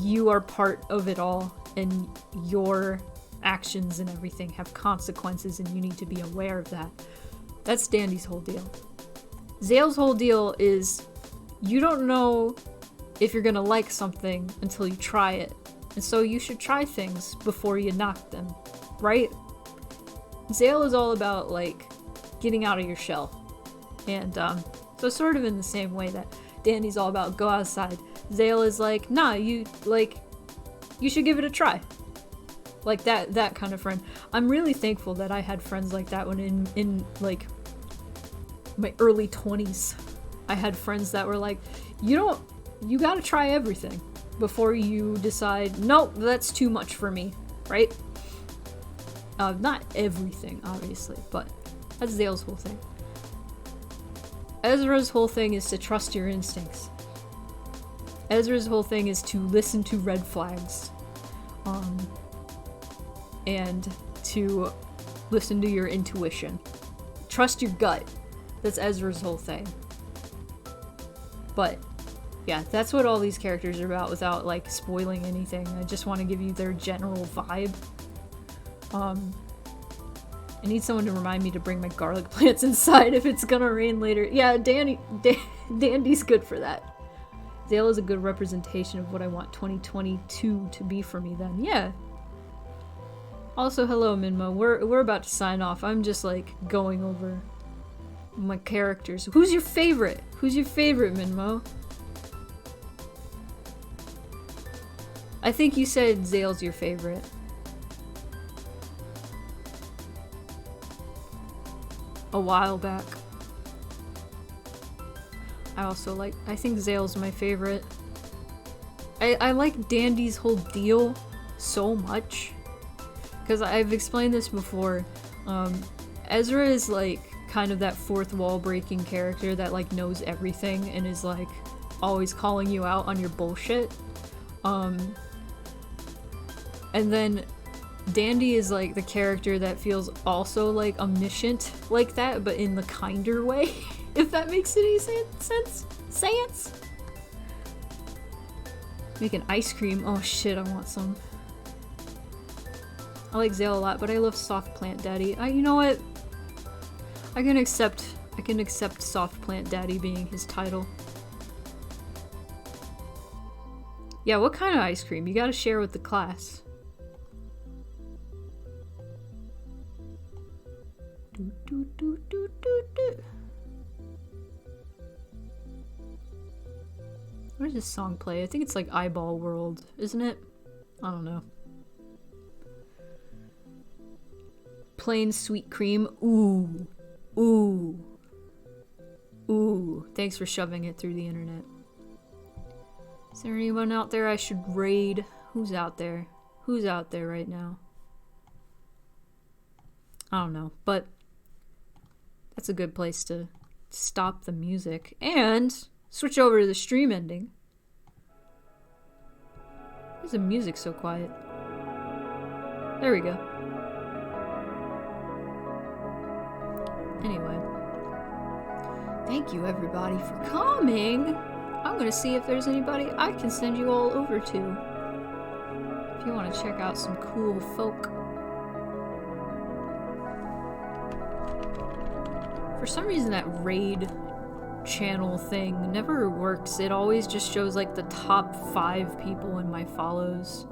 you are part of it all, and your actions and everything have consequences, and you need to be aware of that. That's Dandy's whole deal. Zale's whole deal is you don't know if you're gonna like something until you try it. And so you should try things before you knock them, right? Zale is all about, getting out of your shell. And, so sort of in the same way that Dandy's all about go outside, Zale is like, nah, you should give it a try. Like that kind of friend. I'm really thankful that I had friends like that when in my early 20s. I had friends that were like, you gotta try everything before you decide, nope, that's too much for me, right? Not everything, obviously, but That's Zale's whole thing. Ezra's whole thing is to trust your instincts. Ezra's whole thing is to listen to red flags. And to listen to your intuition. Trust your gut. That's Ezra's whole thing. But, yeah, that's what all these characters are about without, like, spoiling anything. I just want to give you their general vibe. I need someone to remind me to bring my garlic plants inside if it's gonna rain later. Yeah, Dandy's good for that. Zale is a good representation of what I want 2022 to be for me then. Yeah. Also, hello, Minmo. We're about to sign off. I'm just, like, going over my characters. Who's your favorite? Who's your favorite, Minmo? I think you said Zale's your favorite. A while back. I think Zale's my favorite. I like Dandy's whole deal so much. Because I've explained this before. Ezra is like kind of that fourth wall breaking character that like knows everything and is like always calling you out on your bullshit. And then Dandy is like the character that feels also like omniscient like that, but in the kinder way, if that makes any sense. Making ice cream. Oh shit, I want some. I like Zale a lot, but I love Soft Plant Daddy. You know what? I can accept Soft Plant Daddy being his title. Yeah, what kind of ice cream? You gotta share with the class. Where does this song play? I think it's like Eyeball World, isn't it? I don't know. Plain sweet cream. Ooh. Ooh. Ooh. Thanks for shoving it through the internet. Is there anyone out there I should raid? Who's out there? Who's out there right now? I don't know, but that's a good place to stop the music and switch over to the stream ending. Why is the music so quiet? There we go. Anyway. Thank you everybody for coming! I'm gonna see if there's anybody I can send you all over to. If you want to check out some cool folk. For some reason that raid channel thing never works. It always just shows like the top 5 people in my follows.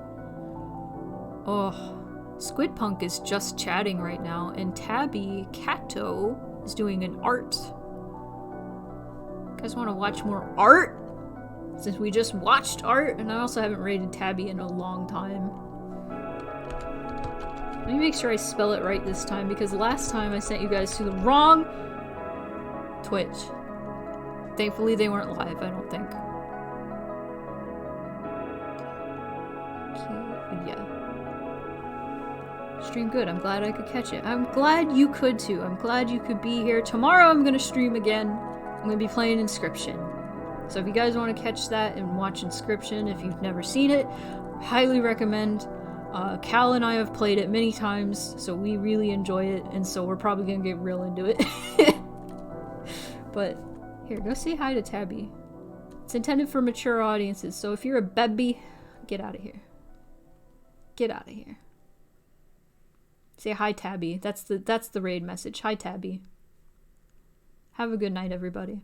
Oh, Squidpunk is just chatting right now, and Tabby Kato is doing an art. You guys want to watch more art? Since we just watched art, and I also haven't rated Tabby in a long time. Let me make sure I spell it right this time, because last time I sent you guys to the wrong Twitch. Thankfully they weren't live, I don't think. Yeah. Stream good. I'm glad I could catch it. I'm glad you could too. I'm glad you could be here. Tomorrow I'm gonna stream again. I'm gonna be playing Inscription. So if you guys want to catch that and watch Inscription, if you've never seen it, highly recommend. Cal and I have played it many times, so we really enjoy it, and so we're probably gonna get real into it. But here, go say hi to Tabby. It's intended for mature audiences, so if you're a baby, get out of here. Get out of here. Say hi, Tabby. That's the raid message. Hi, Tabby. Have a good night, everybody.